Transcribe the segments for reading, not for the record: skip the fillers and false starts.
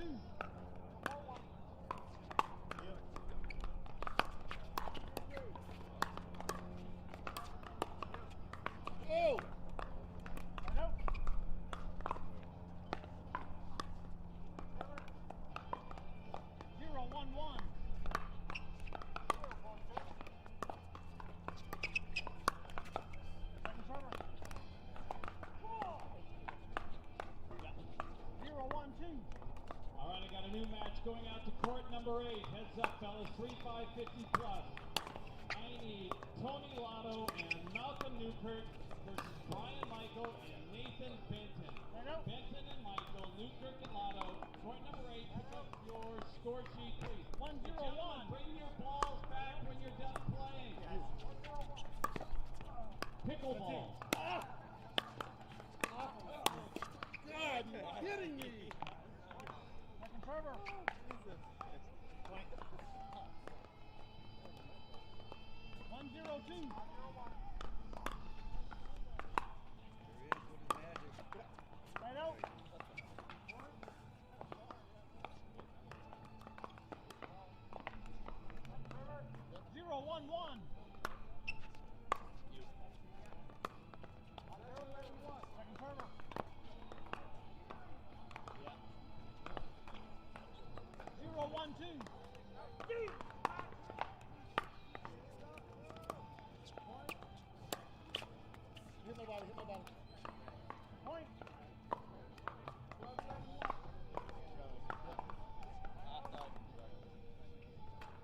2. Oh! 0-1-1. Second server. 0-1-2. All right, I got a new match going out to court number 8. Heads up, fellas, 3-5-50 plus. I need Tony Lotto and Malcolm Newkirk versus Brian Michael and Nathan Benton. Benton and Michael, Newkirk and Lotto. Court number 8, pick up your score sheet, please. 1-0-1. Bring your balls back when you're done playing. Pickleball. God, you're kidding me! Second server. 1-0-2. Right out. 0-1-1. Second server. 0-1-2. Hit nobody, hit nobody. Point.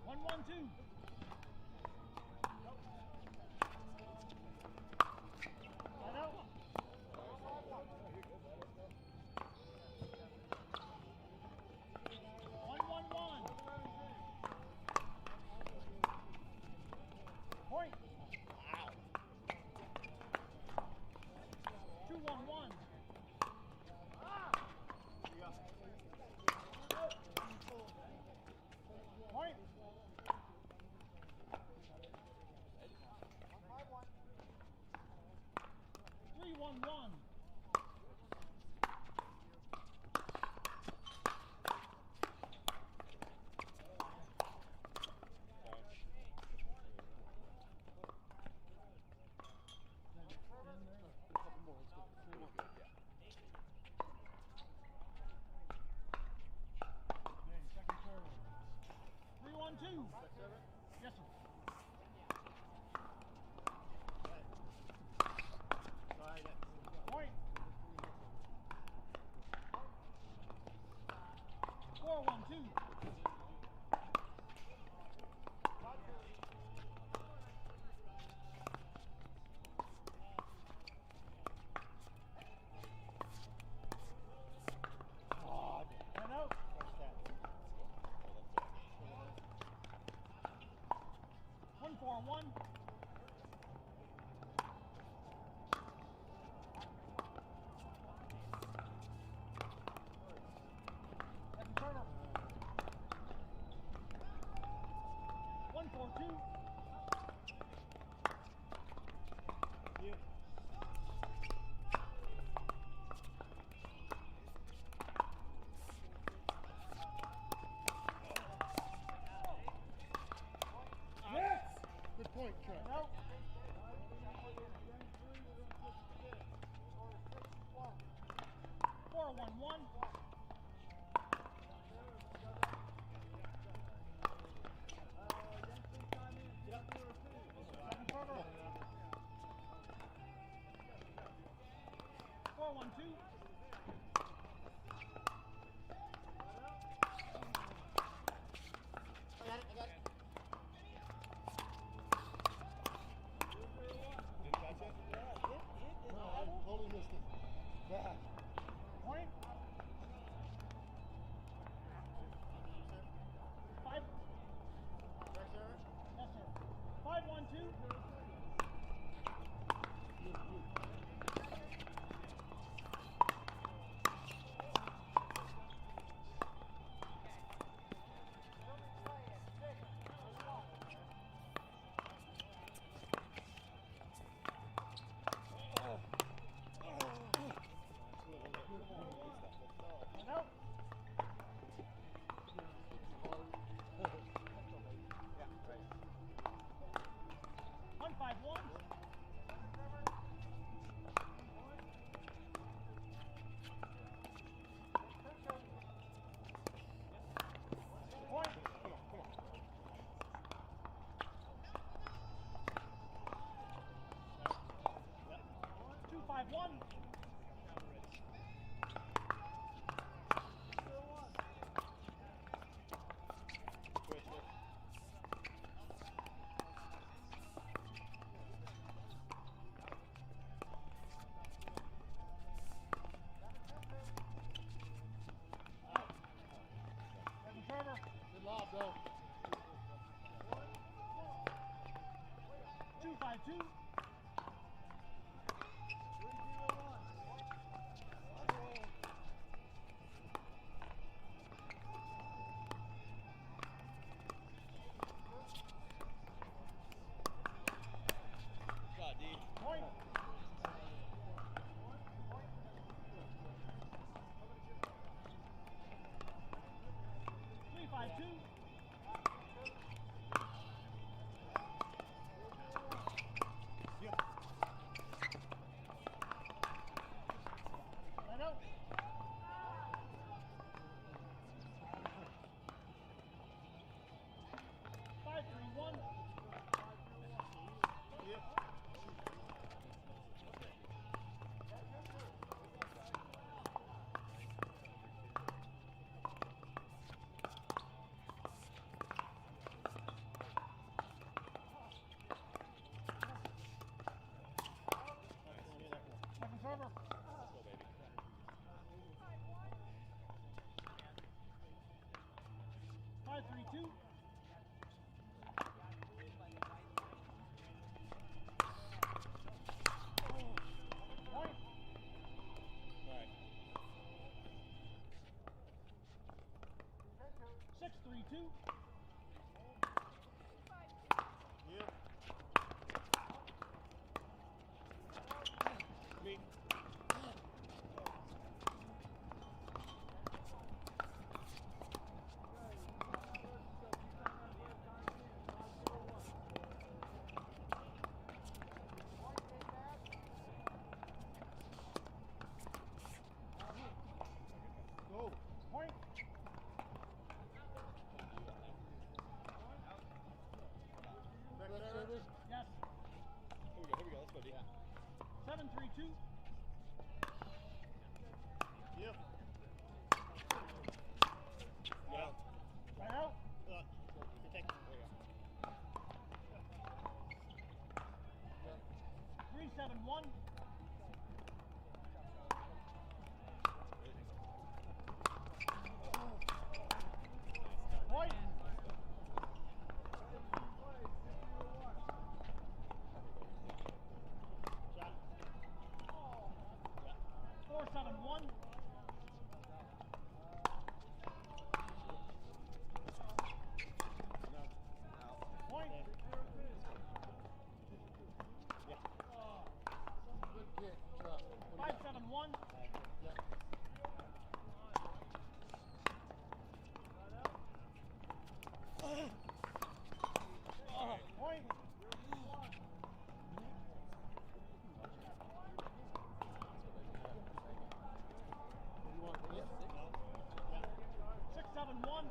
1-1-2. Right out. 1-1-1. Point. Wow. 2-1-1. Point. 3-1-1. Okay, second serve. 3-1-2. Yes, sir. Point. 4-1-2. And out. 1-4-1. Second server. 1-4-2. Yes! Good point, Trent. And out. 4-1-1. Second server. 4-1-2. I got it. Did you catch it? No, I totally missed it. Bad. Point. 5. Yes, sir. 5-1-2. 1. Second server. Good lob, though. 2-5-2. Shot, D. Point. 3-5-2. Let out. 5-3-1. Yep. Second server. Let's go, baby. 5-3-2. Point. All right. 6-3-2. Yep. Me. Go. Point. Back server. Yes. Here we go. Let's go, D. 7-3-2. Yep. Well, Right out. protect. There you go. 3-7-1. Point. Shot. 4-7-1. Point. Yeah. Good kick, Chuck. 5-7-1. Yep. Point. What do you want? Yep. 6-7-1.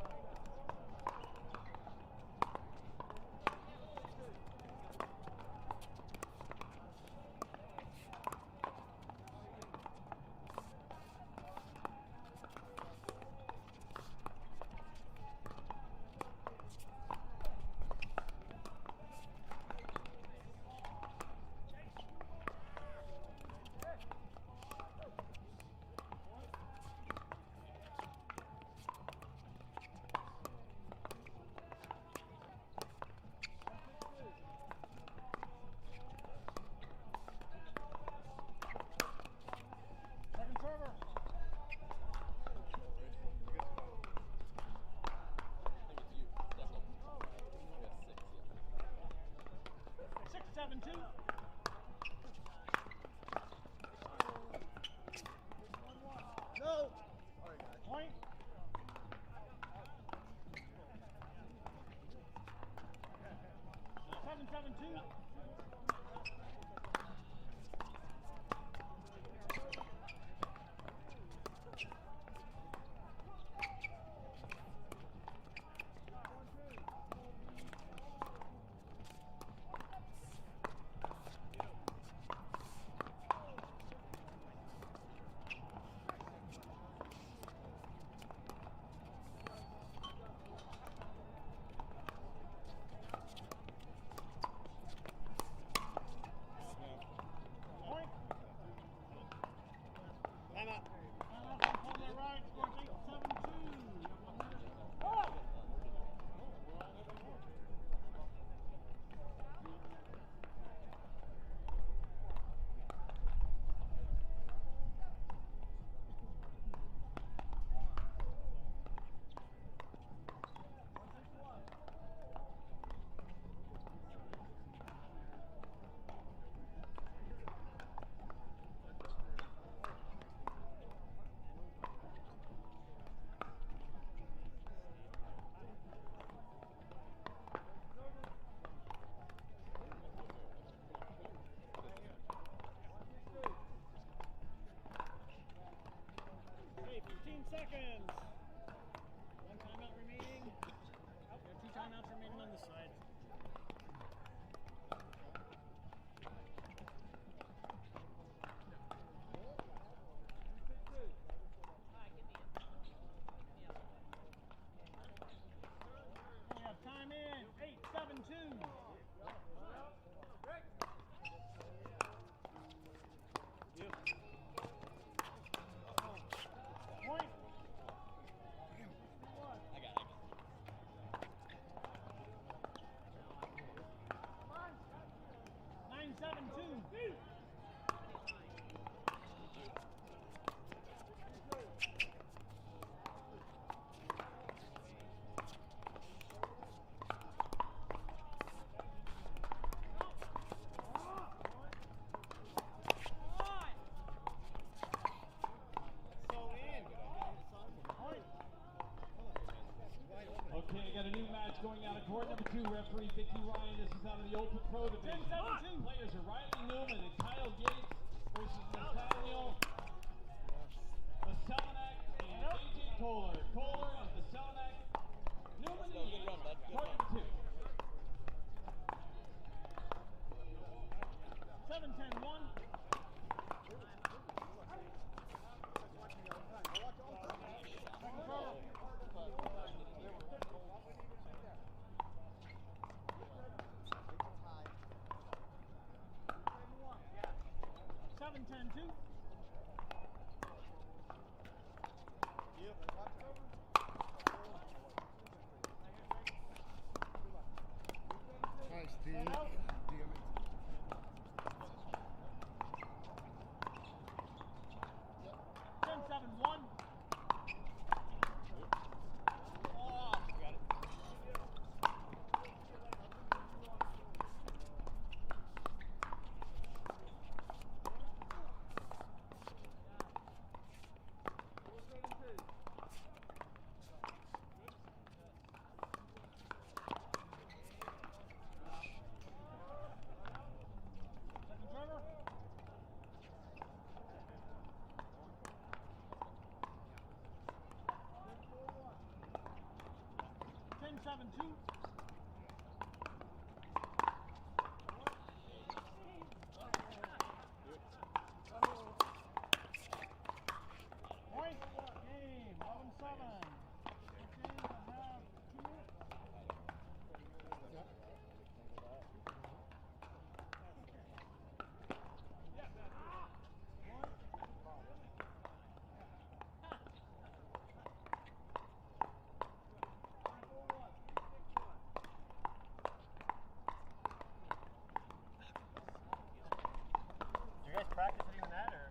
Second server. I think it's you. Definitely. We got 6, yeah. 6-7-2. No. All right, guys. Point. 7-7-2. seconds. One timeout remaining. Oh, there are 2 timeouts remaining on this side. We have time in. 8-7-2. Point. I got it. 9-7-2. Okay, I got a new match going out of court number 2. Referee Vicky Ryan. This is out of the Open Pro division. 10-7-2. Players are Riley Newman and Kyle Yates versus Nathaniel Vaselenak and AJ Kohler. Kohler and Vaselenak. Newman and Yates. Good run, bud. Good Court run. number 2. 7-10-1. Seven, 10-2. Nice, Steve. Out. Damn it. 10-7-1. Oh, got it. Second server. 10-7-2. Point. Game. 11-7. 2 minutes. Did you guys practice doing that, or?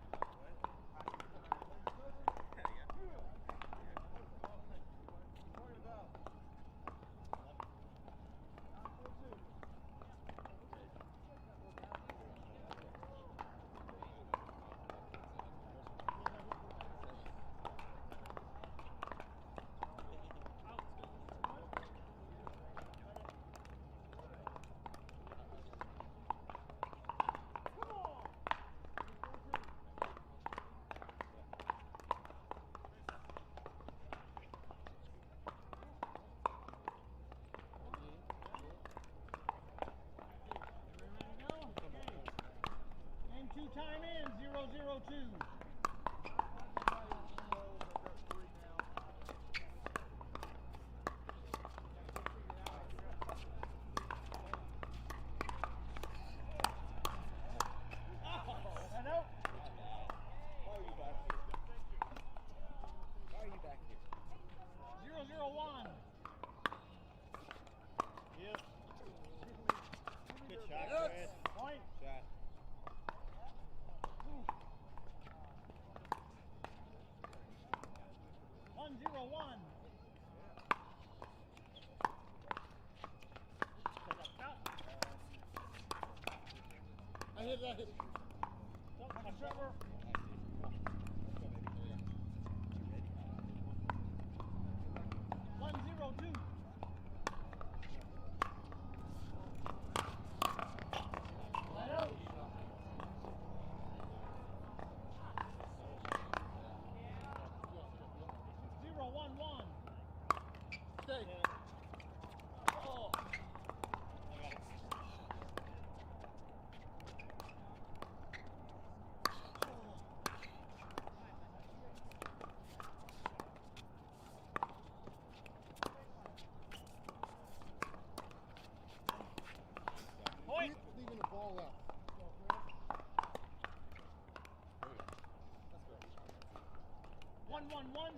Game 2 time in. 0-0-2. Head out. Why are you back here? Why are you back here? 0-0-1. Yep. Good shot, Chris. Point. Shot. 1-0-1. I hit that. Second server. 1-0-2. Head out. 2-1-1.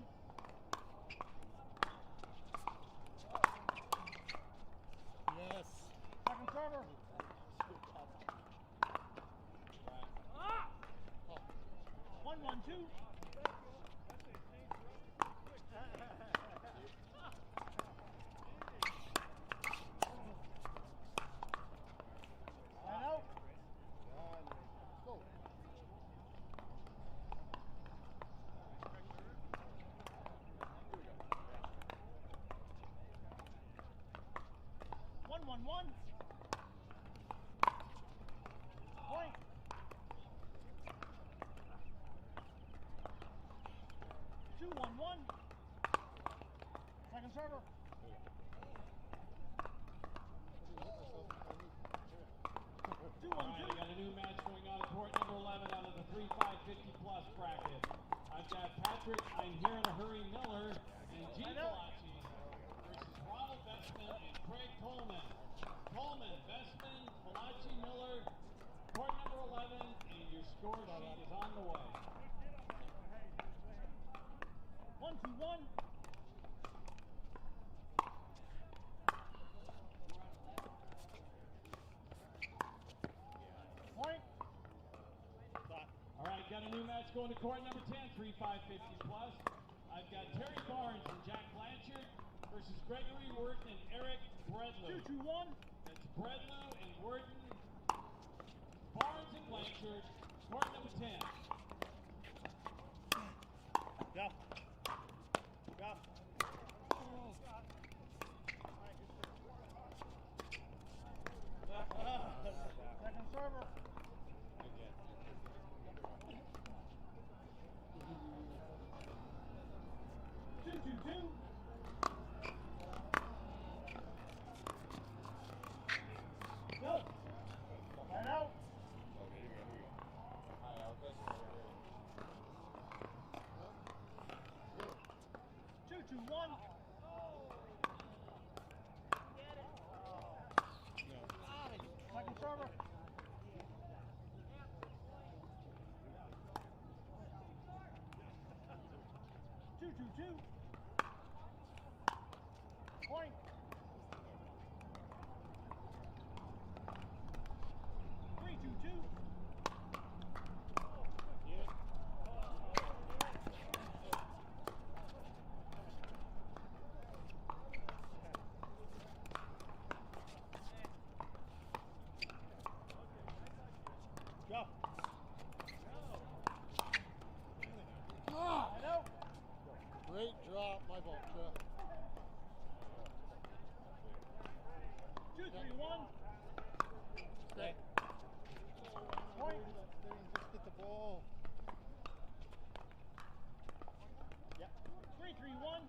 Yes. Second server. 1-1-2. And out. Go. 1-1-1. Point. 2-1-1. Second server. 2-1-2. All right, I got a new match going on at court number 11 out of the 3-5-50 plus bracket. I've got Patrick, I'm here in a hurry, Miller, and G. Malachi versus Ronald Vestman and Craig Coleman. Coleman, Vestman, Malachi, Miller, court number 11, and your score sheet is on the way. 1-2-1. Point. All right, got a new match going to court number 10, 3-5-50 plus. I've got Terry Barnes and Jack Blanchard versus Gregory Worden and Eric Bredlow. 2-2-1. That's Bredlow and Worden, Barnes and Blanchard, court number 10. Go. Go. Second server. Two, two, two. Go. And out. 2-2-1. Second server. 2-2-2. Point. 3-2-2. Go. And out. Great drop, my fault, Jeff. 2-3-1. Stay. Point. Just hit the ball. Yep. 3-3-1.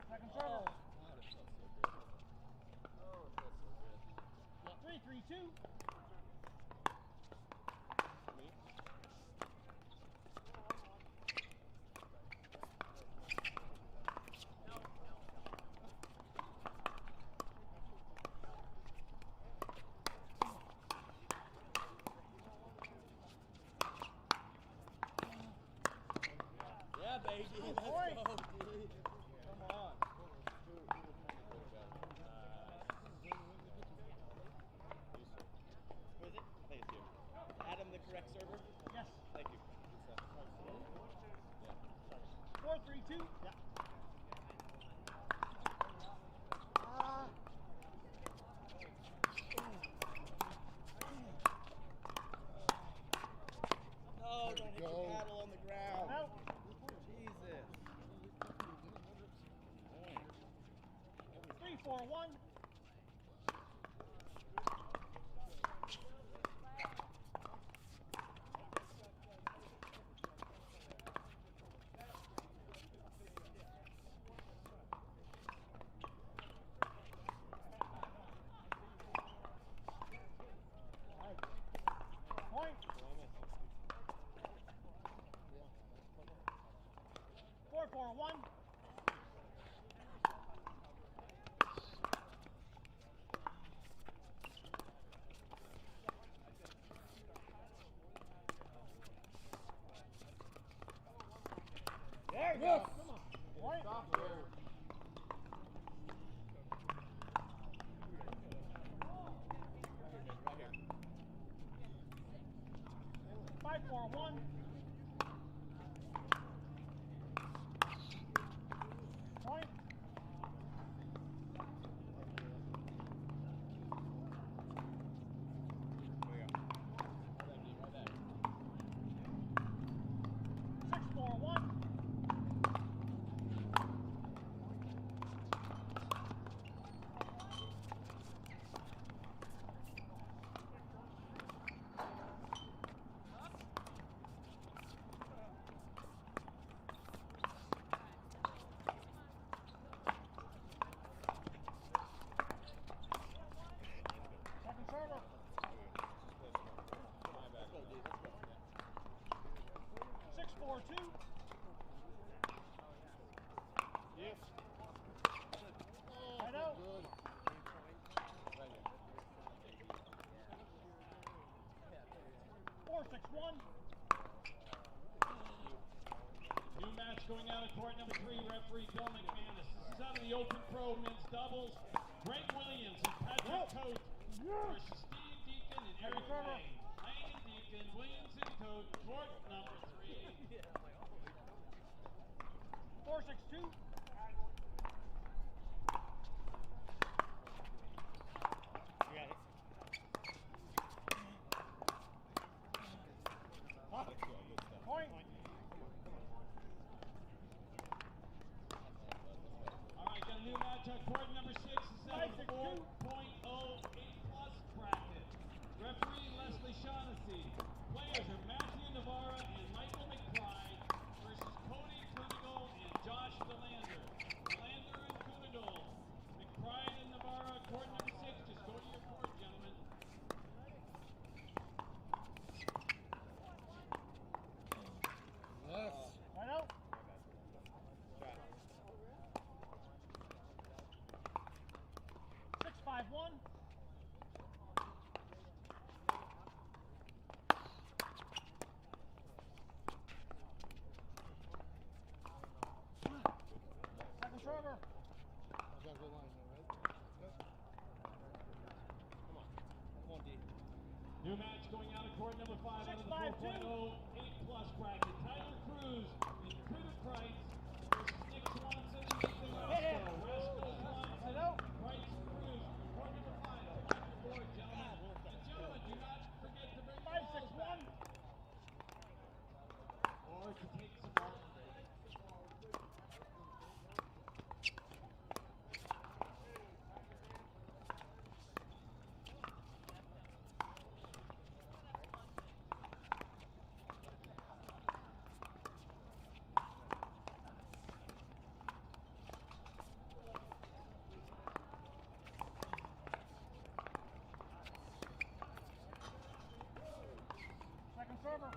Second server. 3-3-2. Yeah, baby. Let's Point. go, dude. Come on. Who is it? I think it's you. Adam, the correct server? Yes. Thank you. 4-3-2. Yeah. No, don't hit Go. your paddle on the ground. Out. Jesus. 3-4-1. Point. 4-4-1. Yes. Come on. Point. Stop there. Right here. 5-4-1. Point. There you go. Right there. 6-4-1. Second server. Let's go, D. Let's go. 6-4-2. Yes. Right out. Good. Right here. 4-6-1. New match going out of court number 3, referee Bill McManus. This is out of the Open Pro men's doubles. Greg Williams and Patrick Coate versus Steve Deacon and Eric Lang. Lang and Deacon, Williams and Coate, court number 3. 4-6-2. You got it. Huh? Let's go. Good stuff. Point. All right, got a new match on court number 6. This is out of the 5-6-2. 4.08+ bracket. Referee Leslie Shaughnessy. Players are Matthew Navarra and Michael McBride versus Cody Kunigal and Josh Delander. Delander and Kunigal. McBride and Navarra, court number 6. Just go to your court, gentlemen. Yes. Right out. Shot. 6-5-1. Second server. I got good line there, right? Yep. Come on. Come on, D. New match going out of court number 5 out of the 6-5-2. 4.08+ bracket. Tyler Cruz and Critter Price versus Nick Swanson and Nathan Rasco. Rasco, Swanson, Hello. Price, Cruz. Court number 5. Back to board, gentlemen. And gentlemen, do not forget to bring your balls 5-6-1. back. Or to take some more. Second server.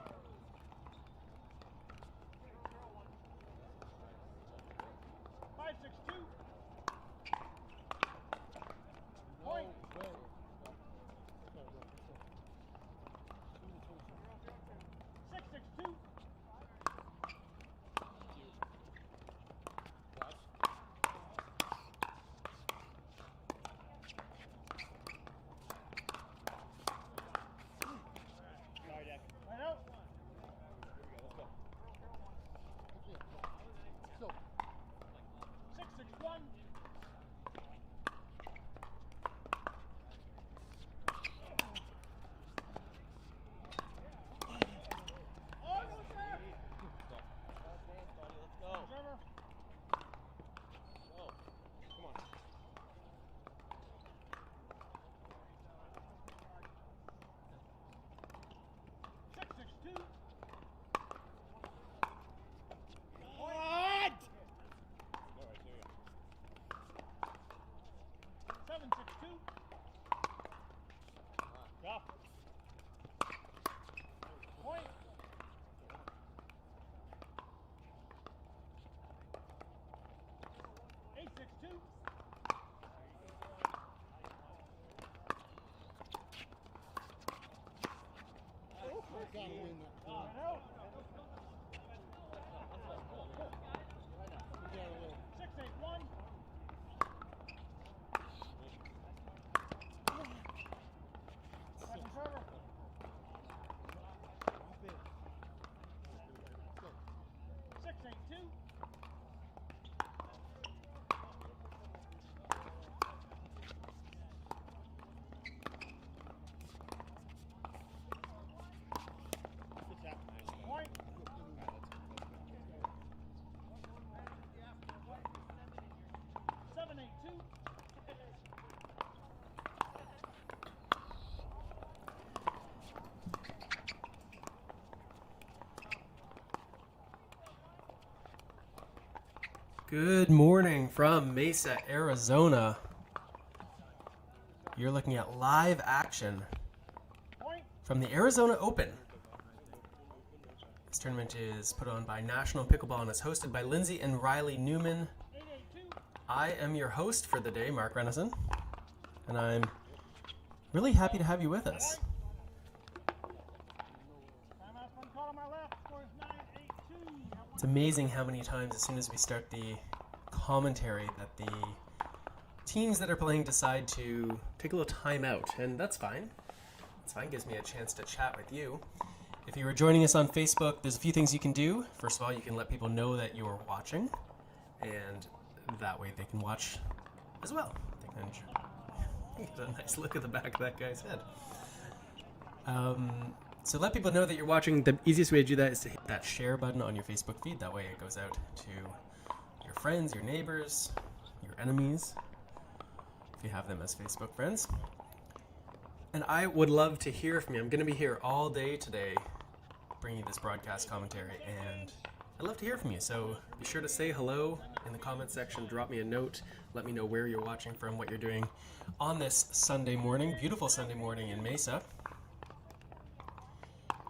Good morning from Mesa, Arizona. You're looking at live action from the Arizona Open. This tournament is put on by National Pickleball and is hosted by Lindsay and Riley Newman. I am your host for the day, Mark Renison, and I'm really happy to have you with us. It's amazing how many times as soon as we start the commentary that the teams that are playing decide to take a little time out, and that's fine. It's fine, gives me a chance to chat with you. If you are joining us on Facebook, there's a few things you can do. First of all, you can let people know that you are watching, and that way they can watch as well. Get a nice look at the back of that guy's head. So let people know that you're watching. The easiest way to do that is to hit that share button on your Facebook feed. That way it goes out to your friends, your neighbors, your enemies, if you have them as Facebook friends. And I would love to hear from you. I'm going to be here all day today bringing you this broadcast commentary, and I'd love to hear from you. So be sure to say hello in the comment section. Drop me a note. Let me know where you're watching from, what you're doing on this Sunday morning, beautiful Sunday morning in Mesa.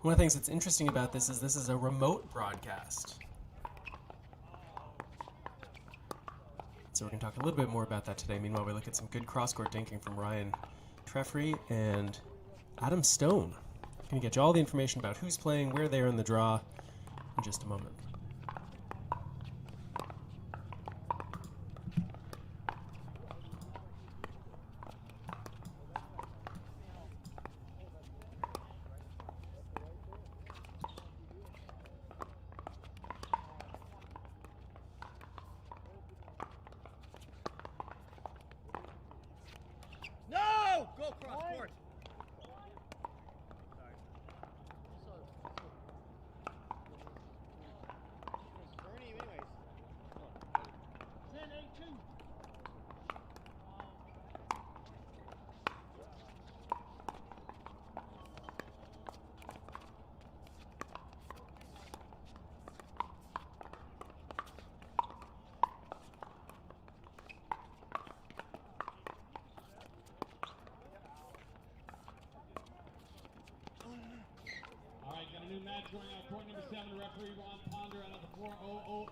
One of the things that's interesting about this is a remote broadcast. So we're going to talk a little bit more about that today. Meanwhile, we look at some good cross-court dinking from Ryan Treffery and Adam Stone. I'm going to get you all the information about who's playing, where they are in the draw in just a moment. No! Go cross court. Bernie, anyways. 10-8-2. All right, got a new match going on. Court number 7, referee Ron Ponder out of the 4-0-0. All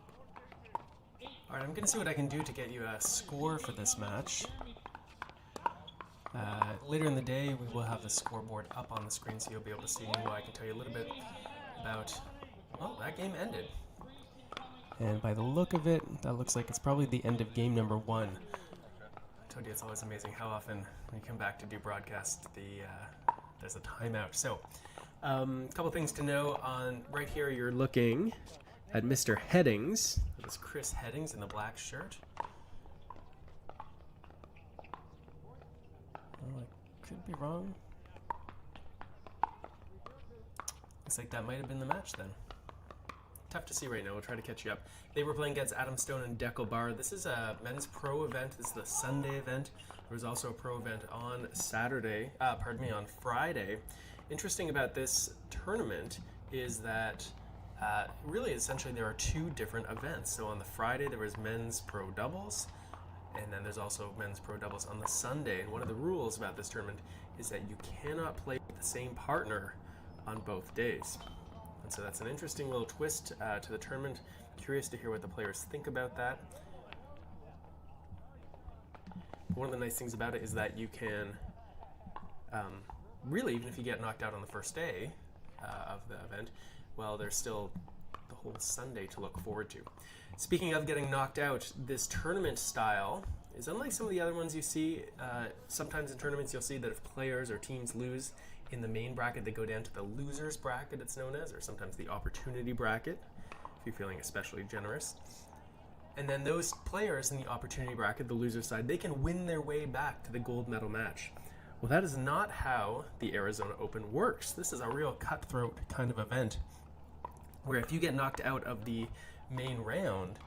right, I'm going to see what I can do to get you a score for this match. Later in the day, we will have the scoreboard up on the screen, so you'll be able to see. I can tell you a little bit about, well, that game ended. And by the look of it, that looks like it's probably the end of game number 1. I told you it's always amazing how often when you come back to do broadcast, there's a timeout. So, a couple things to know on right here. You're looking at Mr. Headings. That's Chris Headings in the black shirt. Oh, I could be wrong. Looks like that might have been the match then. Tough to see right now. We'll try to catch you up. They were playing against Adam Stone and Deckel Bar. This is a men's pro event. This is the Sunday event. There was also a pro event on on Friday. Interesting about this tournament is that really essentially there are two different events. So on the Friday there was men's pro doubles, and then there's also men's pro doubles on the Sunday. And one of the rules about this tournament is that you cannot play with the same partner on both days. And so that's an interesting little twist to the tournament. Curious to hear what the players think about that. One of the nice things about it is that you can really, even if you get knocked out on the first day of the event, well, there's still the whole Sunday to look forward to. Speaking of getting knocked out, this tournament style is unlike some of the other ones you see. Sometimes in tournaments you'll see that if players or teams lose in the main bracket, they go down to the losers bracket, it's known as, or sometimes the opportunity bracket, if you're feeling especially generous. And then those players in the opportunity bracket, the loser side, they can win their way back to the gold medal match. Well, that is not how the Arizona Open works. This is a real cutthroat kind of event, where if you get knocked out of the main round,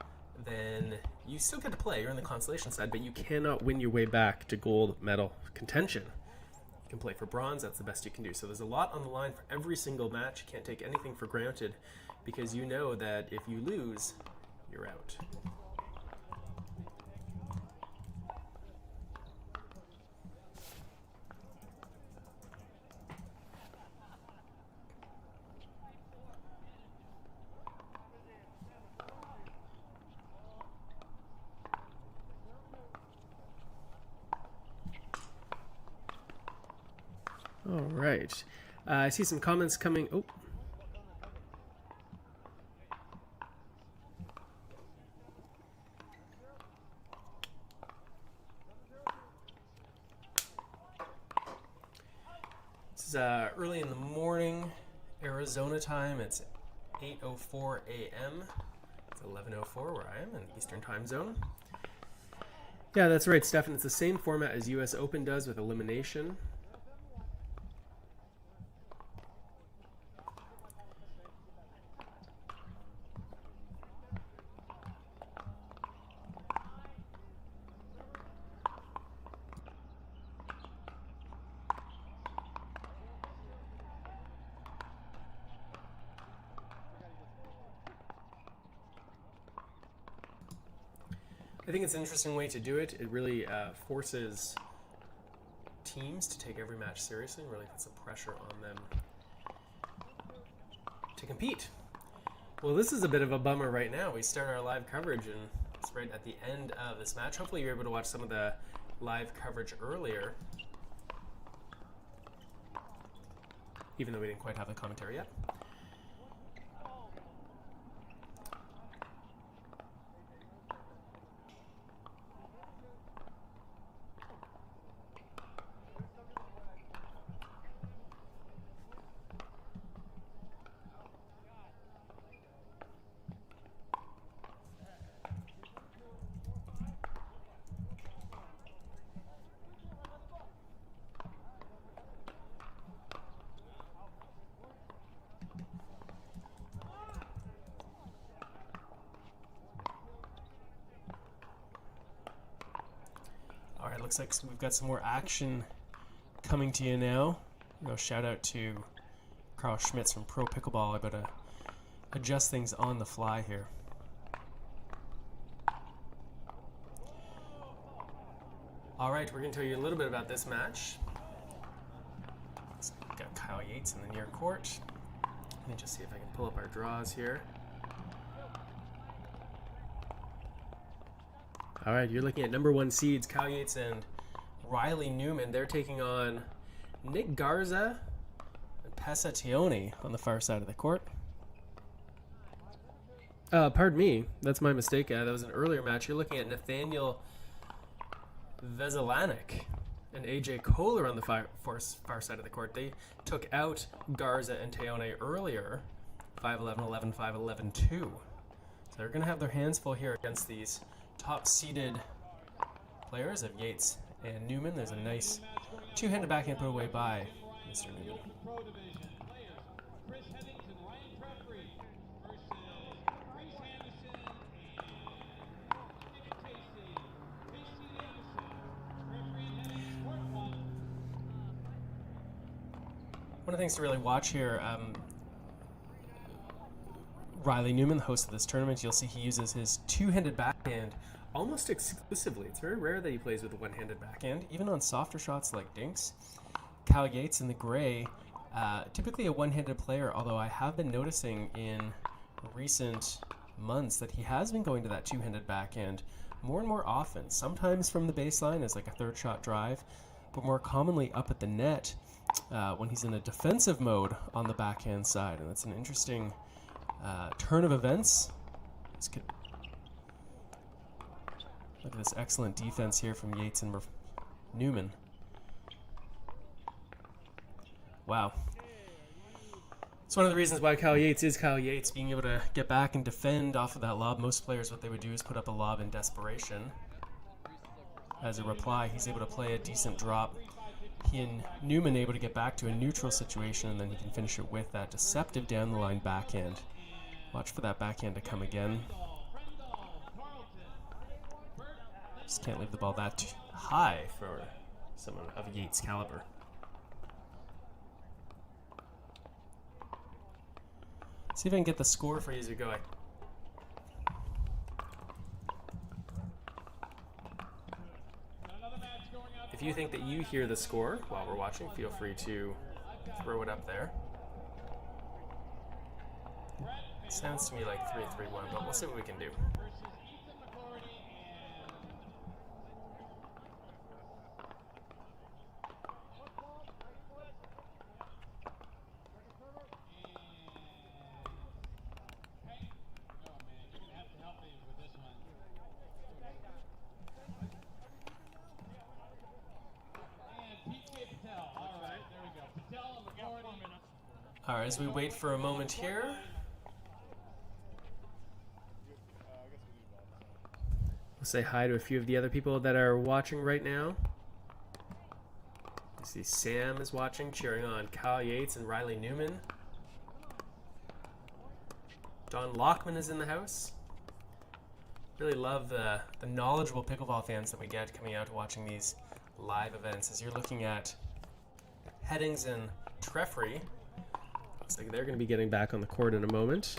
then you still get to play. You're on the consolation side, but you cannot win your way back to gold medal contention. You can play for bronze. That's the best you can do. So there's a lot on the line for every single match. You can't take anything for granted, because you know that if you lose, you're out. All right. I see some comments coming. Oh. This is early in the morning, Arizona time. It's 8:04 a.m. It's 11:04 where I am in Eastern Time Zone. Yeah, that's right, Stefan. It's the same format as US Open does with elimination. I think it's an interesting way to do it. It really forces teams to take every match seriously and really puts some pressure on them to compete. Well, this is a bit of a bummer right now. We start our live coverage and it's right at the end of this match. Hopefully you're able to watch some of the live coverage earlier, even though we didn't quite have the commentary yet. All right, looks like we've got some more action coming to you now. Shout out to Carl Schmitz from Pro Pickleball. I better adjust things on the fly here. All right, we're going to tell you a little bit about this match. So we've got Kyle Yates in the near court. Let me just see if I can pull up our draws here. All right, you're looking at number 1 seeds, Kyle Yates and Riley Newman. They're taking on Nick Garza and Pessa Tione on the far side of the court. Pardon me, that's my mistake. That was an earlier match. You're looking at Nathaniel Veselanik and AJ Kohler on the far side of the court. They took out Garza and Tione earlier, 5-11-11, 5-11-2. So they're going to have their hands full here against these top-seeded players of Yates and Newman. There's a nice two-handed backhand put away by Mr. Newman. One of the things to really watch here, Riley Newman, the host of this tournament, you'll see he uses his two-handed backhand almost exclusively. It's very rare that he plays with a one-handed backhand, even on softer shots like dinks. Kyle Yates in the gray, typically a one-handed player, although I have been noticing in recent months that he has been going to that two-handed backhand more and more often, sometimes from the baseline as like a third shot drive, but more commonly up at the net when he's in a defensive mode on the backhand side, and that's an interesting turn of events. Look at this excellent defense here from Yates and Newman. Wow. It's one of the reasons why Kyle Yates is Kyle Yates, being able to get back and defend off of that lob. Most players, what they would do is put up a lob in desperation. As a reply, he's able to play a decent drop. He and Newman able to get back to a neutral situation, and then he can finish it with that deceptive down the line backhand. Watch for that backhand to come again. Just can't leave the ball that high for someone of Yates' caliber. See if I can get the score for you as we go. If you think that you hear the score while we're watching, feel free to throw it up there. It sounds to me like 3-3-1, but we'll see what we can do. as we wait for a moment here. We'll say hi to a few of the other people that are watching right now. I see Sam is watching, cheering on Kyle Yates and Riley Newman. Don Lockman is in the house. Really love the knowledgeable pickleball fans that we get coming out watching these live events. As you're looking at Headings and Treffry, looks like they're going to be getting back on the court in a moment.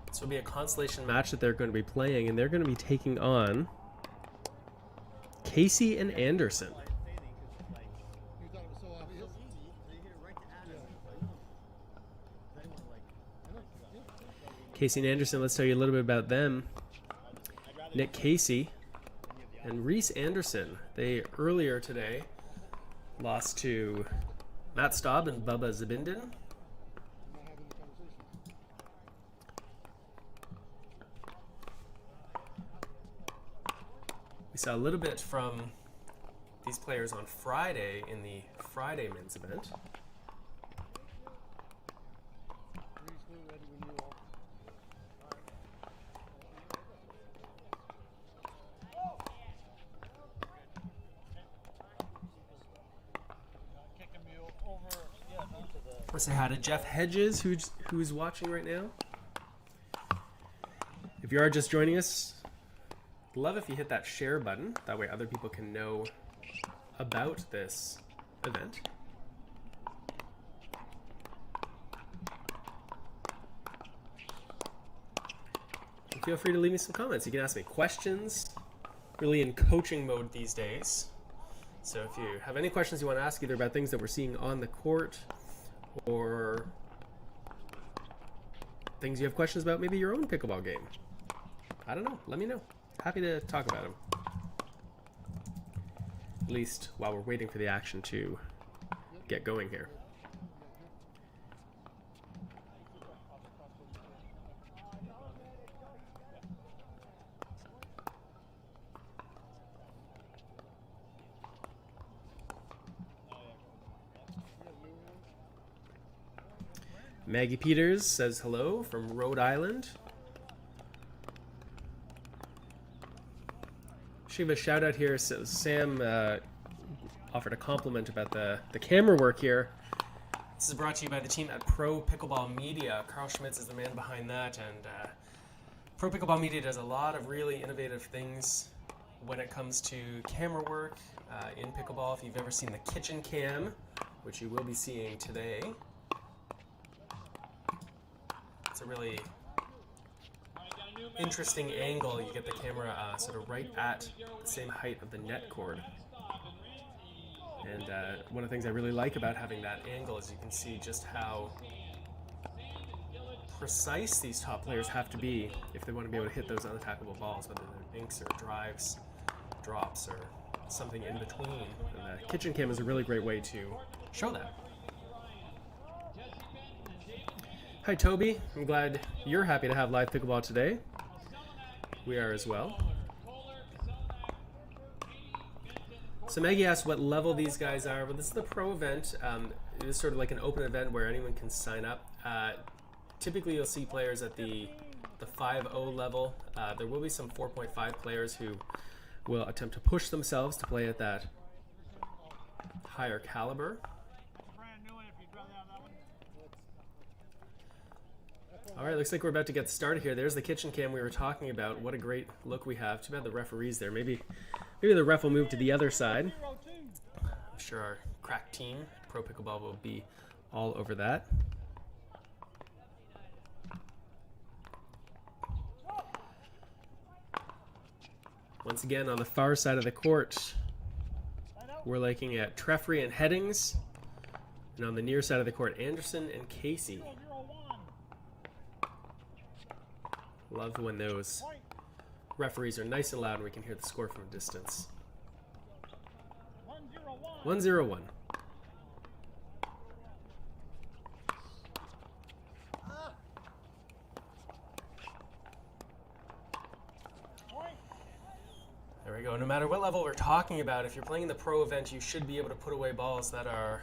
This will be a consolation match that they're going to be playing, and they're going to be taking on Casey and Anderson. You thought it was so obvious? Casey and Anderson, let's tell you a little bit about them. Nick Casey and Reese Anderson. They earlier today lost to Matt Staub and Bubba Zabindin. We saw a little bit from these players on Friday in the Friday men's event. Let's say hi to Jeff Hedges, who's watching right now. If you are just joining us, love if you hit that share button. That way other people can know about this event. And feel free to leave me some comments. You can ask me questions. Really in coaching mode these days. So if you have any questions you want to ask, either about things that we're seeing on the court or things you have questions about, maybe your own pickleball game, I don't know, let me know. Happy to talk about them. At least while we're waiting for the action to get going here. Maggie Peters says hello from Rhode Island. Should give a shout out here. So Sam offered a compliment about the camera work here. This is brought to you by the team at Pro Pickleball Media. Carl Schmitz is the man behind that, and Pro Pickleball Media does a lot of really innovative things when it comes to camera work in pickleball. If you've ever seen the kitchen cam, which you will be seeing today, it's a really interesting angle. You get the camera sort of right at the same height of the net cord. And one of the things I really like about having that angle is you can see just how precise these top players have to be if they want to be able to hit those unattackable balls, whether they're dinks or drives, drops, or something in between. And the kitchen cam is a really great way to show that. Hi Toby, I'm glad you're happy to have live pickleball today. We are as well. So Maggie asked what level these guys are. Well, this is the pro event. It is sort of like an open event where anyone can sign up. Typically you'll see players at the 5-0 level. There will be some 4.5 players who will attempt to push themselves to play at that higher caliber. All right, looks like we're about to get started here. There's the kitchen cam we were talking about. What a great look we have. Too bad the referee's there. Maybe the ref will move to the other side. I'm sure our crack team, Pro Pickleball, will be all over that. Once again, on the far side of the court, we're looking at Treffry and Headings. And on the near side of the court, Anderson and Casey. Love when those referees are nice and loud and we can hear the score from a distance. 1-0-1. There we go. No matter what level we're talking about, if you're playing in the pro event, you should be able to put away balls that are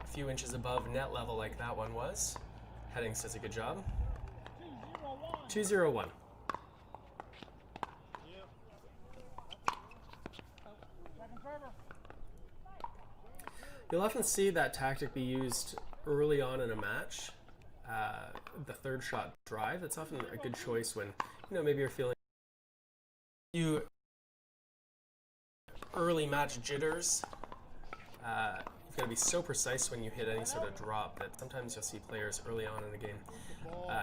a few inches above net level like that one was. Headings does a good job. 2-0-1. You'll often see that tactic be used early on in a match. The third shot drive. That's often a good choice when, you know, maybe you're feeling early match jitters. You've got to be so precise when you hit any sort of drop that sometimes you'll see players early on in the game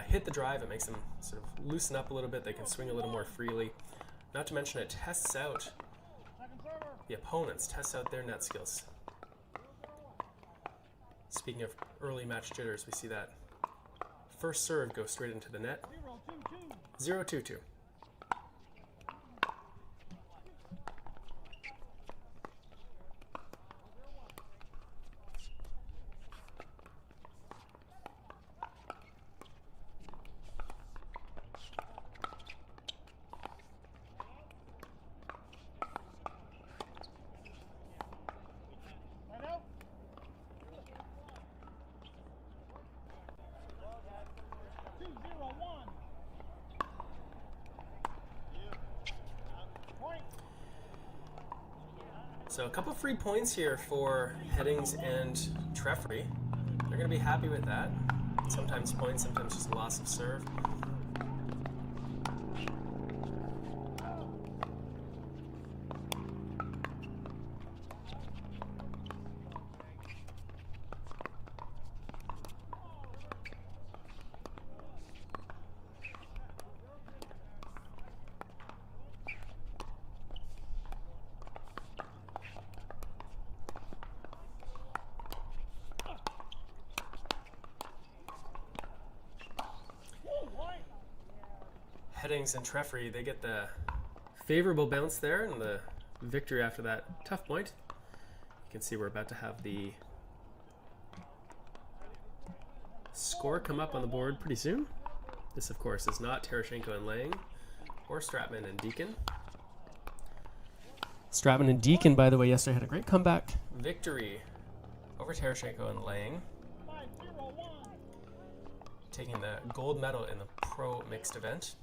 hit the drive. It makes them sort of loosen up a little bit. They can swing a little more freely. Not to mention it tests out the opponents, tests out their net skills. Speaking of early match jitters, we see that first serve go straight into the net. 0-2-2. So a couple free points here for Headings and Treffery. They're going to be happy with that. Sometimes points, sometimes just loss of serve. Headings and Treffery, they get the favorable bounce there and the victory after that tough point. You can see we're about to have the score come up on the board pretty soon. This, of course, is not Terashenko and Lang or Stratman and Deacon. Stratman and Deacon, by the way, yesterday had a great comeback victory over Terashenko and Lang, taking the gold medal in the pro mixed event.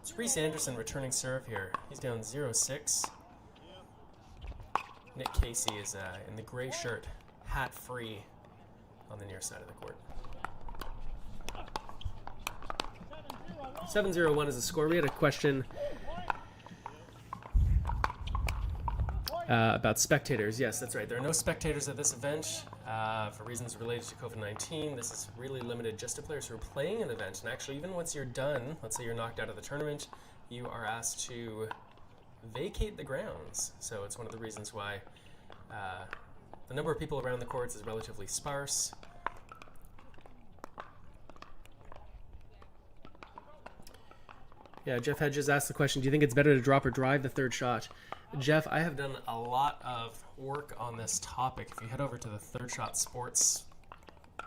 It's Reese Anderson returning serve here. He's down 0-6. Nick Casey is in the gray shirt, hat free, on the near side of the court. 7-0-1 is the score. We had a question about spectators. Yes, that's right. There are no spectators at this event for reasons related to COVID-19. This is really limited just to players who are playing an event. And actually, even once you're done, let's say you're knocked out of the tournament, you are asked to vacate the grounds. So it's one of the reasons why the number of people around the courts is relatively sparse. Yeah, Jeff Hedges asked the question, do you think it's better to drop or drive the third shot? Jeff, I have done a lot of work on this topic. If you head over to the Third Shot Sports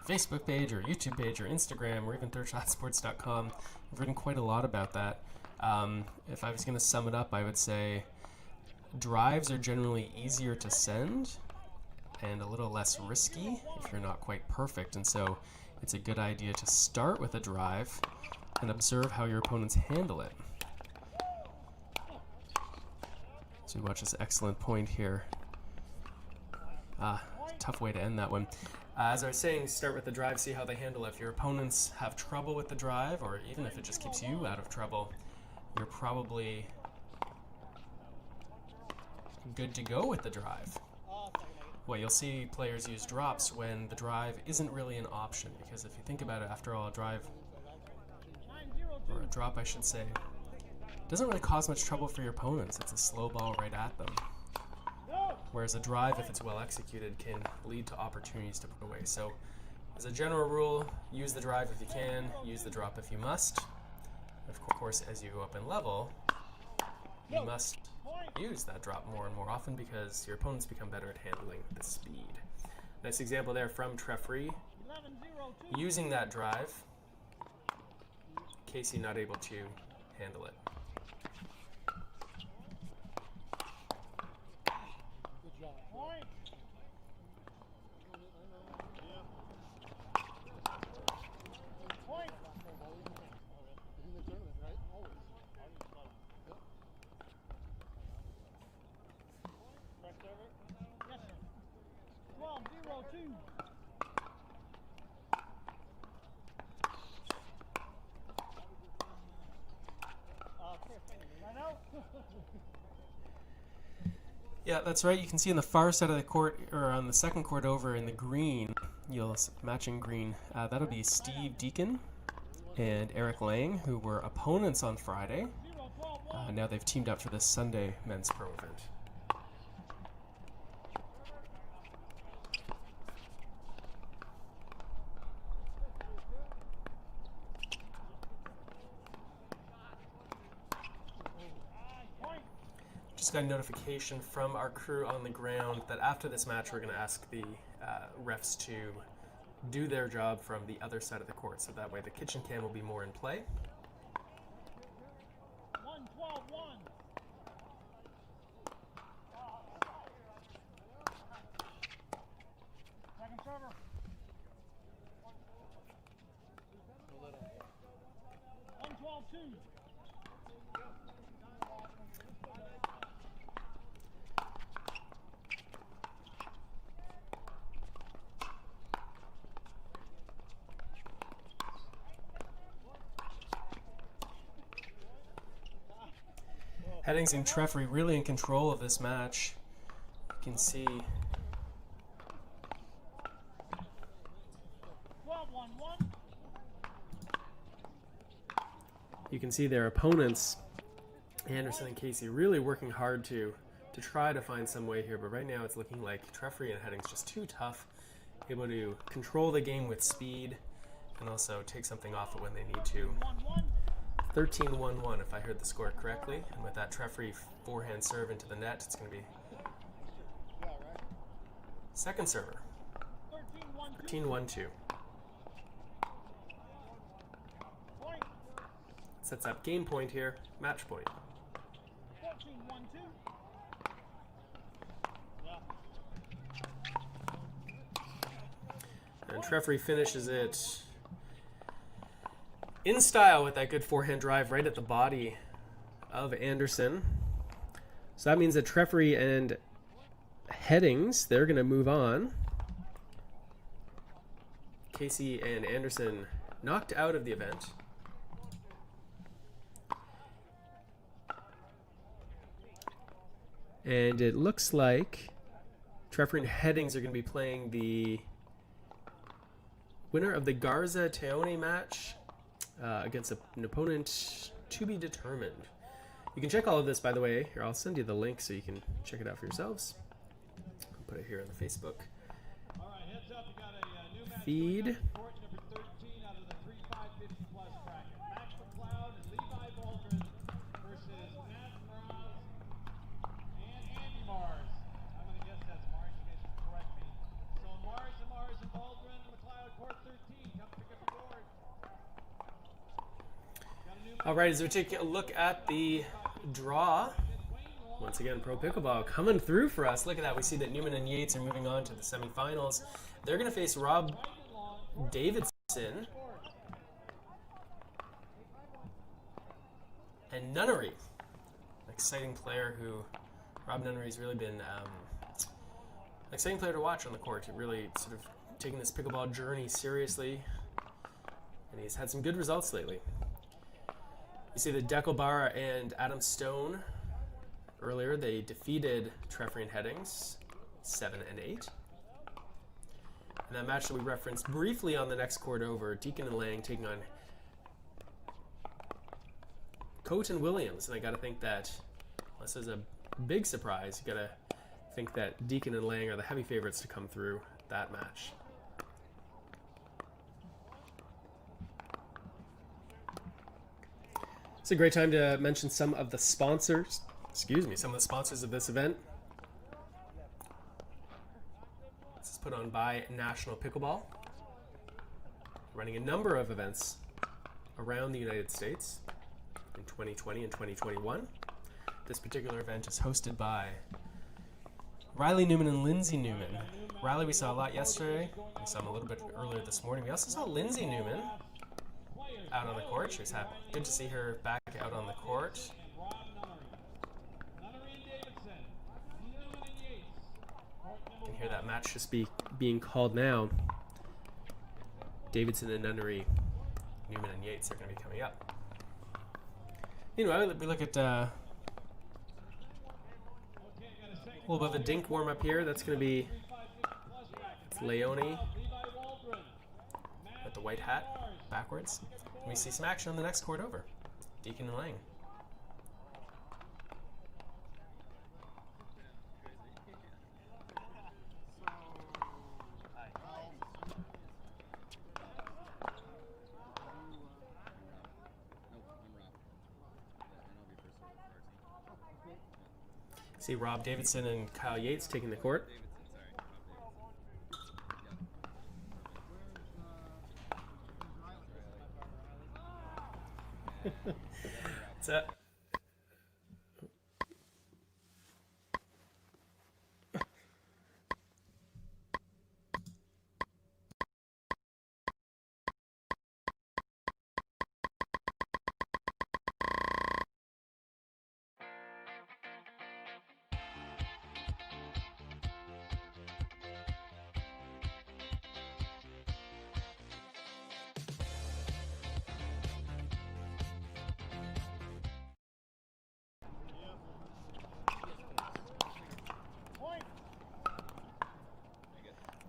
Facebook page or YouTube page or Instagram or even thirdshotsports.com, I've written quite a lot about that. If I was going to sum it up, I would say drives are generally easier to send and a little less risky if you're not quite perfect. And so it's a good idea to start with a drive and observe how your opponents handle it. So watch this excellent point here. Tough way to end that one. As I was saying, start with the drive, see how they handle it. If your opponents have trouble with the drive, or even if it just keeps you out of trouble, you're probably good to go with the drive. Well, you'll see players use drops when the drive isn't really an option, because if you think about it, after all, a drive, or a drop I should say, doesn't really cause much trouble for your opponents. It's a slow ball right at them. Whereas a drive, if it's well executed, can lead to opportunities to put away. So as a general rule, use the drive if you can, use the drop if you must. Of course, as you go up in level, you must use that drop more and more often because your opponents become better at handling the speed. Nice example there from Trefry. Using that drive, Casey not able to handle it. Good job. Point. Point. In the tournament, right? Always. Yep. First server? Yes, sir. 12-0-2. I know. Yeah, that's right. You can see on the far side of the court, or on the second court over in the green, matching green, that'll be Steve Deacon and Eric Lang, who were opponents on Friday. Now they've teamed up for this Sunday men's pro event. Just got a notification from our crew on the ground that after this match we're going to ask the refs to do their job from the other side of the court, so that way the kitchen cam will be more in play. 1-12-1. Second server. 1-12-2. Headings and Trefry really in control of this match. You can see 12-1-1. you can see their opponents, Anderson and Casey, really working hard to try to find some way here, but right now it's looking like Trefry and Headings just too tough, able to control the game with speed and also take something off it when they need to. 13-1-1 if I heard the score correctly, and with that Trefry forehand serve into the net, it's going to be second server. 13-1-2. Point. Sets up game point here, match point. 14-1-2. And Trefry finishes it in style with that good forehand drive right at the body of Anderson. So that means that Trefry and Headings, they're going to move on. Casey and Anderson knocked out of the event. And it looks like Trefry and Headings are going to be playing the winner of the Garza-Teone match against an opponent to be determined. You can check all of this, by the way. Here, I'll send you the link so you can check it out for yourselves. I'll put it here on the Facebook All right, heads up, you got a new match feed. going on. Court number 13 out of the 3-5-50 plus bracket. Max McLeod and Levi Baldwin versus Matt Mraz and Andy Mars. I'm going to guess that's Mars. You guys can correct me. So Mars and Baldwin and McLeod, court 13. Come pick up your board. All right, as we take a look at the draw, once again, Pro Pickleball coming through for us. Look at that. We see that Newman and Yates are moving on to the semifinals. They're going to face Rob Davidson and Nunnery. An exciting player who, Rob Nunnery's really been an exciting player to watch on the court. He really sort of taking this pickleball journey seriously, and he's had some good results lately. You see that Deckel Barra and Adam Stone earlier, they defeated Trefry and Headings 7 and 8. And that match that we referenced briefly on the next court over, Deacon and Lang taking on Coate and Williams. And I got to think that this is a big surprise. You got to think that Deacon and Lang are the heavy favorites to come through that match. It's a great time to mention some of the sponsors excuse me, some of the sponsors of this event. This is put on by National Pickleball, running a number of events around the United States in 2020 and 2021. This particular event is hosted by Riley Newman and Lindsay Newman. Riley we saw a lot yesterday. We saw him a little bit earlier this morning. We also saw Lindsay Newman out on the court. She was happy. Good to see her back out on the court. You can hear that match just being called now. Davidson and Nunnery, Newman and Yates are going to be coming up. Meanwhile, we look at a little bit of a dink warm-up here. That's going to be Leone with the white hat backwards. And we see some action on the next court over. Deacon and Lang. See Rob Davidson and Kyle Yates taking the court. What's that?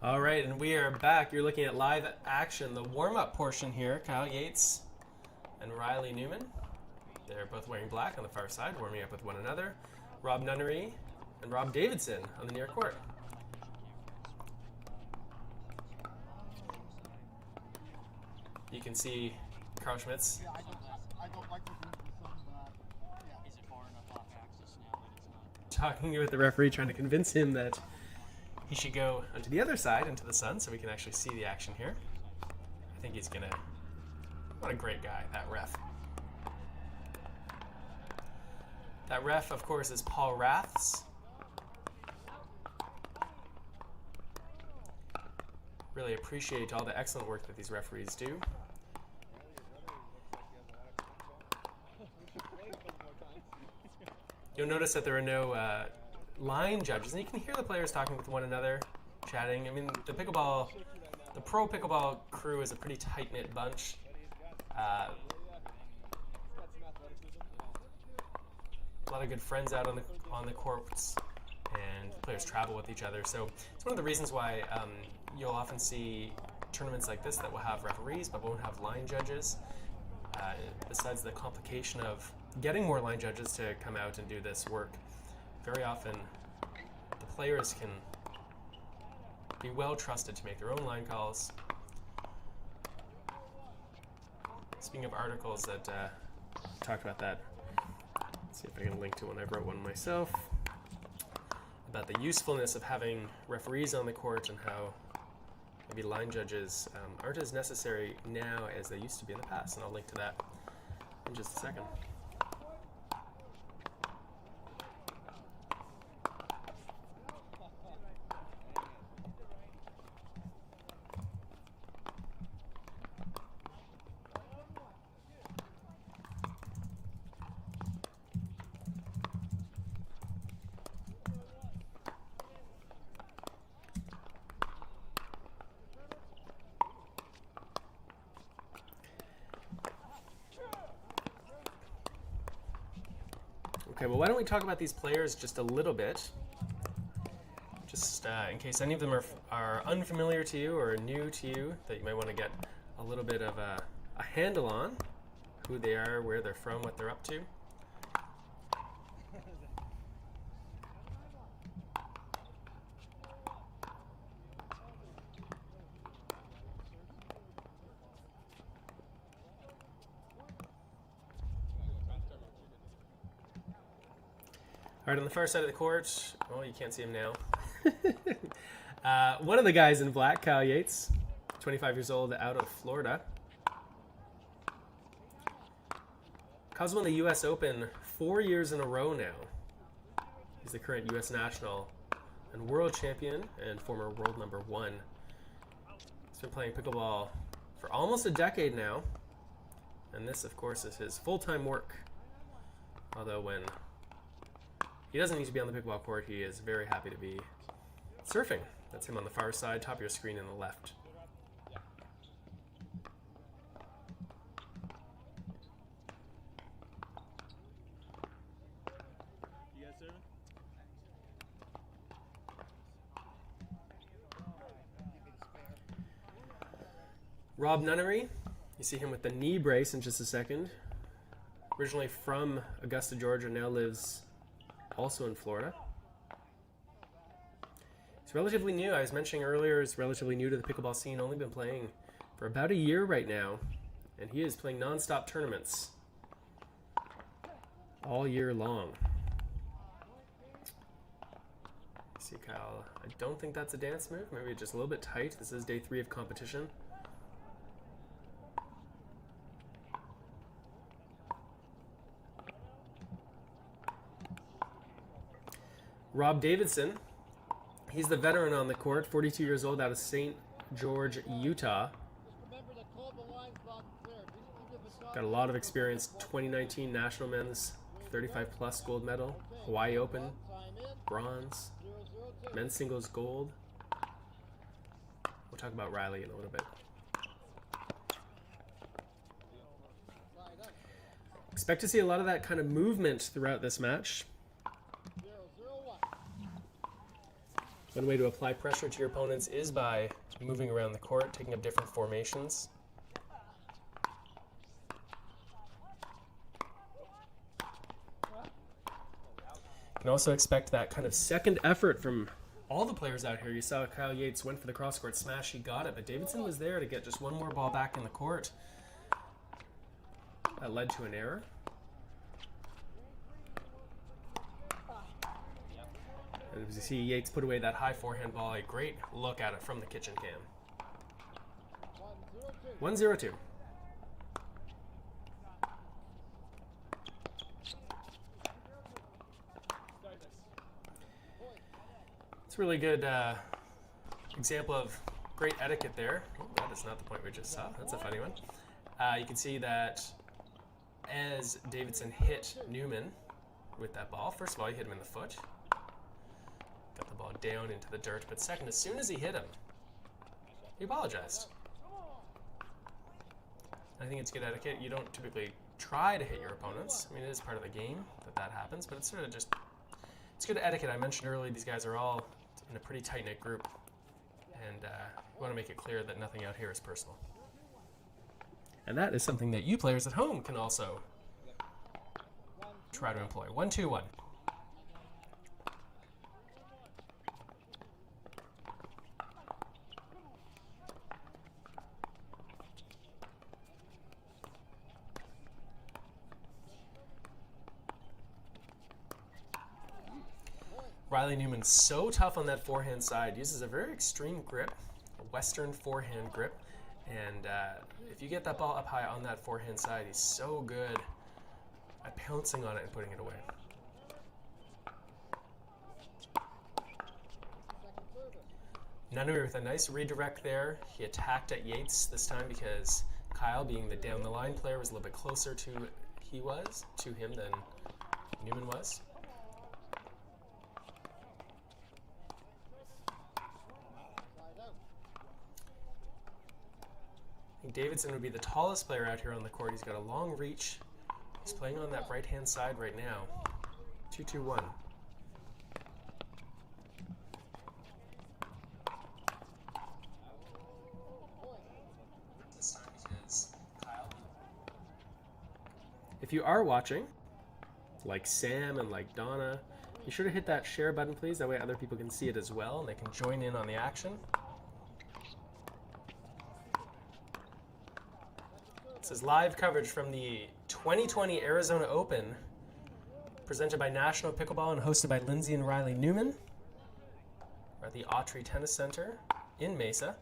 All right, and we are back. You're looking at live action, the warm-up portion here. Kyle Yates and Riley Newman. They're both wearing black on the far side, warming up with one another. Rob Nunnery and Rob Davidson on the near court. You can see Carl Schmitz. Yeah, I don't like looking at the sun, but yeah. Is it far enough off axis now that it's Talking with the referee, trying to convince him that he should go onto the other side, into the sun, so we can actually see the action here. I think he's gonna... What a great guy, that ref. That ref, of course, is Paul Raths. Really appreciate all the excellent work that these referees do. You'll notice that there are no line judges, and you can hear the players talking with one another, chatting. I mean, the pro pickleball crew is a pretty tight-knit bunch. A lot of good friends out on the courts, and players travel with each other. So it's one of the reasons why you'll often see tournaments like this that will have referees but won't have line judges. Besides the complication of getting more line judges to come out and do this work, very often the players can be well trusted to make their own line calls. Speaking of articles that talked about that, let's see if I can link to one. I wrote one myself about the usefulness of having referees on the court and how maybe line judges aren't as necessary now as they used to be in the past, and I'll link to that in just a second. Okay, well, why don't we talk about these players just a little bit, just in case any of them are unfamiliar to you or new to you, that you might want to get a little bit of a handle on who they are, where they're from, what they're up to. right, on the far side of the court, oh, you can't see him now. One of the guys in black, Kyle Yates, 25 years old, out of Florida. Kyle's won the U.S. Open 4 years in a row now. He's the current U.S. national and world champion and former world #1. He's been playing pickleball for almost a decade now. And this, of course, is his full-time work. Although when he doesn't need to be on the pickleball court, he is very happy to be surfing. That's him on the far side, top of your screen on the left. You guys serving? Rob Nunnery, you see him with the knee brace in just a second. Originally from Augusta, Georgia, now lives also in Florida. He's relatively new. I was mentioning earlier, he's relatively new to the pickleball scene, only been playing for about a year right now, and he is playing non-stop tournaments all year long. See, Kyle, I don't think that's a dance move, maybe just a little bit tight. This is day 3 of competition. Rob Davidson, he's the veteran on the court, 42 years old, out of St. George, Utah. Got a lot of experience, 2019 National Men's 35+ gold medal, Hawaii Open, bronze, men's singles gold. We'll talk about Riley in a little bit. Expect to see a lot of that kind of movement throughout this match. One way to apply pressure to your opponents is by moving around the court, taking up different formations. You can also expect that kind of second effort from all the players out here. You saw Kyle Yates went for the cross-court smash, he got it, but Davidson was there to get just one more ball back in the court. That led to an error. And as you see, Yates put away that high forehand ball. A great look at it from the kitchen cam. 1-0-2. It's a really good example of great etiquette there. Oh, that is not the point we just saw. That's a funny one. You can see that as Davidson hit Newman with that ball, first of all, he hit him in the foot. Got the ball down into the dirt, but second, as soon as he hit him, he apologized. I think it's good etiquette. You don't typically try to hit your opponents. I mean, it is part of the game that happens, but it's sort of just, it's good etiquette. I mentioned earlier, these guys are all in a pretty tight-knit group, and we want to make it clear that nothing out here is personal. And that is something that you players at home can also try to employ. 1-2-1. Riley Newman's so tough on that forehand side, uses a very extreme grip, a Western forehand grip, and if you get that ball up high on that forehand side, he's so good at pouncing on it and putting it away. Nunnery with a nice redirect there. He attacked at Yates this time because Kyle, being the down the line player, was a little bit closer to him than Newman was. Davidson would be the tallest player out here on the court. He's got a long reach. He's playing on that right-hand side right now. 2-2-1. If you are watching, like Sam and like Donna, be sure to hit that share button, please. That way other people can see it as well and they can join in on the action. This is live coverage from the 2020 Arizona Open Presented by National Pickleball and hosted by Lindsay and Riley Newman. We're at the Autry Tennis Center in Mesa.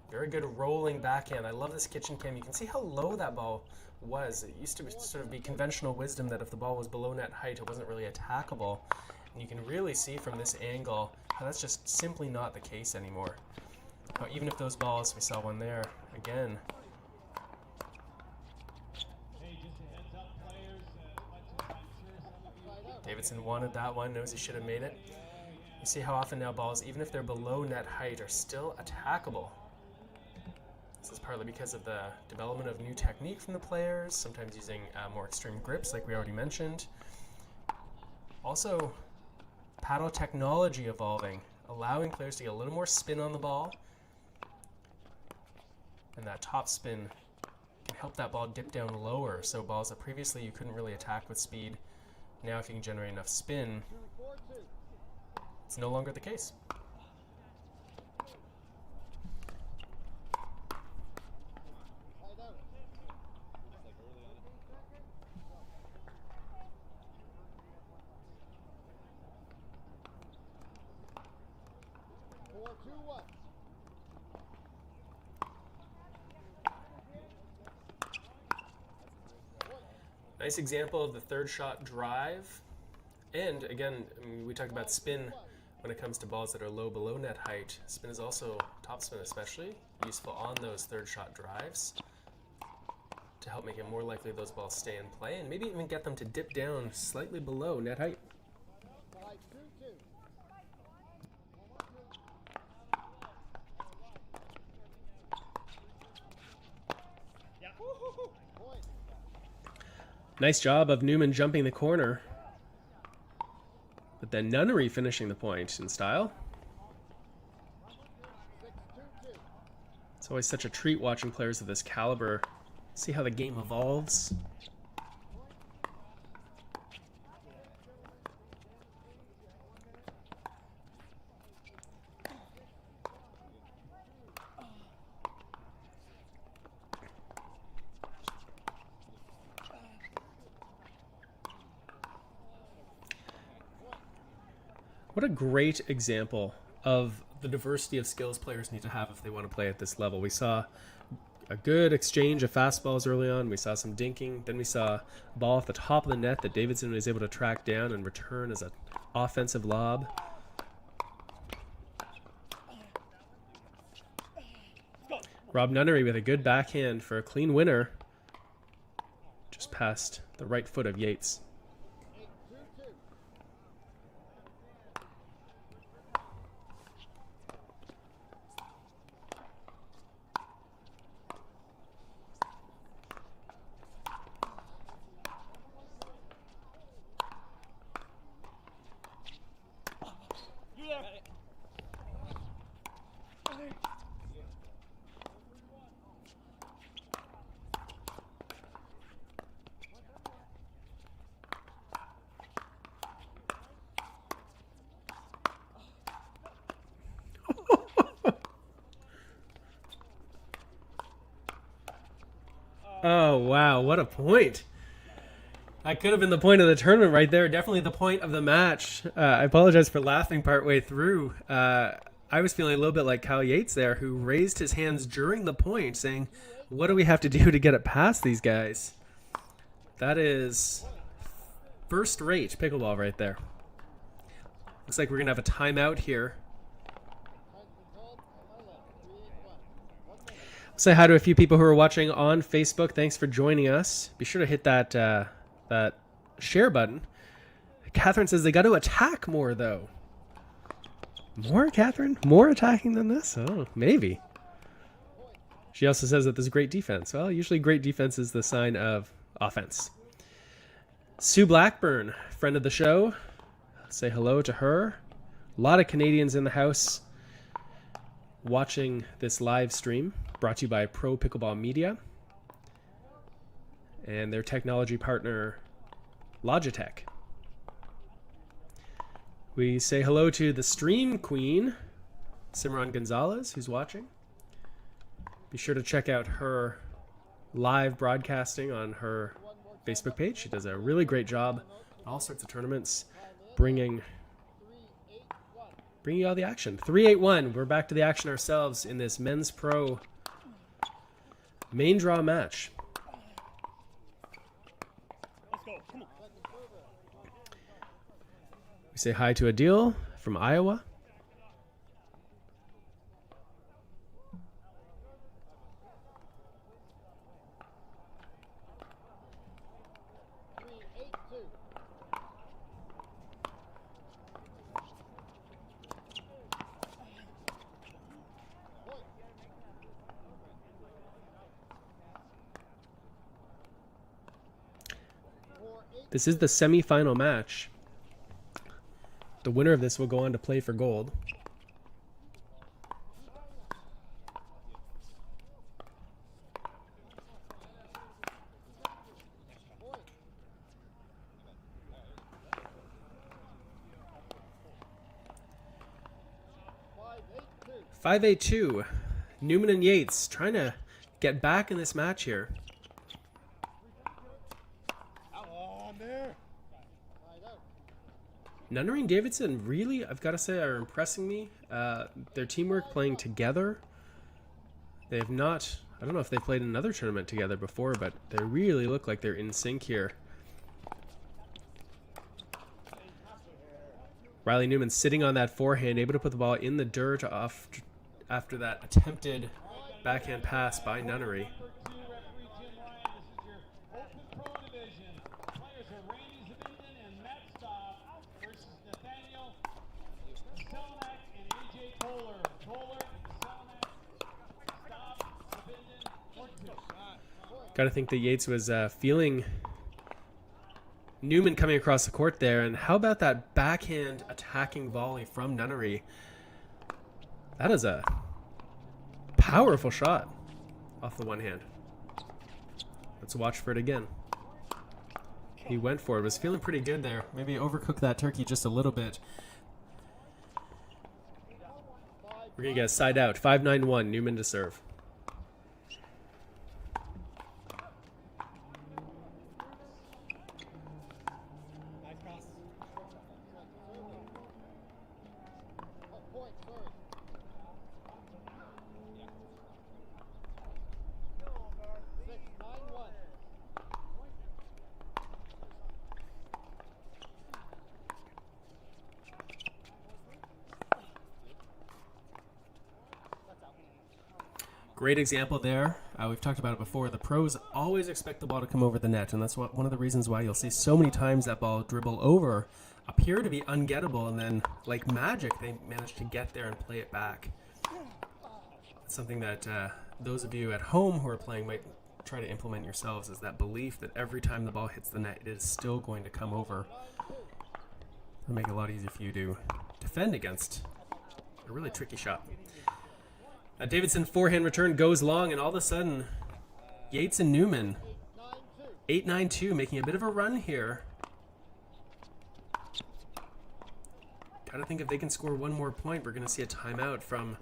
Very good rolling backhand. I love this kitchen cam. You can see how low that ball was. It used to sort of be conventional wisdom that if the ball was below net height, it wasn't really attackable. And you can really see from this angle how that's just simply not the case anymore. Now, even if those balls, we saw one there, again. Davidson wanted that one, knows he should have made it. You see how often now balls, even if they're below net height, are still attackable. This is partly because of the development of new technique from the players, sometimes using more extreme grips like we already mentioned. Also, paddle technology evolving, allowing players to get a little more spin on the ball. And that top spin can help that ball dip down lower, so balls that previously you couldn't really attack with speed, now if you can generate enough spin, it's no longer the case. Nice example of the third shot drive. And again, I mean, we talked about spin when it comes to balls that are low below net height. Spin is also, top spin especially, useful on those third shot drives to help make it more likely those balls stay in play and maybe even get them to dip down slightly below net height. Nice job of Newman jumping the corner, but then Nunnery finishing the point in style. It's always such a treat watching players of this caliber. See how the game evolves. What a great example of the diversity of skills players need to have if they want to play at this level. We saw a good exchange of fastballs early on. We saw some dinking. Then we saw a ball off the top of the net that Davidson was able to track down and return as an offensive lob. Rob Nunnery with a good backhand for a clean winner. Just past the right foot of Yates. Oh, wow, what a point. That could have been the point of the tournament right there. Definitely the point of the match. I apologize for laughing partway through. I was feeling a little bit like Kyle Yates there, who raised his hands during the point saying, what do we have to do to get it past these guys? That is first-rate pickleball right there. Looks like we're going to have a timeout here. Say hi to a few people who are watching on Facebook. Thanks for joining us. Be sure to hit that that share button. Catherine says they got to attack more, though. More, Catherine? More attacking than this? Oh, maybe. She also says that there's great defense. Well, usually great defense is the sign of offense. Sue Blackburn, friend of the show. Say hello to her. A lot of Canadians in the house watching this live stream. Brought to you by Pro Pickleball Media and their technology partner, Logitech. We say hello to the stream queen, Simran Gonzalez, who's watching. Be sure to check out her live broadcasting on her Facebook page. She does a really great job at all sorts of tournaments, bringing you all the action. 3-8-1. We're back to the action ourselves in this men's pro main draw match. Let's go. Come on. We say hi to Adil from Iowa. This is the semi-final match. The winner of this will go on to play for gold. Five 5-8-2. Newman and Yates trying to get back in this match here. Nunnery and Davidson really, I've got to say, are impressing me. Their teamwork playing together. They have not, I don't know if they played another tournament together before, but they really look like they're in sync here. Riley Newman sitting on that forehand, able to put the ball in the dirt off after that attempted backhand pass by Nunnery. Got to think that Yates was feeling Newman coming across the court there. And how about that backhand attacking volley from Nunnery? That is a powerful shot off the one hand. Let's watch for it again. He went for it. Was feeling pretty good there. Maybe overcooked that turkey just a little bit. We're going to get a side out. 5-9-1. Newman to serve. Great example there. We've talked about it before. The pros always expect the ball to come over the net, and that's one of the reasons why you'll see so many times that ball dribble over, appear to be ungettable, and then, like magic, they manage to get there and play it back. It's something that those of you at home who are playing might try to implement yourselves, is that belief that every time the ball hits the net, it is still going to come over. It'll make it a lot easier for you to defend against a really tricky shot. Davidson forehand return goes long, and all of a sudden, Yates and Newman, 8-9-2, making a bit of a run here. Gotta think if they can score one more point, we're going to see a timeout from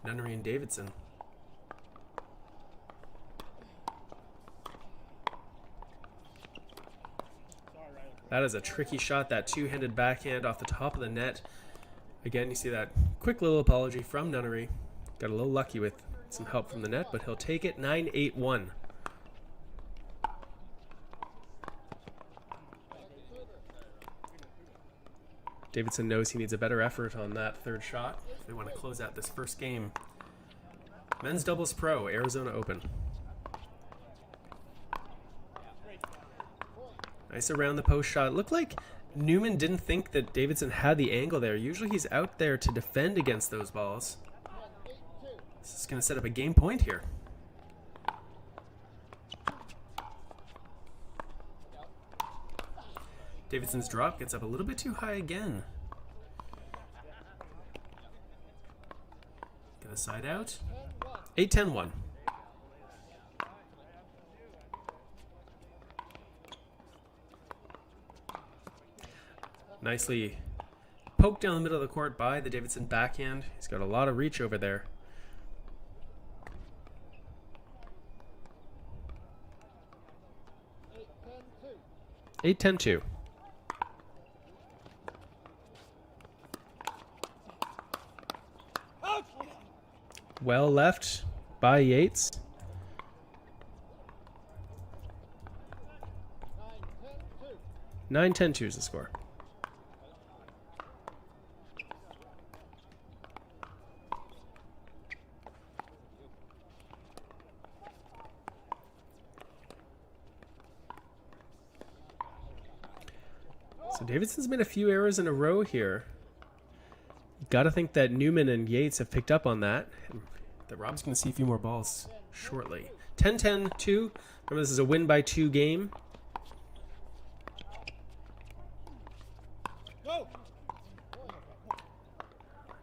Nunnery and Davidson. That is a tricky shot, that two-handed backhand off the top of the net. Again, you see that quick little apology from Nunnery. Got a little lucky with some help from the net, but he'll take it. 9-8-1. Davidson knows he needs a better effort on that third shot if they want to close out this first game. Men's doubles pro, Arizona Open. Nice around the post shot. Looked like Newman didn't think that Davidson had the angle there. Usually he's out there to defend against those balls. This is going to set up a game point here. Davidson's drop gets up a little bit too high again. Get a side out. 8-10-1. Nicely poked down the middle of the court by the Davidson backhand. He's got a lot of reach over there. 8-10-2. Well left by Yates. 9-10-2 is the score. So Davidson's made a few errors in a row here. Got to think that Newman and Yates have picked up on that. And that Rob's going to see a few more balls shortly. 10-10-2. Remember, this is a win by 2 game.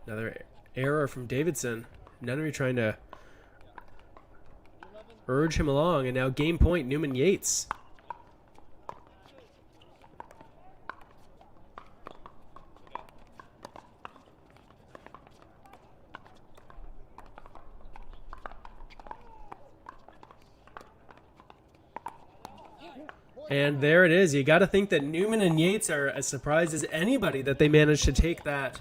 Another error from Davidson. Nunnery trying to urge him along. And now game point, Newman Yates. And there it is. You got to think that Newman and Yates are as surprised as anybody that they managed to take that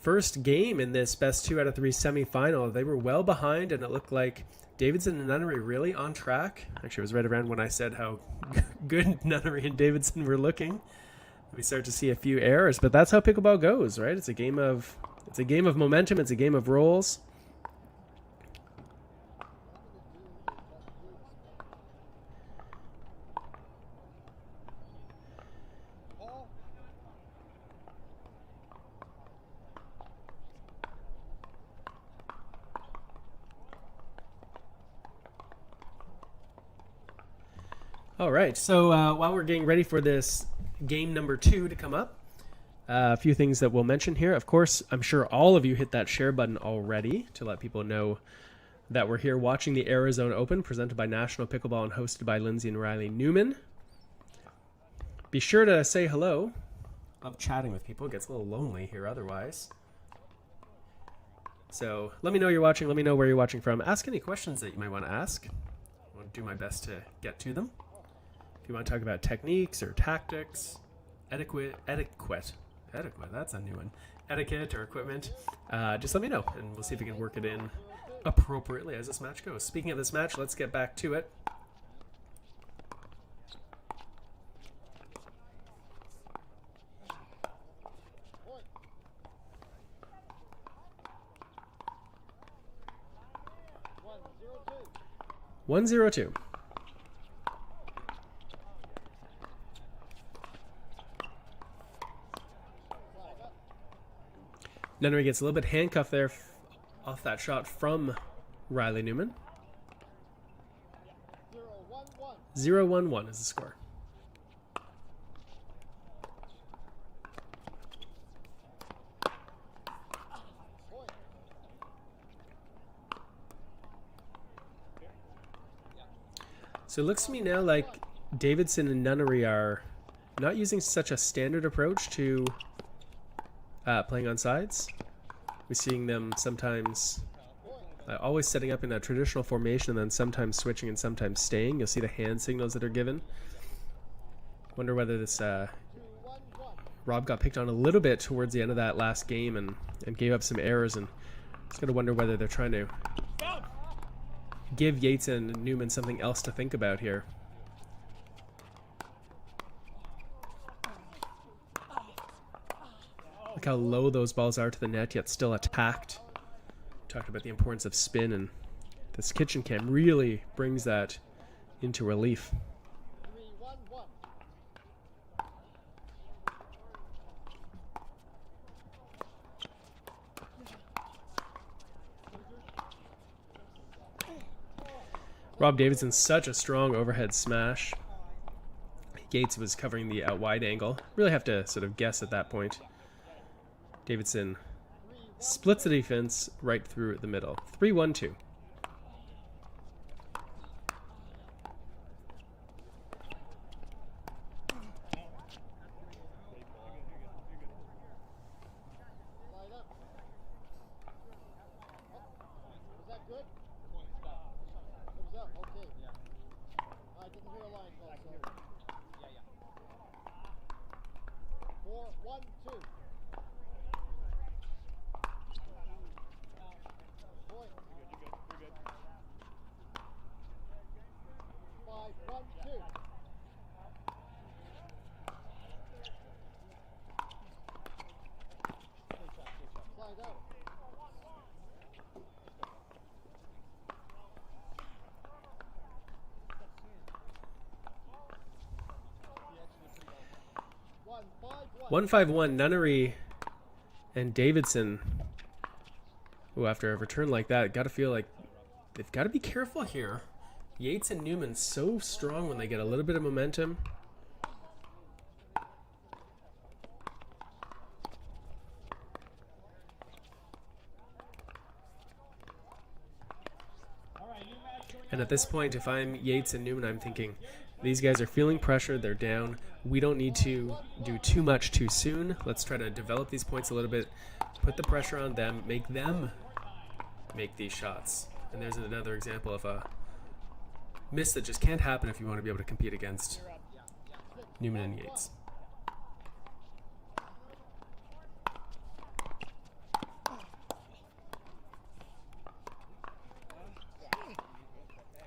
first game in this best 2 out of 3 semifinal. They were well behind, and it looked like Davidson and Nunnery really on track. Actually, it was right around when I said how good Nunnery and Davidson were looking. We start to see a few errors, but that's how pickleball goes, right? It's a game of momentum. It's a game of rolls. All right, so while we're getting ready for this game number 2 to come up, a few things that we'll mention here. Of course, I'm sure all of you hit that share button already to let people know that we're here watching the Arizona Open, presented by National Pickleball and hosted by Lindsay and Riley Newman. Be sure to say hello. Love chatting with people. It gets a little lonely here otherwise. So let me know you're watching. Let me know where you're watching from. Ask any questions that you might want to ask. I'll do my best to get to them. If you want to talk about techniques or tactics, etiquette, that's a new one. Etiquette or equipment, just let me know, and we'll see if we can work it in appropriately as this match goes. Speaking of this match, let's get back to it. One zero two. Nunnery gets a little bit handcuffed there off that shot from Riley Newman. 0-1-1 is the score. So it looks to me now like Davidson and Nunnery are not using such a standard approach to playing on sides. We're seeing them sometimes always setting up in a traditional formation and then sometimes switching and sometimes staying. You'll see the hand signals that are given. Wonder whether this Rob got picked on a little bit towards the end of that last game and gave up some errors, and just got to wonder whether they're trying to give Yates and Newman something else to think about here. Look how low those balls are to the net, yet still attacked. Talked about the importance of spin, and this kitchen cam really brings that into relief. Rob Davidson's such a strong overhead smash. Yates was covering the out wide angle. Really have to sort of guess at that point. Davidson splits the defense right through the middle. 3-1-2. 4-1-2. Point. You're good. 5-1-2. Slide out. One, 1-5-1, Nunnery and Davidson. Ooh, after a return like that, got to feel like they've got to be careful here. Yates and Newman so strong when they get a little bit of momentum. And at this point, if I'm Yates and Newman, I'm thinking, these guys are feeling pressure, they're down. We don't need to do too much too soon. Let's try to develop these points a little bit, put the pressure on them make these shots. And there's another example of a miss that just can't happen if you want to be able to compete against Newman and Yates.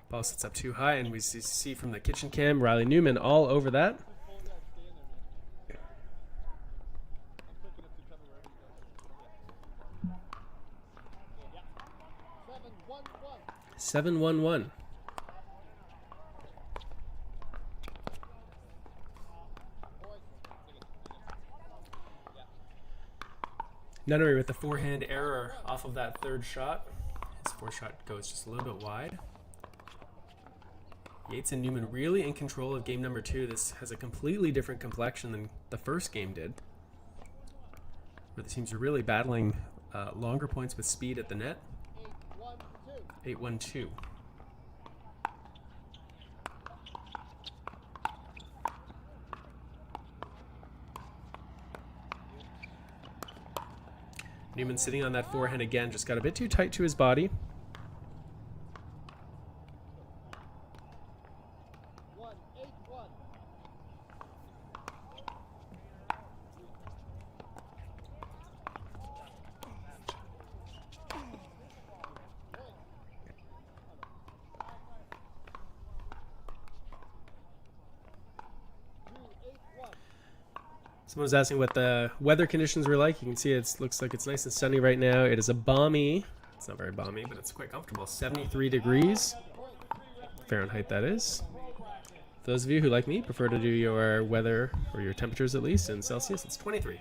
Ball sits up too high, and we see from the kitchen cam Riley Newman all over that. 7-1-1. Nunnery with the forehand error off of that third shot. His fourth shot goes just a little bit wide. Yates and Newman really in control of game number 2. This has a completely different complexion than the first game did, where the teams are really battling longer points with speed at the net. 8-1-2. Newman sitting on that forehand again, just got a bit too tight to his body. Someone was asking what the weather conditions were like. You can see it looks like it's nice and sunny right now. It is a balmy, it's not very balmy, but it's quite comfortable. 73 degrees Fahrenheit, that is. For those of you who, like me, prefer to do your weather, or your temperatures at least, in Celsius, it's 23.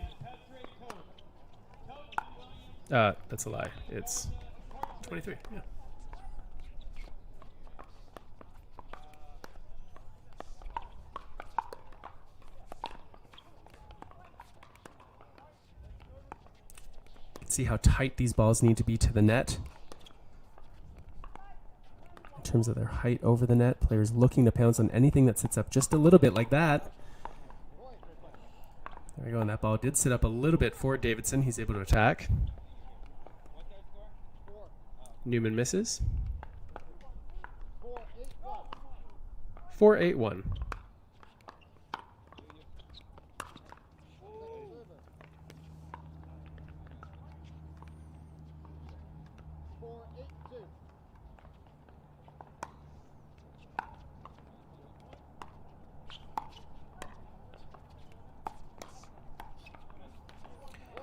That's a lie. It's 23, yeah. See how tight these balls need to be to the net in terms of their height over the net. Players looking to pounce on anything that sits up just a little bit like that. There we go, and that ball did sit up a little bit for Davidson. He's able to attack. Newman misses. 4-8-1.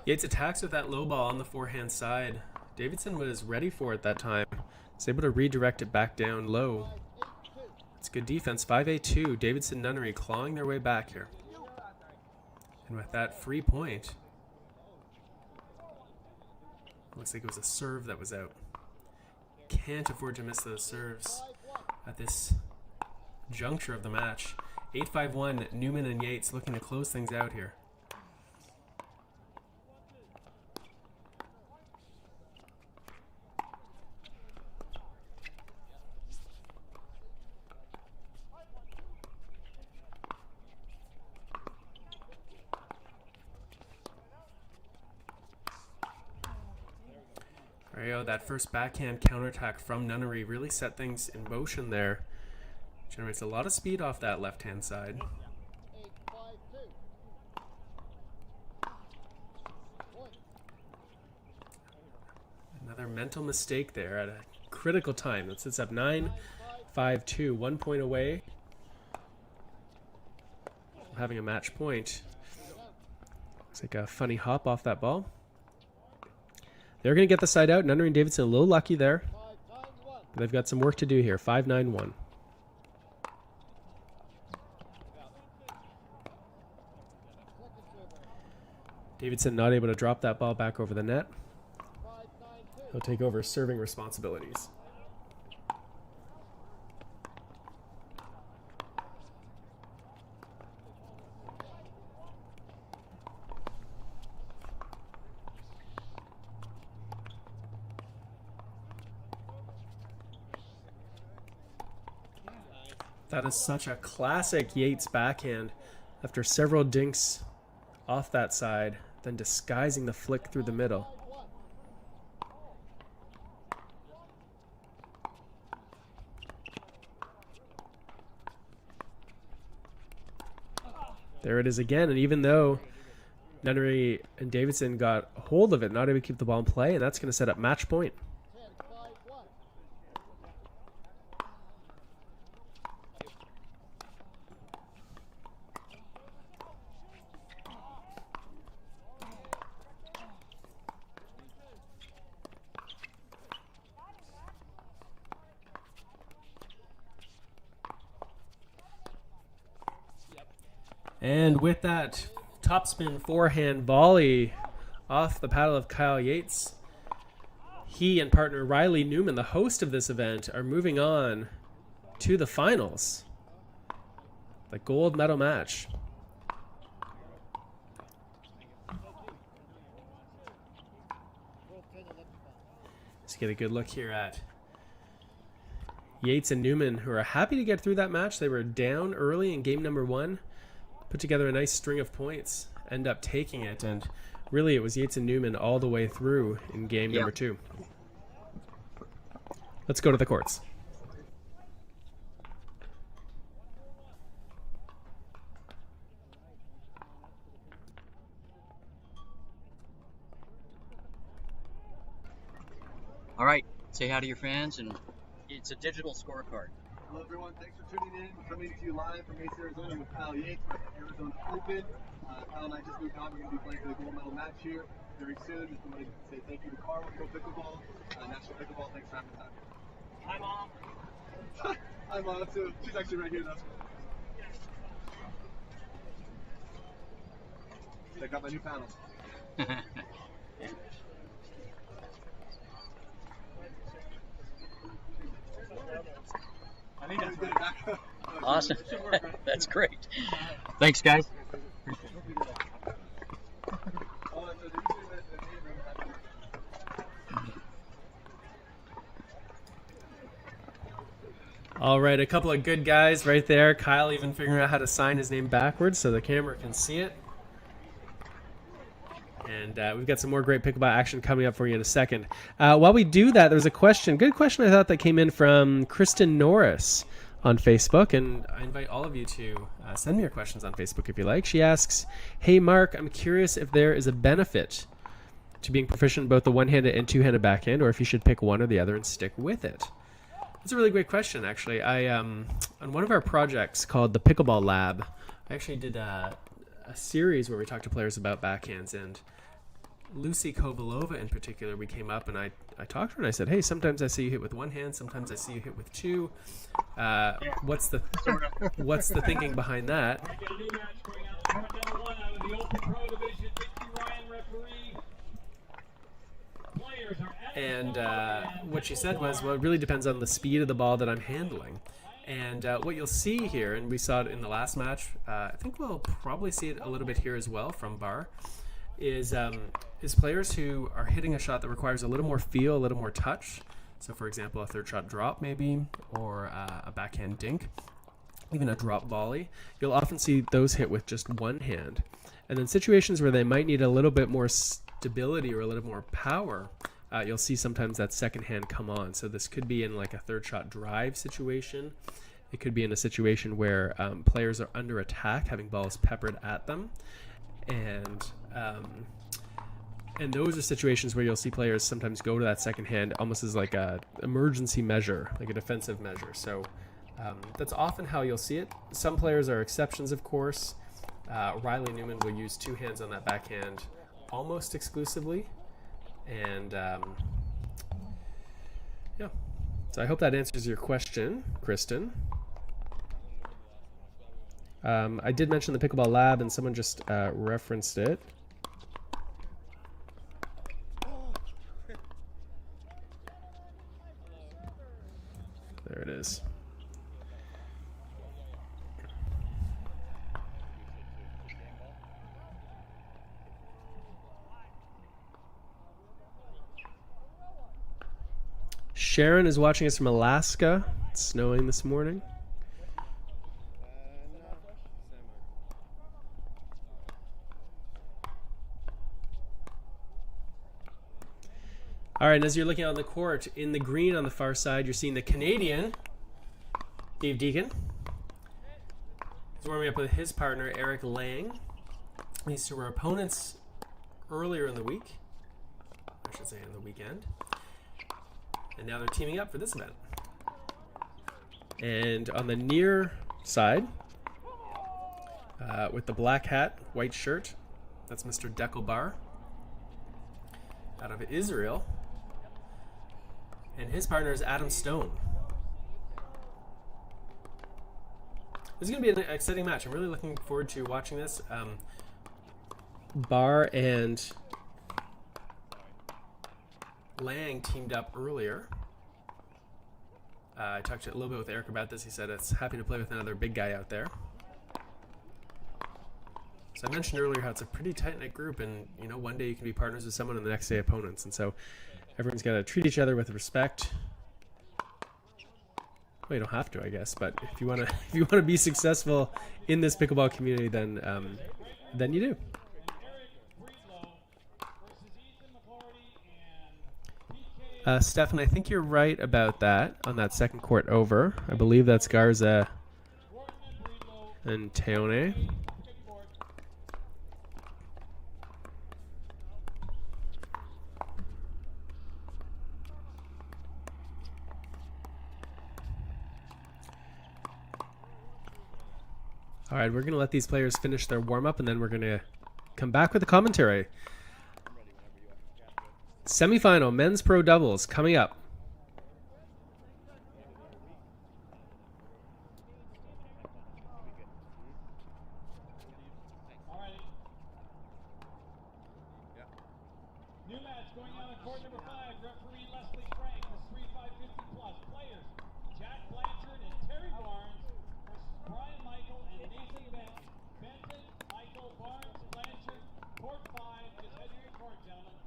Yates attacks with that low ball on the forehand side. Davidson was ready for it that time. He's able to redirect it back down low. It's good defense. 5-8-2. Davidson Nunnery clawing their way back here. And with that free point, looks like it was a serve that was out. Can't afford to miss those serves at this juncture of the match. 8-5-1. Newman and Yates looking to close things out here. There you go, that first backhand counterattack from Nunnery really set things in motion there. Generates a lot of speed off that left-hand side. Another mental mistake there at a critical time. It sits up 9-5-2, 1 point away from having a match point. Looks like a funny hop off that ball. They're going to get the side out. Nunnery and Davidson a little lucky there. But they've got some work to do here. 5-9-1. Davidson not able to drop that ball back over the net. He'll take over serving responsibilities. That is such a classic Yates backhand. After several dinks off that side, then disguising the flick through the middle. There it is again, and even though Nunnery and Davidson got a hold of it, not able to keep the ball in play, and that's going to set up match point. And with that topspin forehand volley off the paddle of Kyle Yates, he and partner Riley Newman, the host of this event, are moving on to the finals. The gold medal match. Let's get a good look here at Yates and Newman, who are happy to get through that match. They were down early in game number 1. Put together a nice string of points, end up taking it, and really it was Yates and Newman all the way through in game number 2. Let's go to the courts. All right, say hi to your fans, and it's a digital scorecard. Hello everyone, thanks for tuning in. We're coming to you live from Yates, Arizona with Kyle Yates at the Arizona Open. Kyle and I just moved on. We're going to be playing for the gold medal match here very soon. Just wanted to say thank you to Carl with Pro Pickleball, National Pickleball. Thanks for having the time. Hi, Mom. Hi Mom, too. She's actually right here though. Check out my new panel. I think that's right. Awesome. That's great. Thanks, guys. All right, a couple of good guys right there. Kyle even figuring out how to sign his name backwards so the camera can see it. And we've got some more great pickleball action coming up for you in a second. While we do that, there's a question, good question I thought that came in from Kristen Norris on Facebook. And I invite all of you to send me your questions on Facebook if you like. She asks, hey, Mark, I'm curious if there is a benefit to being proficient in both the one-handed and two-handed backhand, or if you should pick one or the other and stick with it. That's a really great question, actually. I on one of our projects called the Pickleball Lab, I actually did a series where we talked to players about backhands, and Lucy Kovalova in particular, we came up and I talked to her and I said, hey, sometimes I see you hit with one hand, sometimes I see you hit with two. What's the thinking behind that? And what she said was, well, it really depends on the speed of the ball that I'm handling. And what you'll see here, and we saw it in the last match, I think we'll probably see it a little bit here as well from Bar, is players who are hitting a shot that requires a little more feel, a little more touch. So, for example, a third shot drop maybe, or a backhand dink, even a drop volley. You'll often see those hit with just one hand. And then situations where they might need a little bit more stability or a little more power, you'll see sometimes that second hand come on. So this could be in like a third shot drive situation. It could be in a situation where players are under attack, having balls peppered at them. And And those are situations where you'll see players sometimes go to that second hand almost as like a emergency measure, like a defensive measure. So that's often how you'll see it. Some players are exceptions, of course. Riley Newman will use two hands on that backhand almost exclusively. And yeah, so I hope that answers your question, Kristen. I did mention the Pickleball Lab, and someone just referenced it. There it is. Sharon is watching us from Alaska. It's snowing this morning. All right, and as you're looking on the court, in the green on the far side, you're seeing the Canadian, Dave Deacon. He's warming up with his partner, Eric Lang. These two were opponents earlier in the week. I should say in the weekend. And now they're teaming up for this event. And on the near side, with the black hat, white shirt, that's Mr. Deckelbar out of Israel. And his partner is Adam Stone. This is going to be an exciting match. I'm really looking forward to watching this. Barr and Lang teamed up earlier. I talked a little bit with Eric about this. He said it's happy to play with another big guy out there. So I mentioned earlier how it's a pretty tight-knit group, and you know, one day you can be partners with someone and the next day opponents. And so everyone's got to treat each other with respect. Well, you don't have to, I guess, but if you want to be successful in this pickleball community, then you do. Stefan, I think you're right about that on that second court over. I believe that's Garza and Teone. All right, we're going to let these players finish their warm-up, and then we're going to come back with the commentary. Semifinal, men's pro doubles, coming up. All right. New match going on in court number 5. Referee Leslie Frank, the 3-5-50 plus. Players, Jack Blanchard and Terry Barnes versus Brian Michael and Nathan Benton. Benton, Michael, Barnes, Blanchard, court 5. Just head to your court, gentlemen.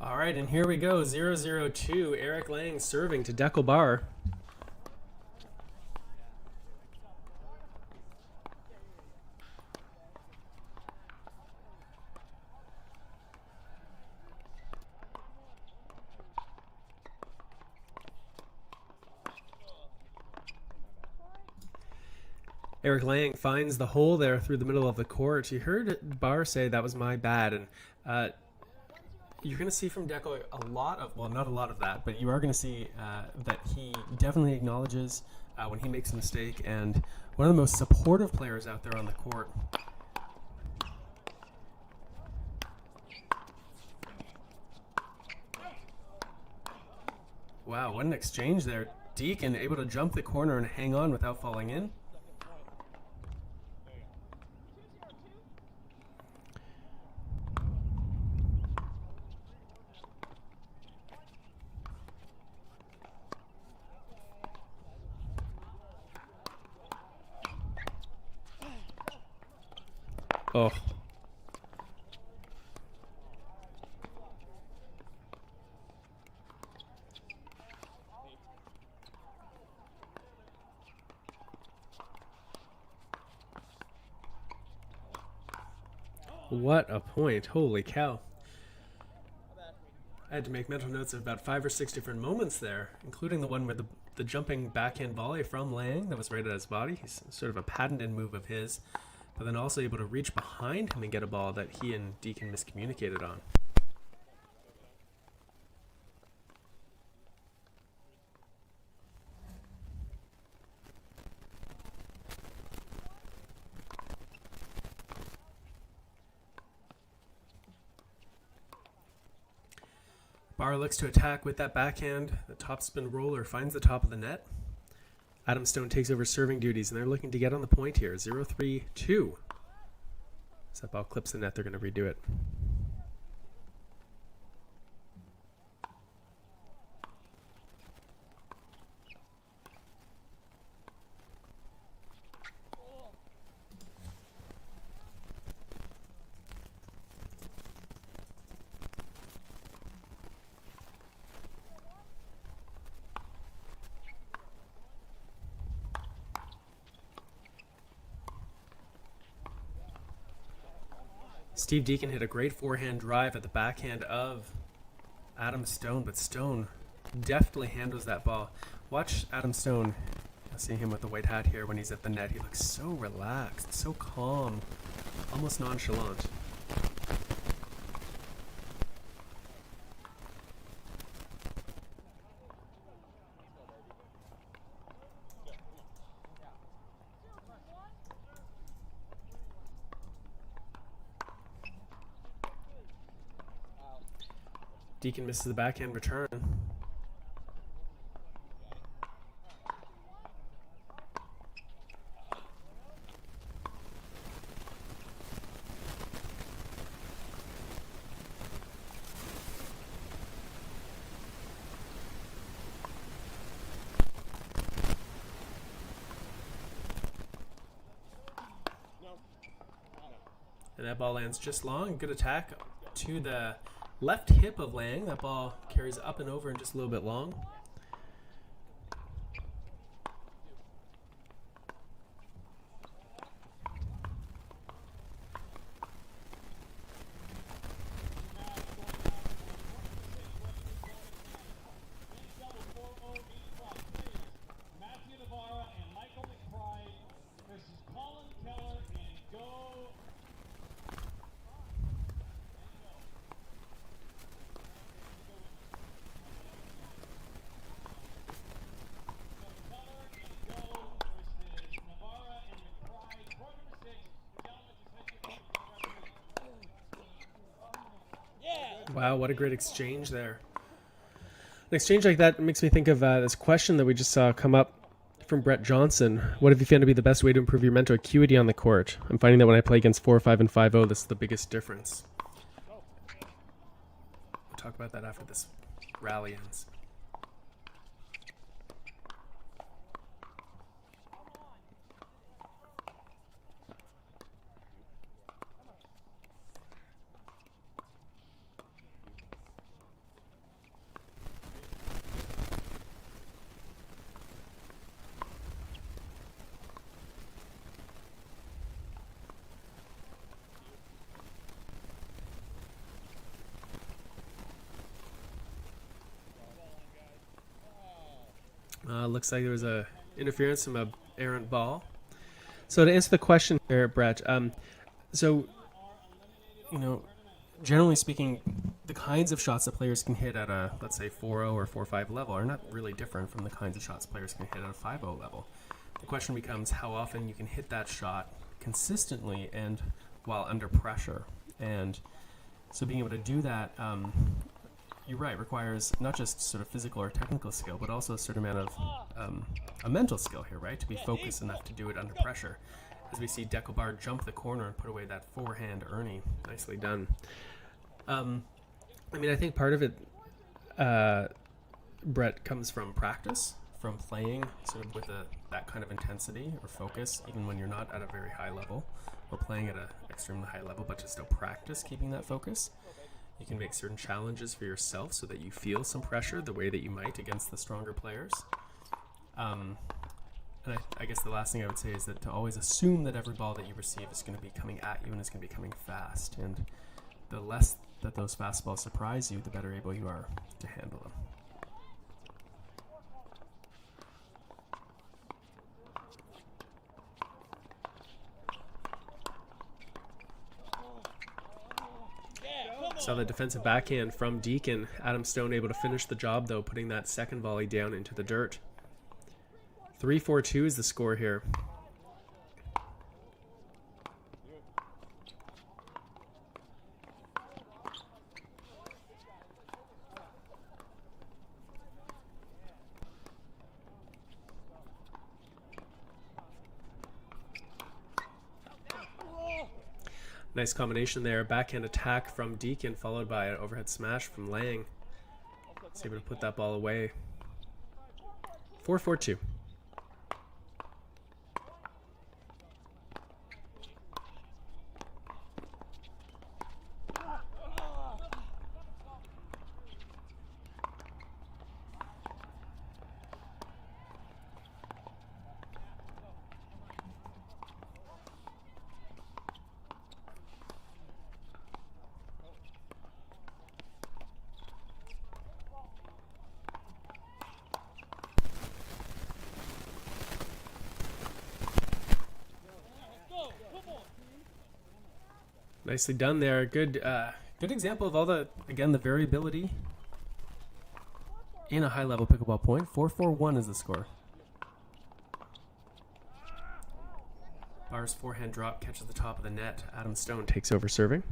All right, and here we go, 0-0-2. Eric Lang serving to Deckelbar. Eric Lang finds the hole there through the middle of the court. You heard Barr say that was my bad, and you're going to see from Deckel a lot of, well, not a lot of that, but you are going to see that he definitely acknowledges when he makes a mistake, and one of the most supportive players out there on the court. Wow, what an exchange there. Deacon able to jump the corner and hang on without falling in. Oh. What a point. Holy cow. I had to make mental notes of about 5 or 6 different moments there, including the one where the jumping backhand volley from Lang that was right at his body. He's sort of a patented move of his, but then also able to reach behind him and get a ball that he and Deacon miscommunicated on. Barr looks to attack with that backhand. The topspin roller finds the top of the net. Adam Stone takes over serving duties, and they're looking to get on the point here. 0-3-2. As that ball clips the net, they're going to redo it. Steve Deacon hit a great forehand drive at the backhand of Adam Stone, but Stone deftly handles that ball. Watch Adam Stone. You'll see him with the white hat here when he's at the net. He looks so relaxed, so calm, almost nonchalant. Deacon misses the backhand return. And that ball lands just long. Good attack to the left hip of Lang. That ball carries up and over and just a little bit long. Wow, what a great exchange there. An exchange like that makes me think of this question that we just saw come up from Brett Johnson. What have you found to be the best way to improve your mental acuity on the court? I'm finding that when I play against 4-5 and 5-0, this is the biggest difference. We'll talk about that after this rally ends. Looks like there was a interference from a errant ball. So to answer the question here, Brett, so, you know, generally speaking, the kinds of shots that players can hit at a, let's say, 4-0 or 4-5 level are not really different from the kinds of shots players can hit at a 5-0 level. The question becomes how often you can hit that shot consistently and while under pressure. And so being able to do that, you're right, requires not just sort of physical or technical skill, but also a certain amount of a mental skill here, right? To be focused enough to do it under pressure. As we see Deco Barr jump the corner and put away that forehand Ernie. Nicely done. I mean, I think part of it, Brett, comes from practice, from playing sort of with that kind of intensity or focus, even when you're not at a very high level, or playing at an extremely high level, but to still practice keeping that focus. You can make certain challenges for yourself so that you feel some pressure the way that you might against the stronger players. And I guess the last thing I would say is that to always assume that every ball that you receive is going to be coming at you and is going to be coming fast. And the less that those fastballs surprise you, the better able you are to handle them. Saw the defensive backhand from Deacon. Adam Stone able to finish the job, though, putting that second volley down into the dirt. 3-4-2 is the score here. Nice combination there. Backhand attack from Deacon, followed by an overhead smash from Lang. He's able to put that ball away. 4-4-2. Nicely done there. Good example of all the, again, the variability in a high-level pickleball point. 4-4-1 is the score. Barr's forehand drop catches the top of the net. Adam Stone takes over serving.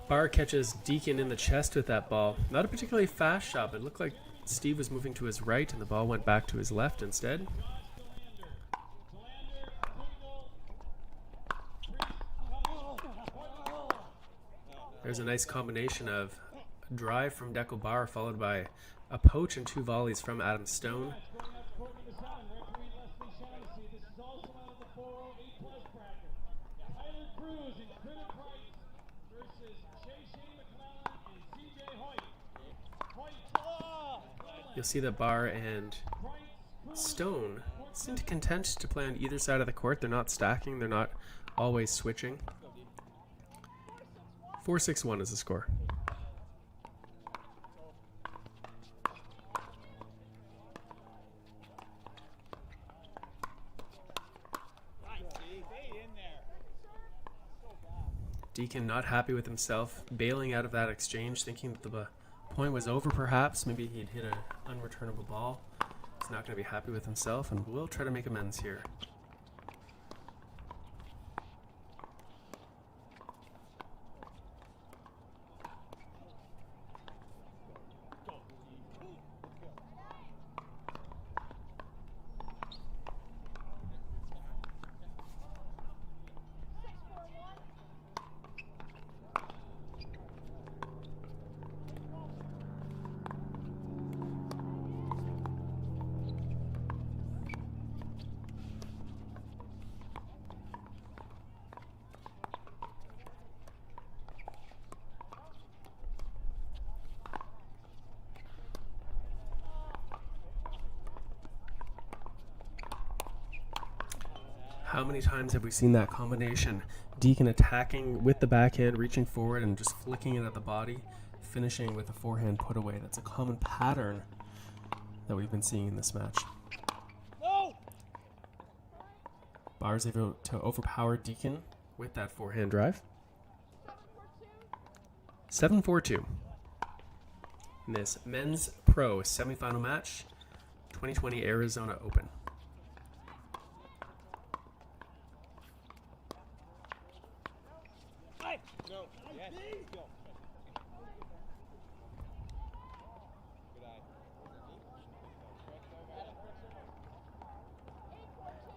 Barr catches Deacon in the chest with that ball. Not a particularly fast shot, but it looked like Steve was moving to his right and the ball went back to his left instead. There's a nice combination of a drive from Deco Barr followed by a poach and 2 volleys from Adam Stone. You'll see that Barr and Stone seem to content to play on either side of the court. They're not stacking. They're not always switching. 4-6-1 is the score. Deacon not happy with himself, bailing out of that exchange, thinking that the point was over perhaps. Maybe he'd hit an unreturnable ball. He's not going to be happy with himself and will try to make amends here. How many times have we seen that combination? Deacon attacking with the backhand, reaching forward and just flicking it at the body, finishing with a forehand put away. That's a common pattern that we've been seeing in this match. Barr's able to overpower Deacon with that forehand drive. 7-4-2. In this men's pro semifinal match, 2020 Arizona Open. No. Yes. Go. Good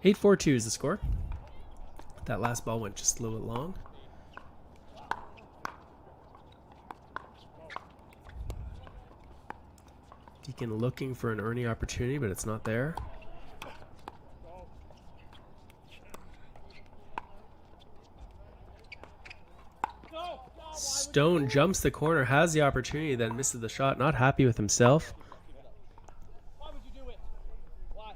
eye. 8-4-2 is the score. That last ball went just a little bit long. Deacon looking for an earning opportunity, but it's not there. Stone jumps the corner, has the opportunity, then misses the shot. Not happy with himself. Why would you do it? Why?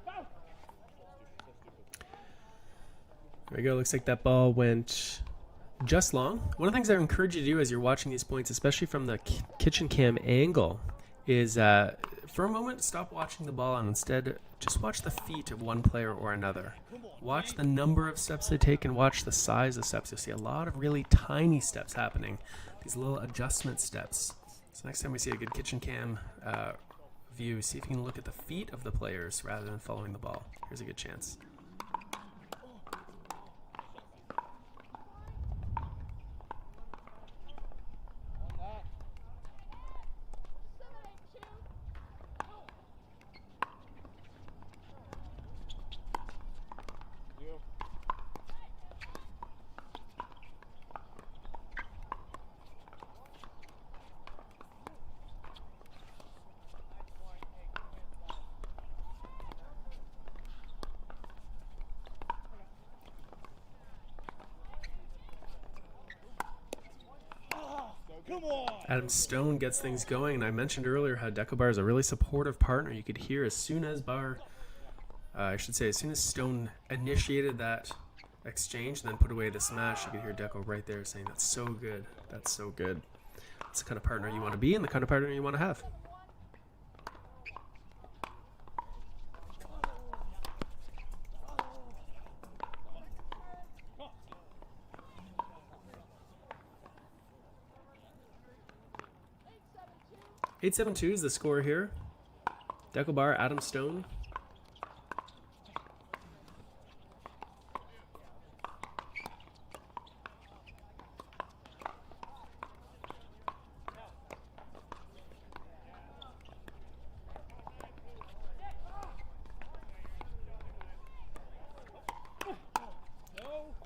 No. There we go. Looks like that ball went just long. One of the things I encourage you to do as you're watching these points, especially from the kitchen cam angle, is for a moment stop watching the ball and instead just watch the feet of one player or another. Watch the number of steps they take and watch the size of steps. You'll see a lot of really tiny steps happening, these little adjustment steps. So next time we see a good kitchen cam view, see if you can look at the feet of the players rather than following the ball. Here's a good chance. Come on. Adam Stone gets things going, and I mentioned earlier how Deco Bar is a really supportive partner. You could hear as soon as as soon as Stone initiated that exchange and then put away the smash, you could hear Deco right there saying, "That's so good. That's so good." That's the kind of partner you want to be and the kind of partner you want to have. $8-7-2 is the score here. Deco Bar, Adam Stone.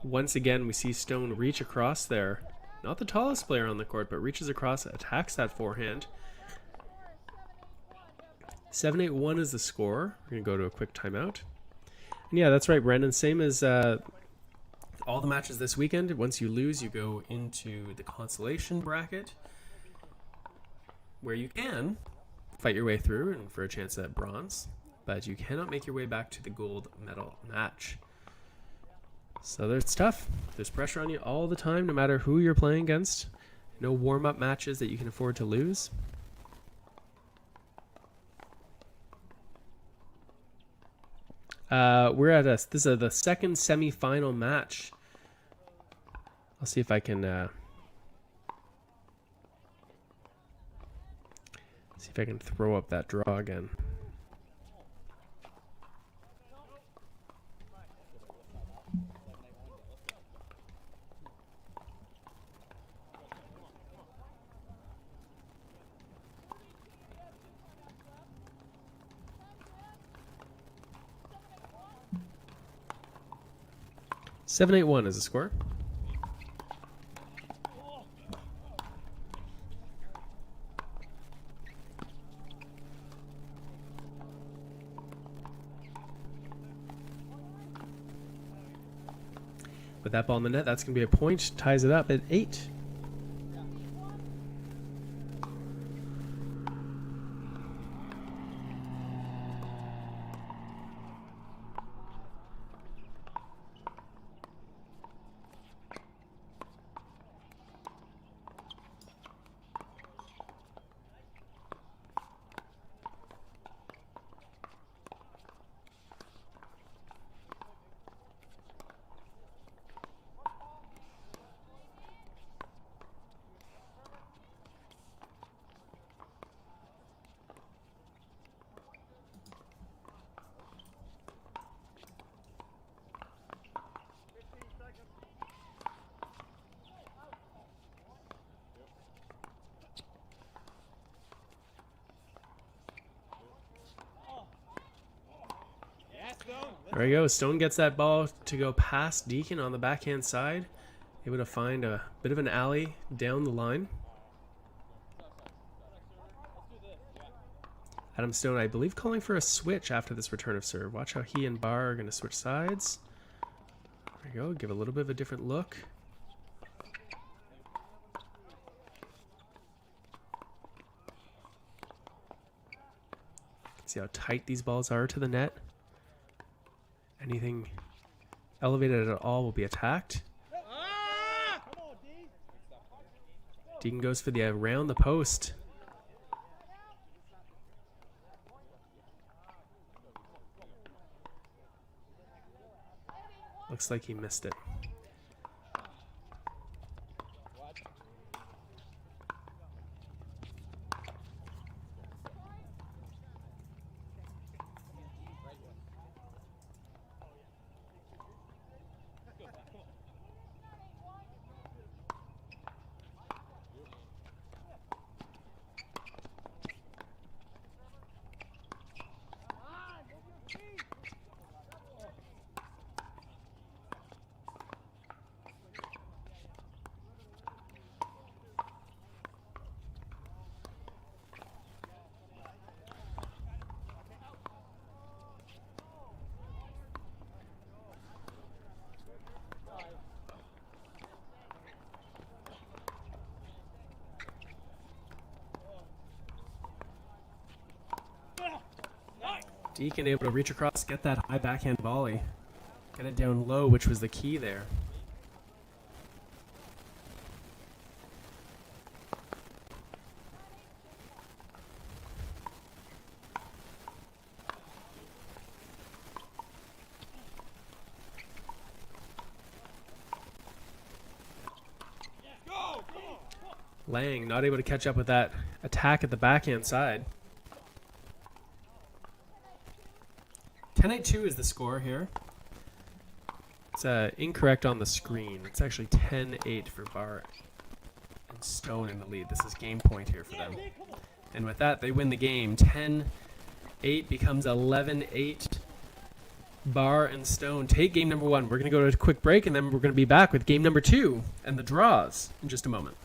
Once again, we see Stone reach across there. Not the tallest player on the court, but reaches across, attacks that forehand. 7-8-1 is the score. We're going to go to a quick timeout. And yeah, that's right, Brandon. Same as all the matches this weekend. Once you lose, you go into the consolation bracket, where you can fight your way through and for a chance at bronze, but you cannot make your way back to the gold medal match. So it's tough. There's pressure on you all the time, no matter who you're playing against. No warm-up matches that you can afford to lose. We're at this is the second semi-final match. I'll see if I can throw up that draw again. $7-8-1 is the score. With that ball in the net, that's going to be a point. Ties it up at 8. There we go. Stone gets that ball to go past Deacon on the backhand side. Able to find a bit of an alley down the line. Adam Stone, I believe, calling for a switch after this return of serve. Watch how he and Barr are going to switch sides. There you go. Give a little bit of a different look. See how tight these balls are to the net. Anything elevated at all will be attacked. Deacon goes for the around the post. Looks like he missed it. Deacon able to reach across, get that high backhand volley. Get it down low, which was the key there. Lang not able to catch up with that attack at the backhand side. 10-8-2 is the score here. It's incorrect on the screen. It's actually 10-8 for Barr and Stone in the lead. This is game point here for them. And with that, they win the game. 10-8 becomes 11-8. Barr and Stone take game number 1. We're going to go to a quick break, and then we're going to be back with game number 2 and the draws in just a moment.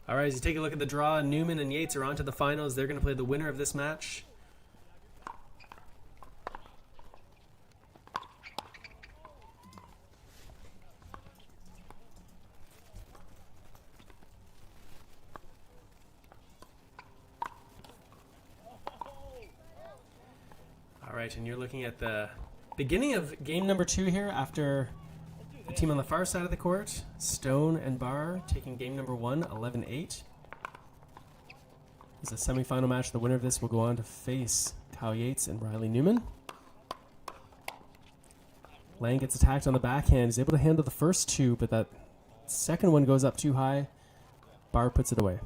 All right, as you take a look at the draw, Newman and Yates are on to the finals. They're going to play the winner of this match. All right, and you're looking at the beginning of game number 2 here after the team on the far side of the court, Stone and Barr, taking game number 1, 11-8. It's a semifinal match. The winner of this will go on to face Kyle Yates and Riley Newman. Lang gets attacked on the backhand. He's able to handle the first 2, but that second one goes up too high. Barr puts it away.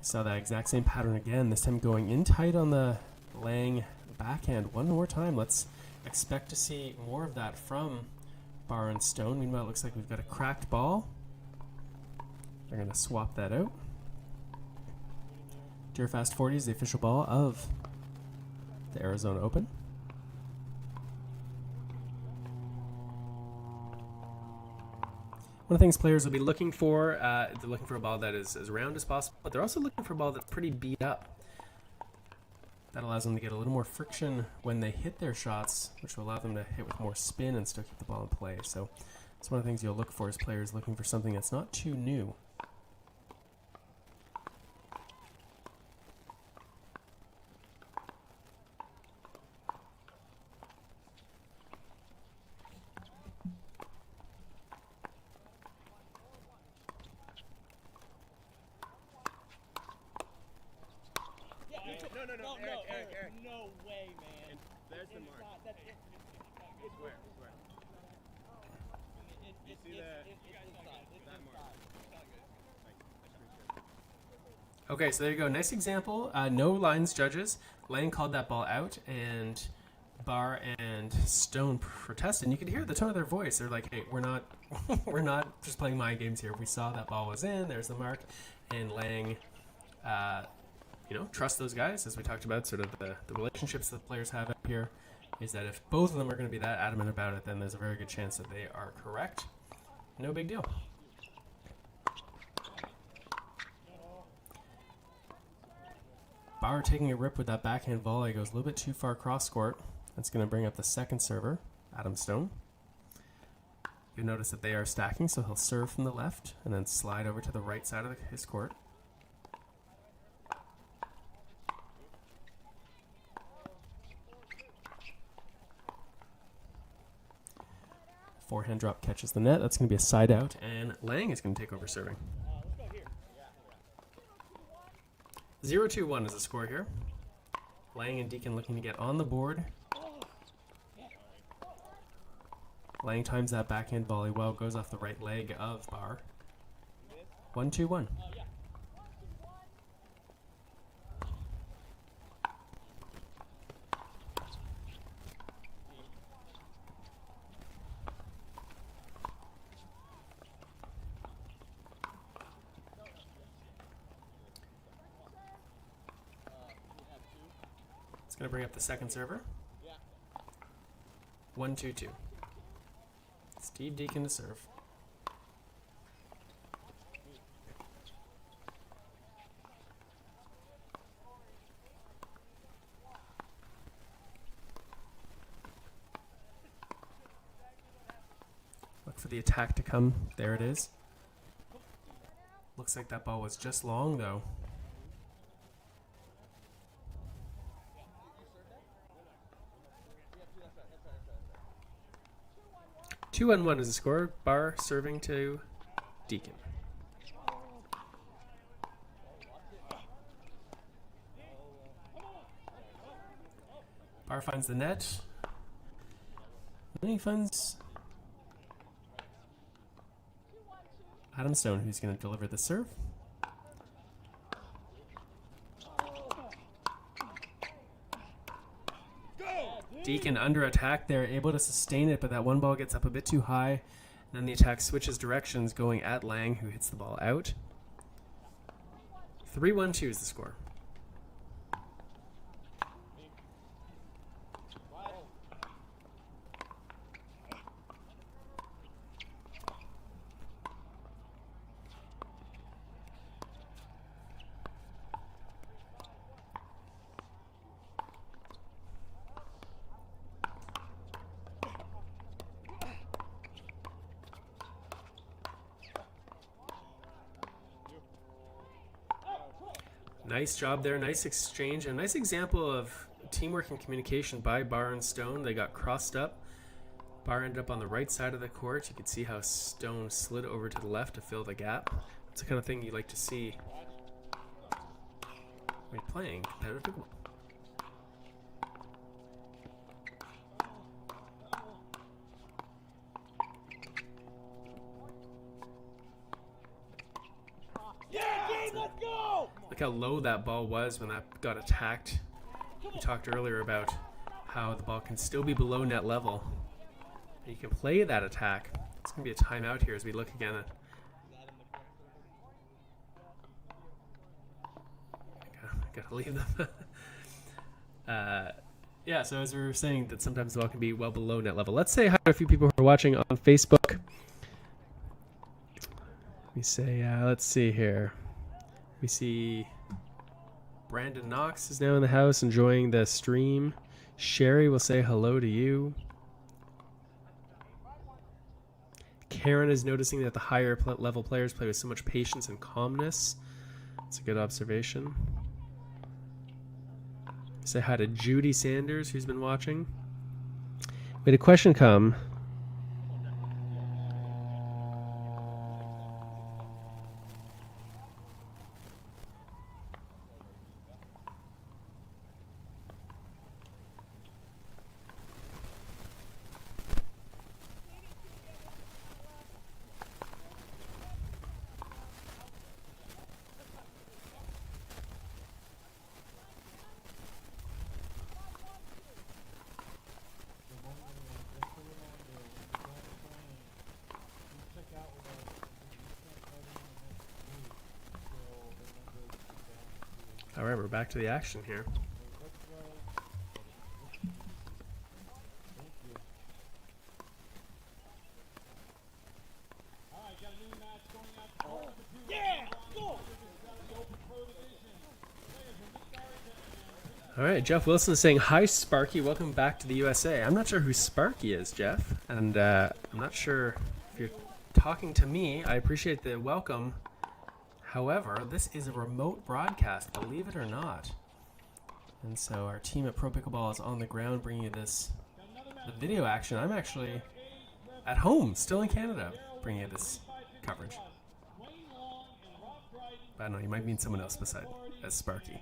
Saw that exact same pattern again, this time going in tight on the Lang backhand. One more time. Let's expect to see more of that from Barr and Stone. Meanwhile, it looks like we've got a cracked ball. They're going to swap that out. Deer Fast 40 is the official ball of the Arizona Open. One of the things players will be looking for, they're looking for a ball that is as round as possible, but they're also looking for a ball that's pretty beat up. That allows them to get a little more friction when they hit their shots, which will allow them to hit with more spin and still keep the ball in play. So it's one of the things you'll look for as players looking for something that's not too new. No, Eric. No way, man. And there's the mark. That's it. It's where? You see that mark? Okay, so there you go. Nice example. No lines judges. Lang called that ball out, and Barr and Stone protested. And you could hear the tone of their voice. They're like, "Hey, we're not, we're not just playing mind games here. We saw that ball was in. There's the mark." And Lang, trust those guys, as we talked about. Sort of the relationships that players have up here is that if both of them are going to be that adamant about it, then there's a very good chance that they are correct. No big deal. Barr taking a rip with that backhand volley, goes a little bit too far cross court. That's going to bring up the second server, Adam Stone. You'll notice that they are stacking, so he'll serve from the left and then slide over to the right side of his court. Forehand drop catches the net. That's going to be a side out, and Lang is going to take over serving. 0-2-1 is the score here. Lang and Deacon looking to get on the board. Lang times that backhand volley well, goes off the right leg of Barr. 1-2-1. Going to bring up the second server. 1-2-2. Steve Deacon to serve. Look for the attack to come. There it is. Looks like that ball was just long, though. 2-1 is the score. Barr serving to Deacon. Barr finds the net. Then he finds Adam Stone, who's going to deliver the serve. Deacon under attack there, able to sustain it, but that one ball gets up a bit too high. And then the attack switches directions, going at Lang, who hits the ball out. 3-1-2 is the score. Nice job there, nice exchange, and a nice example of teamwork and communication by Barr and Stone. They got crossed up. Barr ended up on the right side of the court. You could see how Stone slid over to the left to fill the gap. It's the kind of thing you like to see when you're playing competitive pickleball. Look how low that ball was when that got attacked. We talked earlier about how the ball can still be below net level. And you can play that attack. It's going to be a timeout here as we look again at... Gotta leave them. Yeah, so as we were saying, that sometimes the ball can be well below net level. Let's say hi to a few people who are watching on Facebook. We say, let's see here. We see Brandon Knox is now in the house enjoying the stream. Sherry will say hello to you. Karen is noticing that the higher level players play with so much patience and calmness. That's a good observation. Say hi to Judy Sanders, who's been watching. We had a question come. All right, we're back to the action here. All right, Jeff Wilson is saying, hi, Sparky. Welcome back to the USA. I'm not sure who Sparky is, Jeff. And I'm not sure if you're talking to me. I appreciate the welcome. However, this is a remote broadcast, believe it or not. And so our team at Pro Pickleball is on the ground bringing you the video action. I'm actually at home, still in Canada, bringing you this coverage. But I don't know, you might mean someone else beside as Sparky.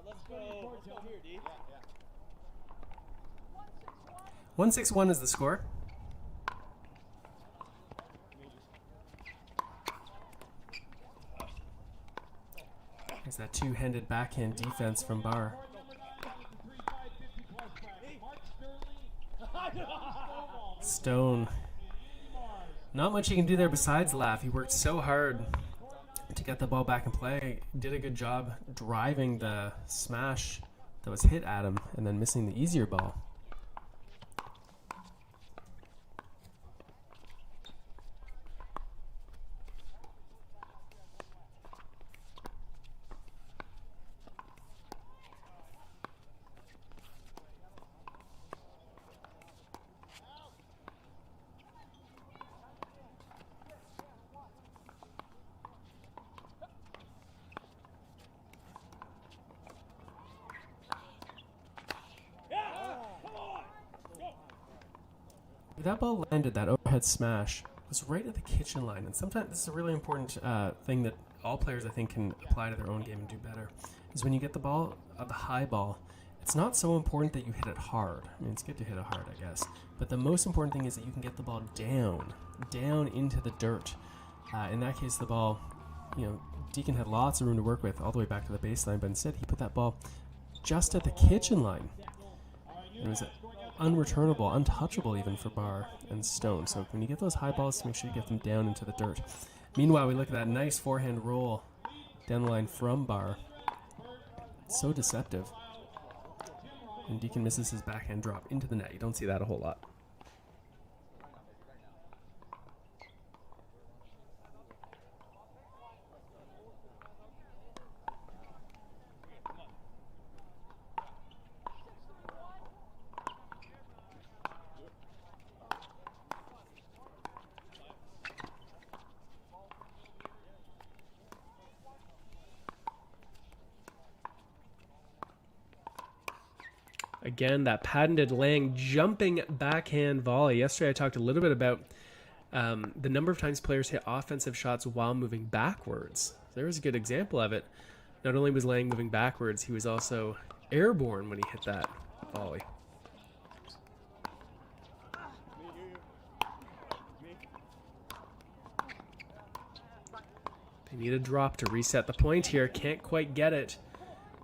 Let's go here, D. 161 is the score. There's that two-handed backhand defense from Barr. Stone. Not much he can do there besides laugh. He worked so hard to get the ball back in play. Did a good job driving the smash that was hit at him and then missing the easier ball. That ball landed, that overhead smash, was right at the kitchen line. And sometimes this is a really important thing that all players, I think, can apply to their own game and do better, is when you get the ball, the high ball, it's not so important that you hit it hard. I mean, it's good to hit it hard, I guess. But the most important thing is that you can get the ball down into the dirt. In that case, the ball, Deacon had lots of room to work with all the way back to the baseline, but instead he put that ball just at the kitchen line. It was unreturnable, untouchable even for Barr and Stone. So when you get those high balls, make sure you get them down into the dirt. Meanwhile, we look at that nice forehand roll down the line from Barr. So deceptive. And Deacon misses his backhand drop into the net. You don't see that a whole lot. Again, that patented Lang jumping backhand volley. Yesterday I talked a little bit about the number of times players hit offensive shots while moving backwards. There was a good example of it. Not only was Lang moving backwards, he was also airborne when he hit that volley. They need a drop to reset the point here. Can't quite get it.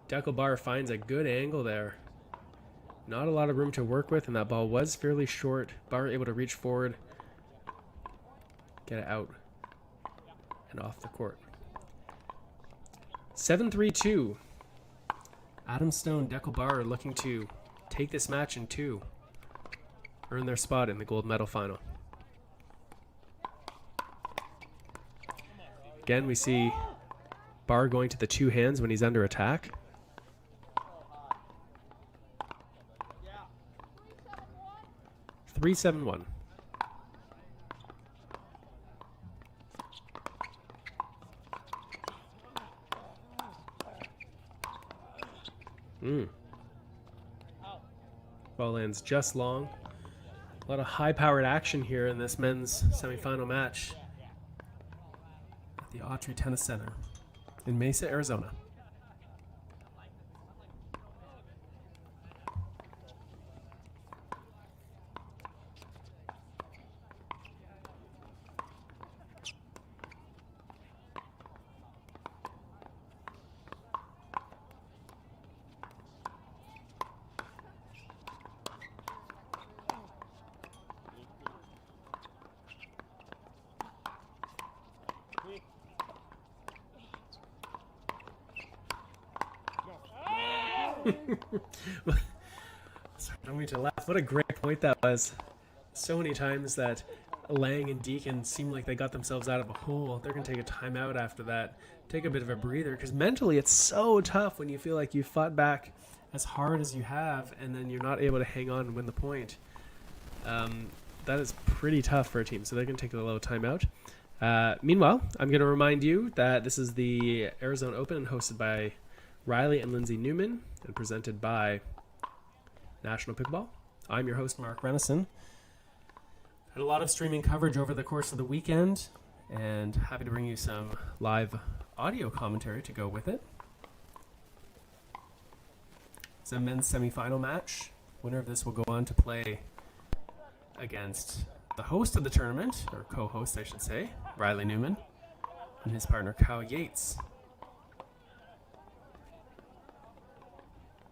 Deckelbar finds a good angle there. Not a lot of room to work with, and that ball was fairly short. Bar able to reach forward, get it out, and off the court. 7-3-2. Adam Stone, Deckelbar are looking to take this match in 2. Earn their spot in the gold medal final. Again, we see Bar going to the 2 hands when he's under attack. Yeah. 3-7-1. Ball lands just long. A lot of high-powered action here in this men's semifinal match at the Autry Tennis Center in Mesa, Arizona. Sorry, I don't mean to laugh. What a great point that was. So many times that Lang and Deacon seem like they got themselves out of a hole. They're going to take a timeout after that. Take a bit of a breather, because mentally it's so tough when you feel like you fought back as hard as you have and then you're not able to hang on and win the point. That is pretty tough for a team, so they're going to take a little timeout. Meanwhile, I'm going to remind you that this is the Arizona Open, hosted by Riley and Lindsay Newman and presented by National Pickleball. I'm your host, Mark Renison. Had a lot of streaming coverage over the course of the weekend, and happy to bring you some live audio commentary to go with it. It's a men's semifinal match. Winner of this will go on to play against the host of the tournament, or co-host I should say, Riley Newman, and his partner Kyle Yates.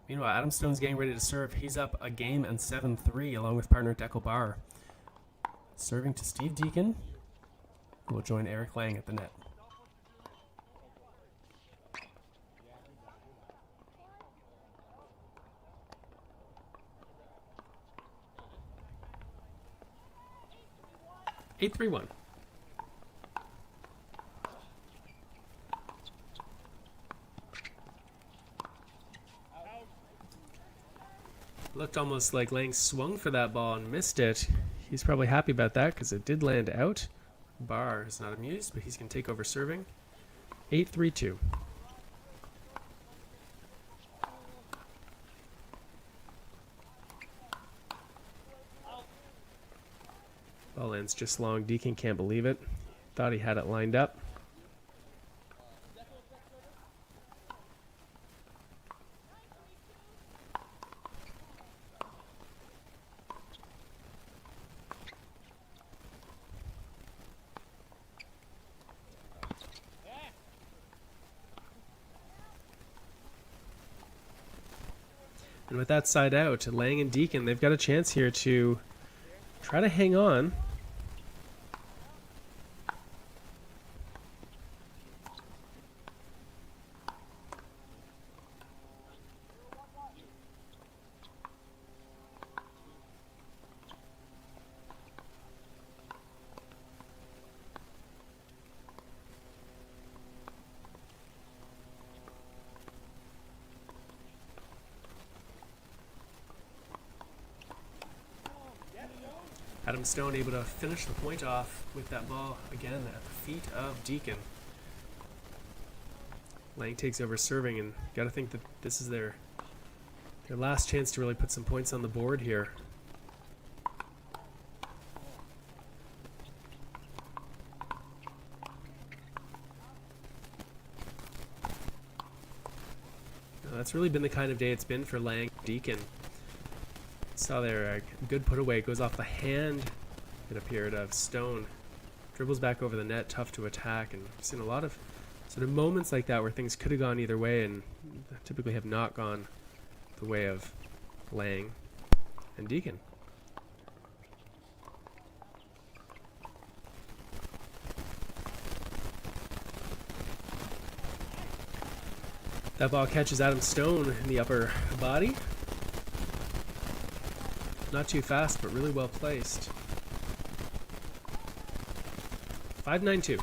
Meanwhile, Adam Stone's getting ready to serve. He's up a game and 7-3 along with partner Deckelbar. Serving to Steve Deacon, who will join Eric Lang at the net. Eight, 3-1. Looked almost like Lang swung for that ball and missed it. He's probably happy about that because it did land out. Bar is not amused, but he's going to take over serving. 8-3-2. Ball lands just long. Deacon can't believe it. Thought he had it lined up. And with that side out, Lang and Deacon, they've got a chance here to try to hang on. Adam Stone able to finish the point off with that ball again at the feet of Deacon. Lang takes over serving, and got to think that this is their last chance to really put some points on the board here. Now, that's really been the kind of day it's been for Lang Deacon. Saw there a good put away, goes off the hand, it appeared, of Stone. Dribbles back over the net, tough to attack, and we've seen a lot of So the moments like that where things could have gone either way and typically have not gone the way of Lang and Deacon. That ball catches Adam Stone in the upper body. Not too fast, but really well placed. 5-9-2.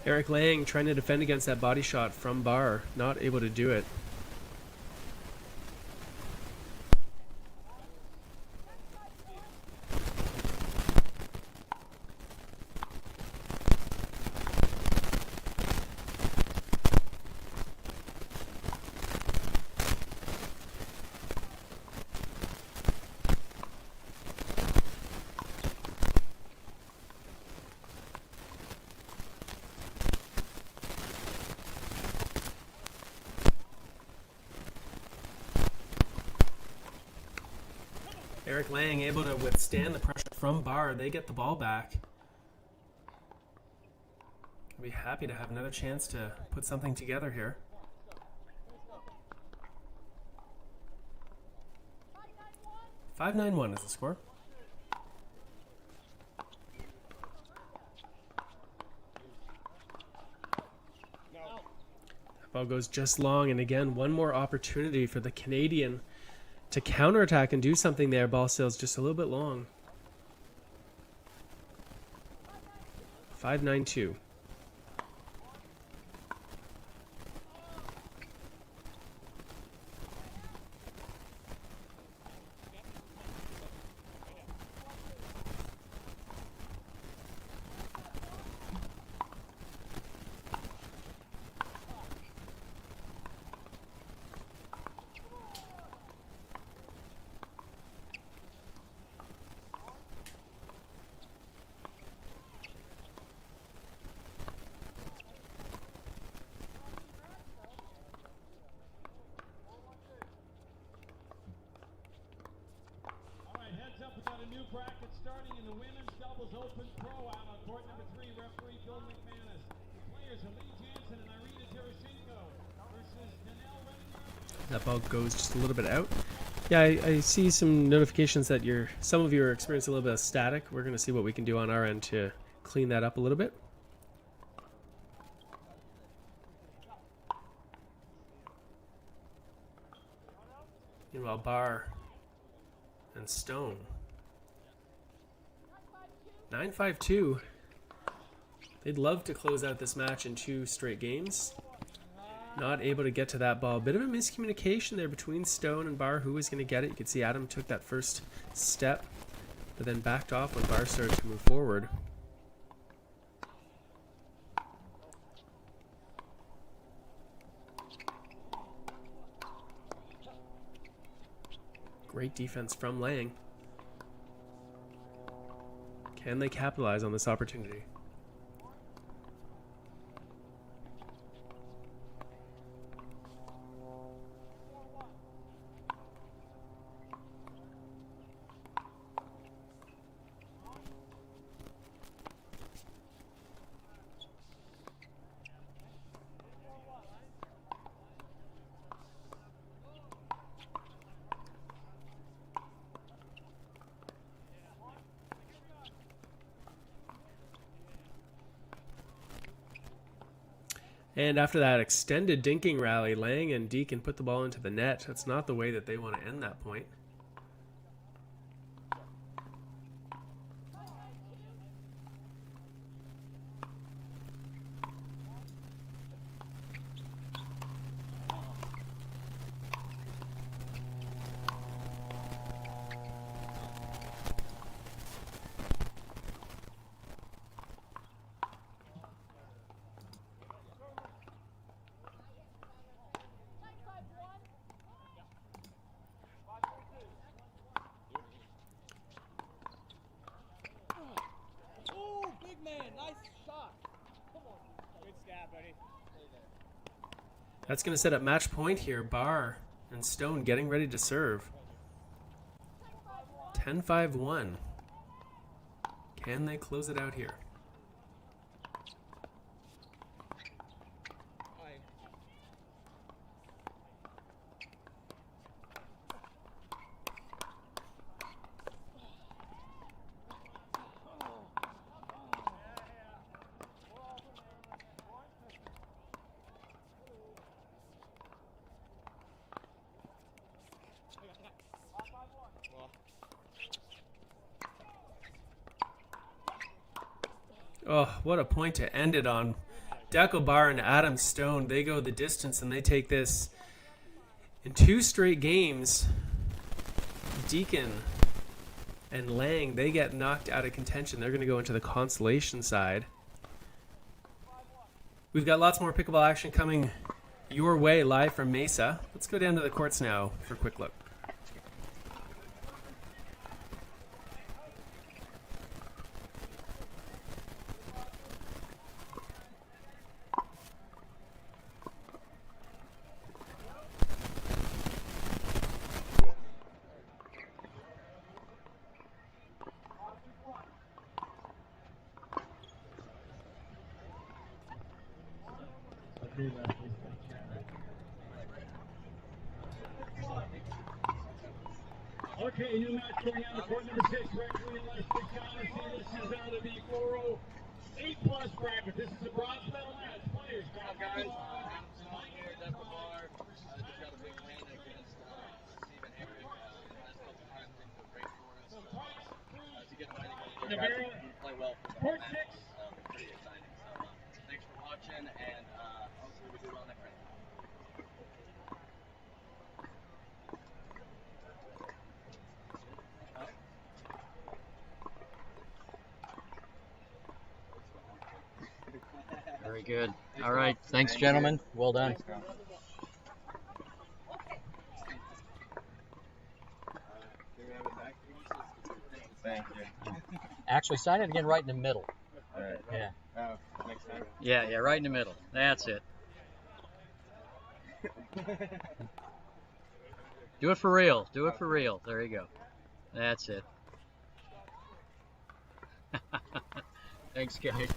Eric Lang trying to defend against that body shot from Barr, not able to do it. Eric Lang able to withstand the pressure from Barr. They get the ball back. I'll be happy to have another chance to put something together here. 5-9-1 is the score. That ball goes just long, and again, one more opportunity for the Canadian to counterattack and do something there. Ball sails just a little bit long. 5-9-2. We got a new bracket starting in the Women's Doubles Open Pro out on court number 3, referee Bill McManus. The players are Lee Jansen and Irina Tereshchenko versus Danelle Reddinger. That ball goes just a little bit out. Yeah, I see some notifications that some of you are experiencing a little bit of static. We're going to see what we can do on our end to clean that up a little bit. Meanwhile, Barr and Stone. 9-5-2. They'd love to close out this match in 2 straight games. Not able to get to that ball. Bit of a miscommunication there between Stone and Barr. Who was going to get it? You could see Adam took that first step, but then backed off when Barr started to move forward. Great defense from Lang. Can they capitalize on this opportunity? And after that extended dinking rally, Lang and Deacon put the ball into the net. That's not the way that they want to end that point. Good stab, buddy. That's going to set up match point here. Barr and Stone getting ready to serve. 10-5-1. Can they close it out here? Oh, what a point to end it on. Deco Barr and Adam Stone, they go the distance and they take this in 2 straight games. Deacon and Lang, they get knocked out of contention. They're going to go into the consolation side. We've got lots more pickleball action coming your way live from Mesa. Let's go down to the courts now for a quick look. Okay, new match going on to court number 6, referee Lester Connors. This is out of the 408+ bracket. This is a bronze medal match. Players, Guys, Adam here, Deco Barr. Just got a big win against Stephen Herrick. Last couple times things were great for us. To get fighting with the guys who play well for the match was pretty exciting. So thanks for watching, and hopefully we do well next round. Very good. All right. Thanks, gentlemen. Well done. Thank you. Actually, sign it again right in the middle. All right. Yeah. Next time. Yeah, right in the middle. That's it. Do it for real. Do it for real. There you go. That's it. Thanks, guys.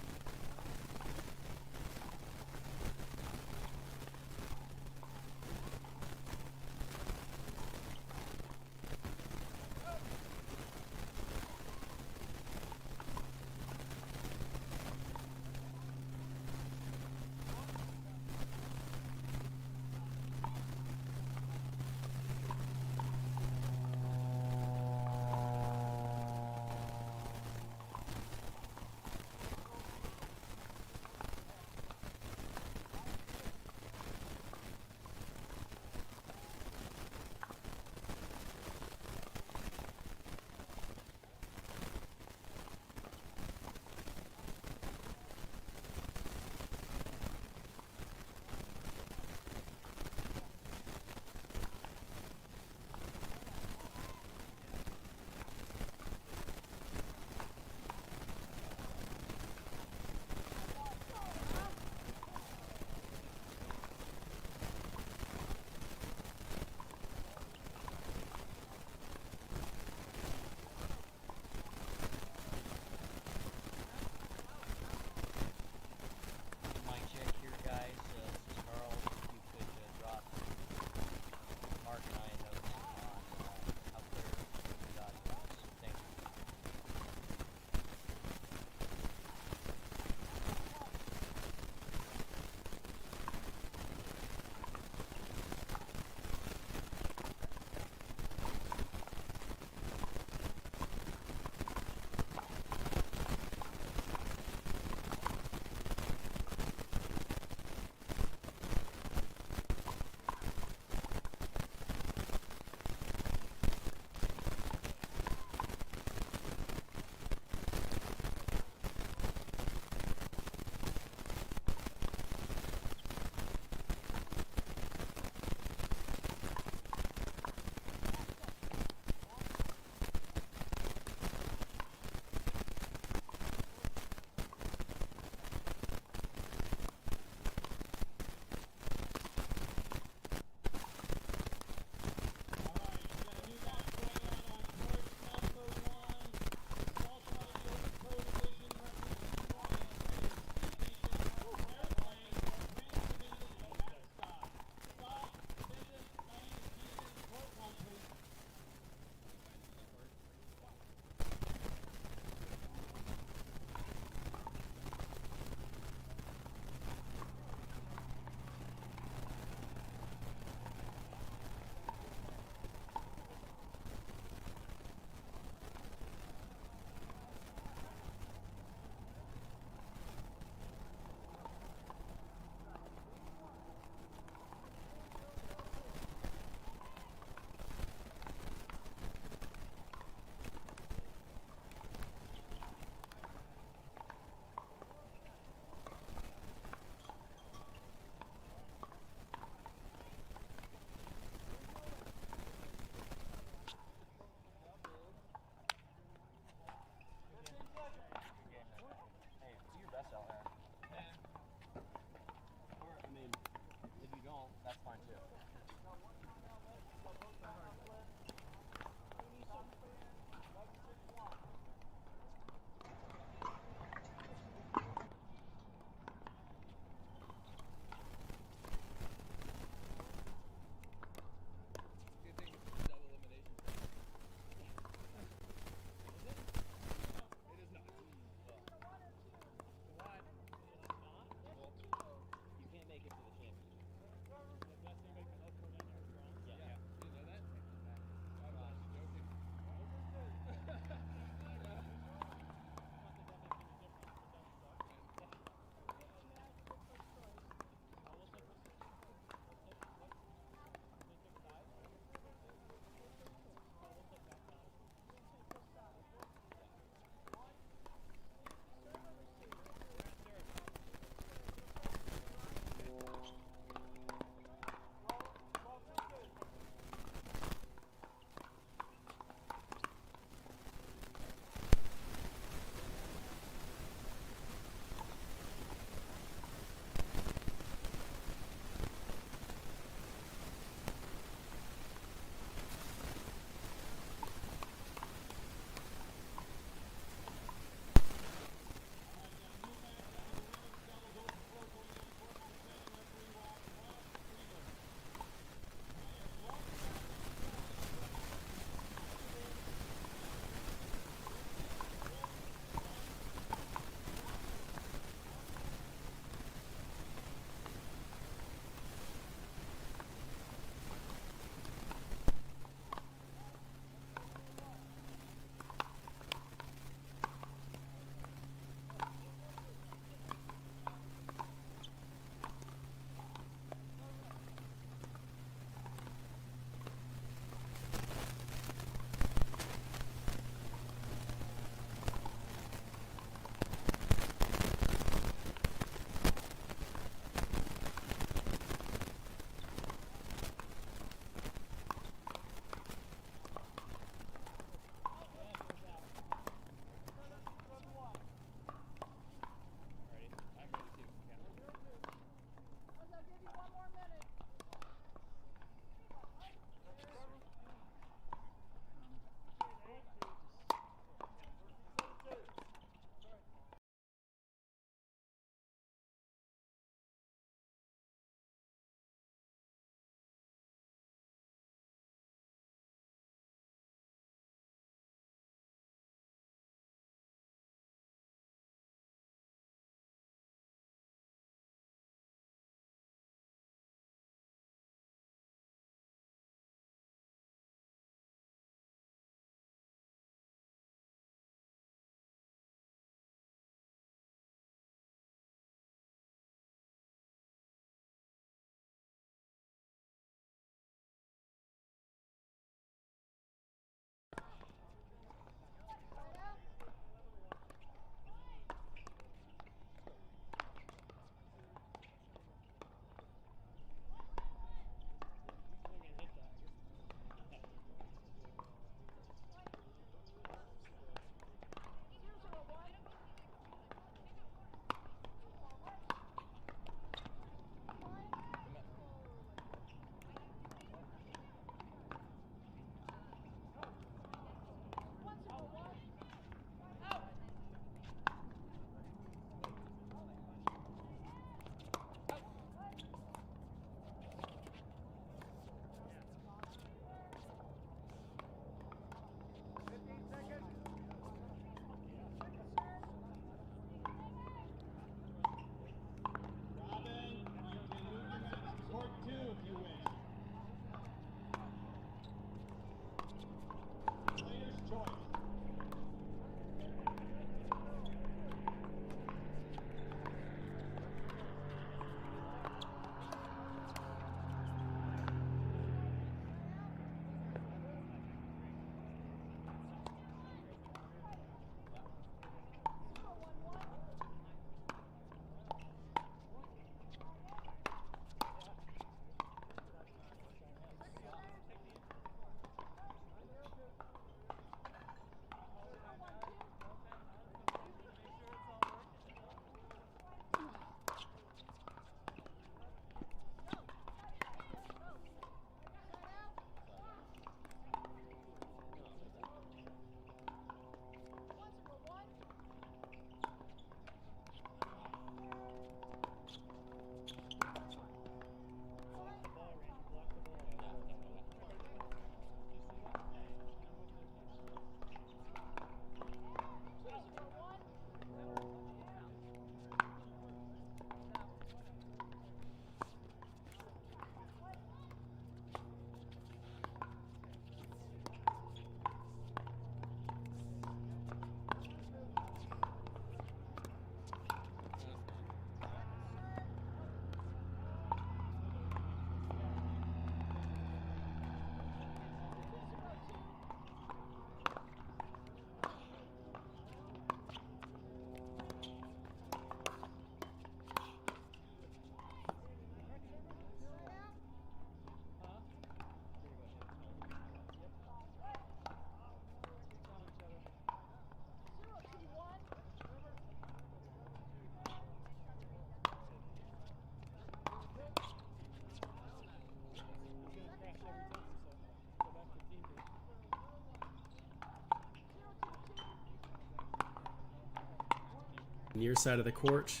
Near side of the court,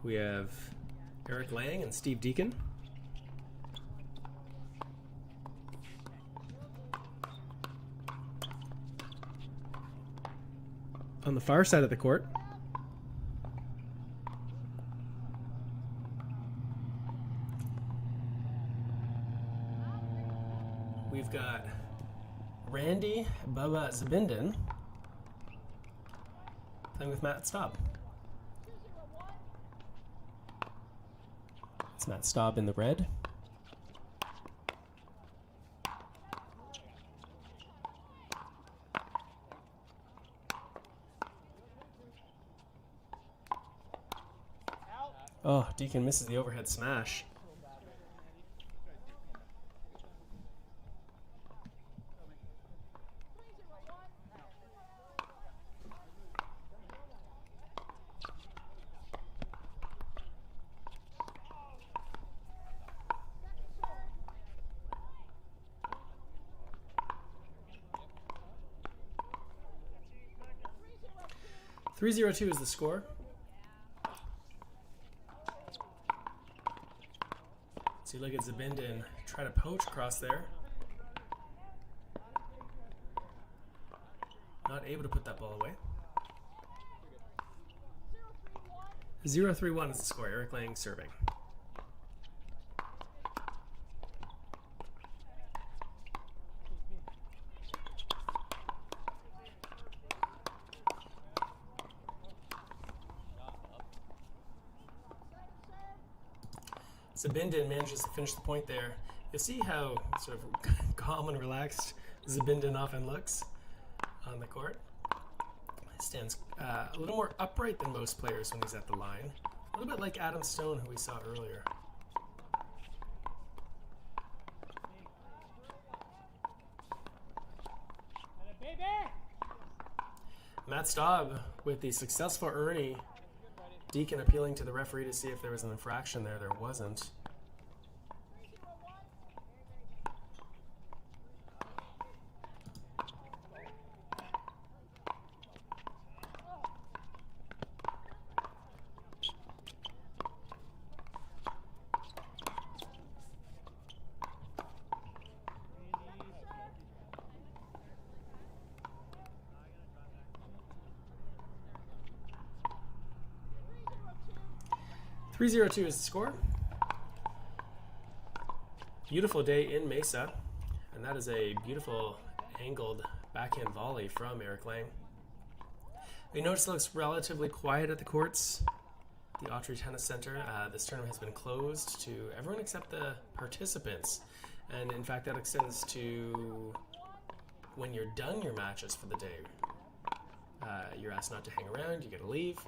we have Eric Lang and Steve Deacon. On the far side of the court, we've got Randy Bubba Zabindin playing with Matt Staub. It's Matt Staub in the red. Oh, Deacon misses the overhead smash. .302 is the score. So you look at Zabindin try to poach across there. Not able to put that ball away. 0-3-1 is the score. Eric Lang serving. Zabindin manages to finish the point there. You'll see how sort of calm and relaxed Zabindin often looks on the court. He stands a little more upright than most players when he's at the line. A little bit like Adam Stone, who we saw earlier. Matt Staub with the successful Ernie. Deacon appealing to the referee to see if there was an infraction there. There wasn't. .302 is the score. Beautiful day in Mesa, and that is a beautiful angled backhand volley from Eric Lang. We notice it looks relatively quiet at the courts. The Autry Tennis Center. This tournament has been closed to everyone except the participants, and in fact that extends to when you're done your matches for the day. You're asked not to hang around. You get to leave.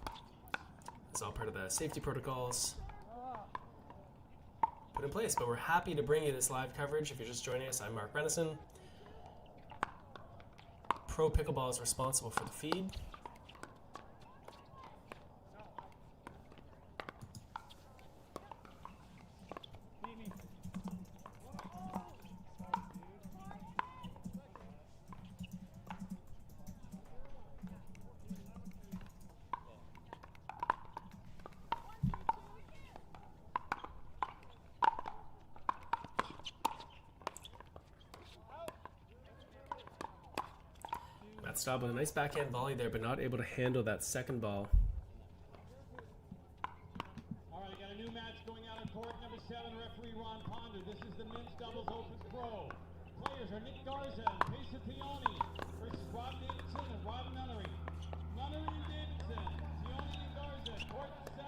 It's all part of the safety protocols put in place, but we're happy to bring you this live coverage. If you're just joining us, I'm Mark Renison. Pro Pickleball is responsible for the feed. Staub with a nice backhand volley there, but not able to handle that second ball. All right, I got a new match going out on court number 7, referee Ron Ponder. This is the men's doubles open pro. Players are Nick Garza and Pesa Pioni versus Rob Davidson and Rob Nunnery. Nunnery and Davidson, Pioni and Garza, court 7.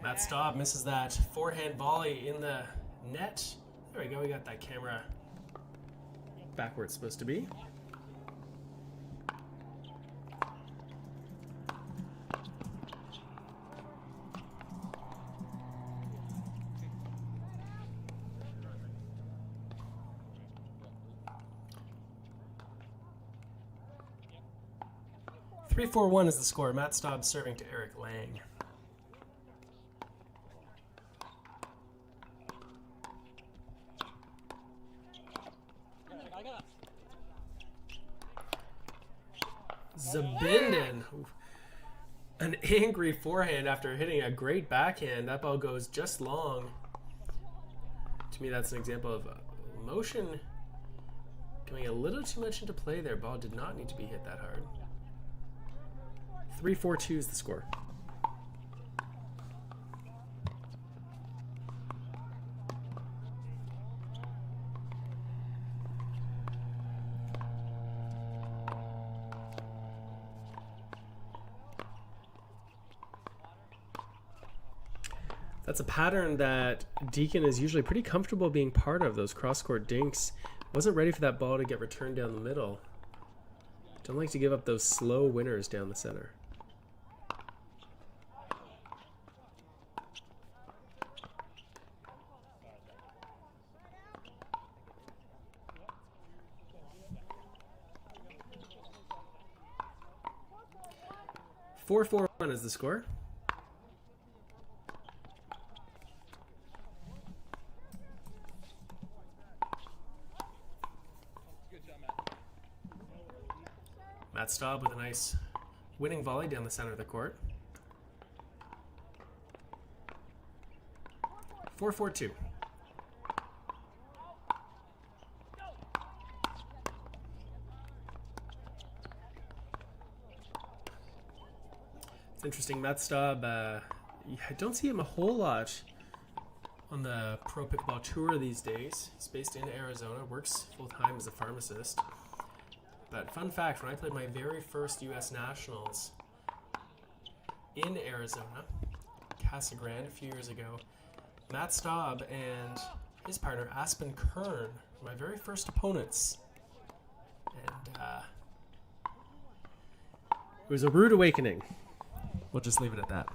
Matt Staub misses that forehand volley in the net. There we go, we got that camera back where it's supposed to be. Three, 4-1 is the score. Matt Staub serving to Eric Lang. Zabinden. An angry forehand after hitting a great backhand. That ball goes just long. To me, that's an example of motion coming a little too much into play there. Ball did not need to be hit that hard. 3-4-2 is the score. That's a pattern that Deacon is usually pretty comfortable being part of, those cross-court dinks. Wasn't ready for that ball to get returned down the middle. Don't like to give up those slow winners down the center. Four, 4-1 is the score. Matt Staub with a nice winning volley down the center of the court. 4-4-2. It's interesting, Matt Staub, I don't see him a whole lot on the Pro Pickleball Tour these days. He's based in Arizona, works full-time as a pharmacist. But fun fact, when I played my very first U.S. Nationals in Arizona, Casa Grande, a few years ago, Matt Staub and his partner Aspen Kern were my very first opponents. And it was a rude awakening. We'll just leave it at that.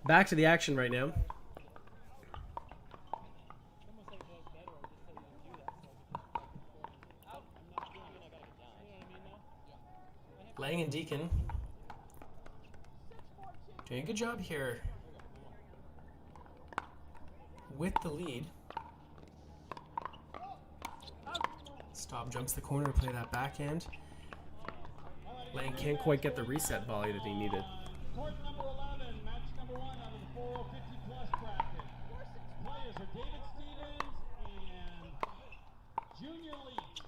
Back to the action right now. Lang and Deacon doing a good job here with the lead. Staub jumps the corner to play that backhand. Lang can't quite get the reset volley that he needed. Court number 11, match number 1 out of the 4050 plus bracket. Players are David Stevens and Junior Leach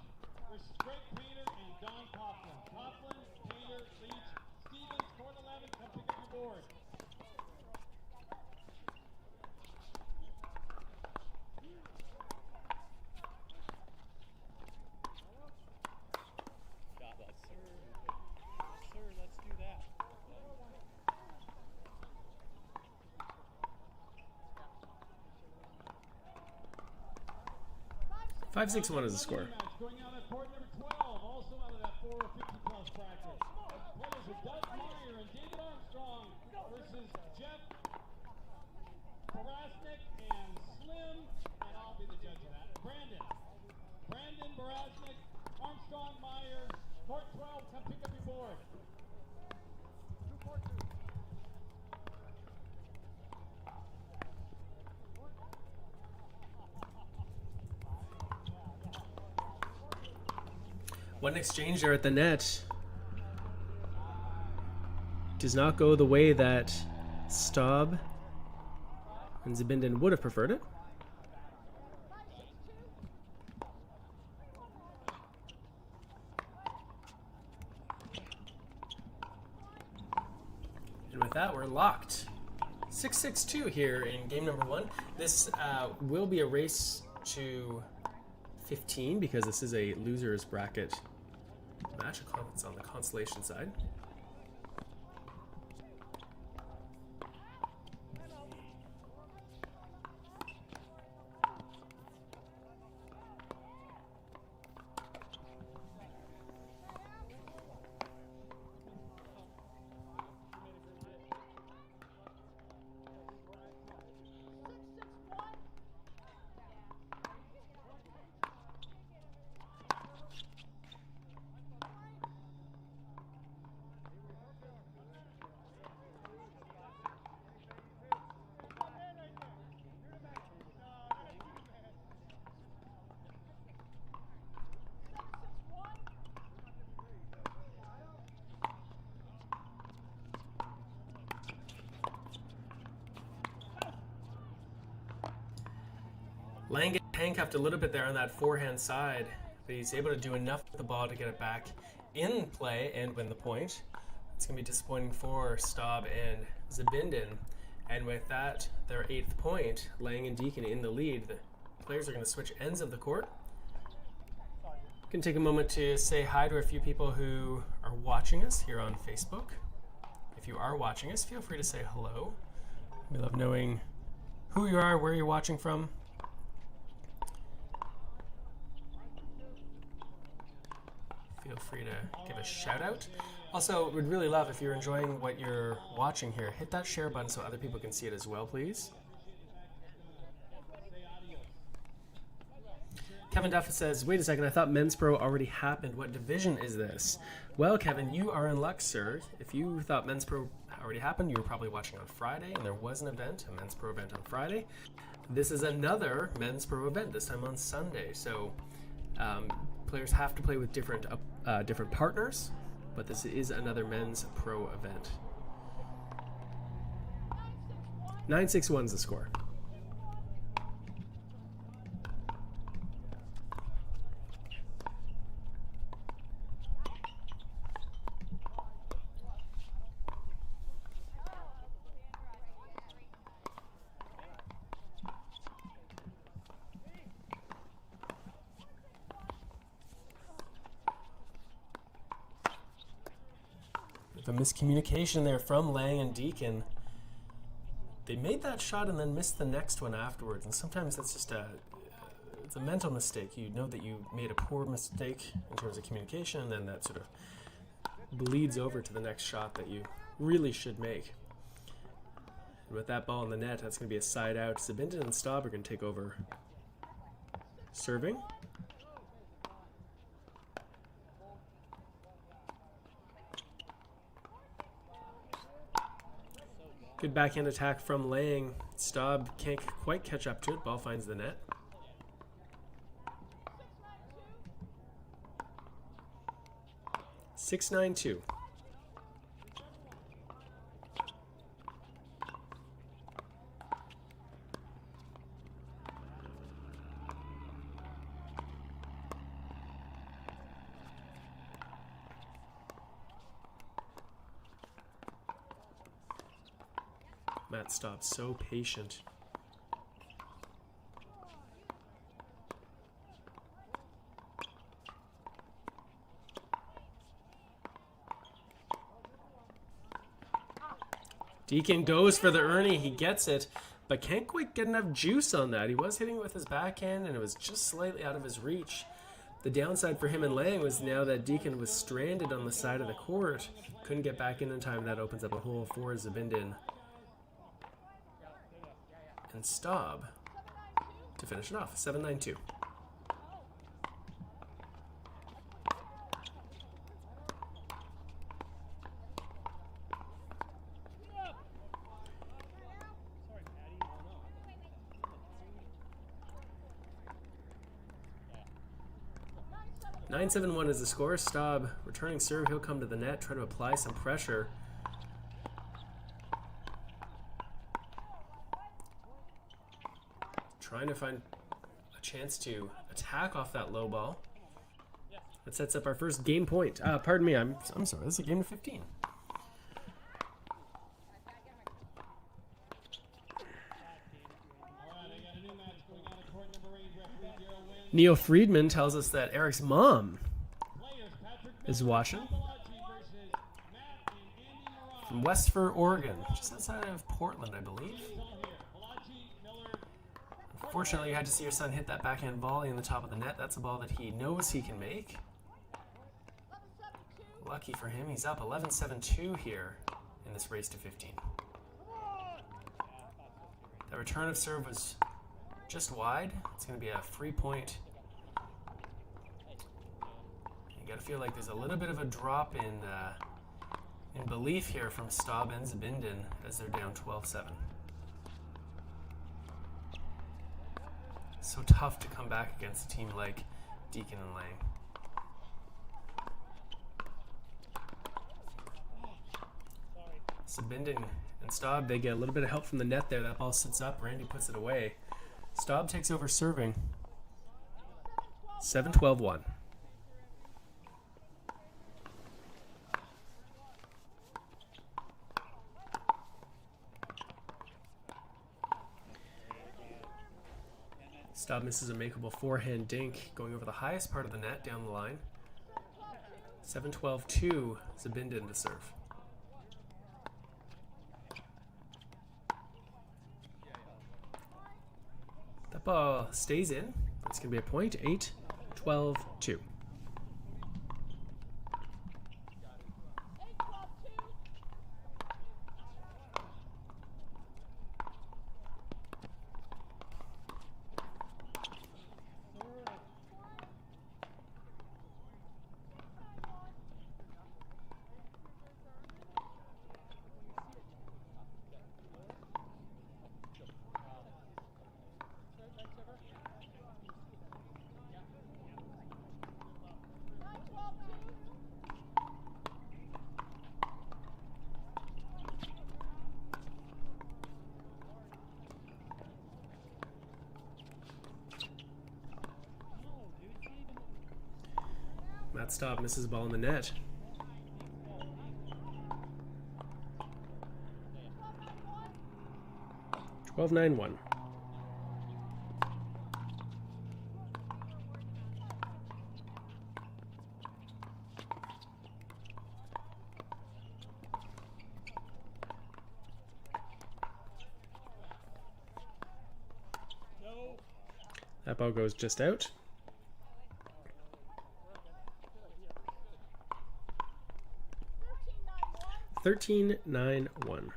versus Greg Painter and Don Coughlin. Coughlin, Painter, Leach, Stevens, court 11, come pick up your board. Sir, let's do that. 5-6-1 is the score. Going out at court number 12, also out of that 450 plus bracket. Players are Doug Meyer and David Armstrong versus Jeff Barasnik and Slim, and I'll be the judge of that. Brandon Barasnik, Armstrong, Meyer, court 12, come pick up your board. One exchange there at the net does not go the way that Staub and Zabinden would have preferred it. And with that, we're locked. 6-6-2 here in game number 1. This will be a race to 15 because this is a loser's bracket match. It's on the consolation side. Lang gets handcuffed a little bit there on that forehand side, but he's able to do enough with the ball to get it back in play and win the point. It's going to be disappointing for Staub and Zabindin. And with that, their 8th point, Lang and Deacon in the lead. The players are going to switch ends of the court. Can take a moment to say hi to a few people who are watching us here on Facebook. If you are watching us, feel free to say hello. We love knowing who you are, where you're watching from. Feel free to give a shout out. Also, would really love if you're enjoying what you're watching here, hit that share button so other people can see it as well, please. Kevin Duff says, wait a second, I thought Men's Pro already happened. What division is this? Well, Kevin, you are in luck, sir. If you thought Men's Pro already happened, you were probably watching on Friday, and there was an event, a Men's Pro event on Friday. This is another Men's Pro event, this time on Sunday. So players have to play with different partners, but this is another Men's Pro event. 9-6-1 is the score. The miscommunication there from Lang and Deacon. They made that shot and then missed the next one afterwards, and sometimes that's just it's a mental mistake. You know that you made a poor mistake in terms of communication, and then that sort of bleeds over to the next shot that you really should make. And with that ball in the net, that's going to be a side out. Zabindin and Staub are going to take over serving. Good backhand attack from Lang. Staub can't quite catch up to it. Ball finds the net. Six, 9-2. Matt Staub, so patient. Deacon goes for the Ernie. He gets it, but can't quite get enough juice on that. He was hitting it with his backhand, and it was just slightly out of his reach. The downside for him and Lang was now that Deacon was stranded on the side of the court. Couldn't get back in time. That opens up a hole for Zabindin and Staub to finish it off. 7-9-2. Nine, 7-1 is the score. Staub returning serve. He'll come to the net, try to apply some pressure. Trying to find a chance to attack off that low ball. That sets up our first game point. Pardon me, I'm sorry. This is a game of 15. Neo Friedman tells us that Eric's mom is watching from Westford, Oregon, just outside of Portland, I believe. Unfortunately, you had to see your son hit that backhand volley in the top of the net. That's a ball that he knows he can make. Lucky for him, he's up 11-7-2 here in this race to 15. That return of serve was just wide. It's going to be a free point. You got to feel like there's a little bit of a drop in belief here from Staub and Zabindin as they're down 12-7. So tough to come back against a team like Deacon and Lang. Zabindin and Staub, they get a little bit of help from the net there. That ball sits up. Randy puts it away. Staub takes over serving. 7-12-1. Staub misses a makeable forehand dink going over the highest part of the net down the line. 7-12-2, Zabinda to serve. That ball stays in. It's going to be a point. 8-12-2. Matt Staub misses the ball in the net. 12-9-1. That ball goes just out. 13-9-1.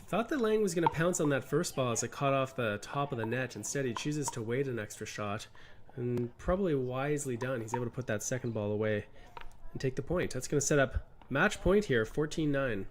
Thought that Lang was going to pounce on that first ball as it caught off the top of the net. Instead, he chooses to wait an extra shot, and probably wisely done. He's able to put that second ball away and take the point. That's going to set up match point here, 14-9-1.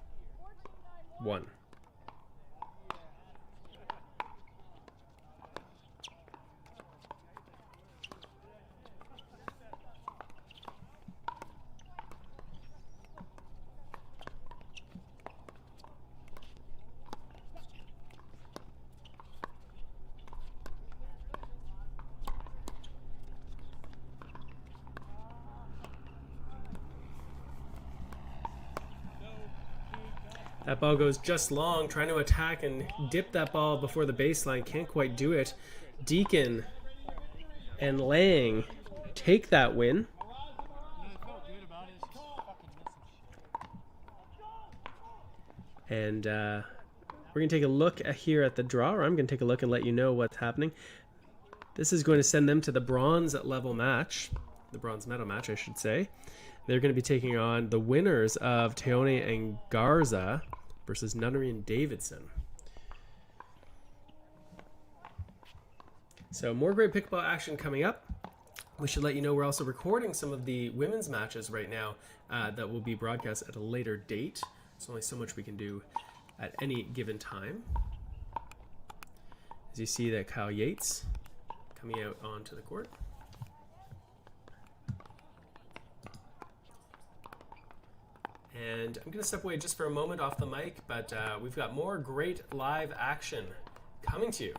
That ball goes just long, trying to attack and dip that ball before the baseline. Can't quite do it. Deacon and Lang take that win. And we're going to take a look here at the draw, or I'm going to take a look and let you know what's happening. This is going to send them to the bronze level match, the bronze medal match, I should say. They're going to be taking on the winners of Teone and Garza versus Nunnery and Davidson. So more great pickleball action coming up. We should let you know we're also recording some of the women's matches right now that will be broadcast at a later date. There's only so much we can do at any given time. As you see that Kyle Yates coming out onto the court. And I'm going to step away just for a moment off the mic, but we've got more great live action coming to you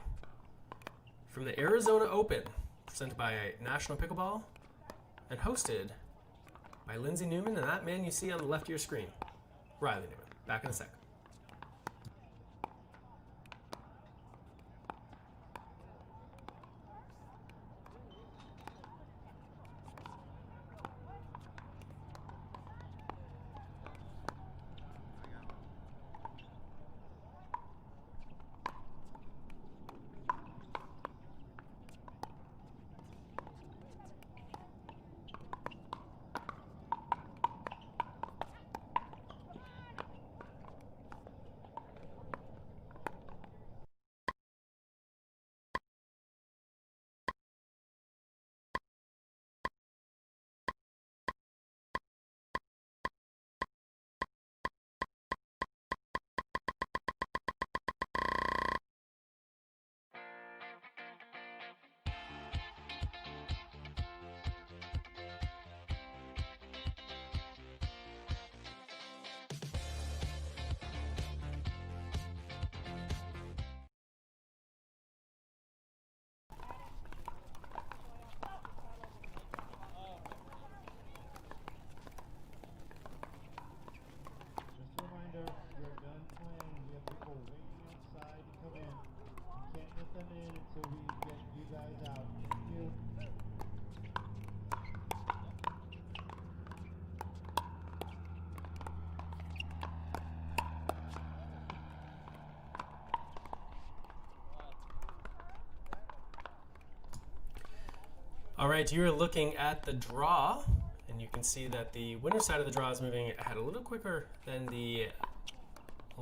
from the Arizona Open, presented by National Pickleball and hosted by Lindsay Newman and that man you see on the left of your screen, Riley Newman. Back in a sec. All right, you're looking at the draw, and you can see that the winner side of the draw is moving ahead a little quicker than the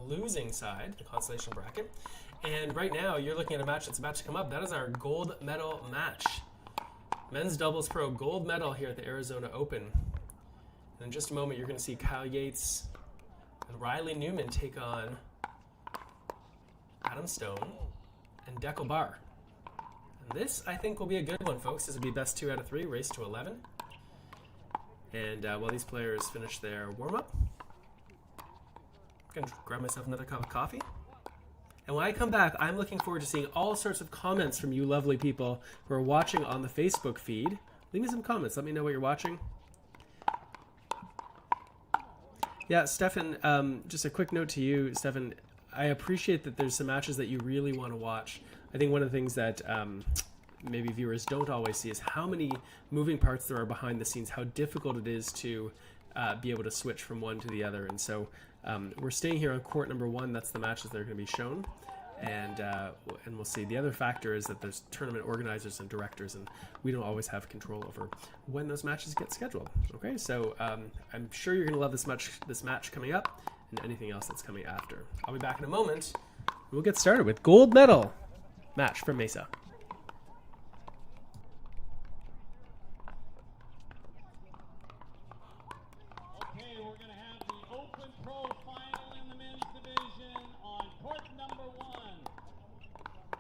losing side, the consolation bracket. And right now, you're looking at a match that's about to come up. That is our gold medal match. Men's doubles pro gold medal here at the Arizona Open. And in just a moment, you're going to see Kyle Yates and Riley Newman take on Adam Stone and Deckel Barr. And this, I think, will be a good one, folks. This will be best 2 out of 3, race to 11. And while these players finish their warm-up, I'm going to grab myself another cup of coffee. And when I come back, I'm looking forward to seeing all sorts of comments from you lovely people who are watching on the Facebook feed. Leave me some comments. Let me know what you're watching. Yeah, Stefan, just a quick note to you, Stefan. I appreciate that there's some matches that you really want to watch. I think one of the things that maybe viewers don't always see is how many moving parts there are behind the scenes, how difficult it is to be able to switch from one to the other. And so we're staying here on court number 1. That's the matches that are going to be shown. And we'll see. The other factor is that there's tournament organizers and directors, and we don't always have control over when those matches get scheduled. Okay, so I'm sure you're going to love this match coming up and anything else that's coming after. I'll be back in a moment. We'll get started with gold medal match from Mesa. Okay, we're going to have the Open Pro final in the men's division on court number 1.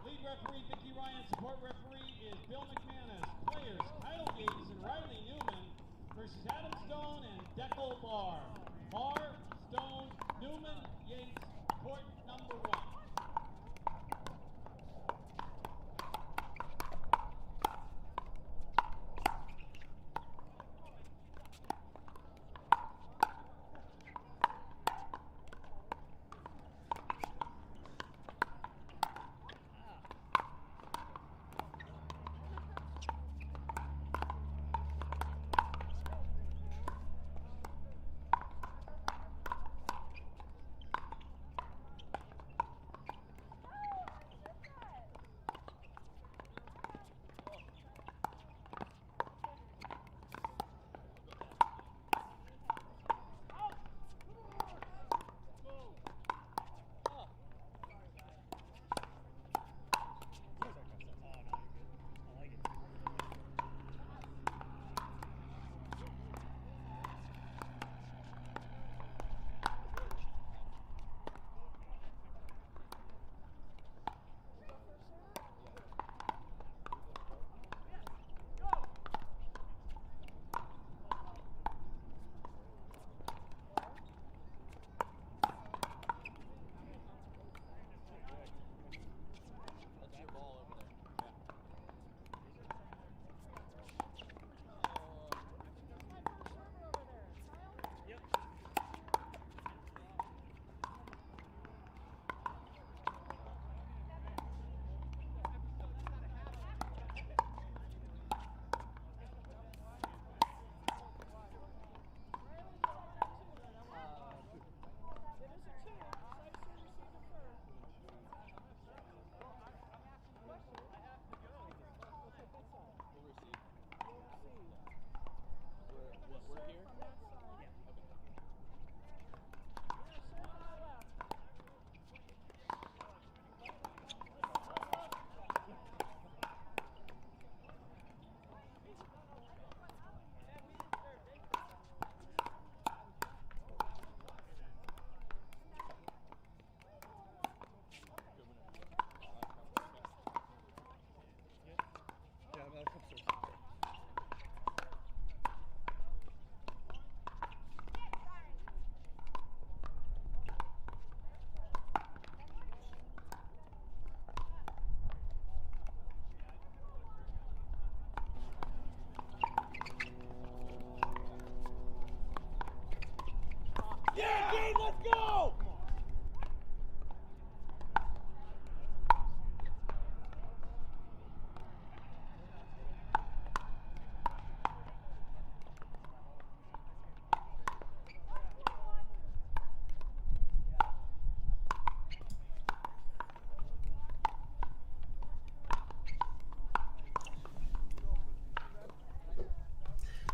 Lead referee Vicky Ryan, support referee is Bill McManus. Players Kyle Yates and Riley Newman versus Adam Stone and Deckel Barr. Barr, Stone, Newman, Yates, court number 1.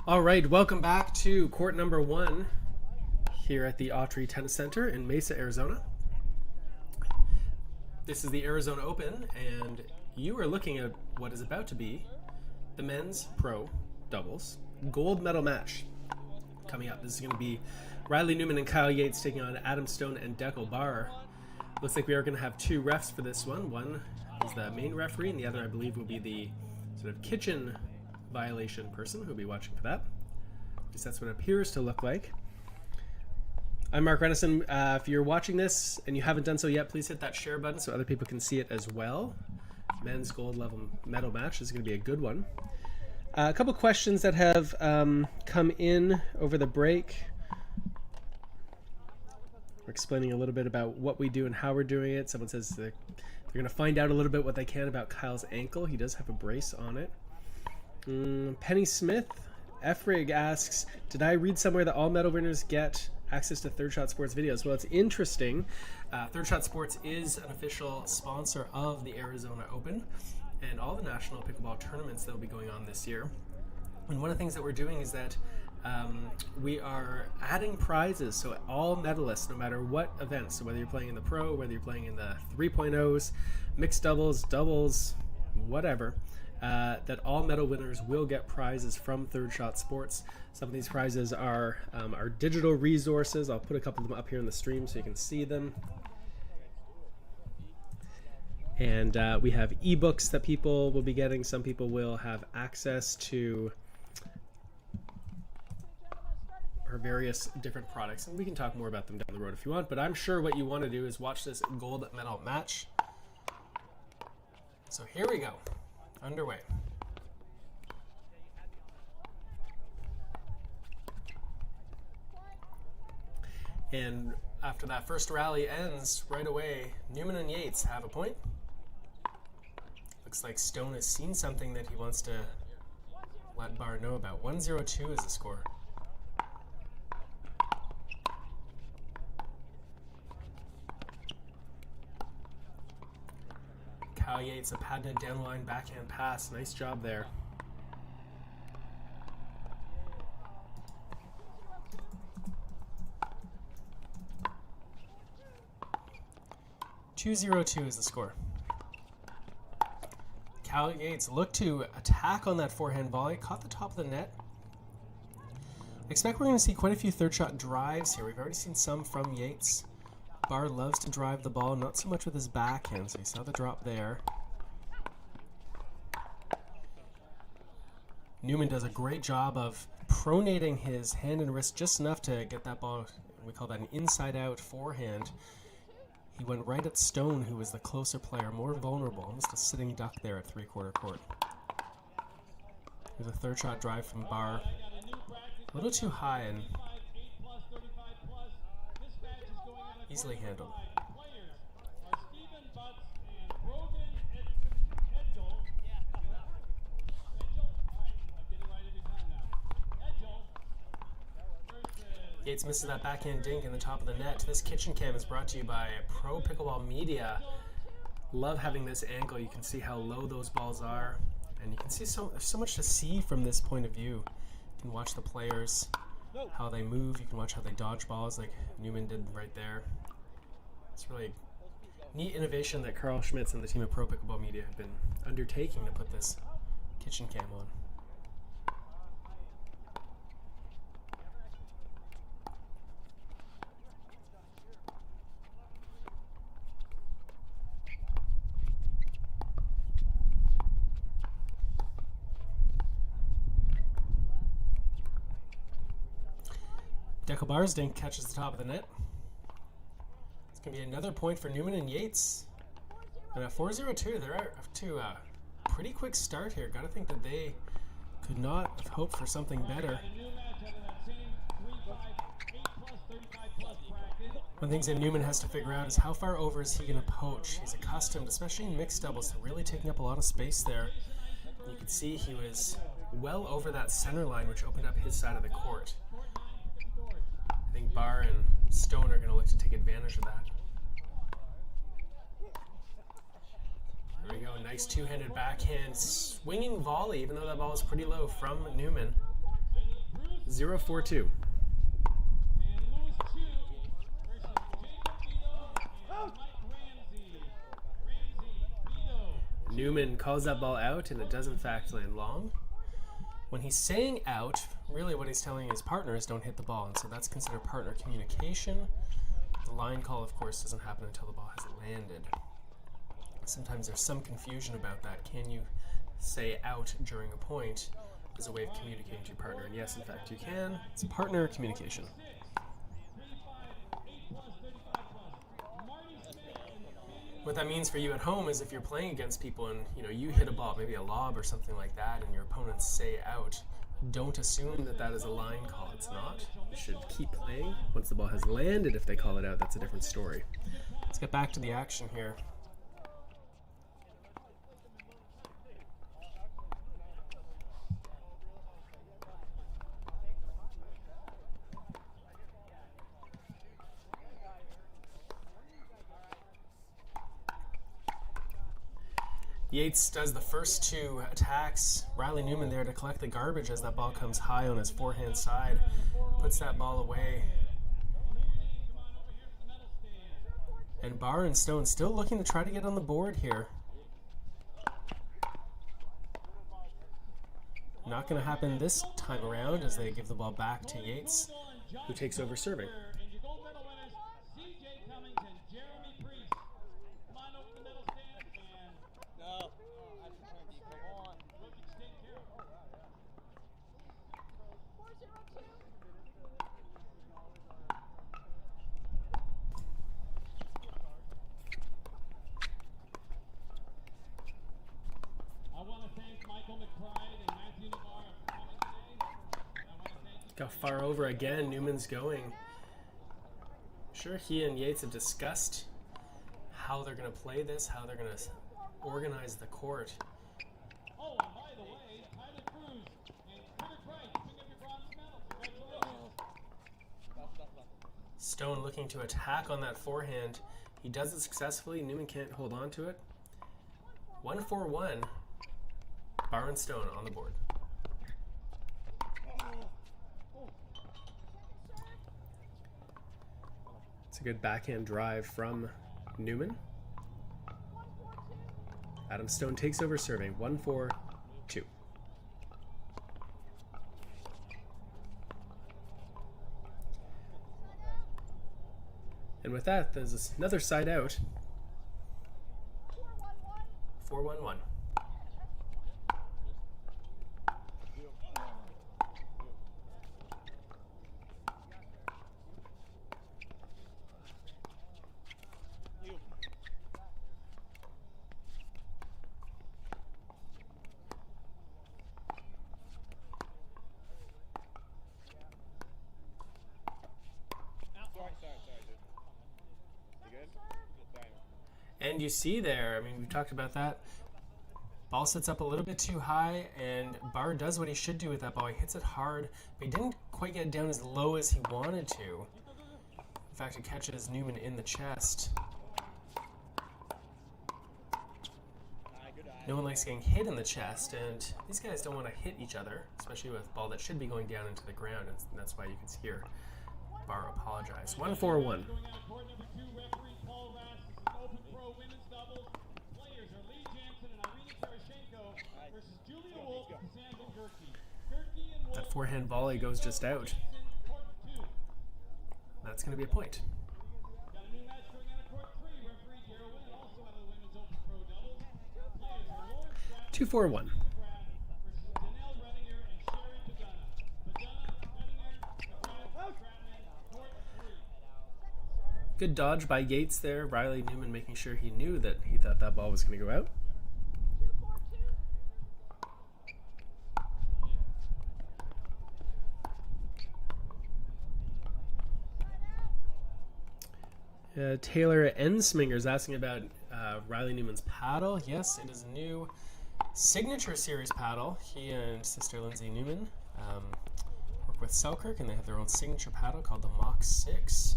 All right, welcome back to court number 1 here at the Autry Tennis Center in Mesa, Arizona. This is the Arizona Open, and you are looking at what is about to be the men's pro doubles gold medal match coming up. This is going to be Riley Newman and Kyle Yates taking on Adam Stone and Dekel Bar. Looks like we are going to have 2 refs for this one. One is the main referee, and the other, I believe, will be the sort of kitchen violation person who'll be watching for that. At least that's what it appears to look like. I'm Mark Renison. If you're watching this and you haven't done so yet, please hit that share button so other people can see it as well. Men's gold level medal match is going to be a good one. A couple questions that have come in over the break. We're explaining a little bit about what we do and how we're doing it. Someone says they're going to find out a little bit what they can about Kyle's ankle. He does have a brace on it. Penny Smith, Efrig asks, did I read somewhere that all medal winners get access to Third Shot Sports videos? Well, it's interesting. Third Shot Sports is an official sponsor of the Arizona Open and all the national pickleball tournaments that will be going on this year. And one of the things that we're doing is that we are adding prizes, so all medalists, no matter what event, so whether you're playing in the pro, whether you're playing in the 3.0s, mixed doubles, doubles, whatever, that all medal winners will get prizes from Third Shot Sports. Some of these prizes are our digital resources. I'll put a couple of them up here in the stream so you can see them. And we have ebooks that people will be getting. Some people will have access to our various different products, and we can talk more about them down the road if you want, but I'm sure what you want to do is watch this gold medal match. So here we go. Underway. And after that first rally ends, right away, Newman and Yates have a point. Looks like Stone has seen something that he wants to let Barr know about. 1-0-2 is the score. Kyle Yates, a patented down the line backhand pass. Nice job there. (2-0-2) is the score. Kyle Yates looked to attack on that forehand volley, caught the top of the net. I expect we're going to see quite a few third shot drives here. We've already seen some from Yates. Barr loves to drive the ball, not so much with his backhand, so you saw the drop there. Newman does a great job of pronating his hand and wrist just enough to get that ball, we call that an inside-out forehand. He went right at Stone, who was the closer player, more vulnerable, almost a sitting duck there at three-quarter court. There's a third shot drive from Barr. A little too high and easily handled. Yates misses that backhand dink in the top of the net. This kitchen cam is brought to you by Pro Pickleball Media. Love having this angle. You can see how low those balls are, and you can see there's so much to see from this point of view. You can watch the players, how they move. You can watch how they dodge balls, like Newman did right there. It's really a neat innovation that Carl Schmitz and the team at Pro Pickleball Media have been undertaking to put this kitchen cam on. Dekel Bar's dink catches the top of the net. It's going to be another point for Newman and Yates. And at 4-0-2, they're up to a pretty quick start here. Got to think that they could not have hoped for something better. One of the things that Newman has to figure out is how far over is he going to poach. He's accustomed, especially in mixed doubles, to really taking up a lot of space there. And you can see he was well over that center line, which opened up his side of the court. I think Barr and Stone are going to look to take advantage of that. There we go, nice two-handed backhand swinging volley, even though that ball is pretty low, from Newman. 0-4-2. And Lewis Chu versus Jacob Vito and Mike Ramsey. Vito. Newman calls that ball out, and it does in fact land long. When he's saying out, really what he's telling his partner is don't hit the ball, and so that's considered partner communication. The line call, of course, doesn't happen until the ball has landed. Sometimes there's some confusion about that. Can you say out during a point as a way of communicating to your partner? And yes, in fact, you can. It's partner communication. What that means for you at home is if you're playing against people and you hit a ball, maybe a lob or something like that, and your opponents say out, don't assume that that is a line call. It's not. You should keep playing. Once the ball has landed, if they call it out, that's a different story. Let's get back to the action here. Yates does the first two attacks. Riley Newman there to collect the garbage as that ball comes high on his forehand side. Puts that ball away. And Barr and Stone still looking to try to get on the board here. Not going to happen this time around as they give the ball back to Yates, who takes over serving. Got far over again. Newman's going. Sure, he and Yates have discussed how they're going to play this, how they're going to organize the court. Oh, and by the way, Tyler Cruz and Carter Price pick up your bronze medal. Congratulations. Stone looking to attack on that forehand. He does it successfully. Newman can't hold on to it. 1-4-1. Barr and Stone on the board. It's a good backhand drive from Newman. Adam Stone takes over serving. 1-4-2. And with that, there's another side out. 4-1-1. And you see there, I mean, we've talked about that. Ball sits up a little bit too high, and Barr does what he should do with that ball. He hits it hard, but he didn't quite get it down as low as he wanted to. In fact, it catches Newman in the chest. No one likes getting hit in the chest, and these guys don't want to hit each other, especially with a ball that should be going down into the ground, and that's why you can hear Barr apologize. 1-4-1. That forehand volley goes just out. That's going to be a point. 2-4-1. Good dodge by Yates there. Riley Newman making sure he knew that he thought that ball was going to go out. Taylor Ensminger is asking about Riley Newman's paddle. Yes, it is a new signature series paddle. He and sister Lindsay Newman work with Selkirk, and they have their own signature paddle called the Mach 6,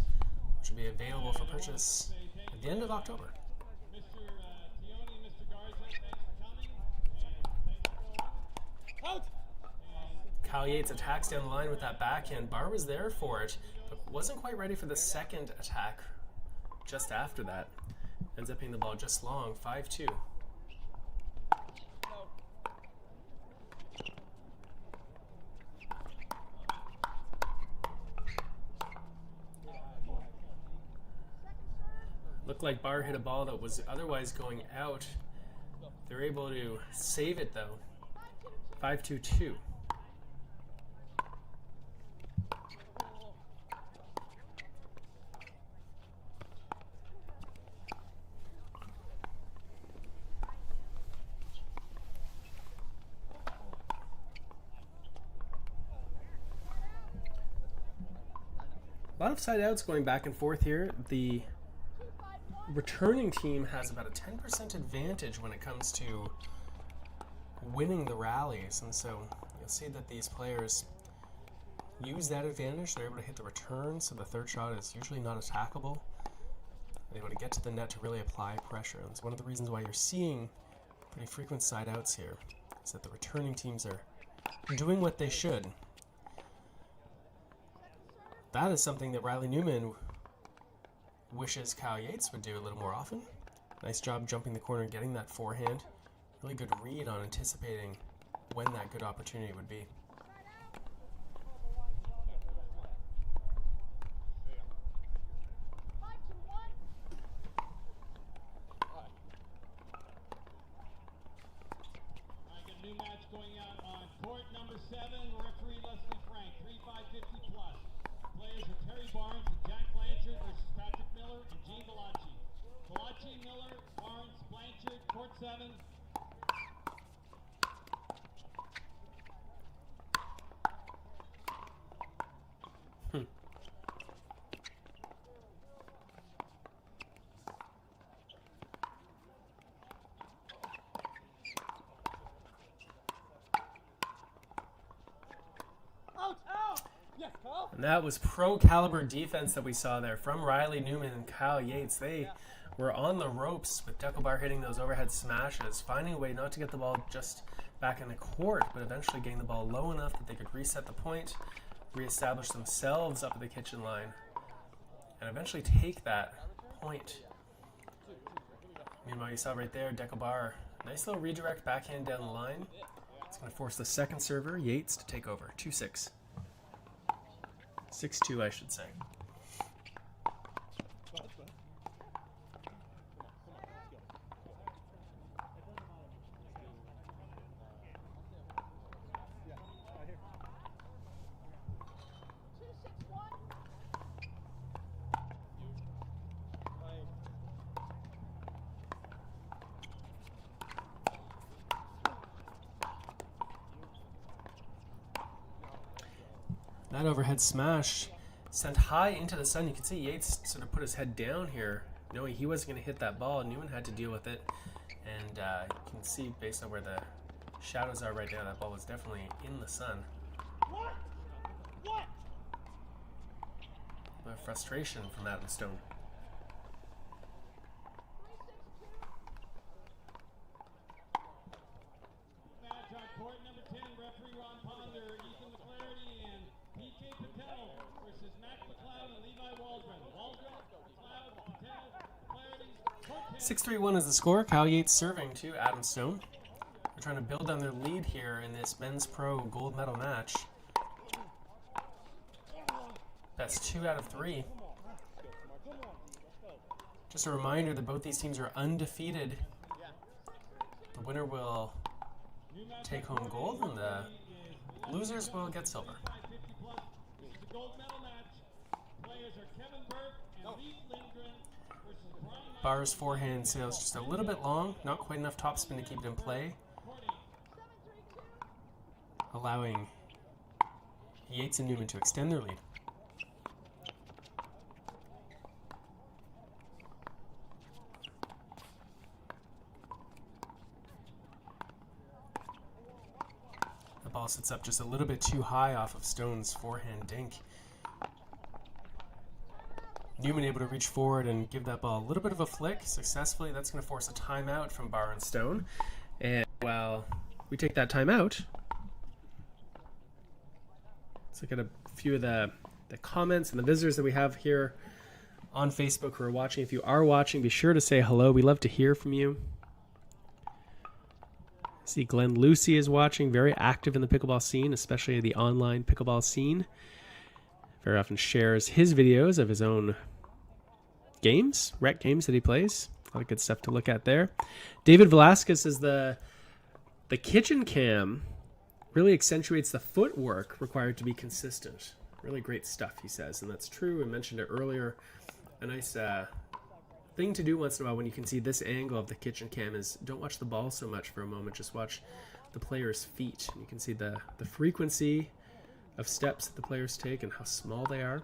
which will be available for purchase at the end of October. Kyle Kyle Yates attacks down the line with that backhand. Barr was there for it, but wasn't quite ready for the second attack just after that. Ends up hitting the ball just long, 5-2. Looked like Barr hit a ball that was otherwise going out. They're able to save it though. 5-2-2. A lot of side outs going back and forth here. The returning team has about a 10% advantage when it comes to winning the rallies, and so you'll see that these players use that advantage. They're able to hit the return, so the third shot is usually not attackable. They're able to get to the net to really apply pressure. And it's one of the reasons why you're seeing pretty frequent side outs here, is that the returning teams are doing what they should. That is something that Riley Newman wishes Kyle Yates would do a little more often. Nice job jumping the corner and getting that forehand. Really good read on anticipating when that good opportunity would be. New match going out on court number 7, referee Leslie Frank, 3-5-50 plus. Players are Terry Barnes and Jack Blanchard versus Patrick Miller and Gene Valachi. Valachi, Miller, Barnes, Blanchard, court 7. And that was pro caliber defense that we saw there from Riley Newman and Kyle Yates. They were on the ropes with Dekel Barr hitting those overhead smashes, finding a way not to get the ball just back in the court, but eventually getting the ball low enough that they could reset the point, reestablish themselves up at the kitchen line, and eventually take that point. Meanwhile, you saw right there, Dekel Barr, nice little redirect backhand down the line. It's going to force the second server, Yates, to take over. 2-6. 6-2, I should say. That overhead smash sent high into the sun. You can see Yates sort of put his head down here, knowing he wasn't going to hit that ball. Newman had to deal with it. And you can see, based on where the shadows are right now, that ball was definitely in the sun. What? A lot of frustration from Adam Stone. Match on court number 10, referee Ron Ponder, Ethan McClarity, and PK Patel versus Mac McLeod and Levi Waldron. Waldron, McLeod, Patel, McClarity, court 10. 6-3-1 is the score. Kyle Yates serving to Adam Stone. They're trying to build on their lead here in this men's pro gold medal match. That's 2 out of 3. Just a reminder that both these teams are undefeated. The winner will take home gold, and the losers will get silver. Barr's forehand sails just a little bit long, not quite enough topspin to keep it in play, allowing Yates and Newman to extend their lead. The ball sits up just a little bit too high off of Stone's forehand dink. Newman able to reach forward and give that ball a little bit of a flick successfully. That's going to force a timeout from Barr and Stone. And while we take that timeout, Let's look at a few of the comments and the visitors that we have here on Facebook who are watching. If you are watching, be sure to say hello. We love to hear from you. I see Glenn Lucy is watching, very active in the pickleball scene, especially the online pickleball scene. Very often shares his videos of his own games, rec games that he plays. A lot of good stuff to look at there. David Velasquez says the kitchen cam really accentuates the footwork required to be consistent. Really great stuff, he says, and that's true. I mentioned it earlier. A nice thing to do once in a while when you can see this angle of the kitchen cam is don't watch the ball so much for a moment. Just watch the player's feet. You can see the frequency of steps that the players take and how small they are.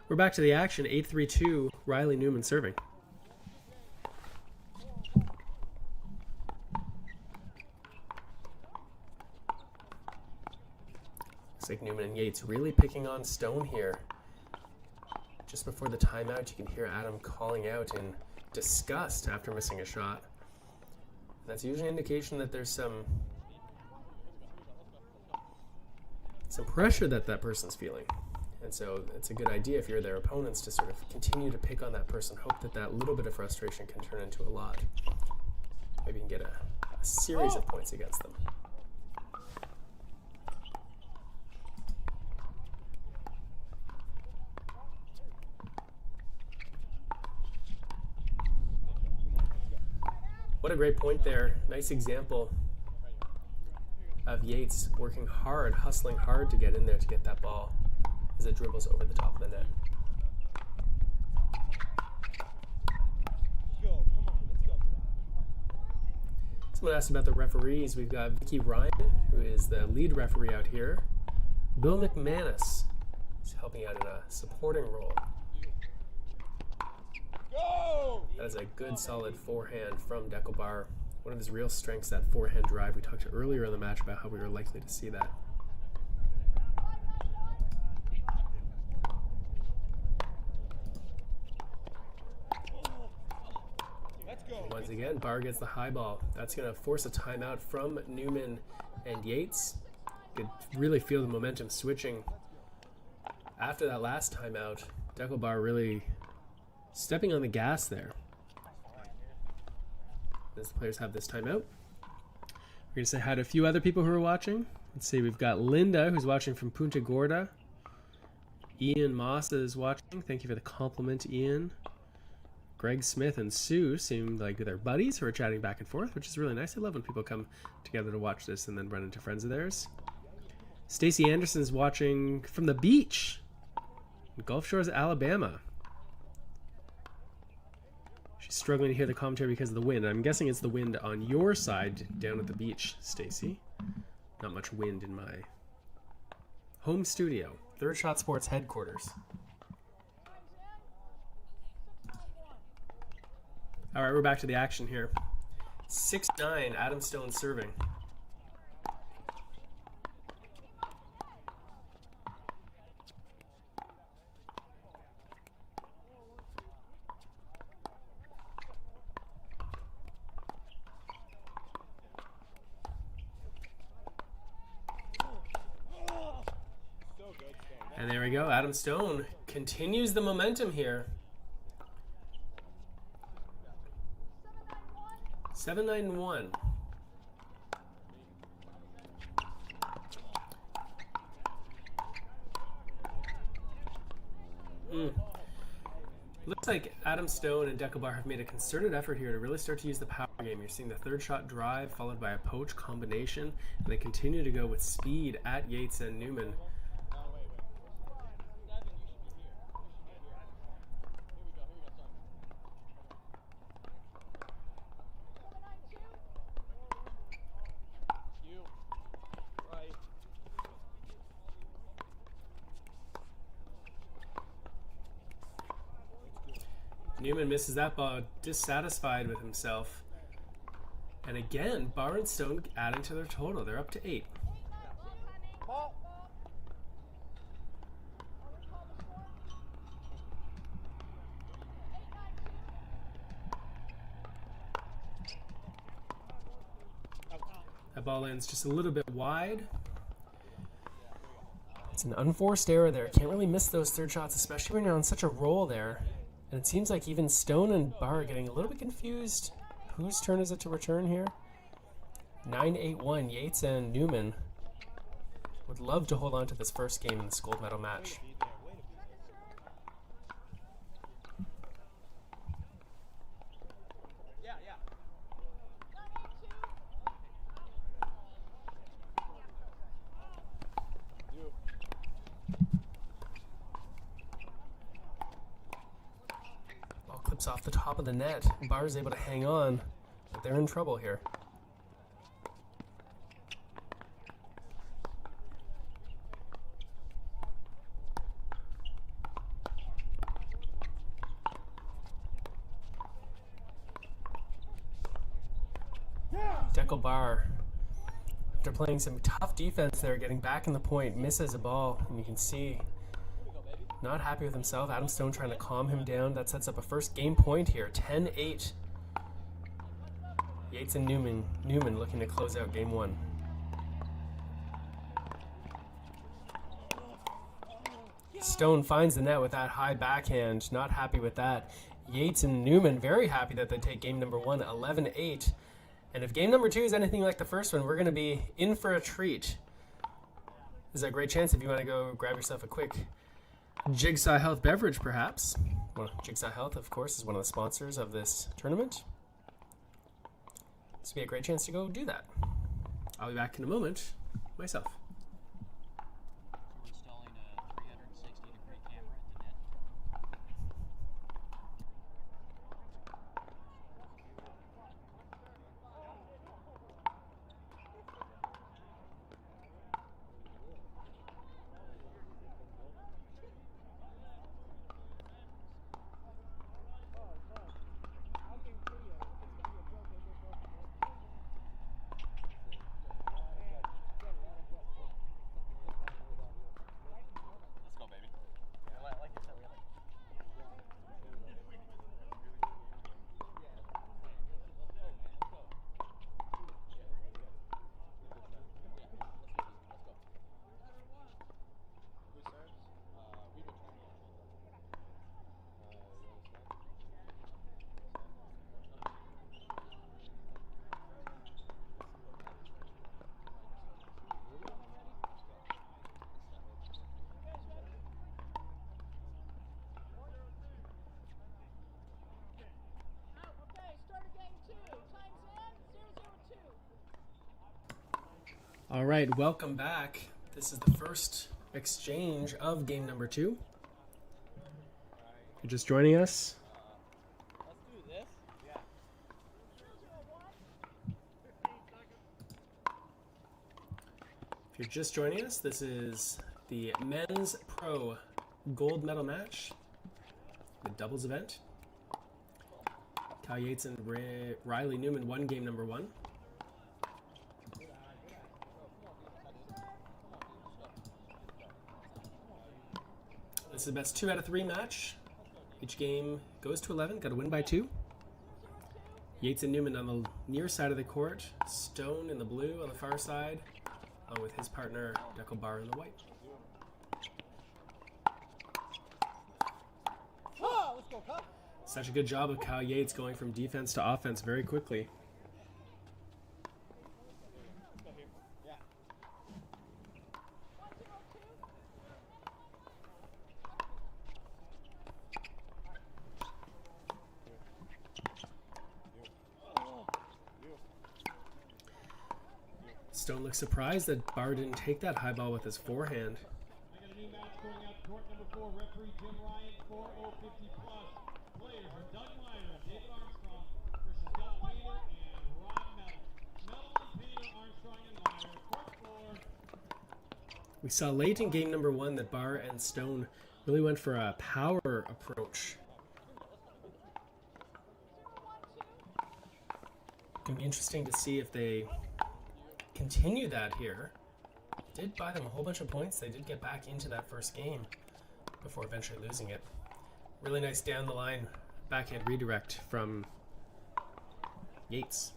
We're back to the action. 8-3-2, Riley Newman serving. Looks like Newman and Yates really picking on Stone here. Just before the timeout, you can hear Adam calling out in disgust after missing a shot. That's usually an indication that there's some pressure that person's feeling. And so it's a good idea if you're their opponents to sort of continue to pick on that person, hope that little bit of frustration can turn into a lot. Maybe you can get a series of points against them. What a great point there. Nice example of Yates working hard, hustling hard to get in there to get that ball as it dribbles over the top of the net. Someone asked about the referees. We've got Vicky Ryan, who is the lead referee out here. Bill McManus is helping out in a supporting role. That is a good, solid forehand from Deckelbar. One of his real strengths, that forehand drive. We talked earlier in the match about how we were likely to see that. Once again, Barr gets the high ball. That's going to force a timeout from Newman and Yates. You could really feel the momentum switching after that last timeout. Deckelbar really stepping on the gas there. As the players have this timeout. We're going to say hi to a few other people who are watching. Let's see, we've got Linda, who's watching from Punta Gorda. Ian Moss is watching. Thank you for the compliment, Ian. Greg Smith and Sue seem like they're buddies who are chatting back and forth, which is really nice. I love when people come together to watch this and then run into friends of theirs. Stacy Anderson's watching from the beach in Gulf Shores, Alabama. She's struggling to hear the commentary because of the wind. I'm guessing it's the wind on your side down at the beach, Stacy. Not much wind in my home studio. Third Shot Sports headquarters. All right, we're back to the action here. 6-9, Adam Stone serving. And there we go. Adam Stone continues the momentum here. 7-9-1. Looks like Adam Stone and Deckelbar have made a concerted effort here to really start to use the power game. You're seeing the third shot drive followed by a poach combination, and they continue to go with speed at Yates and Newman. Newman misses that ball, dissatisfied with himself. And again, Barr and Stone adding to their total. They're up to 8. That ball lands just a little bit wide. It's an unforced error there. Can't really miss those third shots, especially when you're on such a roll there. And it seems like even Stone and Barr are getting a little bit confused. Whose turn is it to return here? 9-8-1, Yates and Newman would love to hold on to this first game in this gold medal match. Ball clips off the top of the net. Barr's able to hang on, but they're in trouble here. Barr, after playing some tough defense there, getting back in the point, misses a ball, and you can see not happy with himself. Adam Stone trying to calm him down. That sets up a first game point here, 10-8. Yates and Newman looking to close out game one. Stone finds the net with that high backhand, not happy with that. Yates and Newman very happy that they take game number one, 11-8. And if game number two is anything like the first one, we're going to be in for a treat. This is a great chance if you want to go grab yourself a quick Jigsaw Health beverage, perhaps. Well, Jigsaw Health, of course, is one of the sponsors of this tournament. This would be a great chance to go do that. I'll be back in a moment myself. We're installing a 360-degree camera at the net. All right, welcome back. This is the first exchange of game number two. If you're just joining us, Let's do this. Yeah. if you're just joining us, this is the men's pro gold medal match, the doubles event. Kyle Yates and Riley Newman won game number one. This is the best 2 out of 3 match. Each game goes to 11. Got to win by 2. Yates and Newman on the near side of the court. Stone in the blue on the far side, along with his partner Barr in the white. Let's go, Cup. Such a good job of Kyle Yates going from defense to offense very quickly. Stone looks surprised that Barr didn't take that high ball with his forehand. We got a new match going out to court number 4. Referee Jim Ryan, 4-0-50 plus. Players are Doug Meyer and David Armstrong versus Doug Painter and Ron Mellon. Mellon, Painter, Armstrong, and Meyer. Court 4. We saw late in game number 1 that Barr and Stone really went for a power approach. It's going to be interesting to see if they continue that here. Did buy them a whole bunch of points. They did get back into that first game before eventually losing it. Really nice down the line backhand redirect from Yates.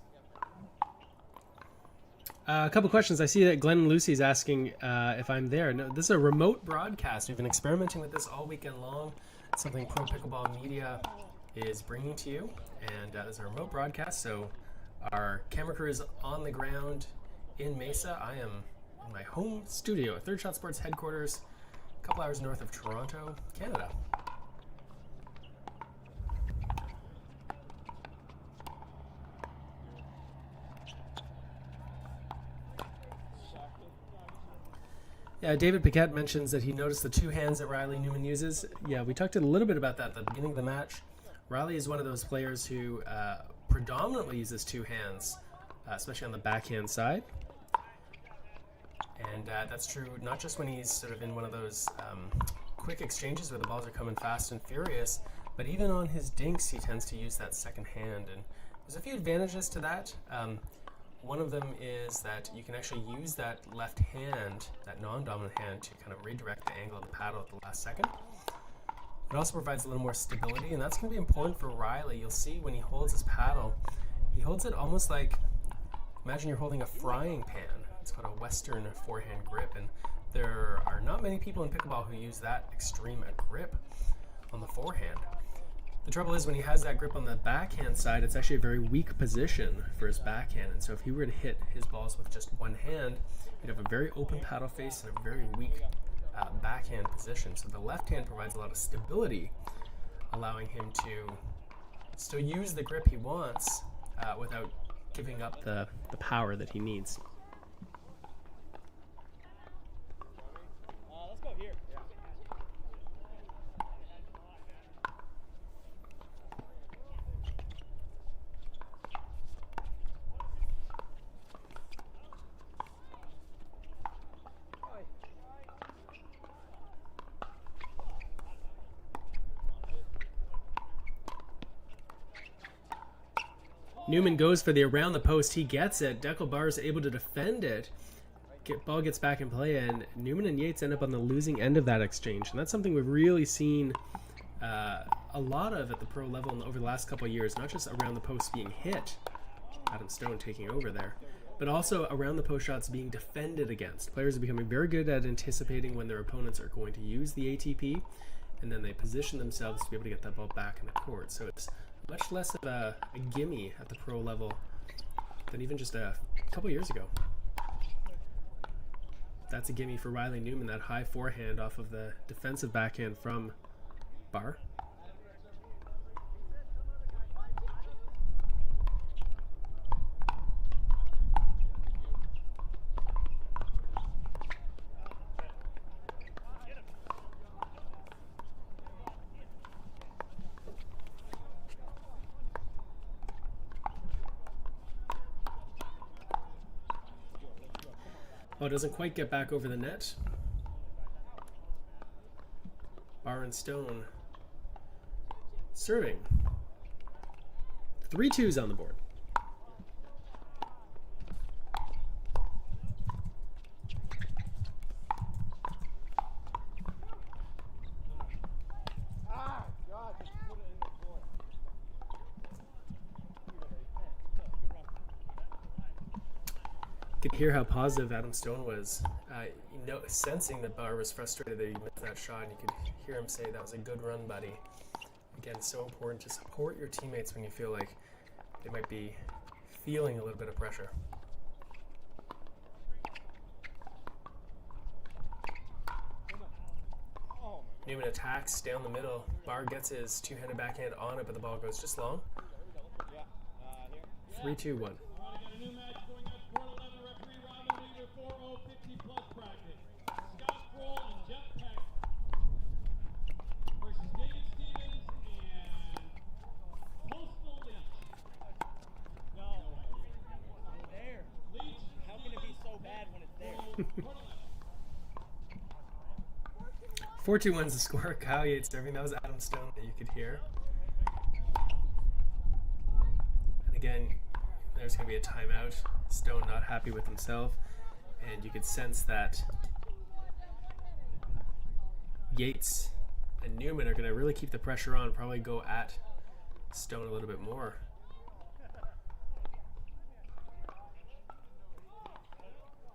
A couple questions. I see that Glenn Lucy's asking if I'm there. No, this is a remote broadcast. We've been experimenting with this all weekend long. It's something Pro Pickleball Media is bringing to you. And this is a remote broadcast, so our camera crew is on the ground in Mesa. I am in my home studio, Third Shot Sports headquarters, a couple hours north of Toronto, Canada. Yeah, David Paquette mentions that he noticed the two hands that Riley Newman uses. Yeah, we talked a little bit about that at the beginning of the match. Riley is one of those players who predominantly uses two hands, especially on the backhand side. And that's true not just when he's sort of in one of those quick exchanges where the balls are coming fast and furious, but even on his dinks he tends to use that second hand. And there's a few advantages to that. One of them is that you can actually use that left hand, that non-dominant hand, to kind of redirect the angle of the paddle at the last second. It also provides a little more stability, and that's going to be important for Riley. You'll see when he holds his paddle, he holds it almost like, imagine you're holding a frying pan. It's got a Western forehand grip, and there are not many people in pickleball who use that extreme a grip on the forehand. The trouble is when he has that grip on the backhand side, it's actually a very weak position for his backhand. And so if he were to hit his balls with just one hand, he'd have a very open paddle face and a very weak backhand position. So the left hand provides a lot of stability, allowing him to still use the grip he wants without giving up the power that he needs. Let's go here. Newman goes for the around the post. He gets it. Deckelbar is able to defend it. Ball gets back in play, and Newman and Yates end up on the losing end of that exchange. And that's something we've really seen a lot of at the pro level over the last couple of years. Not just around the post being hit, Adam Stone taking over there, but also around the post shots being defended against. Players are becoming very good at anticipating when their opponents are going to use the ATP, and then they position themselves to be able to get that ball back in the court. So it's much less of a gimme at the pro level than even just a couple years ago. That's a gimme for Riley Newman, that high forehand off of the defensive backhand from Barr. Oh, it doesn't quite get back over the net. Barr and Stone serving. 3-2s on the board. Could hear how positive Adam Stone was, sensing that Barr was frustrated that he missed that shot, and you could hear him say, "That was a good run, buddy." Again, it's so important to support your teammates when you feel like they might be feeling a little bit of pressure. Newman attacks down the middle. Barr gets his two-handed backhand on it, but the ball goes just long. 3-2-1. How can it be so bad when it's there? 4-2-1's the score. Kyle Yates serving. That was Adam Stone that you could hear. And again, there's going to be a timeout. Stone not happy with himself. And you could sense that Yates and Newman are going to really keep the pressure on, probably go at Stone a little bit more.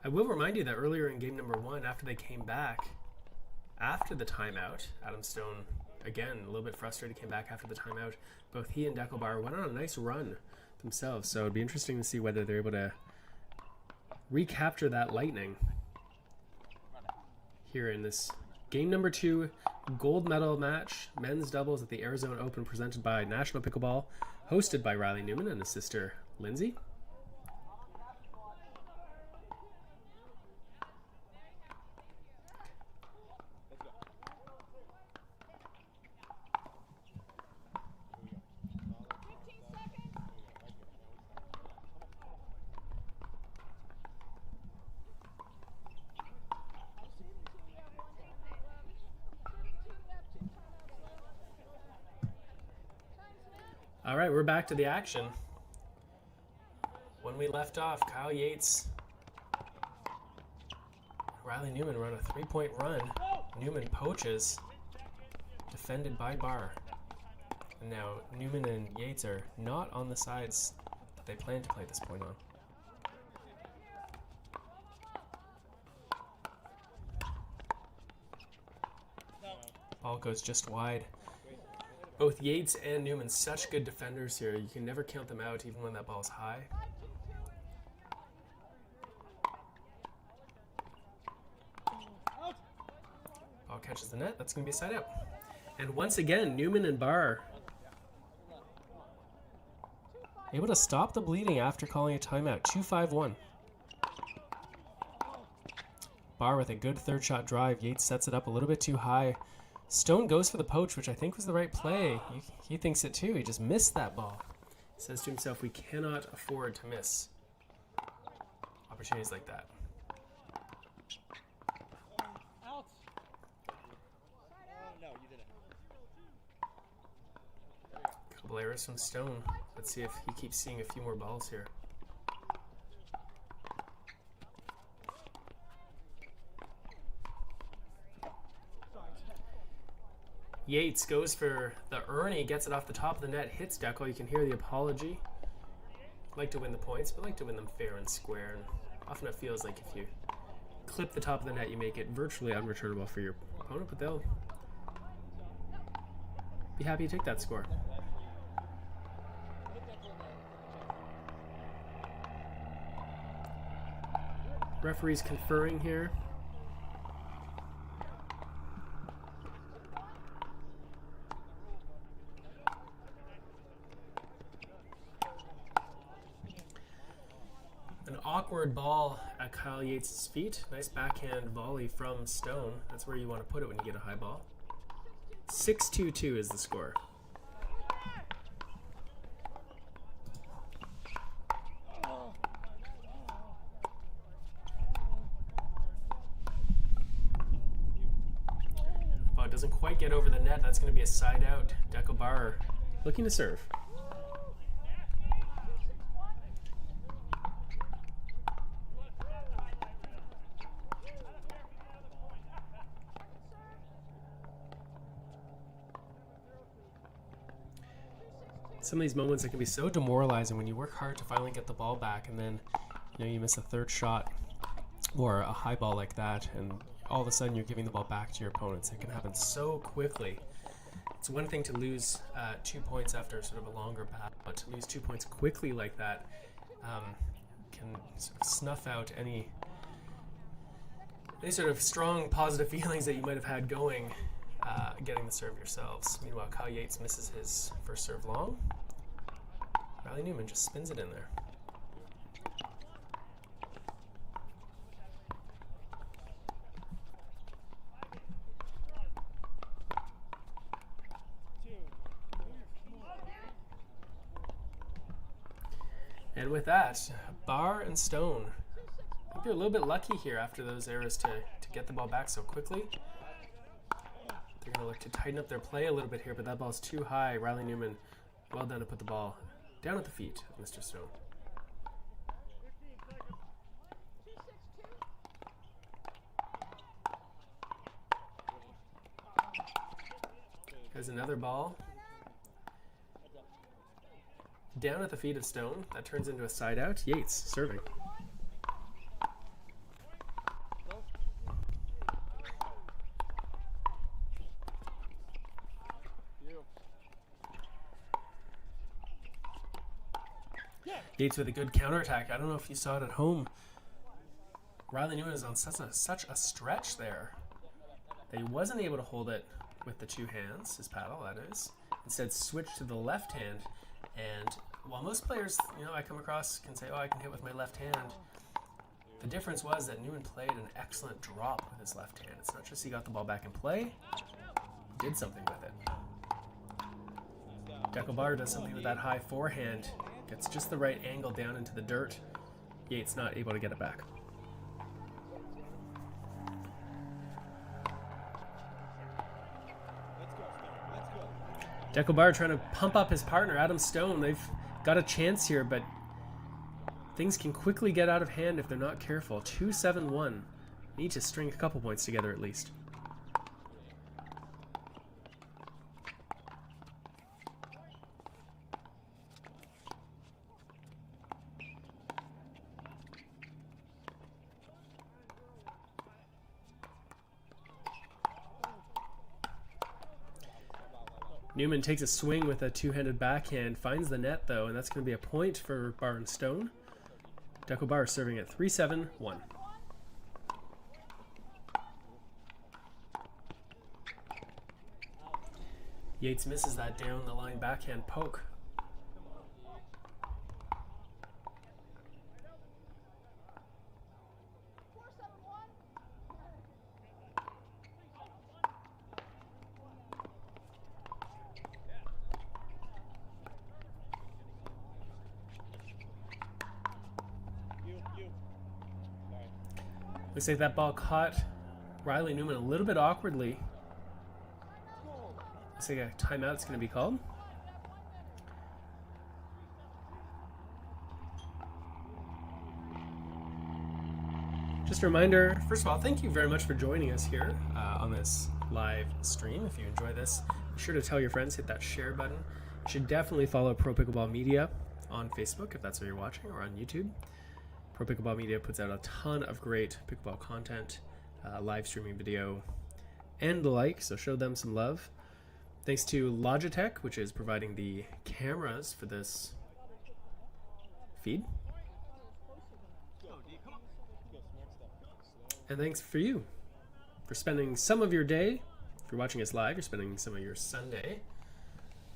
I will remind you that earlier in game number 1, after they came back after the timeout, Adam Stone, again, a little bit frustrated, came back after the timeout. Both he and Dekel Bar went on a nice run themselves, so it'd be interesting to see whether they're able to recapture that lightning here in this game number 2 gold medal match, men's doubles at the Arizona Open, presented by National Pickleball, hosted by Riley Newman and his sister Lindsay. All right, we're back to the action. When we left off, Kyle Yates, Riley Newman run a 3-point run. Newman poaches, defended by Barr. And now Newman and Yates are not on the sides that they plan to play this point on. Ball goes just wide. Both Yates and Newman, such good defenders here. You can never count them out, even when that ball's high. Ball catches the net. That's going to be a side out. And once again, Newman and Barr able to stop the bleeding after calling a timeout. 2-5-1. Barr with a good third shot drive. Yates sets it up a little bit too high. Stone goes for the poach, which I think was the right play. He thinks it too. He just missed that ball. He says to himself, we cannot afford to miss opportunities like that. Out. No, you didn't. Couple errors from Stone. Let's see if he keeps seeing a few more balls here. Yates goes for the Ernie, gets it off the top of the net, hits Dekel. You can hear the apology. Like to win the points, but like to win them fair and square. And often it feels like if you clip the top of the net, you make it virtually unreturnable for your opponent, but they'll be happy to take that score. Referees conferring here. An awkward ball at Kyle Yates' feet. Nice backhand volley from Stone. That's where you want to put it when you get a high ball. 6-2-2 is the score. Ball doesn't quite get over the net. That's going to be a side out. Dekel Bar looking to serve. Some of these moments that can be so demoralizing when you work hard to finally get the ball back, and then you miss a third shot or a high ball like that, and all of a sudden you're giving the ball back to your opponents. It can happen so quickly. It's one thing to lose 2 points after sort of a longer battle, but to lose 2 points quickly like that can sort of snuff out any sort of strong positive feelings that you might have had going getting the serve yourselves. Meanwhile, Kyle Yates misses his first serve long. Riley Newman just spins it in there. And with that, Barr and Stone, I think they're a little bit lucky here after those errors to get the ball back so quickly. They're going to look to tighten up their play a little bit here, but that ball's too high. Riley Newman, well done to put the ball down at the feet of Mr. Stone. Here's another ball. Down at the feet of Stone. That turns into a side out. Yates serving. Yates with a good counterattack. I don't know if you saw it at home. Riley Newman is on such a stretch there that he wasn't able to hold it with the two hands, his paddle, that is. Instead, switched to the left hand. And while most players, I come across can say, oh, I can hit with my left hand, the difference was that Newman played an excellent drop with his left hand. It's not just he got the ball back in play, he did something with it. Deckelbar does something with that high forehand, gets just the right angle down into the dirt. Yates not able to get it back. Deckelbar trying to pump up his partner, Adam Stone. They've got a chance here, but things can quickly get out of hand if they're not careful. 2-7-1. Need to string a couple points together at least. Newman takes a swing with a two-handed backhand, finds the net though, and that's going to be a point for Bar and Stone. Deckelbar serving at 3-7-1. Yates misses that down the line backhand poke. Looks like that ball caught Riley Newman a little bit awkwardly. Looks like a timeout's going to be called. Just a reminder, first of all, thank you very much for joining us here on this live stream. If you enjoy this, be sure to tell your friends, hit that share button. You should definitely follow Pro Pickleball Media on Facebook if that's where you're watching, or on YouTube. Pro Pickleball Media puts out a ton of great pickleball content, live streaming video, and the like, so show them some love. Thanks to Logitech, which is providing the cameras for this feed. And thanks for you for spending some of your day, if you're watching us live, you're spending some of your Sunday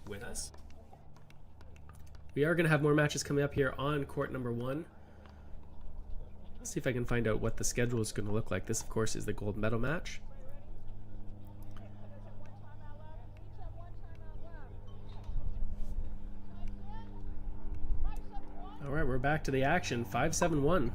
with us. We are going to have more matches coming up here on court number 1. Let's see if I can find out what the schedule is going to look like. This, of course, is the gold medal match. All right, we're back to the action. 5-7-1.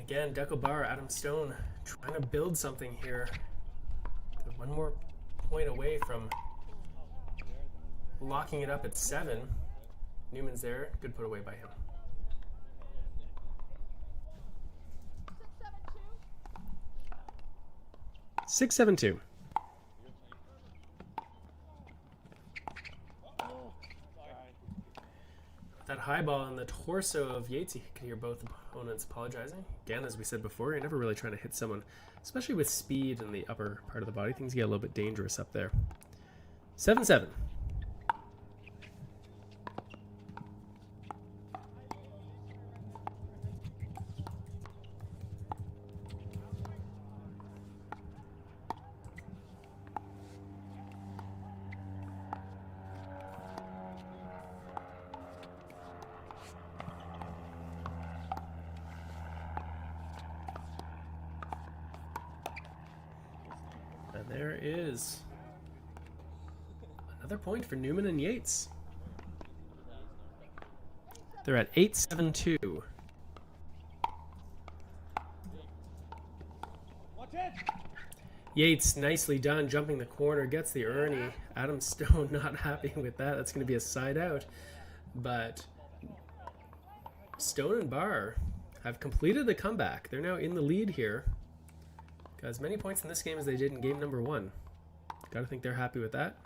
Again, Deckelbar, Adam Stone trying to build something here. They're one more point away from locking it up at 7. Newman's there. Good put away by him. 6-7-2. That high ball on the torso of Yates, you can hear both opponents apologizing. Again, as we said before, you're never really trying to hit someone, especially with speed in the upper part of the body. Things get a little bit dangerous up there. 7-7. There is another point for Newman and Yates. They're at 8-7-2. Yates, nicely done, jumping the corner, gets the Ernie. Adam Stone not happy with that. That's going to be a side out. But Stone and Barr have completed the comeback. They're now in the lead here. Got as many points in this game as they did in game number 1. Got to think they're happy with that.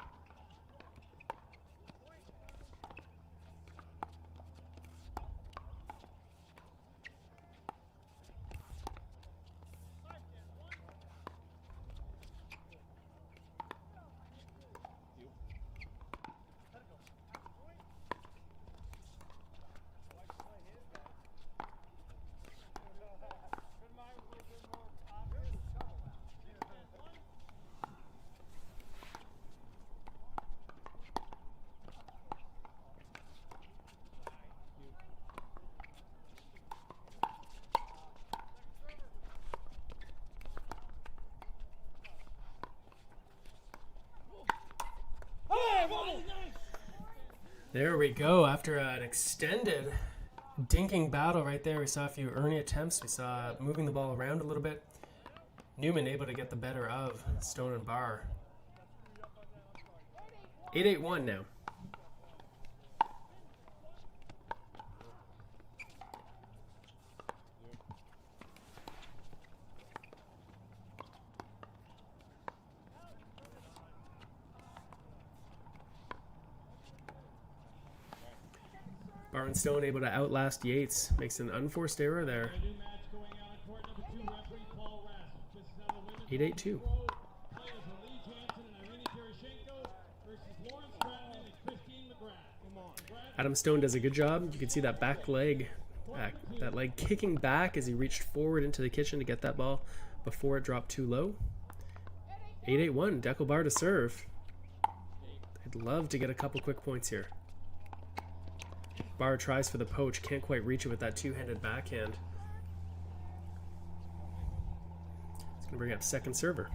There we go. After an extended dinking battle right there, we saw a few Ernie attempts. We saw moving the ball around a little bit. Newman able to get the better of Stone and Barr. 8-8-1 now. Barr and Stone able to outlast Yates. Makes an unforced error there. 8-8-2. Adam Stone does a good job. You can see that back leg, that leg kicking back as he reached forward into the kitchen to get that ball before it dropped too low. 8-8-1. Dekel Barr to serve. I'd love to get a couple quick points here. Barr tries for the poach, can't quite reach it with that two-handed backhand. It's going to bring up second server.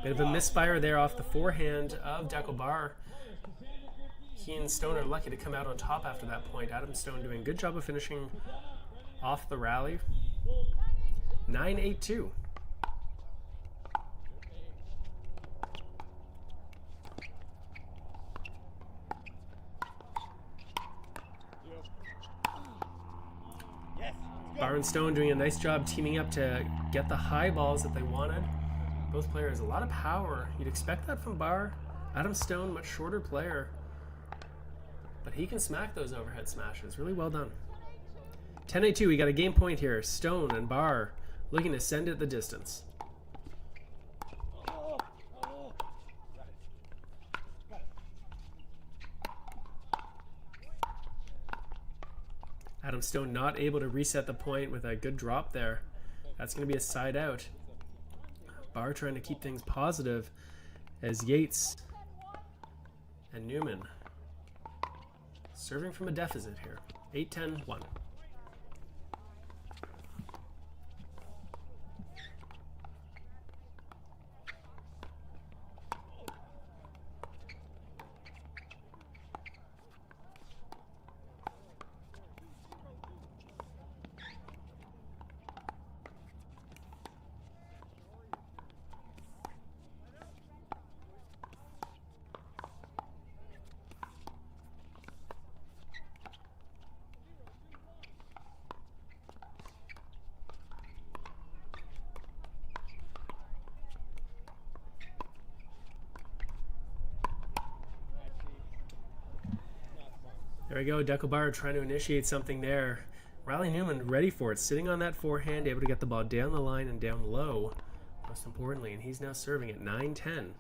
Bit of a misfire there off the forehand of Dekel Barr. He and Stone are lucky to come out on top after that point. Adam Stone doing a good job of finishing off the rally. 9-8-2. Barr and Stone doing a nice job teaming up to get the high balls that they wanted. Both players, a lot of power. You'd expect that from Barr. Adam Stone, much shorter player. But he can smack those overhead smashes. Really well done. 10-8-2. We got a game point here. Stone and Barr looking to send it the distance. Adam Stone not able to reset the point with a good drop there. That's going to be a side out. Barr trying to keep things positive as Yates and Newman serving from a deficit here. 8-10-1. There we go, Dekel Barr trying to initiate something there. Riley Newman ready for it, sitting on that forehand, able to get the ball down the line and down low, most importantly, and he's now serving at 9-10.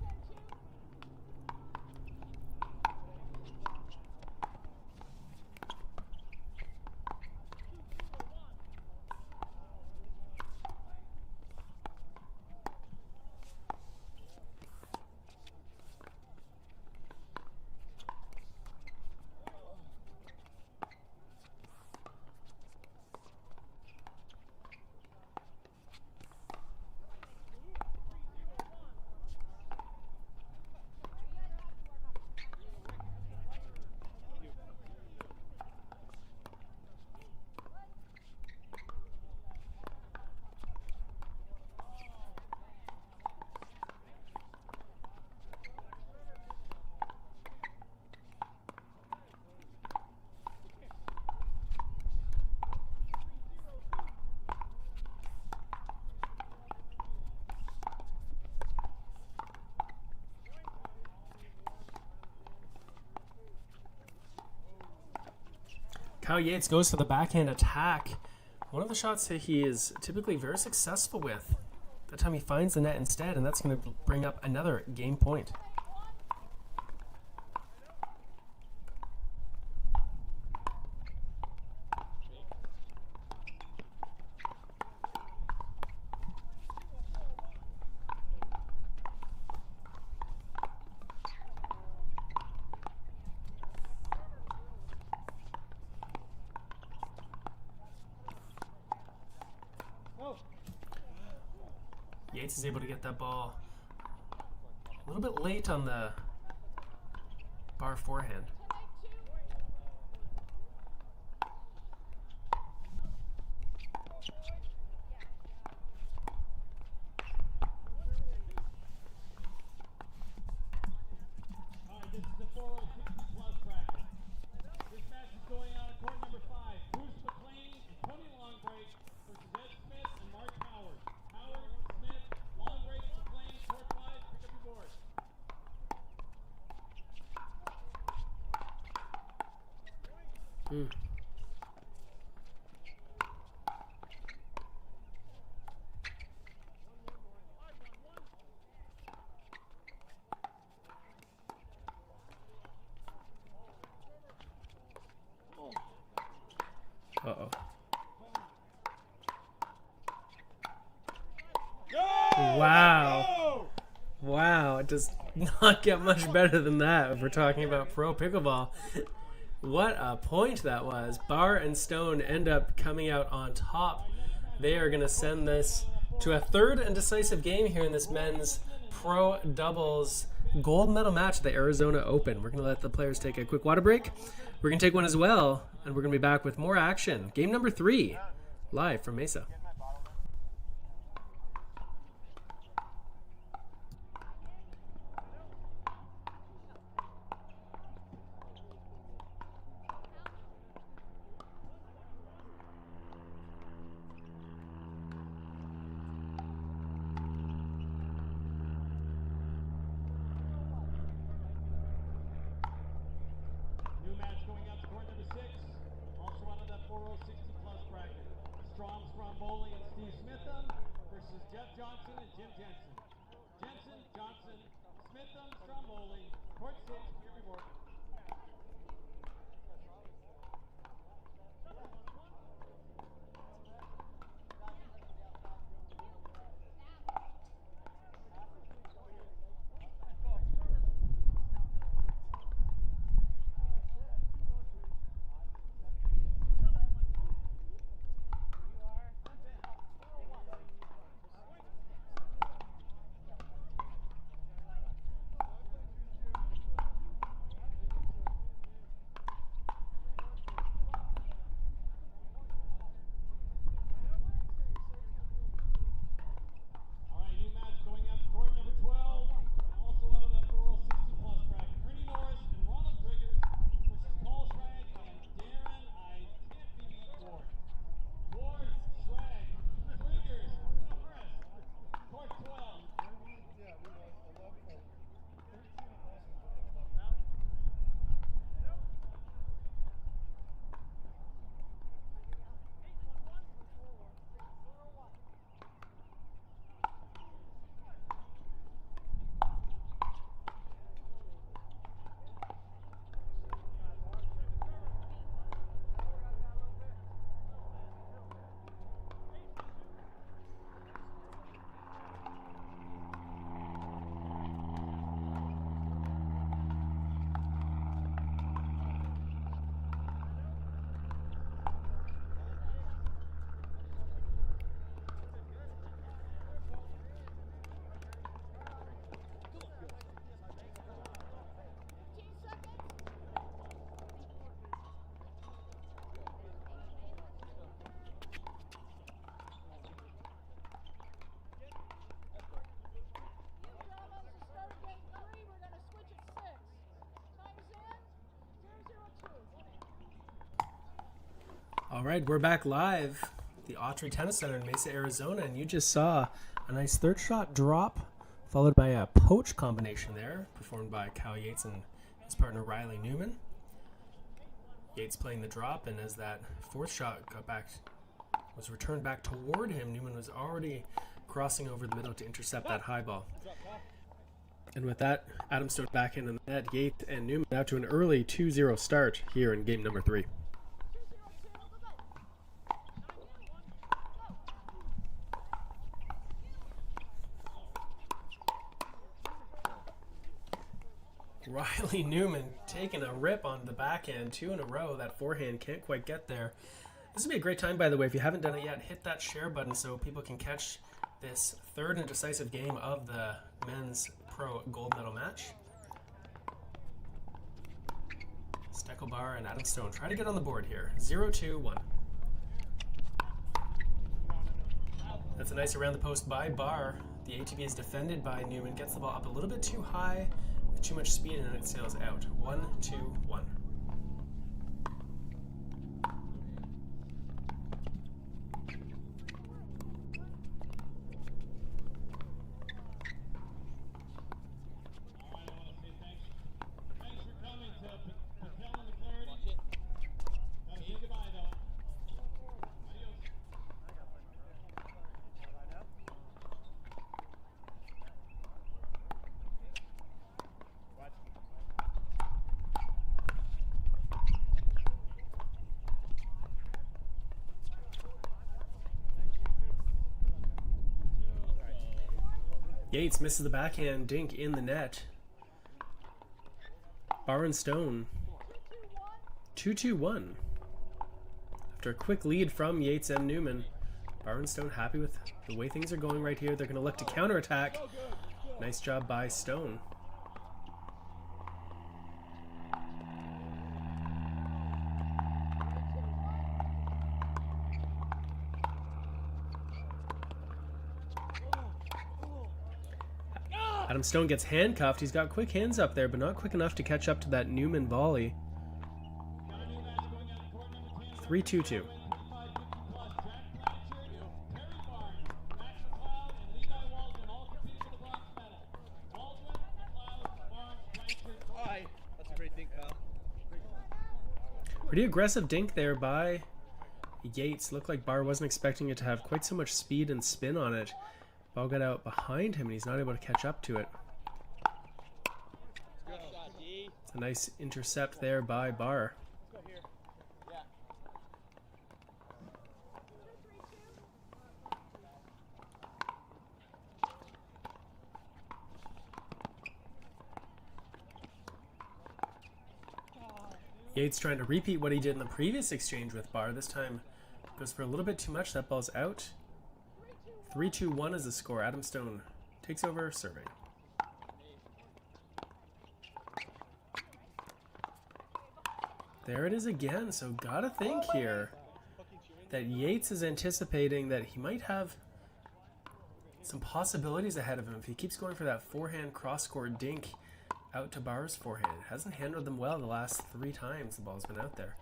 Kyle Yates goes for the backhand attack. One of the shots that he is typically very successful with. That time he finds the net instead, and that's going to bring up another game point. Yates is able to get that ball a little bit late on the bar forehand. Alright, this is the 460 plus bracket. This match is going on at court number 5. Bruce McLean and Tony Longbreak versus Ed Smith and Mark Howard. Howard, Smith, Longbreak, McLean, court 5, pick up your board. Uh-oh. Wow. Wow, it does not get much better than that if we're talking about pro pickleball. What a point that was. Bar and Stone end up coming out on top. They are going to send this to a third and decisive game here in this men's pro doubles gold medal match at the Arizona Open. We're going to let the players take a quick water break. We're going to take one as well, and we're going to be back with more action. Game number 3, live from Mesa. New match going out to court number 6. Also out of that 460 plus bracket. Strom Stromboli and Steve Smitham versus Jeff Johnson and Jim Jensen. Jensen, Johnson, Smitham, Stromboli, court 6, pick up your board. Alright, new match going out to court number 12. Also out of that 460 plus bracket. Ernie Norris and Ronald Driggers versus Paul Schrag and Darren, I can't be beat Ward. Ward, Schrag, Driggers, Norris, court 12. All right, we're back live at the Autry Tennis Center in Mesa, Arizona, and you just saw a nice third shot drop followed by a poach combination there performed by Kyle Yates and his partner Riley Newman. Yates playing the drop, and as that fourth shot was returned back toward him, Newman was already crossing over the middle to intercept that high ball. And with that, Adam Stone back in the net. Yates and Newman out to an early 2-0 start here in game number 3. Riley Newman taking a rip on the backhand, 2 in a row. That forehand can't quite get there. This would be a great time, by the way, if you haven't done it yet, hit that share button so people can catch this third and decisive game of the men's pro gold medal match. Steckelbar and Adam Stone try to get on the board here. 0-2-1. That's a nice around the post by Barr. The ATP is defended by Newman, gets the ball up a little bit too high with too much speed, and then it sails out. 1-2-1. Yates misses the backhand dink in the net. Barr and Stone 2-2-1. After a quick lead from Yates and Newman, Barr and Stone happy with the way things are going right here. They're going to look to counterattack. Nice job by Stone. Adam Stone gets handcuffed. He's got quick hands up there, but not quick enough to catch up to that Newman volley. 3-2-2. That's a great dink, Kyle. Pretty aggressive dink there by Yates. Looked like Barr wasn't expecting it to have quite so much speed and spin on it. Ball got out behind him and he's not able to catch up to it. It's a nice intercept there by Barr. Yates trying to repeat what he did in the previous exchange with Barr. This time goes for a little bit too much. That ball's out. 3-2-1 is the score. Adam Stone takes over serving. There it is again. So gotta think here that Yates is anticipating that he might have some possibilities ahead of him if he keeps going for that forehand cross-court dink out to Barr's forehand. Hasn't handled them well the last 3 times the ball's been out there.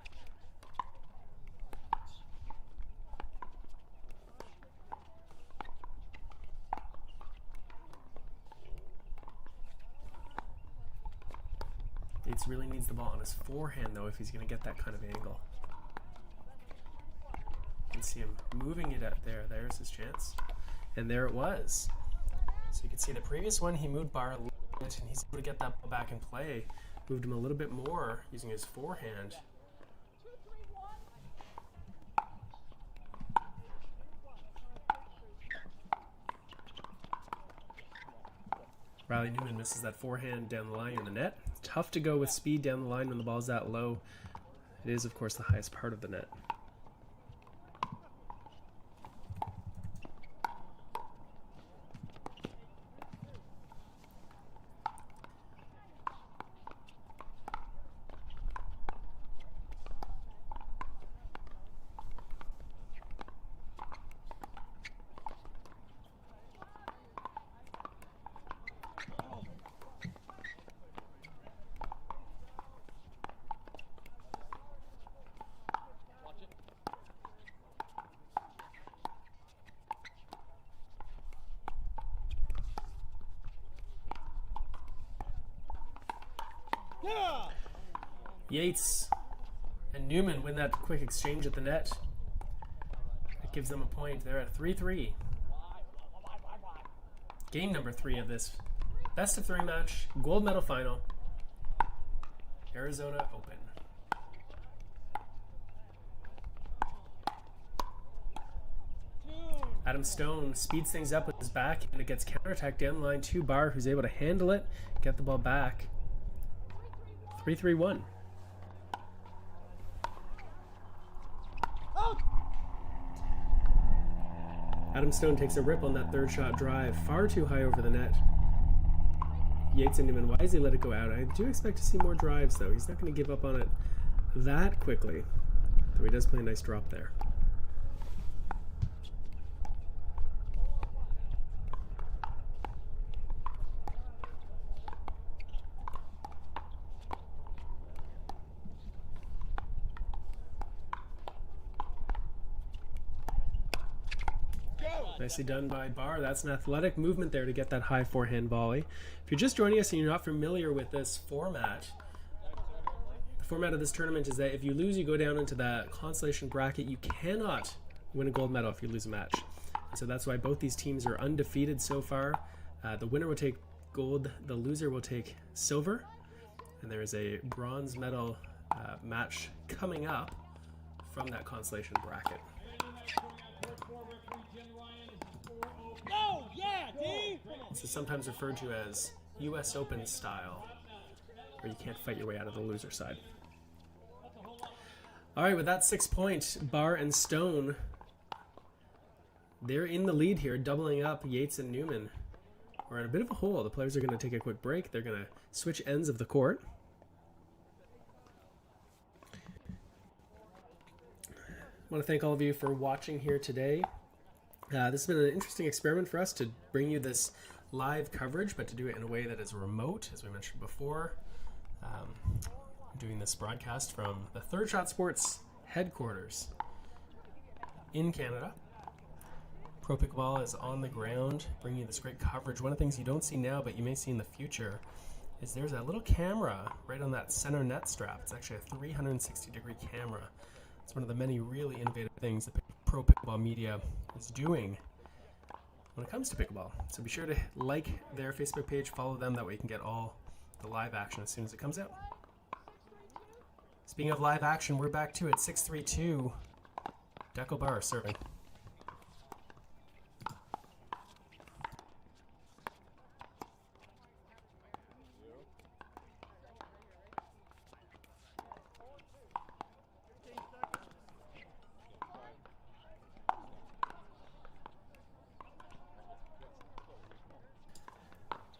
Yates really needs the ball on his forehand, though, if he's going to get that kind of angle. You can see him moving it out there. There's his chance. And there it was. So you can see the previous one, he moved Barr a little bit, and he's able to get that ball back in play. Moved him a little bit more using his forehand. Riley Newman misses that forehand down the line in the net. Tough to go with speed down the line when the ball's that low. It is, of course, the highest part of the net. Yates And Newman win that quick exchange at the net. That gives them a point. They're at 3-3. Game number 3 of this best of 3 match, gold medal final, Arizona Open. Adam Stone speeds things up with his back, and it gets counterattacked down line to Barr, who's able to handle it, get the ball back. 3-3-1. Adam Stone takes a rip on that third shot drive, far too high over the net. Yates and Newman wisely let it go out. I do expect to see more drives, though. He's not going to give up on it that quickly, though he does play a nice drop there. Nicely done by Barr. That's an athletic movement there to get that high forehand volley. If you're just joining us and you're not familiar with this format, the format of this tournament is that if you lose, you go down into that consolation bracket. You cannot win a gold medal if you lose a match. And so that's why both these teams are undefeated so far. The winner will take gold, the loser will take silver, and there is a bronze medal match coming up from that consolation bracket. This is sometimes referred to as US Open style, where you can't fight your way out of the loser side. All right, with that 6 point, Barr and Stone, they're in the lead here, doubling up Yates and Newman. We're in a bit of a hole. The players are going to take a quick break. They're going to switch ends of the court. I want to thank all of you for watching here today. This has been an interesting experiment for us to bring you this live coverage, but to do it in a way that is remote, as we mentioned before. Doing this broadcast from the Third Shot Sports headquarters in Canada. Pro Pickleball is on the ground, bringing you this great coverage. One of the things you don't see now, but you may see in the future, is there's a little camera right on that center net strap. It's actually a 360-degree camera. It's one of the many really innovative things that Pro Pickleball Media is doing when it comes to pickleball. So be sure to like their Facebook page, follow them, that way you can get all the live action as soon as it comes out. Speaking of live action, we're back to it. 6-3-2. Deco Barr serving.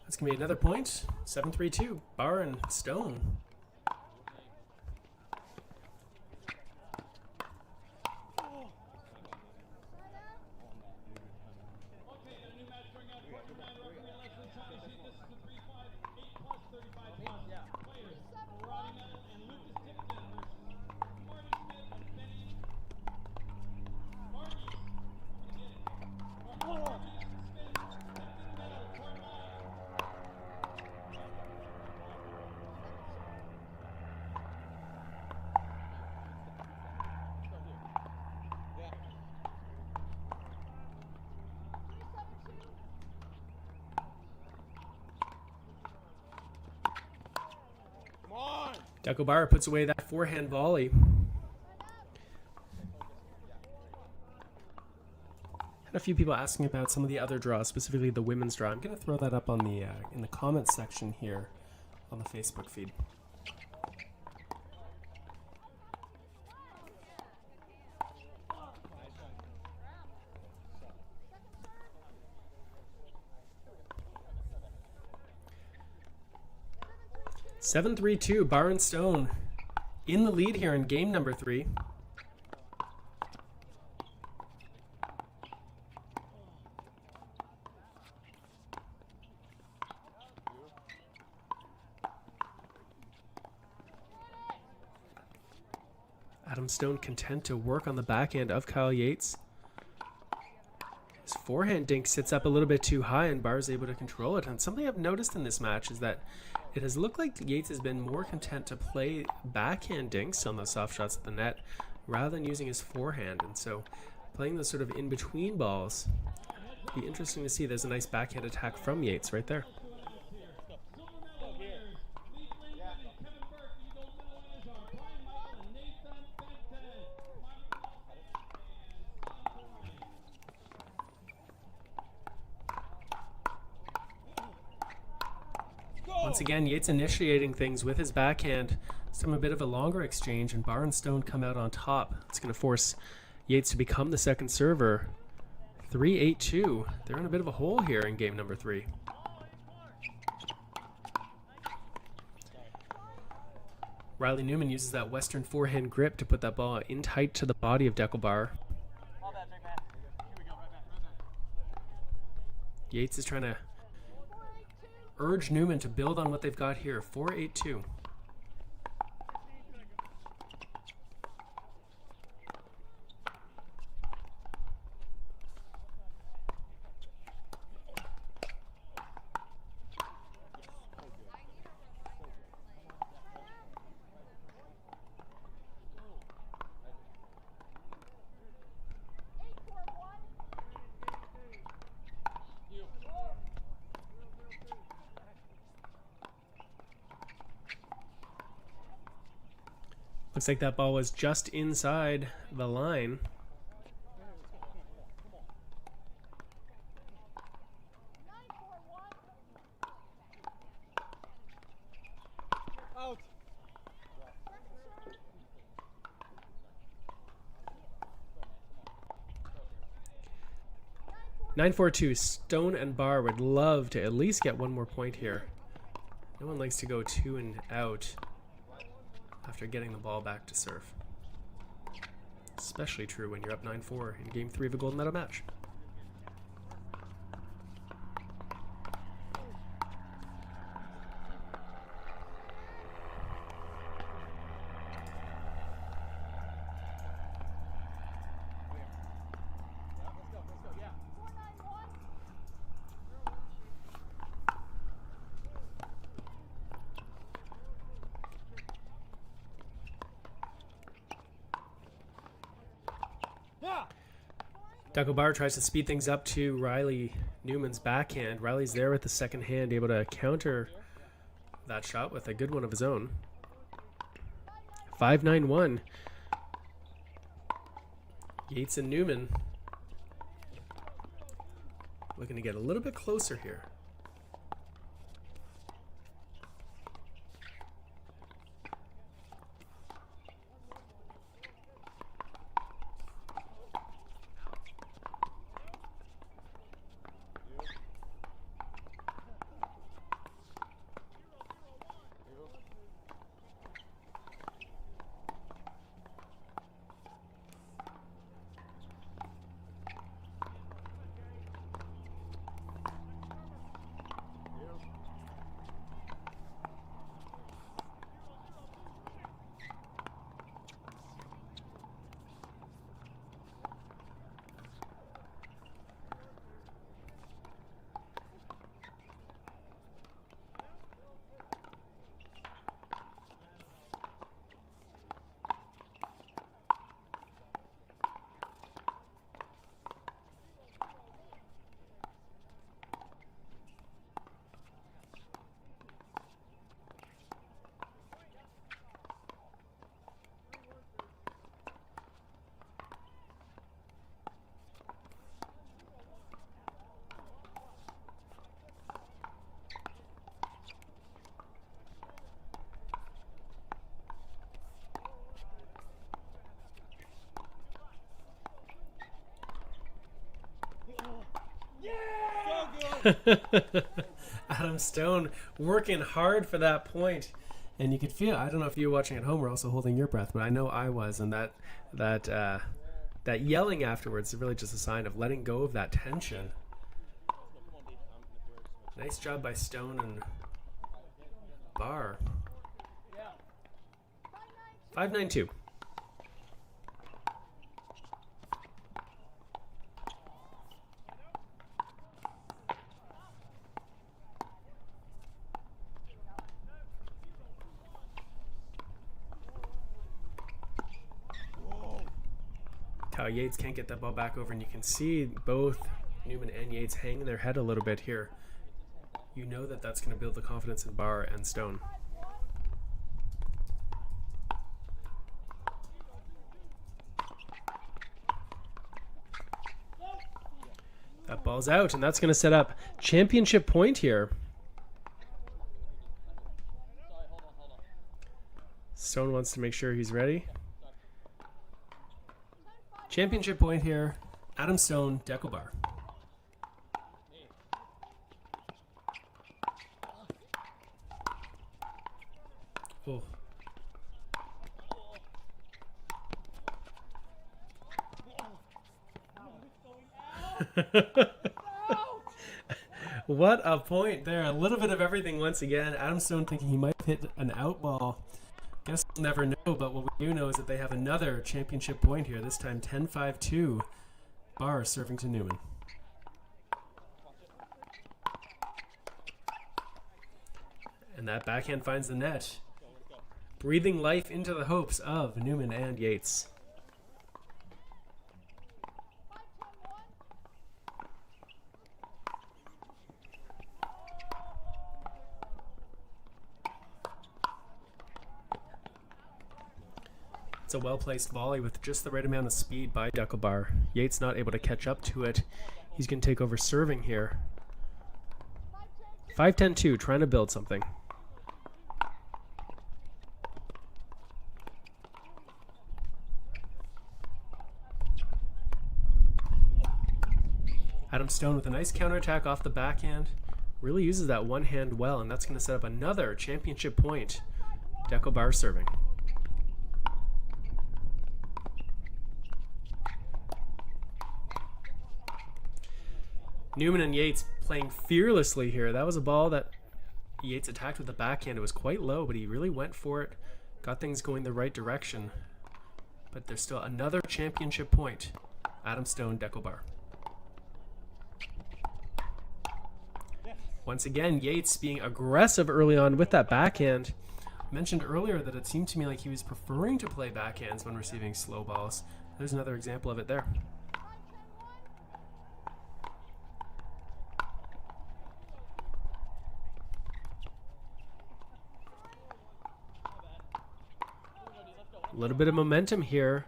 That's going to be another point. 7-3-2. Barr and Stone. Deco Barr puts away that forehand volley. Had a few people asking about some of the other draws, specifically the women's draw. I'm going to throw that up on the in the comments section here on the Facebook feed. Seven, 3-2, Barr and Stone in the lead here in game number 3. Adam Stone content to work on the backhand of Kyle Yates. His forehand dink sits up a little bit too high and Barr's able to control it. And something I've noticed in this match is that it has looked like Yates has been more content to play backhand dinks on those soft shots at the net rather than using his forehand. And so playing those sort of in-between balls, be interesting to see. There's a nice backhand attack from Yates right there. Once again, Yates initiating things with his backhand. Some a bit of a longer exchange, and Barr and Stone come out on top. It's going to force Yates to become the second server. 3-8-2. They're in a bit of a hole here in game number 3. Riley Newman uses that Western forehand grip to put that ball in tight to the body of Deckelbar. Yates is trying to urge Newman to build on what they've got here. 4-8-2. Looks like that ball was just inside the line. Out. 9-4-2. Stone and Barr would love to at least get one more point here. No one likes to go 2 and out after getting the ball back to serve. Especially true when you're up 9-4 in game 3 of a gold medal match. Deckelbar tries to speed things up to Riley Newman's backhand. Riley's there with the second hand, able to counter that shot with a good one of his own. 5-9-1. Yates and Newman looking to get a little bit closer here. Adam Stone working hard for that point, and you could feel, I don't know if you were watching at home or also holding your breath, but I know I was, and that yelling afterwards is really just a sign of letting go of that tension. Nice job by Stone and Barr. 5-9-2. Kyle Yates can't get that ball back over, and you can see both Newman and Yates hanging their head a little bit here. You know that that's going to build the confidence in Barr and Stone. That ball's out, and that's going to set up championship point here. Stone wants to make sure he's ready. Championship point here. Adam Stone, Deco Barr. Oh. What a point there. A little bit of everything once again. Adam Stone thinking he might hit an out ball. Guess we'll never know, but what we do know is that they have another championship point here. This time 10-5-2. Barr serving to Newman. And that backhand finds the net. Breathing life into the hopes of Newman and Yates. It's a well-placed volley with just the right amount of speed by Deco Barr. Yates not able to catch up to it. He's going to take over serving here. 5-10-2, trying to build something. Adam Stone with a nice counterattack off the backhand. Really uses that one hand well, and that's going to set up another championship point. Deco Barr serving. Newman and Yates playing fearlessly here. That was a ball that Yates attacked with the backhand. It was quite low, but he really went for it. Got things going the right direction. But there's still another championship point. Adam Stone, Deco Barr. Once again, Yates being aggressive early on with that backhand. I mentioned earlier that it seemed to me like he was preferring to play backhands when receiving slow balls. There's another example of it there. A little bit of momentum here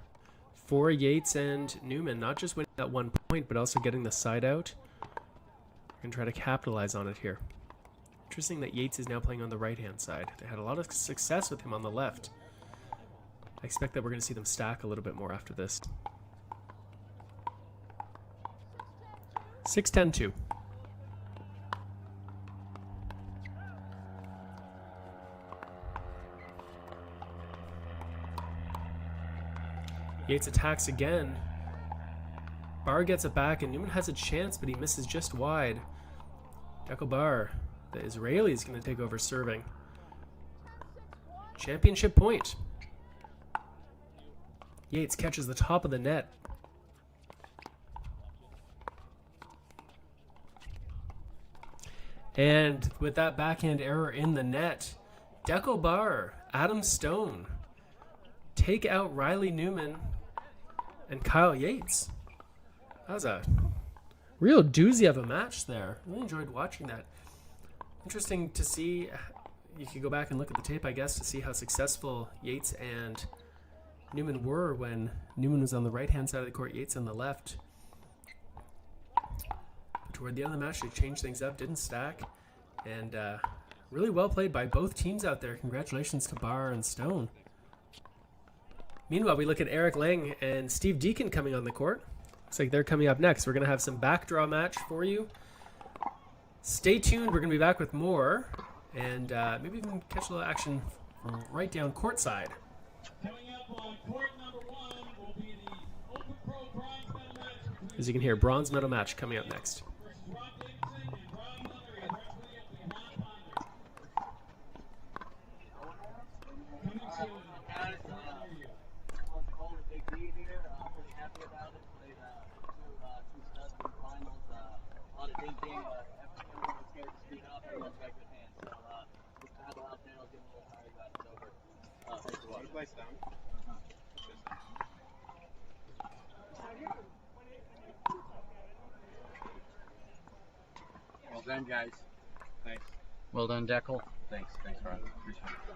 for Yates and Newman. Not just winning that 1 point, but also getting the side out. We're going to try to capitalize on it here. Interesting that Yates is now playing on the right-hand side. They had a lot of success with him on the left. I expect that we're going to see them stack a little bit more after this. 6-10-2. Yates attacks again. Barr gets it back, and Newman has a chance, but he misses just wide. Deco Barr, the Israeli, is going to take over serving. Championship point. Yates catches the top of the net. And with that backhand error in the net, Deco Barr, Adam Stone, take out Riley Newman and Kyle Yates. That was a real doozy of a match there. Really enjoyed watching that. Interesting to see. You could go back and look at the tape, I guess, to see how successful Yates and Newman were when Newman was on the right-hand side of the court, Yates on the left. But toward the end of the match, they changed things up, didn't stack. And really well played by both teams out there. Congratulations to Barr and Stone. Meanwhile, we look at Eric Lang and Steve Deacon coming on the court. Looks like they're coming up next. We're going to have some backdraw match for you. Stay tuned. We're going to be back with more. And maybe we can catch a little action from right down courtside. Coming up on court number 1 will be the Open Pro bronze medal match. As you can hear, bronze medal match coming up next. Versus Rob Dickinson and Brian Miller and referee at the Juan Ponder. Coming soon. Pretty happy about it. Played two studs in the finals. A lot of thinking. Everyone was scared to speak up. Everyone's got good hands. So just to have a lot of panels, getting a little tired, guys. It's over. Thanks for watching. time, guys. Thanks. Well done, Deckel. Thanks, Ron. Appreciate it.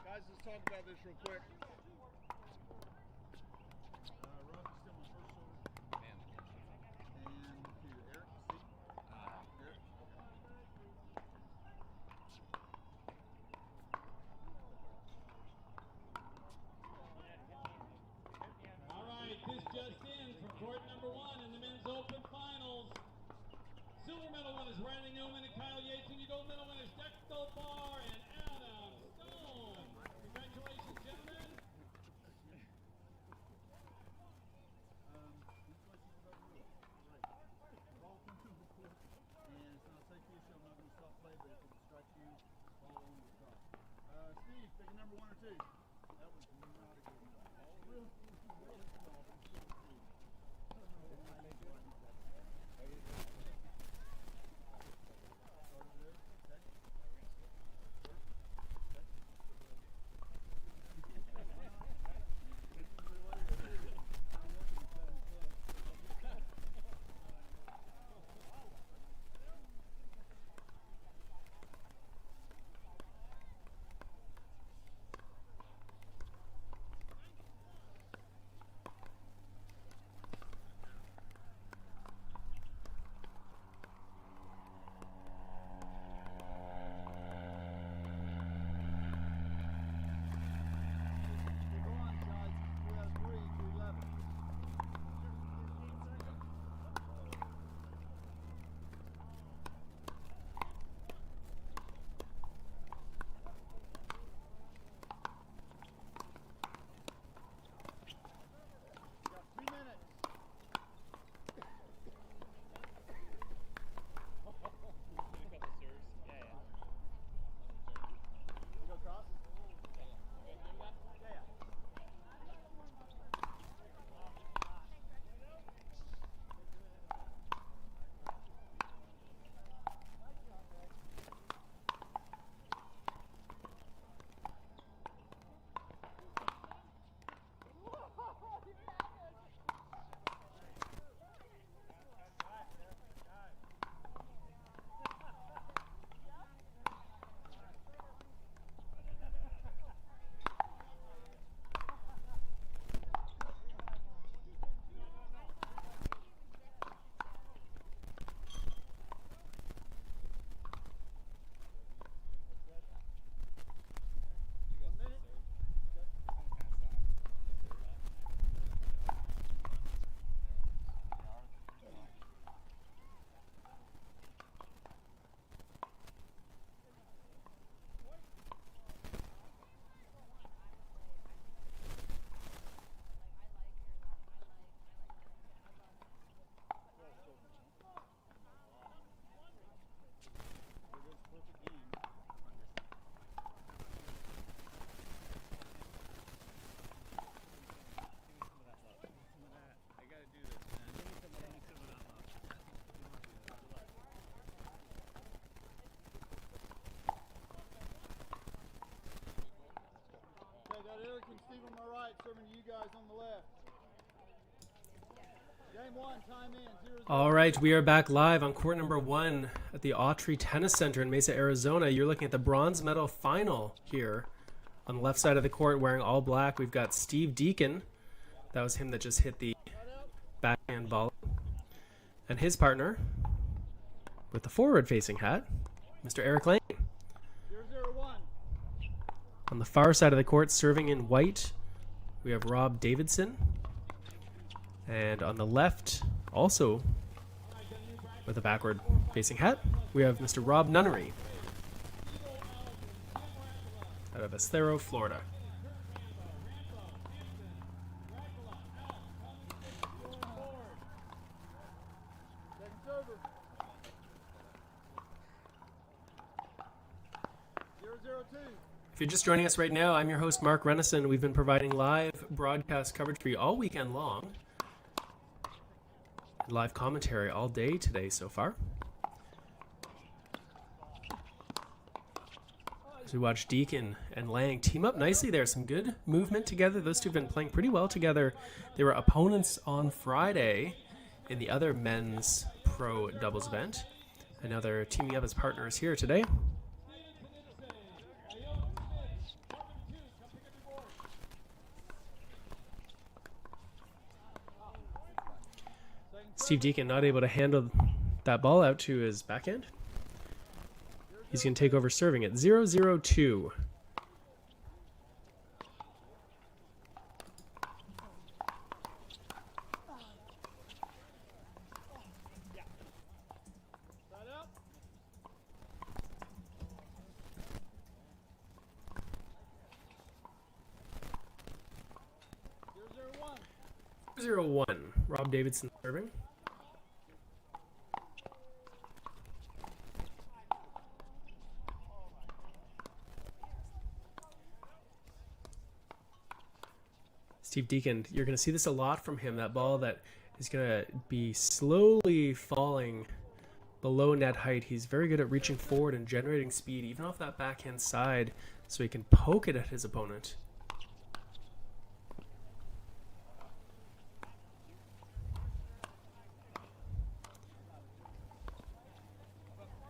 Guys, let's talk about this real quick. Rob, you still my first shoulder? Man. And to Eric, Steve? Eric? All right, this just in from court number 1 in the men's open finals. Silver medal winners Randy Newman and Kyle Yates, and your gold medal winners Dexter Barr and Adam Stone. Congratulations, gentlemen. These questions about you. Right. Ball comes to the court, and it's not a safety issue. I'm not going to stop play, but if it distracts you, ball on the stop. Steve, pick a number 1 or 2. That was not a good number. Really small. guys on the left. Game 1, time in. 0-0. All right, we are back live on court number 1 at the Autry Tennis Center in Mesa, Arizona. You're looking at the bronze medal final here. On the left side of the court, wearing all black, we've got Steve Deacon. That was him that just hit the backhand volley. And his partner, with the forward-facing hat, Mr. Eric Lane. 0-0-1. On the far side of the court, serving in white, we have Rob Davidson. And on the left, also with a backward-facing hat, we have Mr. Rob Nunnery out of Estero, Florida. Second server. 0-0-2. If you're just joining us right now, I'm your host, Mark Renison. We've been providing live broadcast coverage for you all weekend long. Live commentary all day today so far. As we watch Deacon and Lang team up nicely there. Some good movement together. Those two have been playing pretty well together. They were opponents on Friday in the other men's pro doubles event. And now they're teaming up as partners here today. Steve Deacon not able to handle that ball out to his backhand. He's going to take over serving at 0-0-2. Rob Davidson serving. Steve Deacon, you're going to see this a lot from him, that ball that is going to be slowly falling below net height. He's very good at reaching forward and generating speed, even off that backhand side, so he can poke it at his opponent.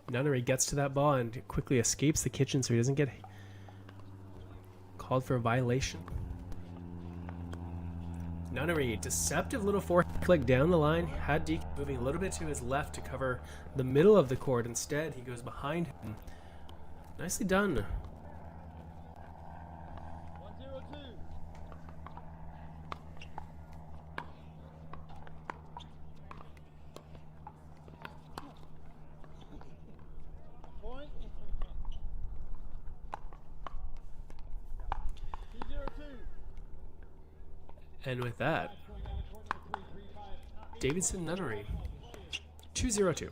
Nunnery gets to that ball and quickly escapes the kitchen so he doesn't get called for a violation. Nunnery, deceptive little forehand flick down the line, had Deacon moving a little bit to his left to cover the middle of the court. Instead, he goes behind him. Nicely done. 1-0-2. Point. 2-0-2. And with that, Davidson Nunnery, 2-0-2.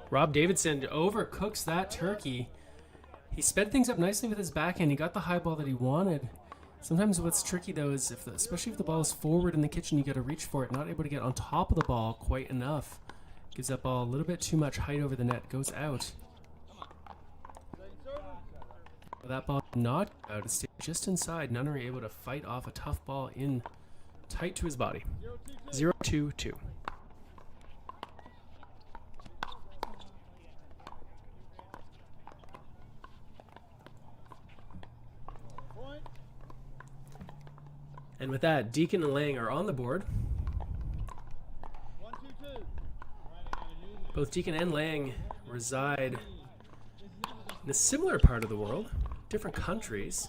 Rob Davidson overcooks that turkey. He sped things up nicely with his backhand. He got the high ball that he wanted. Sometimes what's tricky though is, especially if the ball is forward in the kitchen, you got to reach for it. Not able to get on top of the ball quite enough. Gives that ball a little bit too much height over the net. Goes out. That ball not out. It stayed just inside. Nunnery able to fight off a tough ball in tight to his body. 0-2-2. And with that, Deacon and Lang are on the board. 1-2-2. Both Deacon and Lang reside in a similar part of the world, different countries.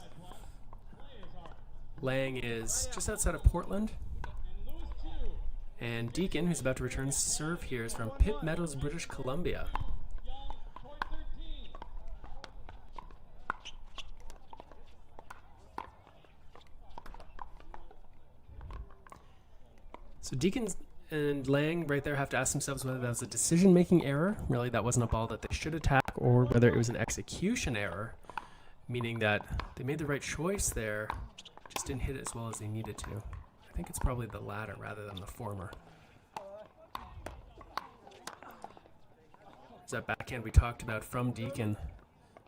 Lang is just outside of Portland. And Deacon, who's about to return to serve here, is from Pitt Meadows, British Columbia. So Deacon and Lang right there have to ask themselves whether that was a decision-making error, really that wasn't a ball that they should attack, or whether it was an execution error, meaning that they made the right choice there, just didn't hit it as well as they needed to. I think it's probably the latter rather than the former. There's that backhand we talked about from Deacon.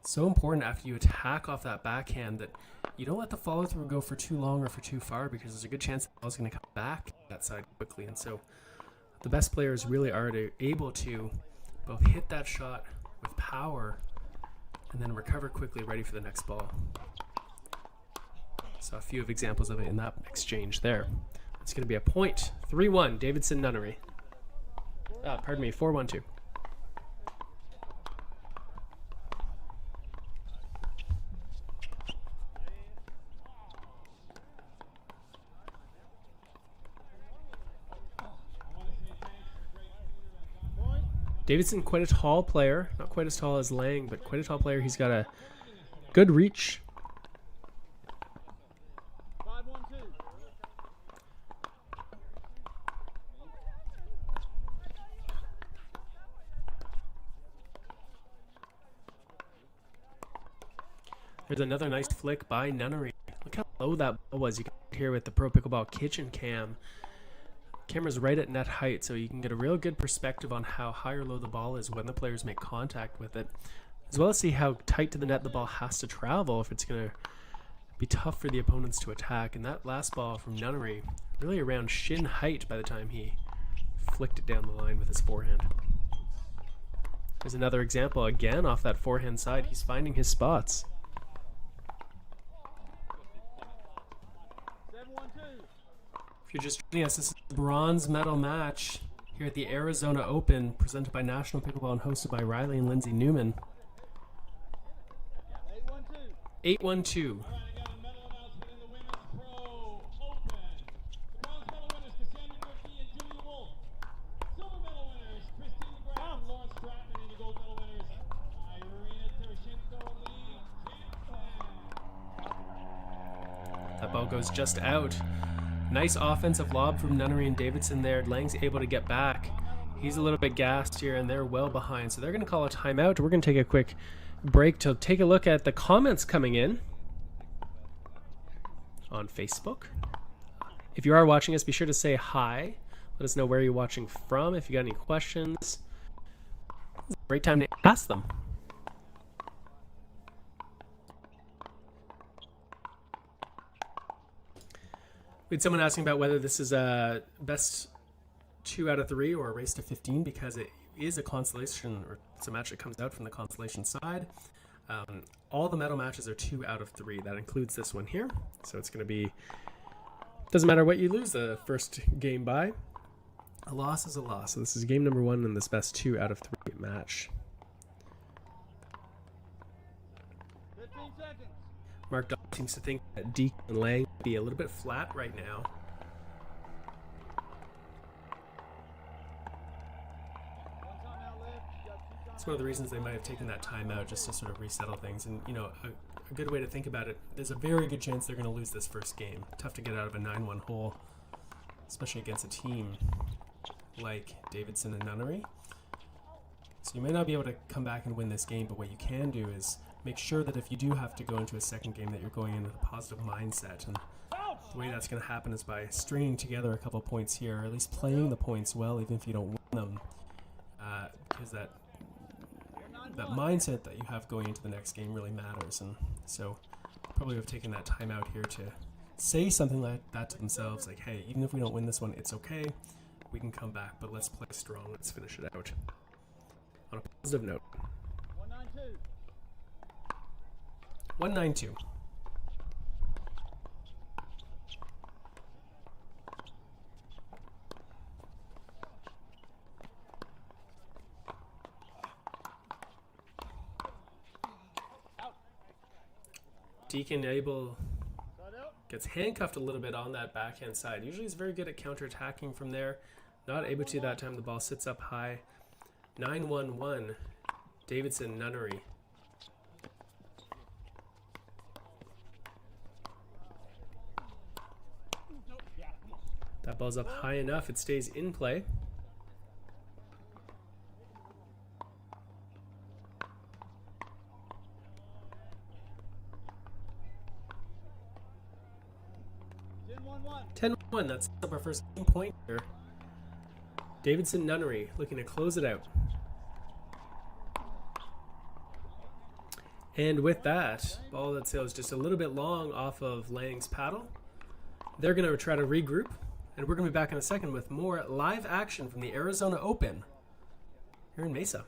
So important after you attack off that backhand that you don't let the follow through go for too long or for too far, because there's a good chance the ball's going to come back that side quickly. And so the best players really are able to both hit that shot with power and then recover quickly, ready for the next ball. So a few of examples of it in that exchange there. It's going to be a point. 3-1, Davidson Nunnery. Pardon me, 4-1-2. Davidson, quite a tall player. Not quite as tall as Lang, but quite a tall player. He's got a good reach. 5-1-2. There's another nice flick by Nunnery. Look how low that ball was. You can hear with the Pro Pickleball Kitchen cam. Camera's right at net height, so you can get a real good perspective on how high or low the ball is when the players make contact with it, as well as see how tight to the net the ball has to travel if it's going to be tough for the opponents to attack. And that last ball from Nunnery, really around shin height by the time he flicked it down the line with his forehand. There's another example, again off that forehand side. He's finding his spots. 7-1-2. If you're just joining us, this is a bronze medal match here at the Arizona Open, presented by National Pickleball and hosted by Riley and Lindsay Newman. 8-1-2. 8-1-2. All right, I got a medal announcement in the Women's Pro Open. The bronze medal winners, Cassandra Murphy and Julia Wolf. Silver medal winners, Christine McGrath and Lauren Stratman. And the gold medal winners, Irina Tereshchenko and Lee Jansen. That ball goes just out. Nice offensive lob from Nunnery and Davidson there. Lang's able to get back. He's a little bit gassed here, and they're well behind. So they're going to call a timeout. We're going to take a quick break to take a look at the comments coming in on Facebook. If you are watching us, be sure to say hi. Let us know where you're watching from. If you got any questions, it's a great time to ask them. We had someone asking about whether this is a best 2 out of 3 or a race to 15, because it is a consolation, or it's a match that comes out from the consolation side. All the medal matches are 2 out of 3. That includes this one here. So it's going to be, doesn't matter what you lose the first game by. A loss is a loss. So this is game number 1 in this best 2 out of 3 match. 15 seconds. Mark Dodd seems to think that Deacon and Lang will be a little bit flat right now. One timeout left. You got 2 timeouts. It's one of the reasons they might have taken that time out, just to sort of resettle things. And, you know, a good way to think about it, there's a very good chance they're going to lose this first game. Tough to get out of a 9-1 hole, especially against a team like Davidson and Nunnery. So you may not be able to come back and win this game, but what you can do is make sure that if you do have to go into a second game, that you're going in with a positive mindset. And the way that's going to happen is by stringing together a couple points here, or at least playing the points well, even if you don't win them, because that mindset that you have going into the next game really matters. And so probably have taken that time out here to say something like that to themselves, like, hey, even if we don't win this one, it's okay. We can come back, but let's play strong. Let's finish it out on a positive note. 192. 192. Deacon Abel gets handcuffed a little bit on that backhand side. Usually he's very good at counterattacking from there. Not able to that time. The ball sits up high. 9-1-1. Davidson Nunnery. That ball's up high enough. It stays in play. 10-1. That's up our first game point here. Davidson Nunnery looking to close it out. And with that, ball that sails just a little bit long off of Lang's paddle. They're going to try to regroup, and we're going to be back in a second with more live action from the Arizona Open here in Mesa.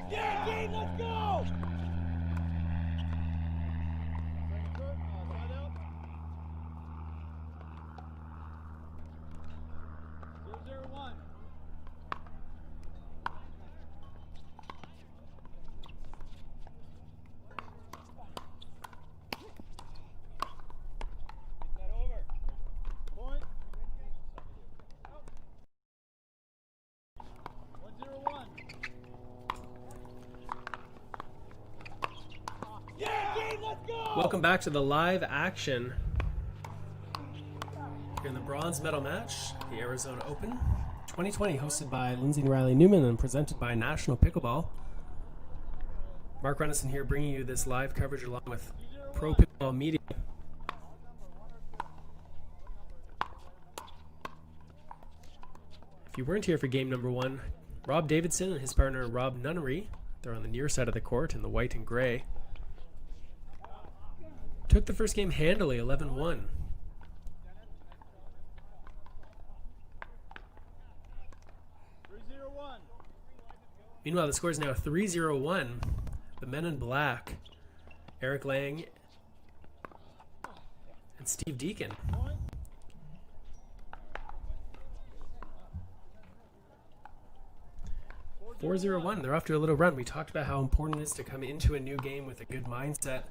Yeah, Yates, let's go! Side out. 0-0-1. Get that over. Point. 1-0-1. Yeah, Yates, let's go! Welcome back to the live action here in the bronze medal match, the Arizona Open 2020, hosted by Lindsay and Riley Newman and presented by National Pickleball. Mark Renison here bringing you this live coverage along with Pro Pickleball Media. If you weren't here for game number one, Rob Davidson and his partner Rob Nunnery, they're on the near side of the court in the white and gray, took the first game handily, 11-1. Meanwhile, the score is now 3-0-1. The men in black, Eric Lang and Steve Deacon. 4-0-1. They're off to a little run. We talked about how important it is to come into a new game with a good mindset.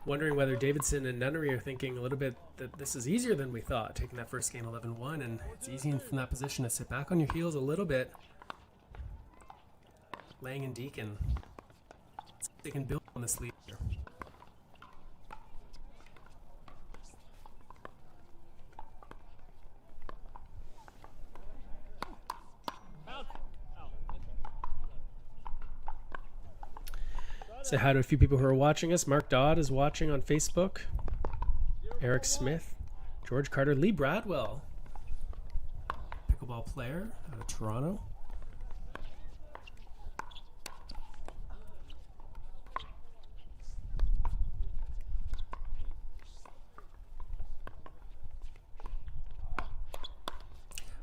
Wondering whether Davidson and Nunnery are thinking a little bit that this is easier than we thought, taking that first game 11-1, and it's easy from that position to sit back on your heels a little bit. Lang and Deacon, they can build on this lead here. Say hi to a few people who are watching us. Mark Dodd is watching on Facebook. Eric Smith, George Carter, Lee Bradwell, pickleball player out of Toronto.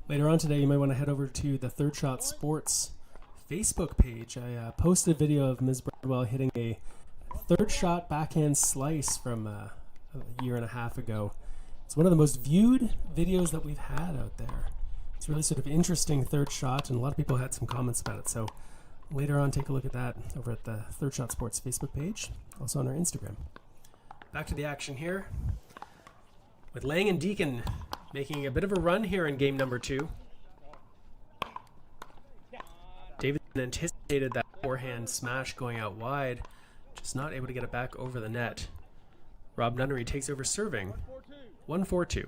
Later on today, you might want to head over to the Third Shot Sports Facebook page. I posted a video of Ms. Bradwell hitting a third shot backhand slice from a year and a half ago. It's one of the most viewed videos that we've had out there. It's really sort of interesting third shot, and a lot of people had some comments about it. So later on, take a look at that over at the Third Shot Sports Facebook page, also on our Instagram. Back to the action here, with Lang and Deacon making a bit of a run here in game number 2. Davidson anticipated that forehand smash going out wide, just not able to get it back over the net. Rob Nunnery takes over serving, 1-4-2.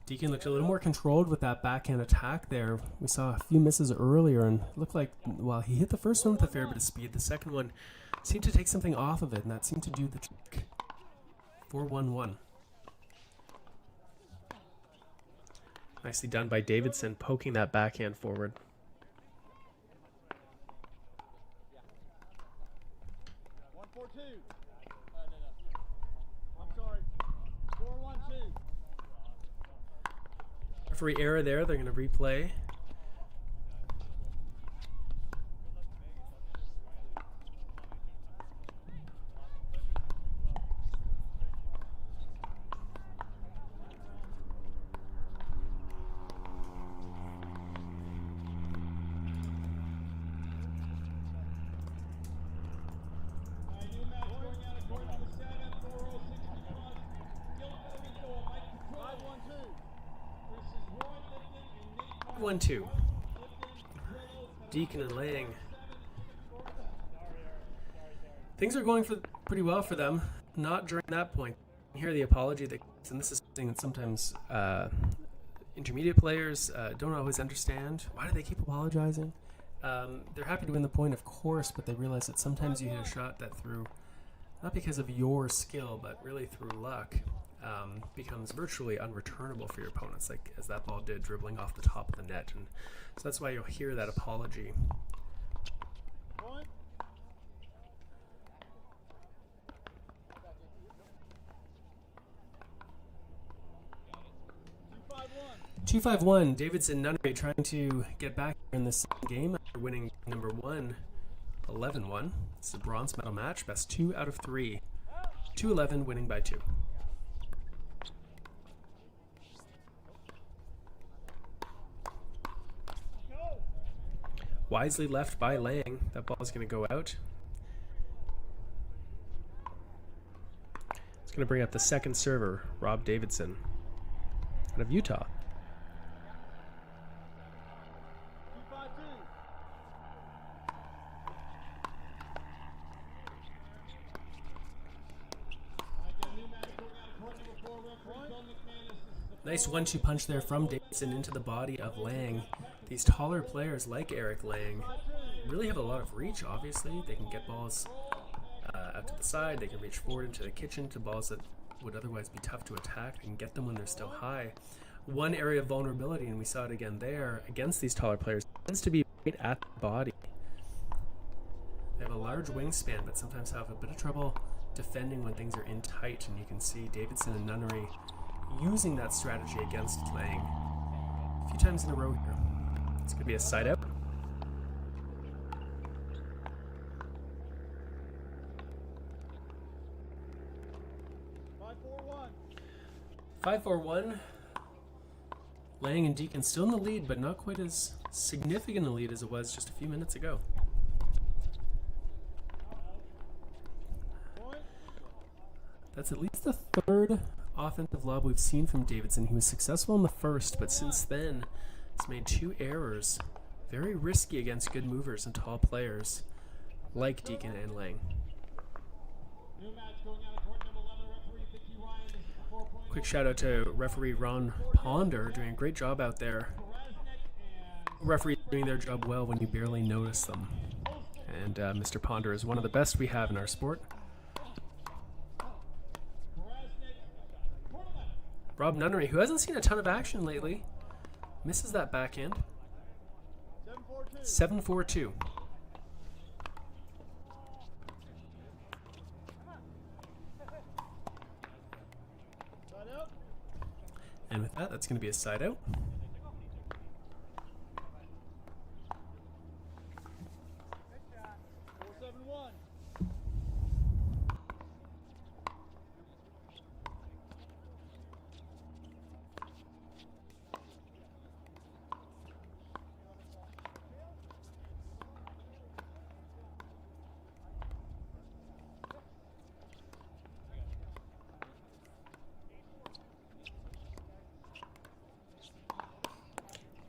Deacon looked a little more controlled with that backhand attack there. We saw a few misses earlier, and it looked like while he hit the first one with a fair bit of speed, the second one seemed to take something off of it, and that seemed to do the trick. 4-1-1. Nicely done by Davidson, poking that backhand forward. 1-4-2. I'm sorry. 4-1-2. Referee error there. They're going to replay. One, two. Deacon and Lang. Things are going pretty well for them. Not during that point. You hear the apology that, and this is something that sometimes intermediate players don't always understand. Why do they keep apologizing? They're happy to win the point, of course, but they realize that sometimes you hit a shot that through, not because of your skill, but really through luck, becomes virtually unreturnable for your opponents, like as that ball did, dribbling off the top of the net. And so that's why you'll hear that apology. Point. 2-5-1. Davidson Nunnery trying to get back in this game after winning number 1, 11-1. It's a bronze medal match, best 2 out of 3. 2-11, winning by 2. Wisely left by Lang. That ball is going to go out. It's going to bring up the second server, Rob Davidson, out of Utah. 2-5-2. Nice 1-2 punch there from Davidson into the body of Lang. These taller players like Eric Lang really have a lot of reach, obviously. They can get balls out to the side. They can reach forward into the kitchen to balls that would otherwise be tough to attack. They can get them when they're still high. One area of vulnerability, and we saw it again there, against these taller players, tends to be right at the body. They have a large wingspan, but sometimes have a bit of trouble defending when things are in tight, and you can see Davidson and Nunnery using that strategy against Lang a few times in a row here. It's going to be a side out. 5-4-1. Lang and Deacon still in the lead, but not quite as significant a lead as it was just a few minutes ago. That's at least the third offensive lob we've seen from Davidson. He was successful in the first, but since then he's made 2 errors. Very risky against good movers and tall players like Deacon and Lang. Quick shout out to referee Ron Ponder, doing a great job out there. Referees doing their job well when you barely notice them. And Mr. Ponder is one of the best we have in our sport. Rob Nunnery, who hasn't seen a ton of action lately, misses that backhand. 7-4-2. And with that, that's going to be a side out.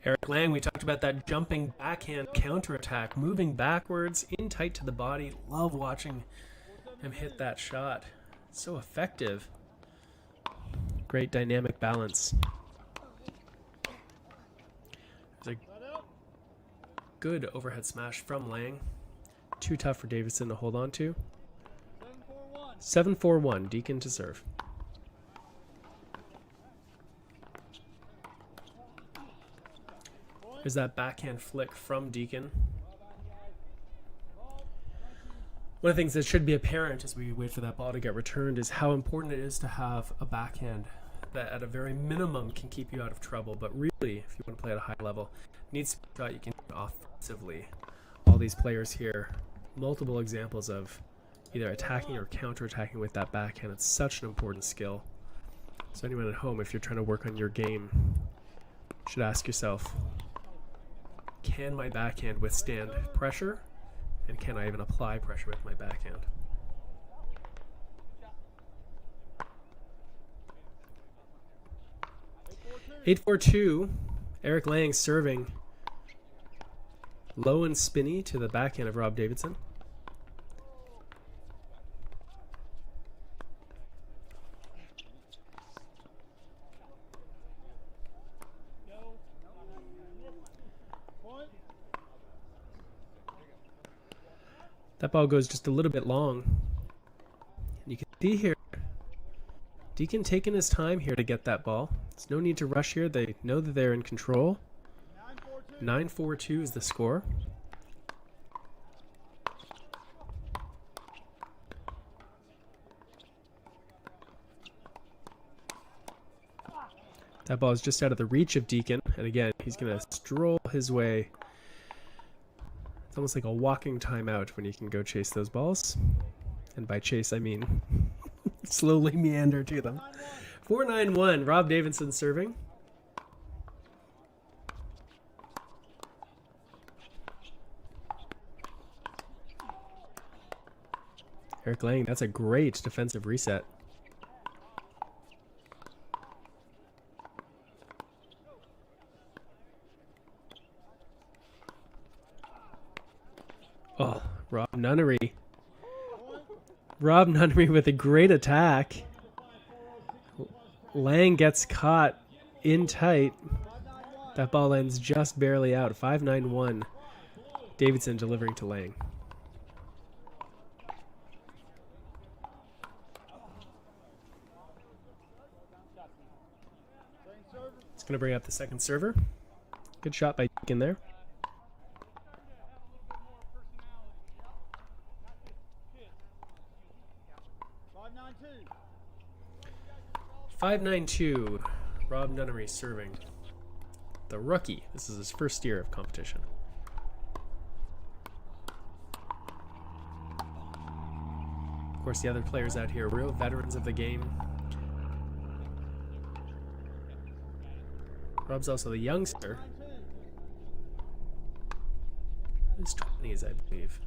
Eric Lang, we talked about that jumping backhand counterattack, moving backwards, in tight to the body. Love watching him hit that shot. So effective. Great dynamic balance. Good overhead smash from Lang. Too tough for Davidson to hold on to. 7-4-1. Deacon to serve. There's that backhand flick from Deacon. One of the things that should be apparent as we wait for that ball to get returned is how important it is to have a backhand that at a very minimum can keep you out of trouble. But really, if you want to play at a high level, it needs to be a shot you can do offensively. All these players here, multiple examples of either attacking or counter-attacking with that backhand. It's such an important skill. So anyone at home, if you're trying to work on your game, should ask yourself, can my backhand withstand pressure? And can I even apply pressure with my backhand? Eight 4-2. Eric Lang serving low and spinny to the backhand of Rob Davidson. That ball goes just a little bit long. And you can see here, Deacon taking his time here to get that ball. There's no need to rush here. They know that they're in control. 9-4-2 is the score. That ball is just out of the reach of Deacon. And again, he's going to stroll his way. It's almost like a walking timeout when you can go chase those balls. And by chase, I mean slowly meander to them. 4-9-1, Rob Davidson serving. Eric Lang, that's a great defensive reset. Oh, Rob Nunnery. Rob Nunnery with a great attack. Lang gets caught in tight. That ball ends just barely out. 5-9-1. Davidson delivering to Lang. It's going to bring up the second server. Good shot by Deacon there. 5-9-2. Rob Nunnery serving. The rookie. This is his first year of competition. Of course, the other players out here, real veterans of the game. Rob's also the youngster. His 20s, I believe.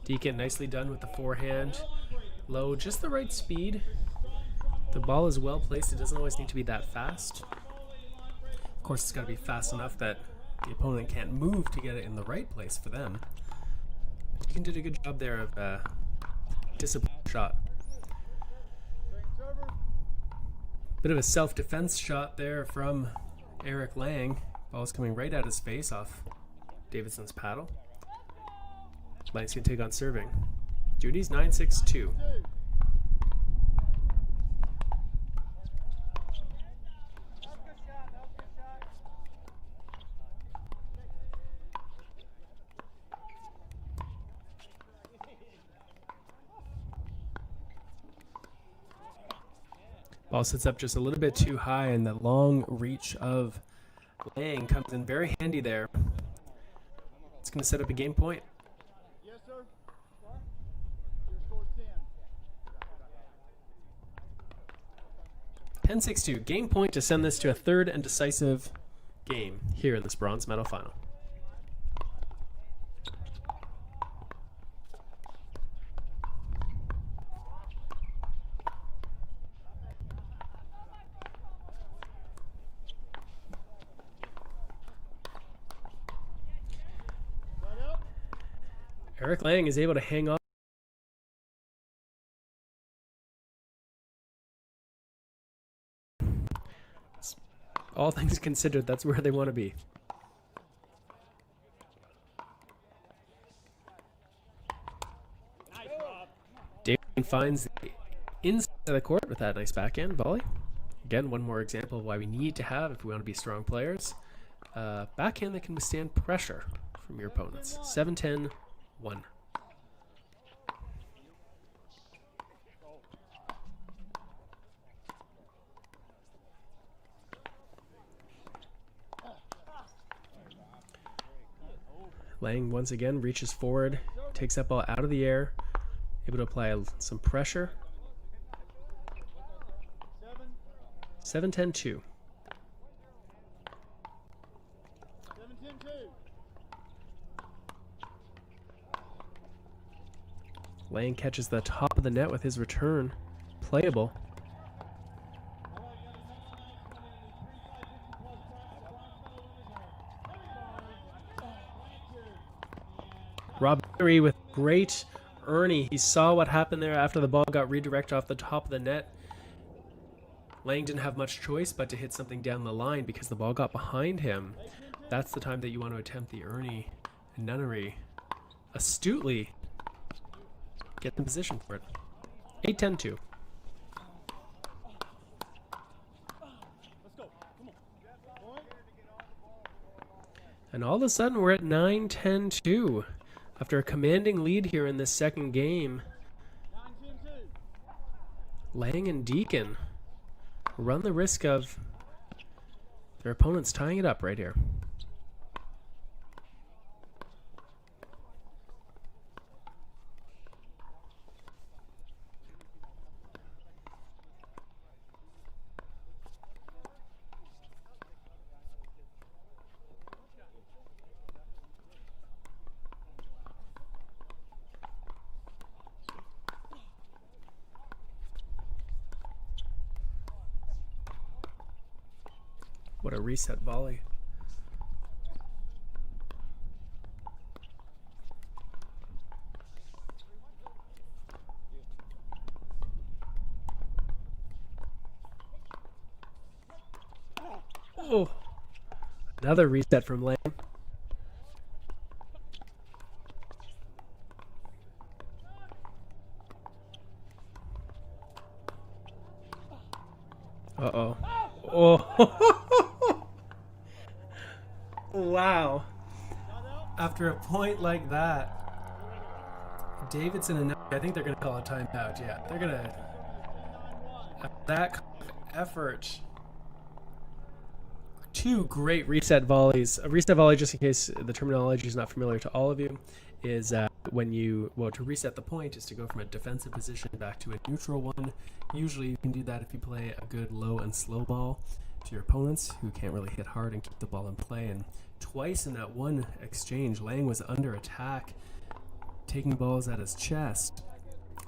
Deacon nicely done with the forehand. Low, just the right speed. The ball is well placed. It doesn't always need to be that fast. Of course, it's got to be fast enough that the opponent can't move to get it in the right place for them. Deacon did a good job there of disciplined shot. Bit of a self-defense shot there from Eric Lang. Ball's coming right at his face off Davidson's paddle. Lang's going to take on serving. Duty's 9-6-2. Ball sits up just a little bit too high, and the long reach of Lang comes in very handy there. It's going to set up a game point. 10-6-2. Game point to send this to a third and decisive game here in this bronze medal final. Eric Lang is able to hang on all things considered, that's where they want to be. Nice, Rob. Davidson finds the inside of the court with that nice backhand volley. Again, one more example of why we need to have, if we want to be strong players, backhand that can withstand pressure from your opponents. 7-10-1. Lang once again reaches forward, takes that ball out of the air, able to apply some pressure. 7-10-2. 7-10-2. Lang catches the top of the net with his return. Playable. Rob Nunnery with great Ernie. He saw what happened there after the ball got redirected off the top of the net. Lang didn't have much choice but to hit something down the line because the ball got behind him. That's the time that you want to attempt the Ernie, and Nunnery astutely get in position for it. 8-10-2. Let's go. Come on. And all of a sudden we're at 9-10-2. After a commanding lead here in this second game, 9-10-2. Lang and Deacon run the risk of their opponents tying it up right here. What a reset volley. Oh, another reset from Lang. Uh-oh. Oh. Wow. After a point like that, Davidson and I think they're going to call a timeout. Yeah, they're going to... That kind of effort. Two great reset volleys. A reset volley, just in case the terminology is not familiar to all of you, is when you, well, to reset the point is to go from a defensive position back to a neutral one. Usually you can do that if you play a good low and slow ball to your opponents who can't really hit hard and keep the ball in play. And twice in that one exchange, Lang was under attack, taking balls at his chest,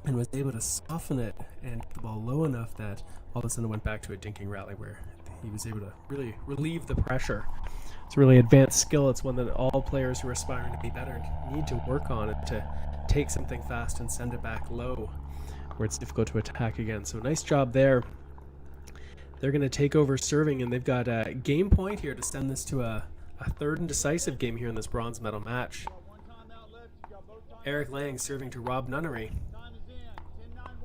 and was able to soften it and get the ball low enough that all of a sudden it went back to a dinking rally where he was able to really relieve the pressure. It's a really advanced skill. It's one that all players who are aspiring to be better need to work on, it to take something fast and send it back low where it's difficult to attack again. So nice job there. They're going to take over serving, and they've got a game point here to send this to a third and decisive game here in this bronze medal match. Eric Lang serving to Rob Nunnery.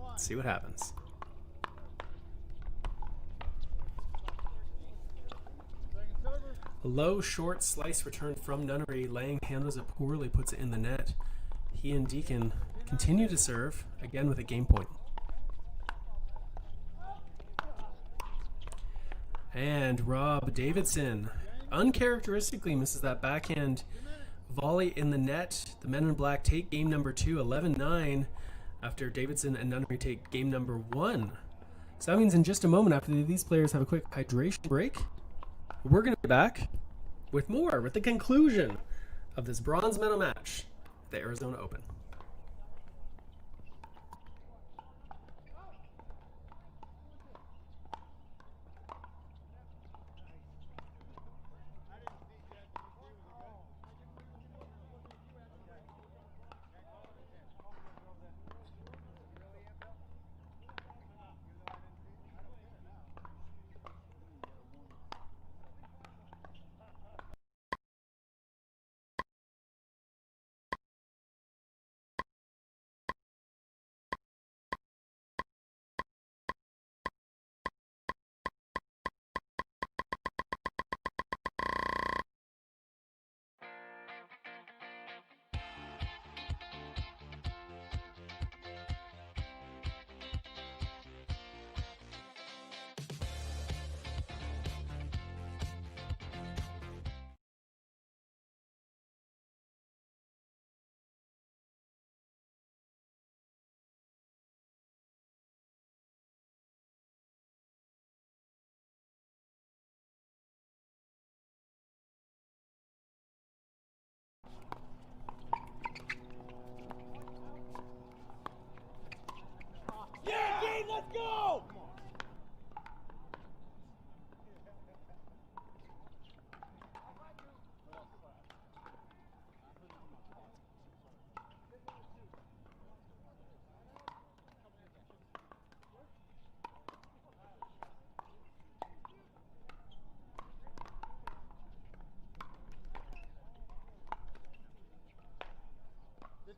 Let's see what happens. A low, short slice return from Nunnery. Lang handles it poorly, puts it in the net. He and Deacon continue to serve, again with a game point. And Rob Davidson uncharacteristically misses that backhand volley in the net. The men in black take game number 2, 11-9, after Davidson and Nunnery take game number 1. So that means in just a moment, after these players have a quick hydration break, we're going to be back with more, with the conclusion of this bronze medal match at the Arizona Open.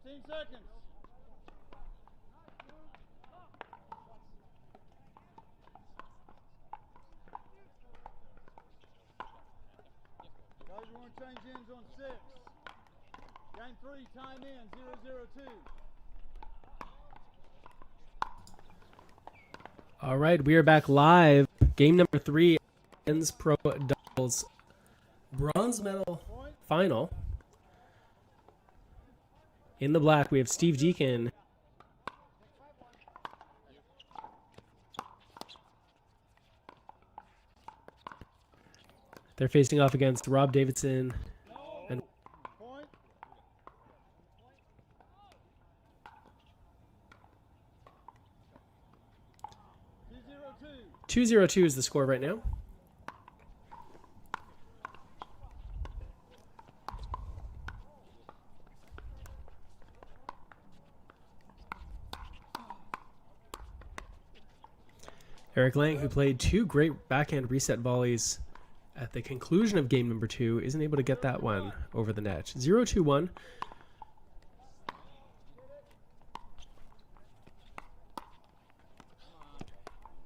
15 seconds. Guys, we want to change ends on 6. Game 3, time in, 0-0-2. All right, we are back live. Game number 3, men's pro doubles bronze medal final. In the black, we have Steve Deacon. They're facing off against Rob Davidson and Point. 2-0-2. 2-0-2 is the score right now. Eric Lang, who played 2 great backhand reset volleys at the conclusion of game number 2, isn't able to get that one over the net. 0-2-1.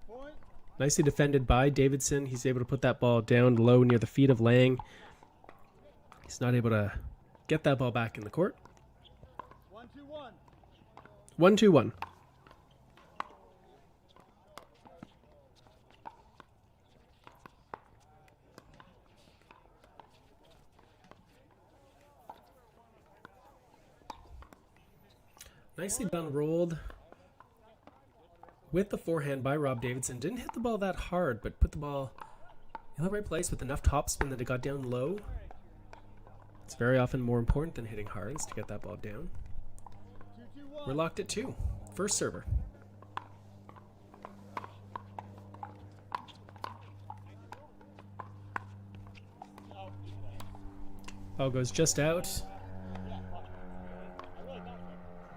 Point. Nicely defended by Davidson. He's able to put that ball down low near the feet of Lang. He's not able to get that ball back in the court. 1-2-1. 1-2-1. Nicely done, rolled with the forehand by Rob Davidson. Didn't hit the ball that hard, but put the ball in the right place with enough topspin that it got down low. It's very often more important than hitting hard is to get that ball down. 2-2-1. We're locked at 2. First server. Ball goes just out.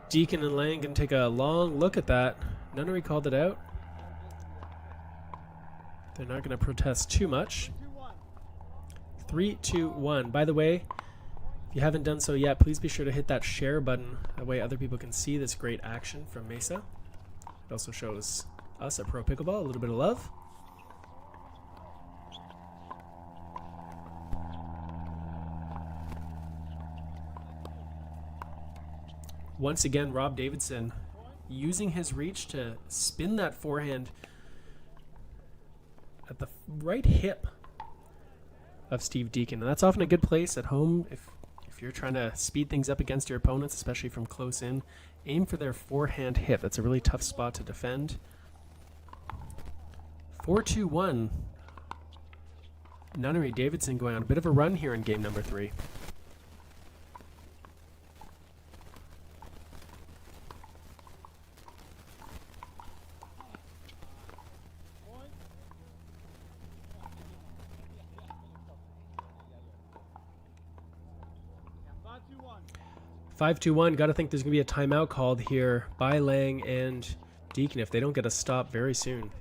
Deacon and Lang can take a long look at that. Nunnery called it out. They're not going to protest too much. 3-2-1. By the way, if you haven't done so yet, please be sure to hit that share button. That way other people can see this great action from Mesa. It also shows us at Pro Pickleball a little bit of love. Once again, Rob Davidson using his reach to spin that forehand at the right hip of Steve Deacon. And that's often a good place at home if you're trying to speed things up against your opponents, especially from close in. Aim for their forehand hip. That's a really tough spot to defend. 4-2-1. Nunnery Davidson going on a bit of a run here in game number 3. Yeah, 5-2-1. 5-2-1. Got to think there's going to be a timeout called here by Lang and Deacon if they don't get a stop very soon.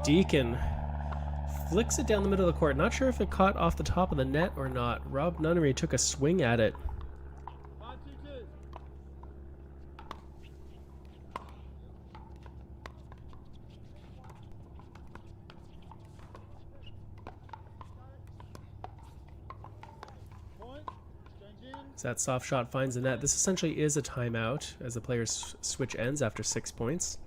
Deacon flicks it down the middle of the court. Not sure if it caught off the top of the net or not. Rob Nunnery took a swing at it. 5-2-2. Point. Change in. As that soft shot finds the net, this essentially is a timeout as the players switch ends after 6 points.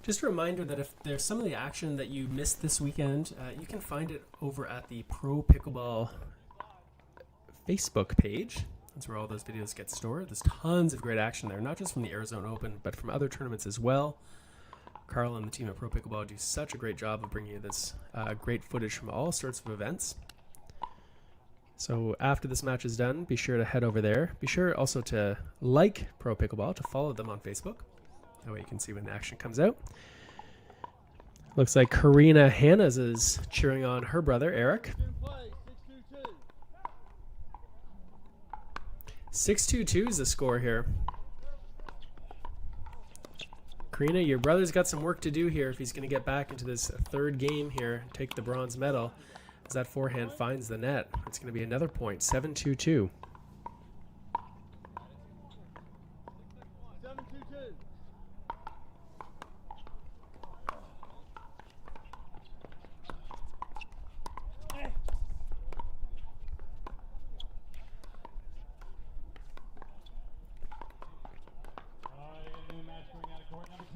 Just a reminder that if there's some of the action that you missed this weekend, you can find it over at the Pro Pickleball Facebook page. That's where all those videos get stored. There's tons of great action there, not just from the Arizona Open, but from other tournaments as well. Carl and the team at Pro Pickleball do such a great job of bringing you this great footage from all sorts of events. So after this match is done, be sure to head over there. Be sure also to like Pro Pickleball, to follow them on Facebook. That way you can see when the action comes out. Looks like Karina Hannas is cheering on her brother, Eric. 6-2-2 is the score here. Karina, your brother's got some work to do here if he's going to get back into this third game here and take the bronze medal. As that forehand finds the net, it's going to be another point, 7-2-2. 7-2-2.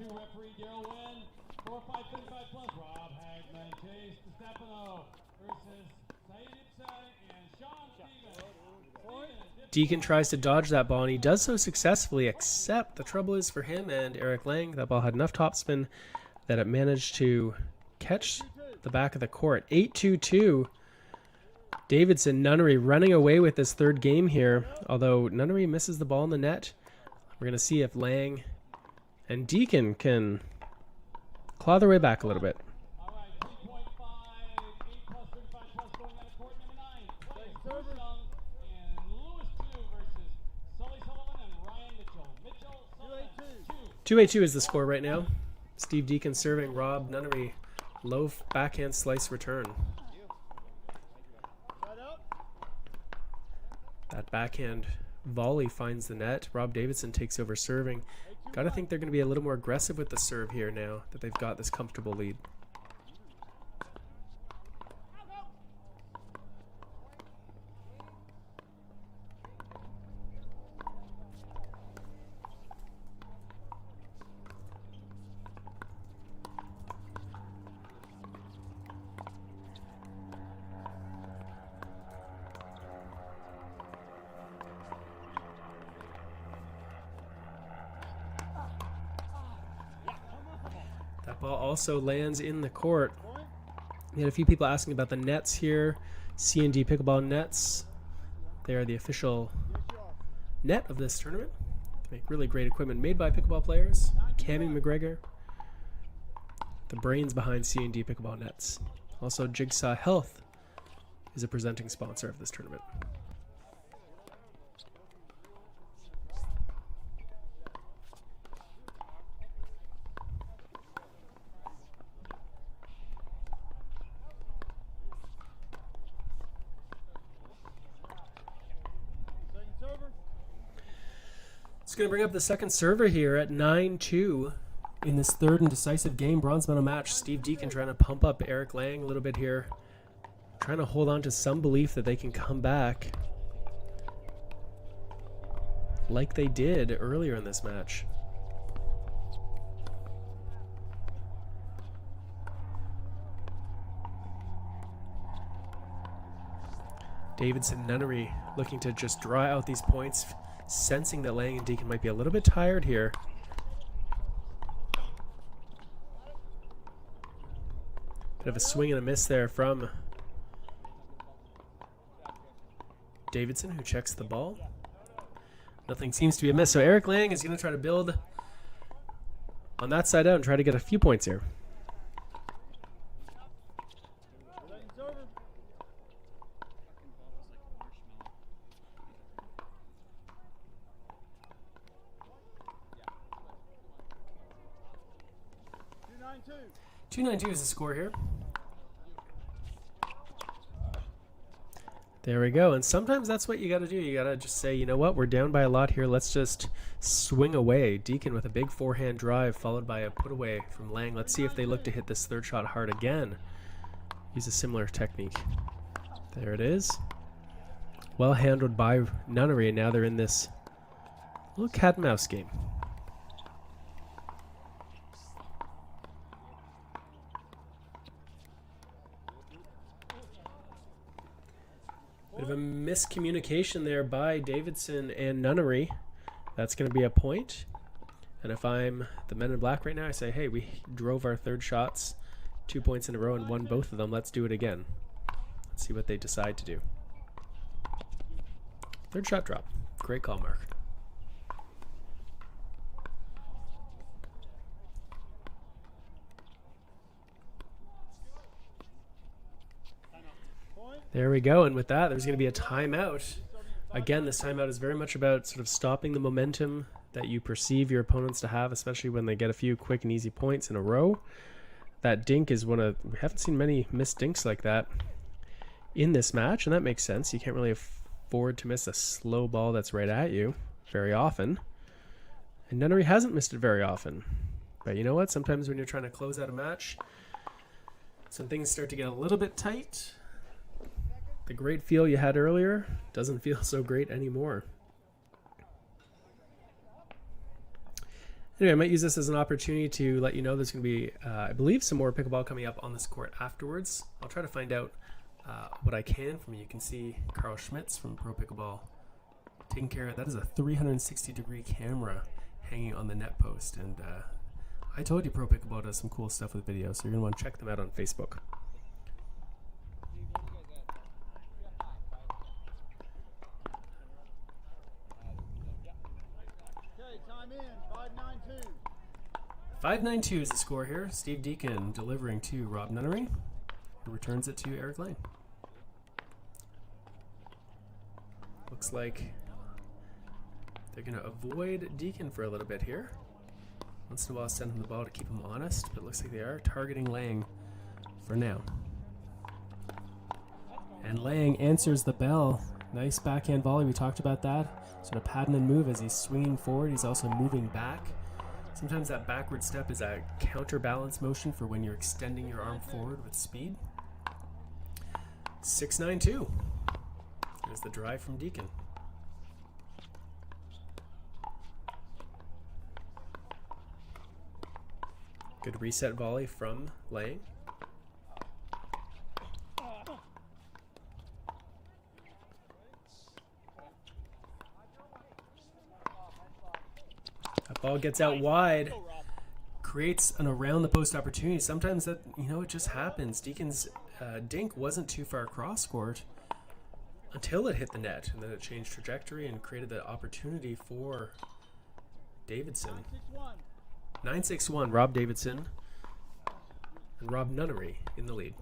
Referee Daryl Wynn, 4-5-35 plus Rob Hagman, Chase DeStefano versus Saeed Ibsen and Sean Stevens. Deacon tries to dodge that ball, and he does so successfully, except the trouble is for him and Eric Lang. That ball had enough topspin that it managed to catch the back of the court. 8-2-2. Davidson, Nunnery running away with this third game here, although Nunnery misses the ball in the net. We're going to see if Lang and Deacon can claw their way back a little bit. All right, 3.5, 8 plus 35 plus going out of court number 9. Players Young and Lewis 2 versus Sully Sullivan and Ryan Mitchell. Sullivan 2-8-2 is the score right now. Steve Deacon serving Rob Nunnery. Low backhand slice return. That backhand volley finds the net. Rob Davidson takes over serving. Got to think they're going to be a little more aggressive with the serve here now that they've got this comfortable lead. That ball also lands in the court. We had a few people asking about the nets here. C&D Pickleball nets. They are the official net of this tournament. They make really great equipment made by pickleball players. Cammie McGregor, the brains behind C&D Pickleball nets. Also, Jigsaw Health is a presenting sponsor of this tournament. It's going to bring up the second server here at 9-2 in this third and decisive game, bronze medal match. Steve Deacon trying to pump up Eric Lang a little bit here, trying to hold on to some belief that they can come back like they did earlier in this match. Davidson Nunnery looking to just draw out these points, sensing that Lang and Deacon might be a little bit tired here. Bit of a swing and a miss there from Davidson, who checks the ball. Nothing seems to be amiss, so Eric Lang is going to try to build on that side out and try to get a few points here. Two 2-9-2 is the score here. There we go. And sometimes that's what you got to do. You got to just say, you know what, we're down by a lot here. Let's just swing away. Deacon with a big forehand drive followed by a put away from Lang. Let's see if they look to hit this third shot hard again. Use a similar technique. There it is. Well handled by Nunnery, and now they're in this little cat and mouse game. Bit of a miscommunication there by Davidson and Nunnery. That's going to be a point. And if I'm the men in black right now, I say, hey, we drove our third shots 2 points in a row and won both of them. Let's do it again. Let's see what they decide to do. Third shot drop. Great call, Mark. There we go, and with that, there's going to be a timeout. Again, this timeout is very much about sort of stopping the momentum that you perceive your opponents to have, especially when they get a few quick and easy points in a row. That dink is we haven't seen many missed dinks like that in this match, and that makes sense. You can't really afford to miss a slow ball that's right at you very often. And Nunnery hasn't missed it very often. But you know what? Sometimes when you're trying to close out a match, some things start to get a little bit tight. The great feel you had earlier doesn't feel so great anymore. Anyway, I might use this as an opportunity to let you know there's going to be, I believe, some more pickleball coming up on this court afterwards. I'll try to find out what I can from you. You can see Carl Schmitz from Pro Pickleball taking care of it. That is a 360-degree camera hanging on the net post. And I told you Pro Pickleball does some cool stuff with video, so you're going to want to check them out on Facebook. Okay, time in. 5-9-2. 5-9-2 is the score here. Steve Deacon delivering to Rob Nunnery, who returns it to Eric Lane. Looks like they're going to avoid Deacon for a little bit here. Once in a while send him the ball to keep him honest, but it looks like they are targeting Lang for now. And Lang answers the bell. Nice backhand volley, we talked about that. Sort of pattern and move as he's swinging forward, he's also moving back. Sometimes that backward step is a counterbalance motion for when you're extending your arm forward with speed. 6-9-2. There's the drive from Deacon. Good reset volley from Lang. That ball gets out wide, creates an around the post opportunity. Sometimes that, it just happens. Deacon's dink wasn't too far cross court until it hit the net, and then it changed trajectory and created the opportunity for Davidson. 9-6-1, Rob Davidson and Rob Nunnery in the lead.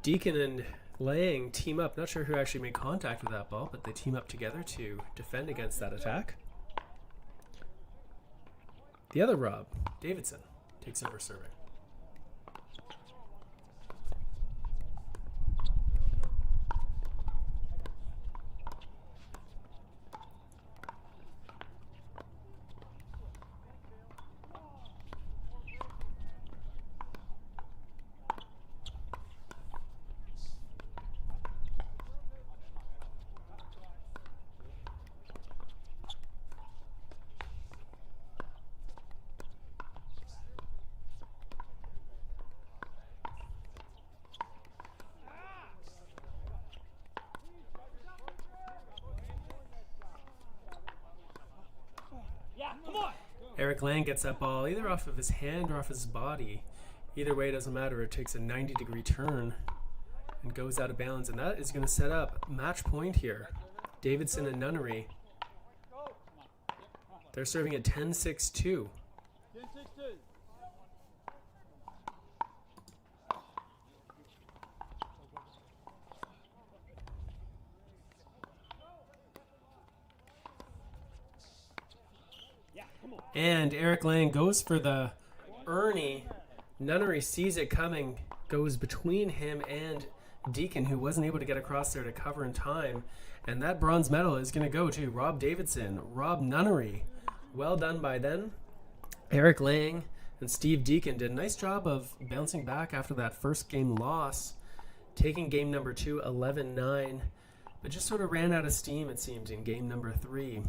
Deacon and Lang team up. Not sure who actually made contact with that ball, but they team up together to defend against that attack. The other Rob, Davidson, takes over serving. Eric Lang gets that ball either off of his hand or off his body. Either way, it doesn't matter. It takes a 90-degree turn and goes out of bounds. And that is going to set up match point here. Davidson and Nunnery. They're serving at 10-6-2. 10-6-2. And Eric Lang goes for the Ernie. Nunnery sees it coming, goes between him and Deacon, who wasn't able to get across there to cover in time. And that bronze medal is going to go to Rob Davidson, Rob Nunnery. Well done by them. Eric Lang and Steve Deacon did a nice job of bouncing back after that first game loss, taking game number 2, 11-9, but just sort of ran out of steam, it seemed, in game number 3.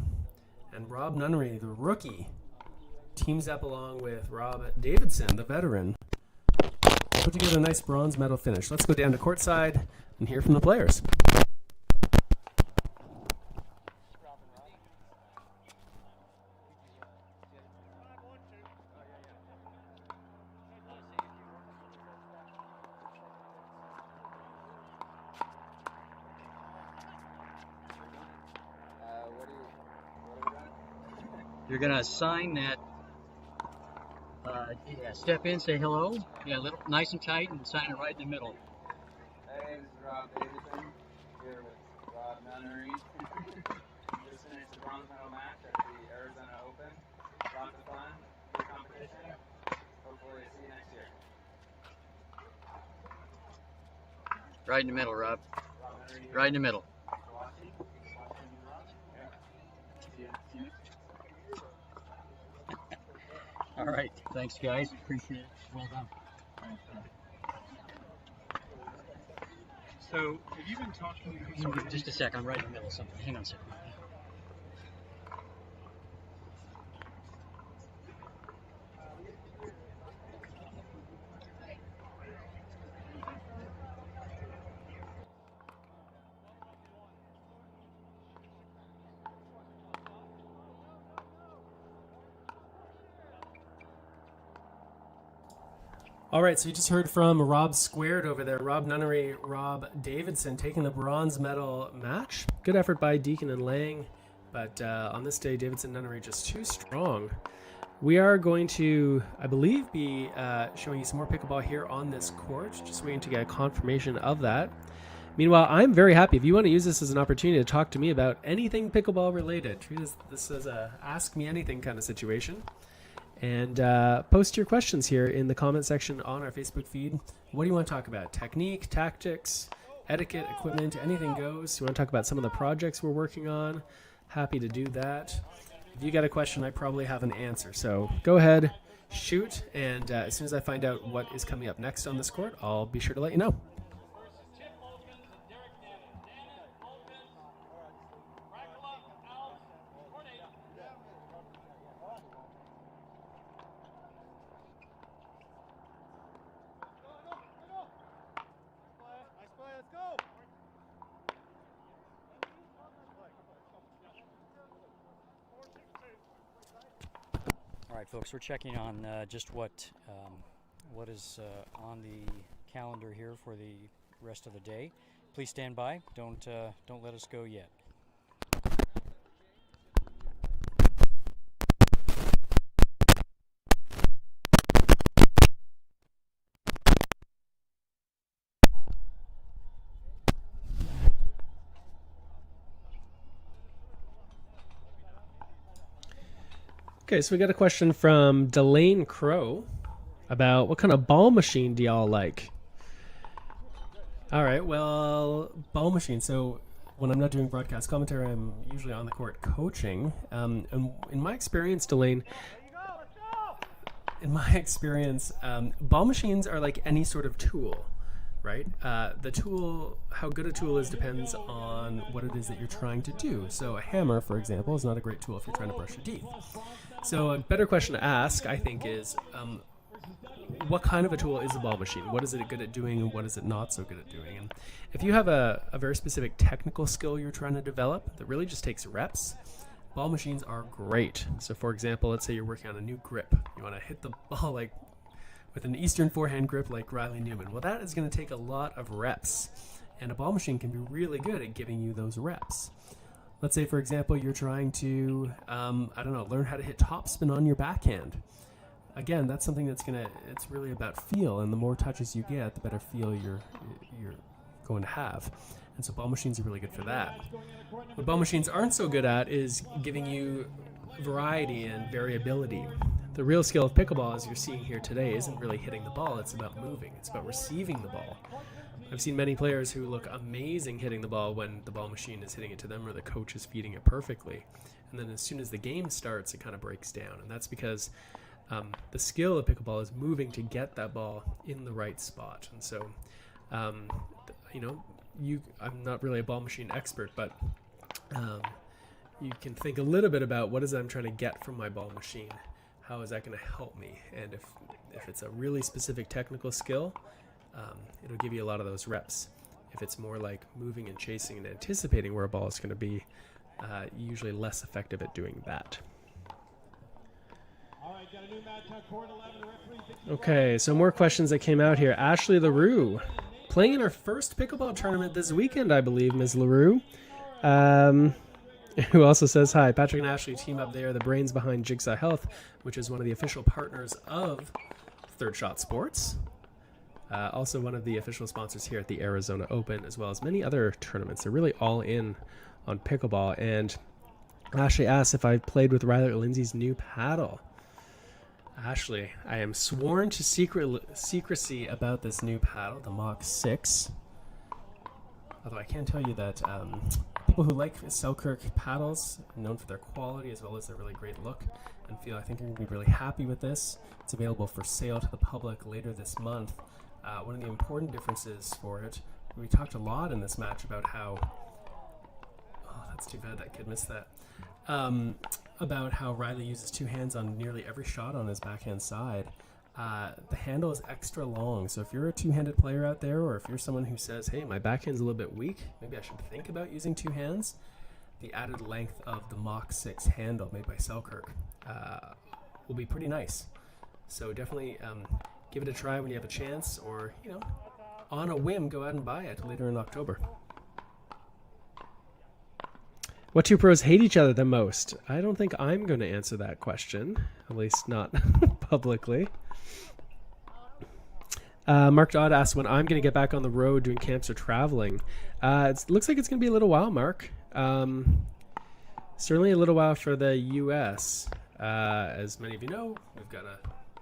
And Rob Nunnery, the rookie, teams up along with Rob Davidson, the veteran, put together a nice bronze medal finish. Let's go down to courtside and hear from the players. You're gonna sign that. Yeah, step in, say hello. Yeah, little, nice and tight, and sign it right in the middle. Hey, this is Rob Davidson, here with Rob Nunnery. Just finished the bronze medal match at the Arizona Open. Lots of fun, good competition. Hopefully see you next year. Right in the middle, Rob. Rob Nunnery here. Right in the middle. Thanks for watching. Watching you, Rob. Yeah. See you next year. All right. Thanks, guys. Appreciate it. Well done. So, have you been talking? Just a sec. I'm right in the middle of something. Hang on a second. All right, so you just heard from Rob Squared over there. Rob Nunnery, Rob Davidson taking the bronze medal match. Good effort by Deacon and Lang, but on this day, Davidson Nunnery just too strong. We are going to, I believe, be showing you some more pickleball here on this court. Just waiting to get a confirmation of that. Meanwhile, I'm very happy. If you want to use this as an opportunity to talk to me about anything pickleball related, treat this as a ask me anything kind of situation. And post your questions here in the comment section on our Facebook feed. What do you want to talk about? Technique, tactics, etiquette, equipment, anything goes. You want to talk about some of the projects we're working on? Happy to do that. If you got a question, I probably have an answer. So go ahead, shoot, and as soon as I find out what is coming up next on this court, I'll be sure to let you know. All right, folks, we're checking on just what is on the calendar here for the rest of the day. Please stand by. Don't let us go yet. Okay, so we got a question from Delane Crow about what kind of ball machine do y'all like? All right, well, ball machine. So when I'm not doing broadcast commentary, I'm usually on the court coaching. And in my experience, Delane, ball machines are like any sort of tool, right? The tool, how good a tool is depends on what it is that you're trying to do. So a hammer, for example, is not a great tool if you're trying to brush your teeth. So a better question to ask, I think, is what kind of a tool is a ball machine? What is it good at doing and what is it not so good at doing? And if you have a very specific technical skill you're trying to develop that really just takes reps, ball machines are great. So for example, let's say you're working on a new grip. You want to hit the ball like with an Eastern forehand grip like Riley Newman. Well, that is going to take a lot of reps. And a ball machine can be really good at giving you those reps. Let's say, for example, you're trying to, learn how to hit topspin on your backhand. Again, that's something it's really about feel, and the more touches you get, the better feel you're going to have. And so ball machines are really good for that. What ball machines aren't so good at is giving you variety and variability. The real skill of pickleball, as you're seeing here today, isn't really hitting the ball, it's about moving. It's about receiving the ball. I've seen many players who look amazing hitting the ball when the ball machine is hitting it to them or the coach is feeding it perfectly. And then as soon as the game starts, it kind of breaks down. And that's because the skill of pickleball is moving to get that ball in the right spot. And so, I'm not really a ball machine expert, but you can think a little bit about what is it I'm trying to get from my ball machine. How is that going to help me? And if it's a really specific technical skill, it'll give you a lot of those reps. If it's more like moving and chasing and anticipating where a ball is going to be, usually less effective at doing that. Okay, so more questions that came out here. Ashley LaRue, playing in her first pickleball tournament this weekend, I believe, Ms. LaRue. who also says hi. Patrick and Ashley team up there, the brains behind Jigsaw Health, which is one of the official partners of Third Shot Sports. Also one of the official sponsors here at the Arizona Open, as well as many other tournaments. They're really all in on pickleball. And Ashley asks if I've played with Riley or Lindsay's new paddle. Ashley, I am sworn to secrecy about this new paddle, the Mach 6. Although I can tell you that people who like Selkirk paddles, known for their quality as well as their really great look, and feel I think you're going to be really happy with this. It's available for sale to the public later this month. One of the important differences for it, we talked a lot in this match about how, oh, that's too bad that kid missed that, about how Riley uses two hands on nearly every shot on his backhand side. The handle is extra long, so if you're a two-handed player out there, or if you're someone who says, hey, my backhand's a little bit weak, maybe I should think about using two hands, the added length of the Mach 6 handle made by Selkirk will be pretty nice. So definitely give it a try when you have a chance, or, you know, on a whim, go out and buy it later in October. What two pros hate each other the most? I don't think I'm going to answer that question, at least not publicly. Mark Dodd asked when I'm going to get back on the road doing camps or traveling. It looks like it's going to be a little while, Mark. Certainly a little while for the U.S. As many of you know, we've got a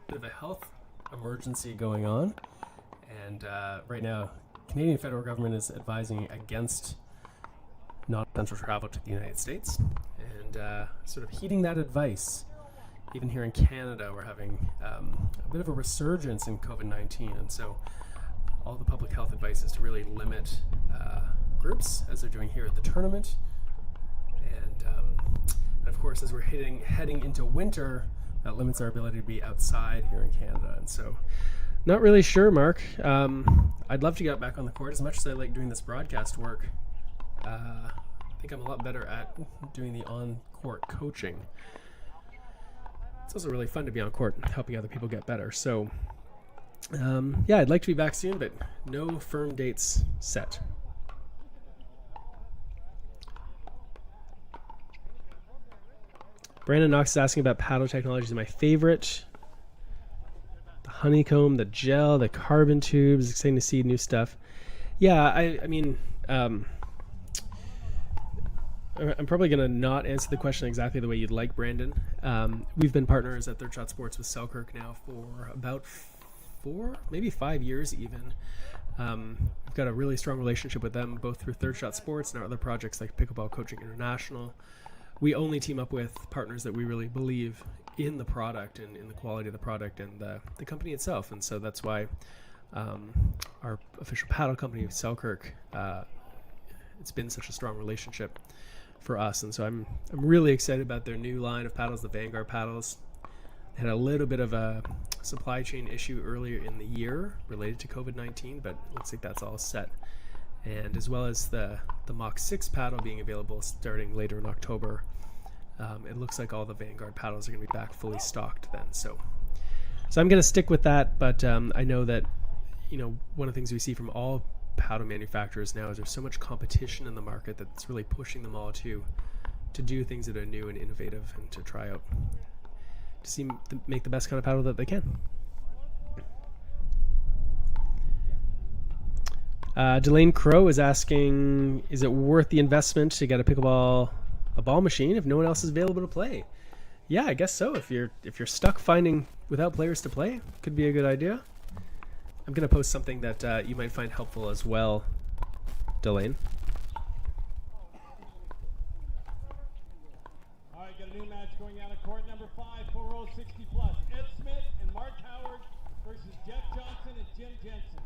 bit of a health emergency going on. And right now, Canadian federal government is advising against non-essential travel to the United States. And sort of heeding that advice, even here in Canada, we're having a bit of a resurgence in COVID-19. And so all the public health advice is to really limit groups, as they're doing here at the tournament. And of course, as we're heading into winter, that limits our ability to be outside here in Canada. And so not really sure, Mark. I'd love to get back on the court as much as I like doing this broadcast work. I think I'm a lot better at doing the on-court coaching. It's also really fun to be on court and helping other people get better. So, yeah, I'd like to be back soon, but no firm dates set. Brandon Knox is asking about paddle technologies. My favorite: the honeycomb, the gel, the carbon tubes. Exciting to see new stuff. Yeah, I mean, I'm probably going to not answer the question exactly the way you'd like, Brandon. We've been partners at Third Shot Sports with Selkirk now for about 4, maybe 5 years even. We've got a really strong relationship with them, both through Third Shot Sports and our other projects like Pickleball Coaching International. We only team up with partners that we really believe in the product and in the quality of the product and the company itself. And so that's why our official paddle company, Selkirk, it's been such a strong relationship for us. And so I'm really excited about their new line of paddles, the Vanguard paddles. They had a little bit of a supply chain issue earlier in the year related to COVID-19, but it looks like that's all set. And as well as the Mach 6 paddle being available starting later in October, it looks like all the Vanguard paddles are going to be back fully stocked then. So I'm going to stick with that, but I know that, you know, one of the things we see from all paddle manufacturers now is there's so much competition in the market that it's really pushing them all to do things that are new and innovative and to try out to make the best kind of paddle that they can. Delane Crow is asking, is it worth the investment to get a ball machine if no one else is available to play? Yeah, I guess so. If you're stuck without players to play, could be a good idea. I'm going to post something that you might find helpful as well, Delane. All right, got a new match going out of court number 5, 4 rows 60 plus. Ed Smith and Mark Howard versus Jeff Johnson and Jim Jensen.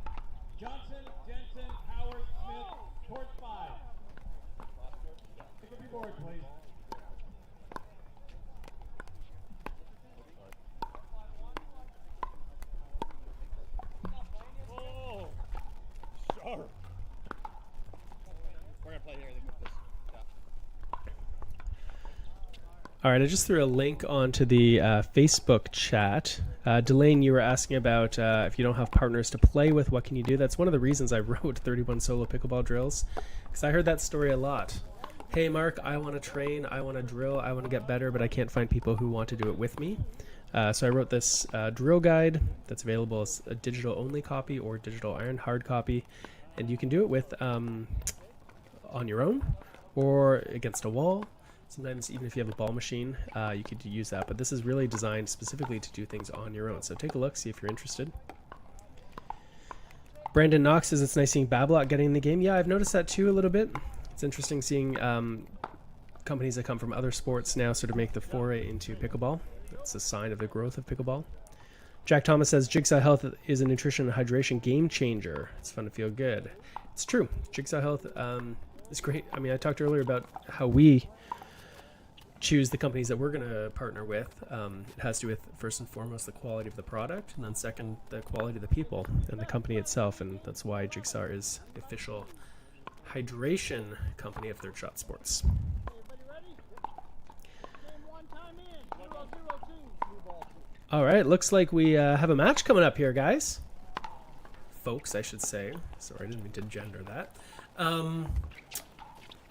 Johnson, Jensen, Howard, Smith, court 5. Pick up your board, please. Oh, sharp. We're gonna play here. They move this. All right, I just threw a link onto the Facebook chat. Delane, you were asking about if you don't have partners to play with, what can you do? That's one of the reasons I wrote 31 solo pickleball drills, because I heard that story a lot hey Mark, I want to train, I want to drill, I want to get better, but I can't find people who want to do it with me. So I wrote this drill guide that's available as a digital only copy or digital and hard copy, and you can do it with on your own or against a wall. Sometimes even if you have a ball machine, you could use that, but this is really designed specifically to do things on your own. So take a look, see if you're interested. Brandon Knox says it's nice seeing Bablock getting in the game. Yeah, I've noticed that too a little bit. It's interesting seeing companies that come from other sports now sort of make the foray into pickleball. That's a sign of the growth of pickleball. Jack Thomas says Jigsaw Health is a nutrition and hydration game changer. It's fun to feel good. It's true. Jigsaw Health is great. I mean, I talked earlier about how we choose the companies that we're going to partner with. It has to do with, first and foremost, the quality of the product, and then second, the quality of the people and the company itself, and that's why Jigsaw is the official hydration company of Third Shot Sports. All right, looks like we have a match coming up here, guys. Folks, I should say. Sorry, I didn't mean to gender that. All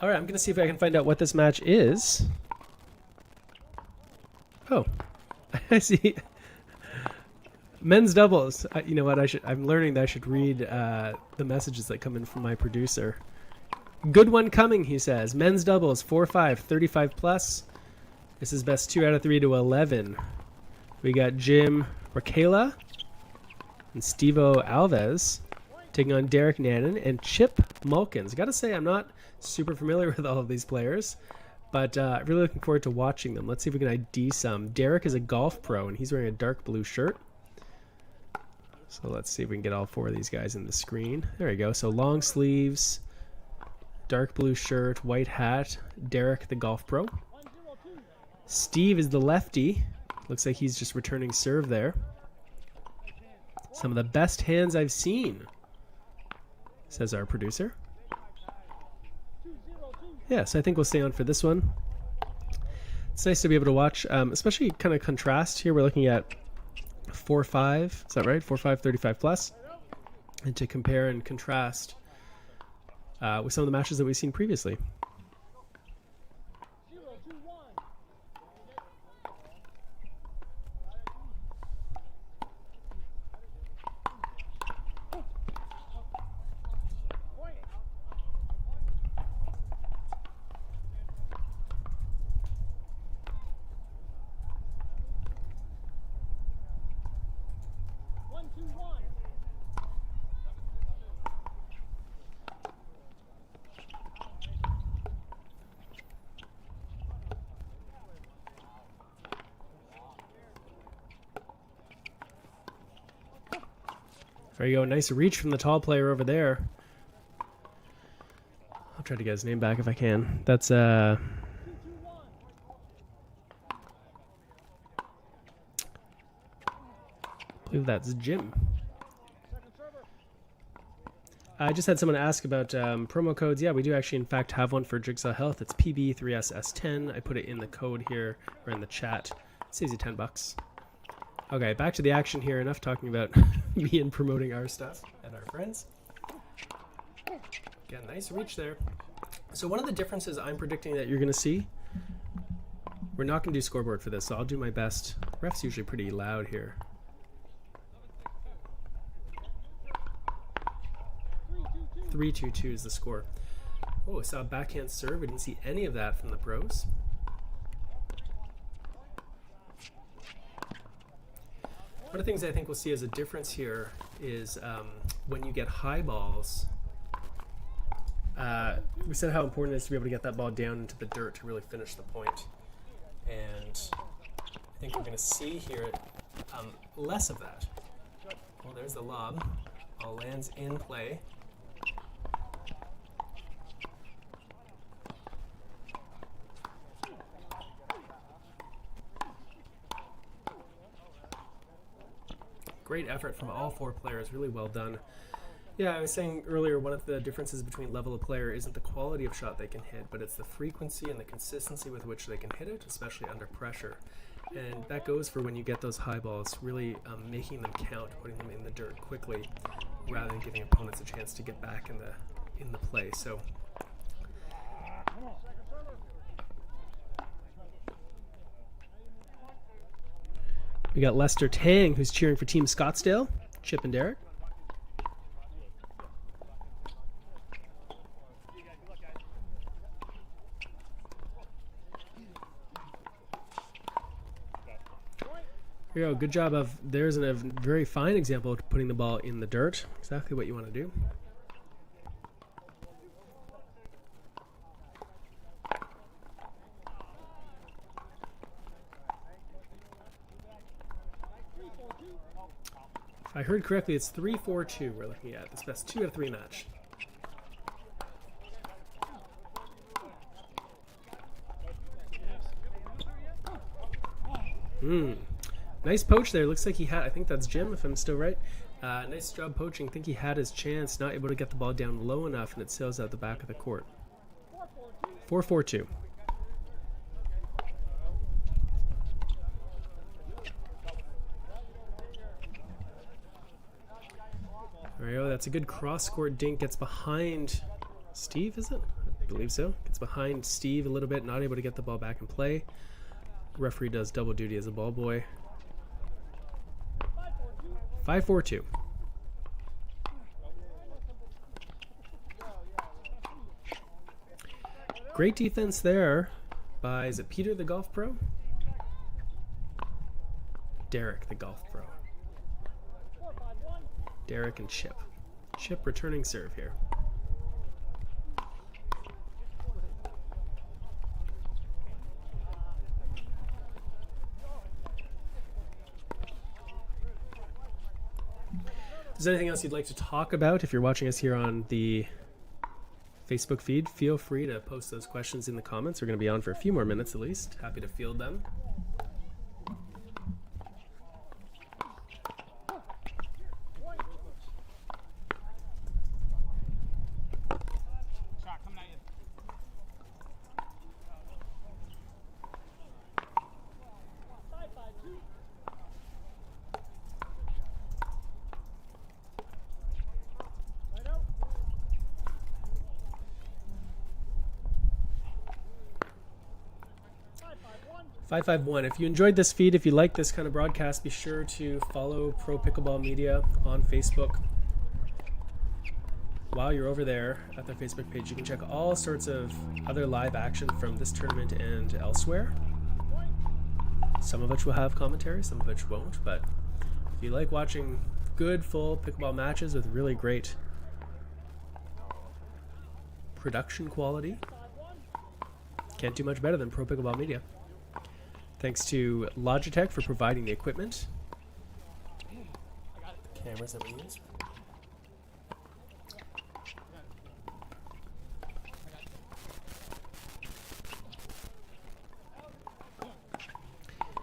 right, I'm going to see if I can find out what this match is. Oh, I see. Men's doubles. You know what? I'm learning that I should read the messages that come in from my producer. Good one coming, he says. Men's doubles, 4-5, 35 plus. This is best 2 out of 3 to 11. We got Jim Rakela and Stevo Alves taking on Derek Nannon and Chip Mulkins. I gotta say, I'm not super familiar with all of these players, but I'm really looking forward to watching them. Let's see if we can ID some. Derek is a golf pro, and he's wearing a dark blue shirt. So let's see if we can get all 4 of these guys in the screen. There we go. So long sleeves, dark blue shirt, white hat. Derek, the golf pro. Steve is the lefty. Looks like he's just returning serve there. Some of the best hands I've seen, says our producer. Yes, I think we'll stay on for this one. It's nice to be able to watch, especially kind of contrast here. We're looking at 4-5, is that right? 4-5, 35 plus. And to compare and contrast with some of the matches that we've seen previously. There you go. Nice reach from the tall player over there. I'll try to get his name back if I can. That's I believe that's Jim. I just had someone ask about promo codes. Yeah, we do actually in fact have one for Jigsaw Health. It's PB3SS10. I put it in the code here or in the chat. It saves you $10. Okay, back to the action here. Enough talking about me and promoting our stuff and our friends. Again, nice reach there. So one of the differences I'm predicting that you're going to see, we're not going to do scoreboard for this, so I'll do my best. Ref's usually pretty loud here. 3-2-2 is the score. Oh, I saw a backhand serve. We didn't see any of that from the pros. One of the things I think we'll see as a difference here is when you get high balls, we said how important it is to be able to get that ball down into the dirt to really finish the point. And I think we're going to see here less of that. Well, there's the lob. Ball lands in play. Great effort from all 4 players, really well done. Yeah, I was saying earlier, one of the differences between level of player isn't the quality of shot they can hit, but it's the frequency and the consistency with which they can hit it, especially under pressure. And that goes for when you get those high balls, really making them count, putting them in the dirt quickly, rather than giving opponents a chance to get back in the play. So We got Lester Tang, who's cheering for Team Scottsdale. Chip and Derek. Here we go. Good job of, there's a very fine example of putting the ball in the dirt. Exactly what you want to do. If I heard correctly, it's 3-4-2 we're looking at. This best 2 out of 3 match. Nice poach there. Looks like he had, I think that's Jim, if I'm still right. Nice job poaching. Think he had his chance, not able to get the ball down low enough, and it sails out the back of the court. 4-4-2. There we go. That's a good cross-court dink. Gets behind Steve, is it? I believe so. Gets behind Steve a little bit, not able to get the ball back in play. Referee does double duty as a ball boy. 5-4-2. Great defense there by, is it Peter the golf pro? Derek the golf pro. Derek and Chip. Chip returning serve here. If there's anything else you'd like to talk about, if you're watching us here on the Facebook feed, feel free to post those questions in the comments. We're going to be on for a few more minutes at least. Happy to field them. If you enjoyed this feed, if you like this kind of broadcast, be sure to follow Pro Pickleball Media on Facebook. While you're over there at their Facebook page, you can check all sorts of other live action from this tournament and elsewhere. Some of which will have commentary, some of which won't, but if you like watching good full pickleball matches with really great production quality, can't do much better than Pro Pickleball Media. Thanks to Logitech for providing the equipment. Cameras that we use.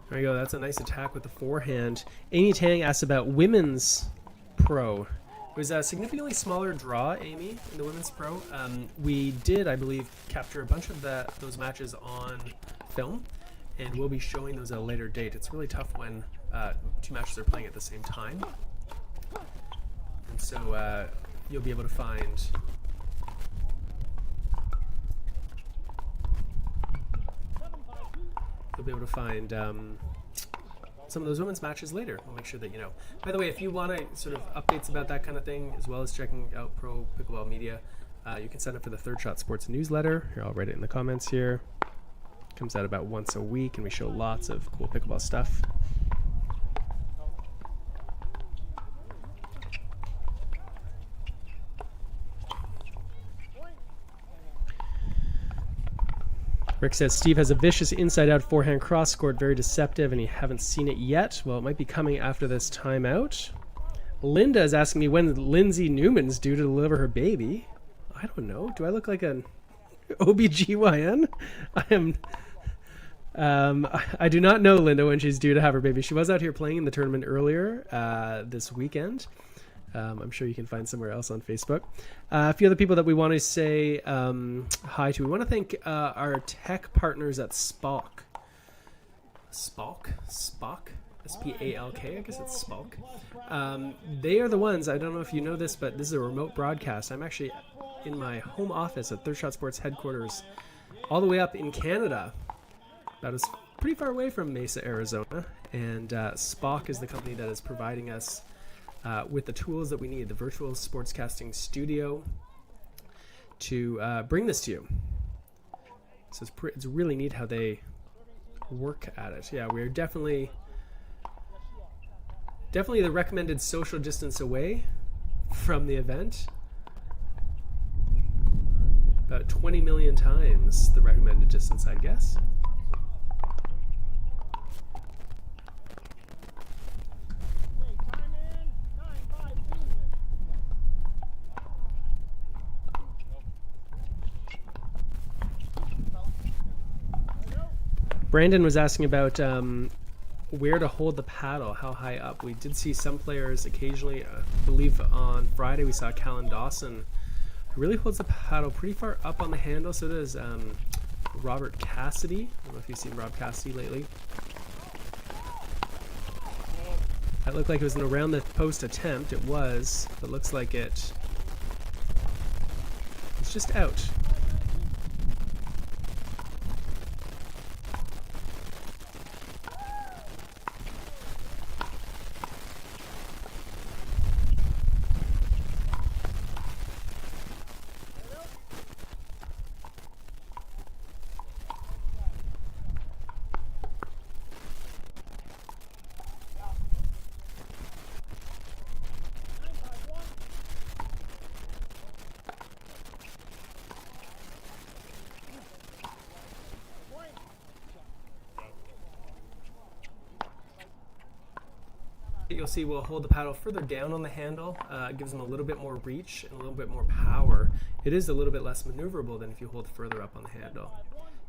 There you go. That's a nice attack with the forehand. Amy Tang asked about women's pro. It was a significantly smaller draw, Amy, in the women's pro. We did, I believe, capture a bunch of those matches on film. And we'll be showing those at a later date. It's really tough when 2 matches are playing at the same time. And so you'll be able to find some of those women's matches later. We'll make sure that you know. By the way, if you want sort of updates about that kind of thing, as well as checking out Pro Pickleball Media, you can sign up for the Third Shot Sports newsletter. Here, I'll write it in the comments here. Comes out about once a week, and we show lots of cool pickleball stuff. Rick says Steve has a vicious inside-out forehand cross, scored very deceptive, and you haven't seen it yet. Well, it might be coming after this timeout. Linda is asking me when Lindsay Newman's due to deliver her baby. I don't know. Do I look like an OBGYN? I do not know Linda when she's due to have her baby. She was out here playing in the tournament earlier this weekend. I'm sure you can find somewhere else on Facebook. A few other people that we want to say hi to. We want to thank our tech partners at Spalk. Spalk? S-P-A-L-K, I guess it's Spalk. They are the ones, I don't know if you know this, but this is a remote broadcast. I'm actually in my home office at Third Shot Sports headquarters all the way up in Canada. About as pretty far away from Mesa, Arizona, and Spock is the company that is providing us with the tools that we need, the virtual sportscasting studio, to bring this to you. So it's really neat how they work at it. Yeah, we're definitely the recommended social distance away from the event. About 20 million times the recommended distance, I guess. Brandon was asking about where to hold the paddle, how high up. We did see some players occasionally, I believe on Friday we saw Callan Dawson, who really holds the paddle pretty far up on the handle. So does Robert Cassidy. I don't know if you've seen Rob Cassidy lately. That looked like it was an around the post attempt. It was, but looks like it's just out. You'll see we'll hold the paddle further down on the handle. It gives them a little bit more reach and a little bit more power. It is a little bit less maneuverable than if you hold further up on the handle.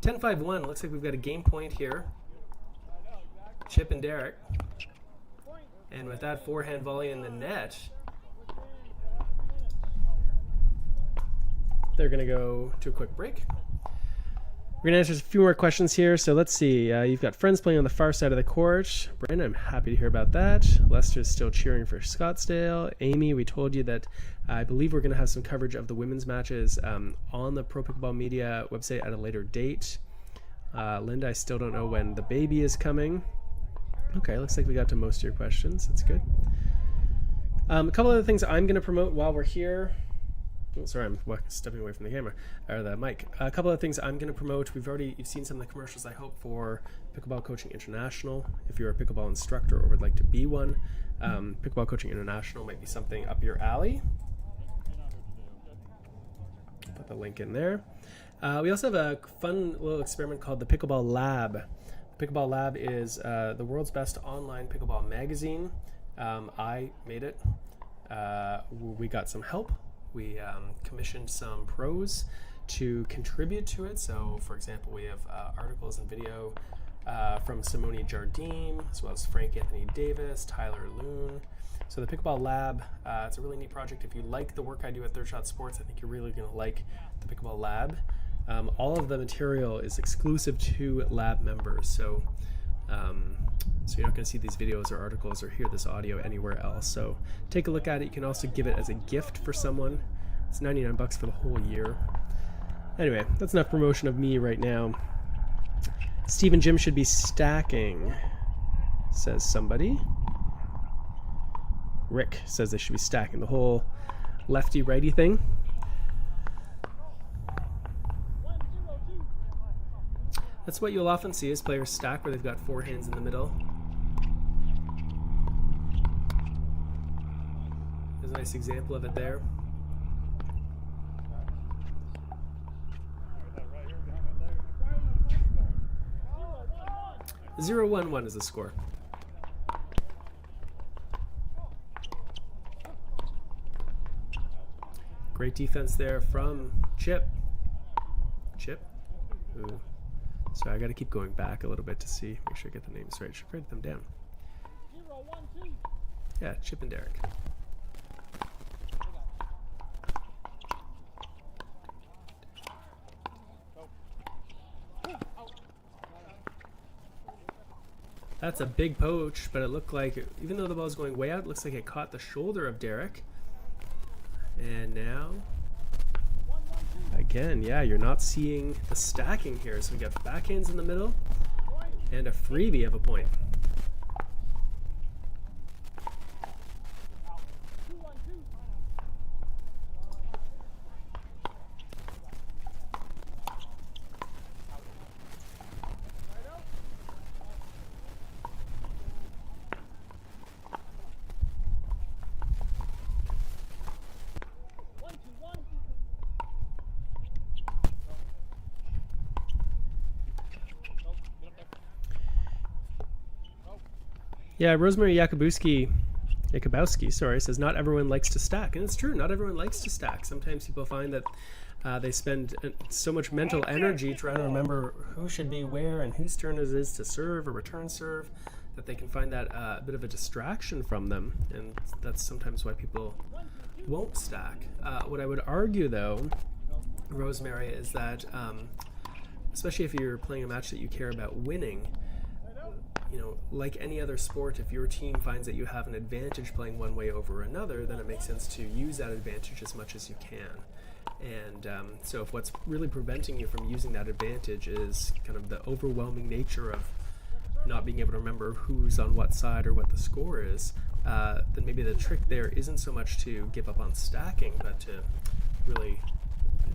10-5-1, looks like we've got a game point here. Chip and Derek. And with that forehand volley in the net, they're going to go to a quick break. We're going to answer a few more questions here. So let's see. You've got friends playing on the far side of the court. Brandon, I'm happy to hear about that. Lester's still cheering for Scottsdale. Amy, we told you that I believe we're going to have some coverage of the women's matches on the Pro Pickleball Media website at a later date. Linda, I still don't know when the baby is coming. Okay, looks like we got to most of your questions. That's good. A couple other things I'm going to promote while we're here. Oh, sorry, I'm stepping away from the camera or the mic. A couple of things I'm going to promote. You've seen some of the commercials, I hope, for Pickleball Coaching International. If you're a pickleball instructor or would like to be one, Pickleball Coaching International might be something up your alley. Put the link in there. We also have a fun little experiment called the Pickleball Lab. The Pickleball Lab is the world's best online pickleball magazine. I made it. We got some help. We commissioned some pros to contribute to it. So, for example, we have articles and video from Simone Jardim, as well as Frank Anthony Davis, Tyler Loon. So the Pickleball Lab, it's a really neat project. If you like the work I do at Third Shot Sports, I think you're really going to like the Pickleball Lab. All of the material is exclusive to lab members. So you're not going to see these videos or articles or hear this audio anywhere else. So take a look at it. You can also give it as a gift for someone. It's $99 for the whole year. Anyway, that's enough promotion of me right now. Steve and Jim should be stacking, says somebody. Rick says they should be stacking the whole lefty-righty thing. That's what you'll often see is players stack where they've got four hands in the middle. There's a nice example of it there. Zero 1-1 is the score. Great defense there from Chip. Ooh. Sorry, I got to keep going back a little bit to see, make sure I get the names right. I should write them down. Yeah, Chip and Derek. That's a big poach, but it looked like, even though the ball was going way out, it looks like it caught the shoulder of Derek. And now, again, yeah, you're not seeing the stacking here. So we got backhands in the middle. And a freebie of a point. Yeah, Rosemary Yakubowski, sorry, says not everyone likes to stack. And it's true, not everyone likes to stack. Sometimes people find that they spend so much mental energy trying to remember who should be where and whose turn it is to serve or return serve that they can find that a bit of a distraction from them. And that's sometimes why people won't stack. What I would argue, though, Rosemary, is that especially if you're playing a match that you care about winning, you know, like any other sport, if your team finds that you have an advantage playing one way over another, then it makes sense to use that advantage as much as you can. And so if what's really preventing you from using that advantage is kind of the overwhelming nature of not being able to remember who's on what side or what the score is, then maybe the trick there isn't so much to give up on stacking, but to really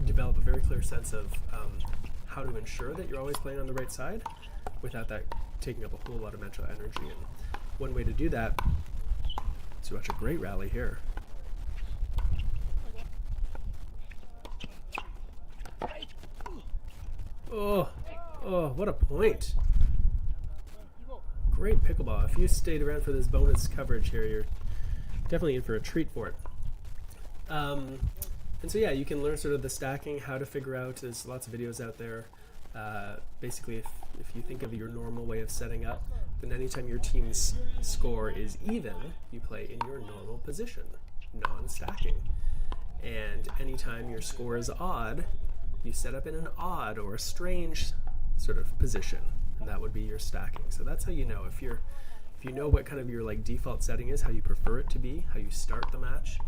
develop a very clear sense of how to ensure that you're always playing on the right side without that taking up a whole lot of mental energy. And one way to do that is to watch a great rally here. Oh, what a point. Great pickleball. If you stayed around for this bonus coverage here, you're definitely in for a treat for it. And so yeah, you can learn sort of the stacking, how to figure out, there's lots of videos out there. Basically, if you think of your normal way of setting up, then anytime your team's score is even, you play in your normal position, non-stacking. And anytime your score is odd, you set up in an odd or a strange sort of position, and that would be your stacking. So that's how you know. If you know what kind of your like default setting is, how you prefer it to be, how you start the match,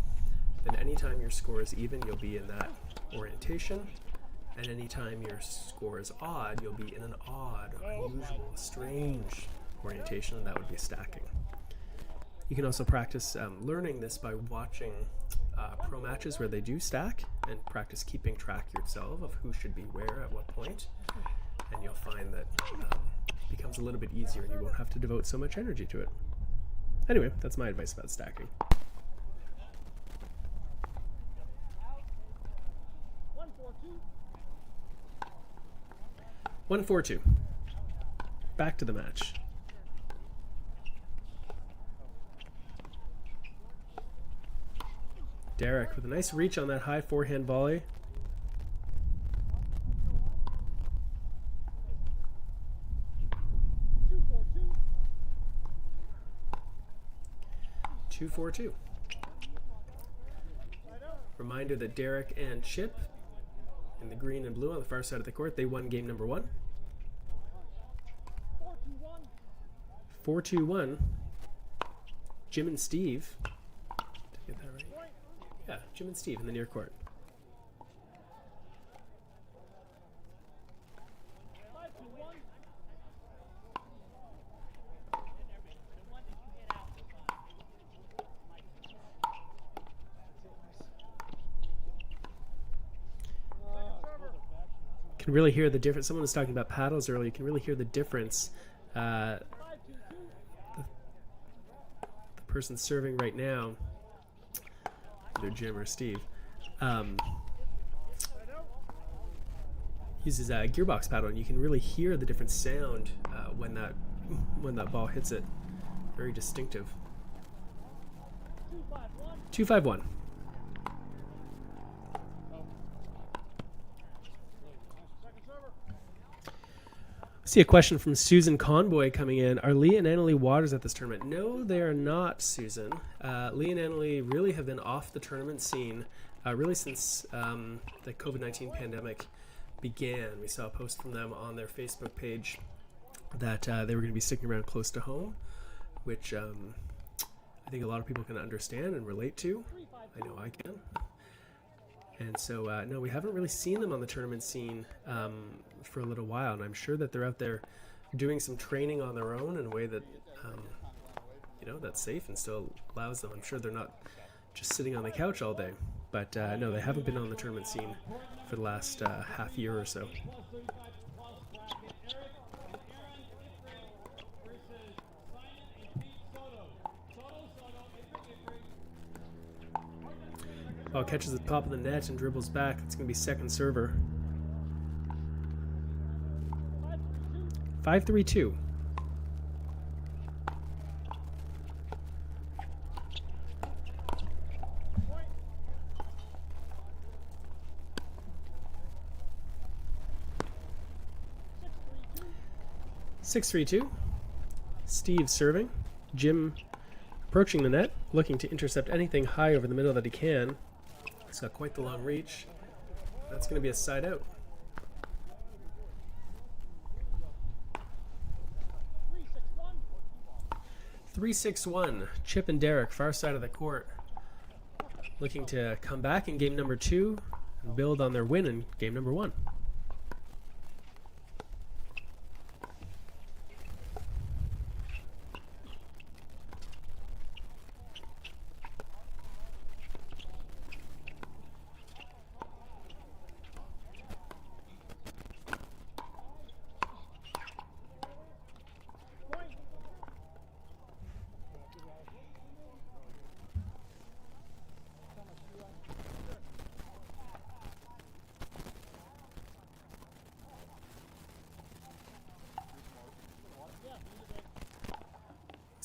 then anytime your score is even, you'll be in that orientation. And anytime your score is odd, you'll be in an odd, unusual, strange orientation, and that would be stacking. You can also practice learning this by watching pro matches where they do stack, and practice keeping track yourself of who should be where at what point. And you'll find that it becomes a little bit easier and you won't have to devote so much energy to it. Anyway, that's my advice about stacking. 1-4-2. Back to the match. Derek with a nice reach on that high forehand volley. Two, 4-2. Reminder that Derek and Chip in the green and blue on the far side of the court, they won game number 1. 4-2-1. Jim and Steve. Did I get that right? Yeah, Jim and Steve in the near court. Can really hear the difference. Someone was talking about paddles earlier. You can really hear the difference. The person serving right now, either Jim or Steve, uses a gearbox paddle, and you can really hear the different sound when that ball hits it. Very distinctive. 2-5-1. See a question from Susan Conboy coming in. Are Lee and Annalie Waters at this tournament? No, they are not, Susan. Lee and Annalie really have been off the tournament scene really since the COVID-19 pandemic began. We saw a post from them on their Facebook page that they were going to be sticking around close to home, which I think a lot of people can understand and relate to. I know I can. And so, no, we haven't really seen them on the tournament scene for a little while, and I'm sure that they're out there doing some training on their own in a way that you know, that's safe and still allows them. I'm sure they're not just sitting on the couch all day, but no, they haven't been on the tournament scene for the last half year or so. Ball catches the top of the net and dribbles back. It's going to be second server. 5-3-2. Six, 3-2. Steve serving. Jim approaching the net, looking to intercept anything high over the middle that he can. He's got quite the long reach. That's going to be a side out. 3-6-1. Chip and Derek, far side of the court, looking to come back in game number 2 and build on their win in game number 1.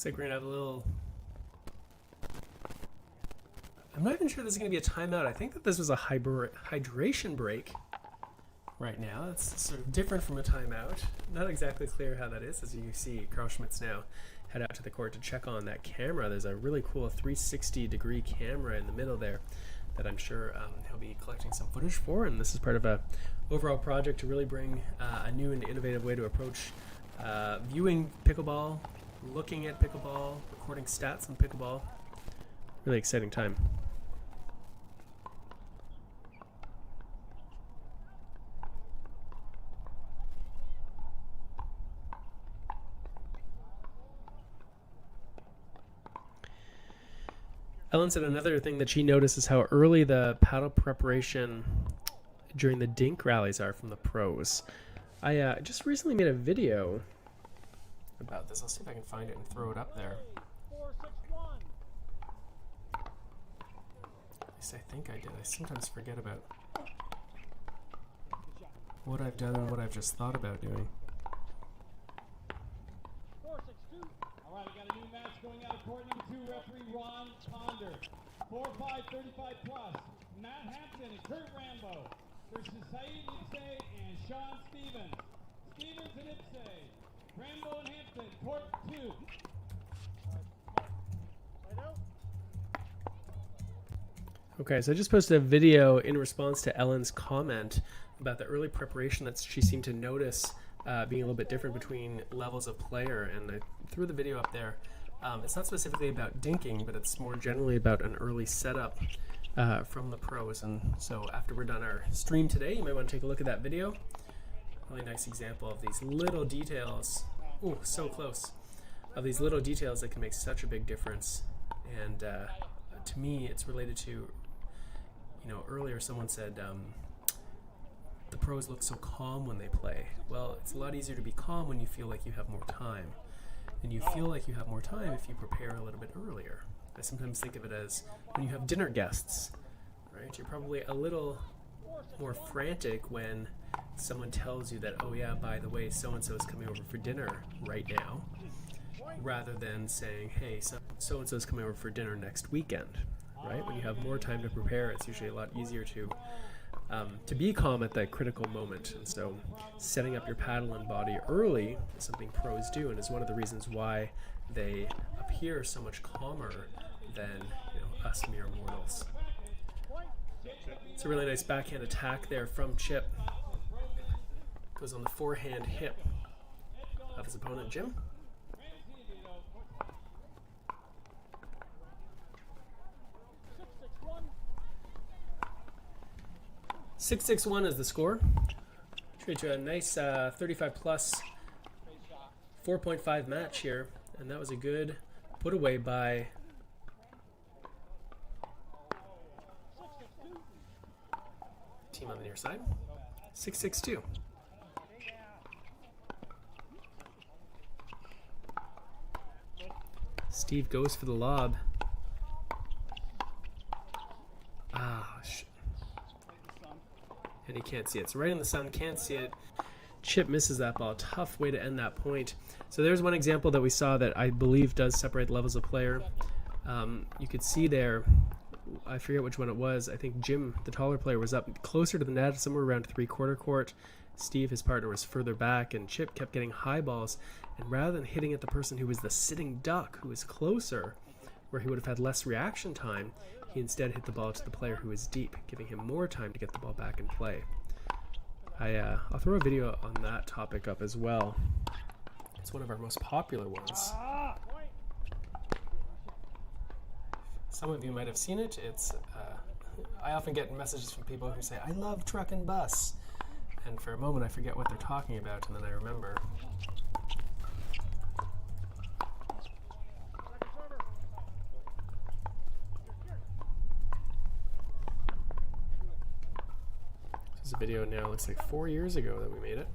Looks like we're gonna have a little. I'm not even sure this is gonna be a timeout. I think that this was a hydration break right now. It's sort of different from a timeout. Not exactly clear how that is. As you see, Carl Schmitt's now head out to the court to check on that camera. There's a really cool 360-degree camera in the middle there that I'm sure he'll be collecting some footage for. And this is part of a overall project to really bring a new and innovative way to approach viewing pickleball, looking at pickleball, recording stats on pickleball. Really exciting time. Ellen said another thing that she noticed is how early the paddle preparation during the dink rallies are from the pros. I just recently made a video about this. I'll see if I can find it and throw it up there. At least I think I did. I sometimes forget about what I've done and what I've just thought about doing. All right, we got a new match going out of court number 2, referee Ron Ponder. 4-5, 35 plus. Matt Hampton and Kurt Rambo versus Saeed Ipse and Sean Stevens. Stevens and Ipse. Rambo and Hampton, court 2. Okay, so I just posted a video in response to Ellen's comment about the early preparation that she seemed to notice being a little bit different between levels of player, and I threw the video up there. It's not specifically about dinking, but it's more generally about an early setup from the pros. And so after we're done our stream today, you might want to take a look at that video. Really nice example of these little details. Ooh, so close. Of these little details that can make such a big difference. And to me, it's related to, you know, earlier someone said the pros look so calm when they play. Well, it's a lot easier to be calm when you feel like you have more time. And you feel like you have more time if you prepare a little bit earlier. I sometimes think of it as when you have dinner guests, right? You're probably a little more frantic when someone tells you that, oh yeah, by the way, so-and-so is coming over for dinner right now, rather than saying, hey, so-and-so is coming over for dinner next weekend, right? When you have more time to prepare, it's usually a lot easier to be calm at that critical moment. And so setting up your paddle and body early is something pros do, and is one of the reasons why they appear so much calmer than, you know, us mere mortals. It's a really nice backhand attack there from Chip. Goes on the forehand hip of his opponent, Jim. 6-6-1 is the score. Straight to a nice 35 plus 4.5 match here, and that was a good put away by team on the near side. 6-6-2. Steve goes for the lob. And he can't see it. It's right in the sun, can't see it. Chip misses that ball. Tough way to end that point. So there's one example that we saw that I believe does separate the levels of player. You could see there, I forget which one it was. I think Jim, the taller player, was up closer to the net, somewhere around 3/4 court. Steve, his partner, was further back, and Chip kept getting high balls. And rather than hitting at the person who was the sitting duck, who was closer, where he would have had less reaction time, he instead hit the ball to the player who was deep, giving him more time to get the ball back in play. I'll throw a video on that topic up as well. It's one of our most popular ones. Some of you might have seen it. I often get messages from people who say, I love truck and bus. And for a moment I forget what they're talking about, and then I remember. This is a video now, looks like 4 years ago that we made it.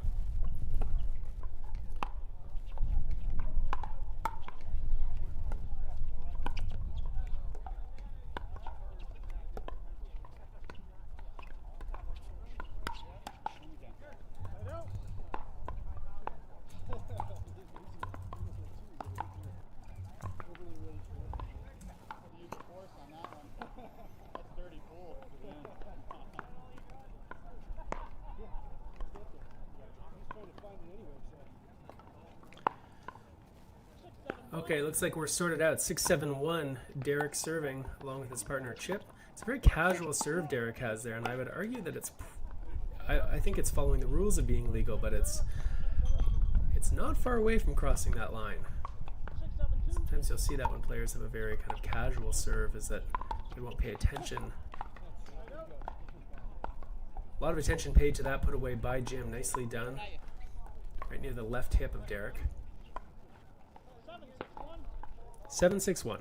Okay, looks like we're sorted out. 6-7-1, Derek serving along with his partner Chip. It's a very casual serve Derek has there, and I would argue that it's, I think it's following the rules of being legal, but it's not far away from crossing that line. Sometimes you'll see that when players have a very kind of casual serve, is that they won't pay attention. A lot of attention paid to that put away by Jim. Nicely done. Right near the left hip of Derek. 7-6-1.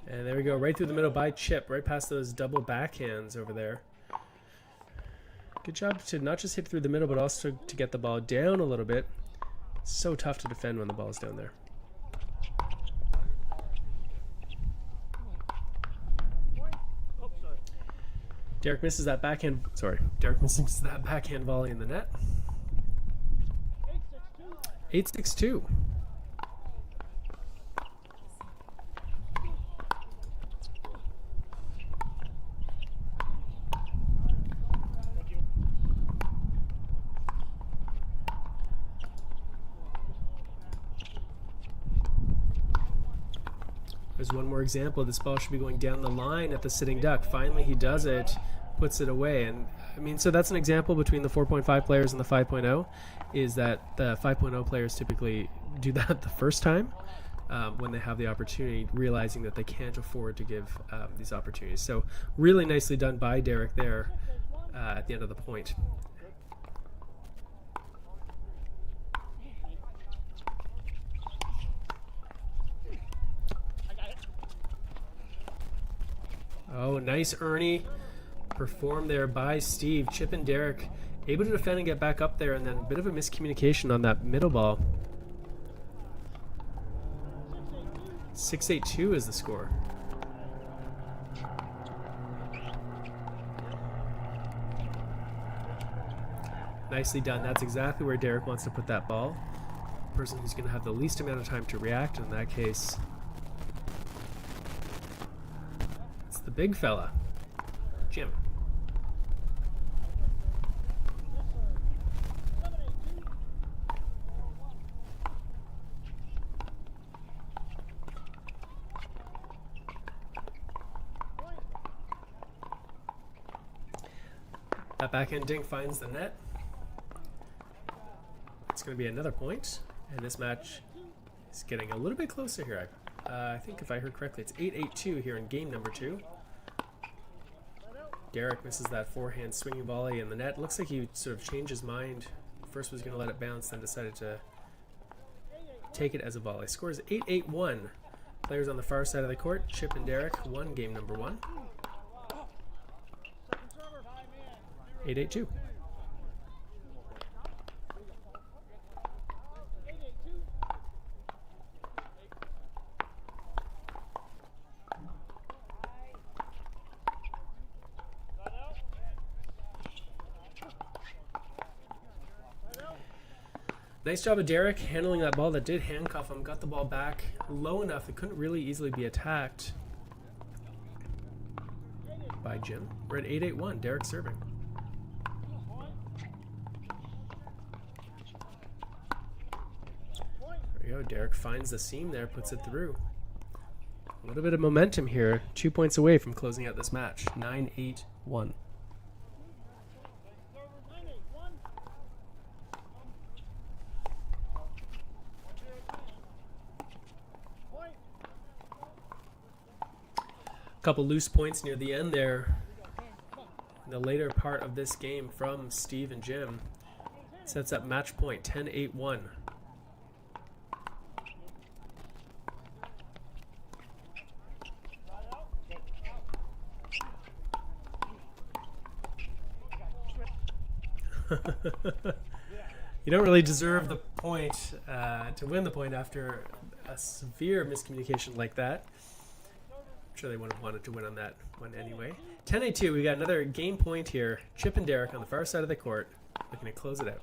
And there we go, right through the middle by Chip, right past those double backhands over there. Good job to not just hit through the middle, but also to get the ball down a little bit. So tough to defend when the ball's down there. Derek misses that backhand. Sorry, Derek misses that backhand volley in the net. 8-6-2. There's one more example. This ball should be going down the line at the sitting duck. Finally, he does it, puts it away. And I mean, so that's an example between the 4.5 players and the 5.0, is that the 5.0 players typically do that the first time when they have the opportunity, realizing that they can't afford to give these opportunities. So really nicely done by Derek there at the end of the point. Oh, nice Ernie performed there by Steve. Chip and Derek able to defend and get back up there, and then a bit of a miscommunication on that middle ball. 6-8-2 is the score. Nicely done. That's exactly where Derek wants to put that ball. The person who's going to have the least amount of time to react in that case. The big fella, Jim. That backhand dink finds the net. It's going to be another point, and this match is getting a little bit closer here. I think if I heard correctly, it's 8-8-2 here in game number 2. Derek misses that forehand swinging volley in the net. Looks like he sort of changed his mind. First was going to let it bounce, then decided to take it as a volley. Scores 8-8-1. Players on the far side of the court, Chip and Derek, won game number 1. 8-8-2. Nice job of Derek handling that ball that did handcuff him. Got the ball back low enough it couldn't really easily be attacked by Jim. We're at 8-8-1. Derek serving. There we go. Derek finds the seam there, puts it through. A little bit of momentum here. 2 points away from closing out this match. 9-8-1. Couple loose points near the end there. The later part of this game from Steve and Jim sets up match point 10-8-1. You don't really deserve the point to win the point after a severe miscommunication like that. I'm sure they would have wanted to win on that one anyway. 10-8-2, we got another game point here. Chip and Derek on the far side of the court, looking to close it out.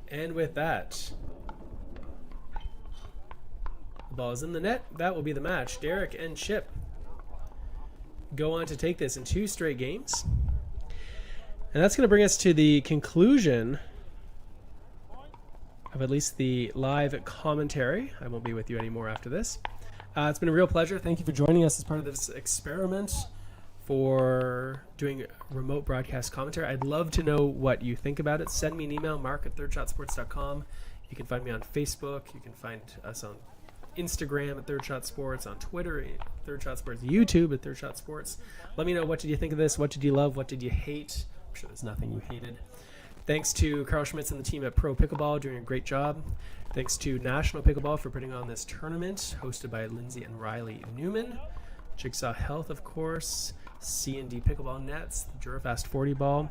And with that, the ball is in the net. That will be the match. Derek and Chip go on to take this in 2 straight games. And that's going to bring us to the conclusion of at least the live commentary. I won't be with you anymore after this. It's been a real pleasure. Thank you for joining us as part of this experiment for doing remote broadcast commentary. I'd love to know what you think about it. Send me an email, mark@thirdshotsports.com. You can find me on Facebook. You can find us on Instagram at Third Shot Sports, on Twitter at Third Shot Sports, YouTube at Third Shot Sports. Let me know, what did you think of this? What did you love? What did you hate? I'm sure there's nothing you hated. Thanks to Carl Schmitz and the team at Pro Pickleball, doing a great job. Thanks to National Pickleball for putting on this tournament, hosted by Lindsay and Riley Newman. Jigsaw Health, of course. C&D Pickleball Nets, the Durafast 40 Ball.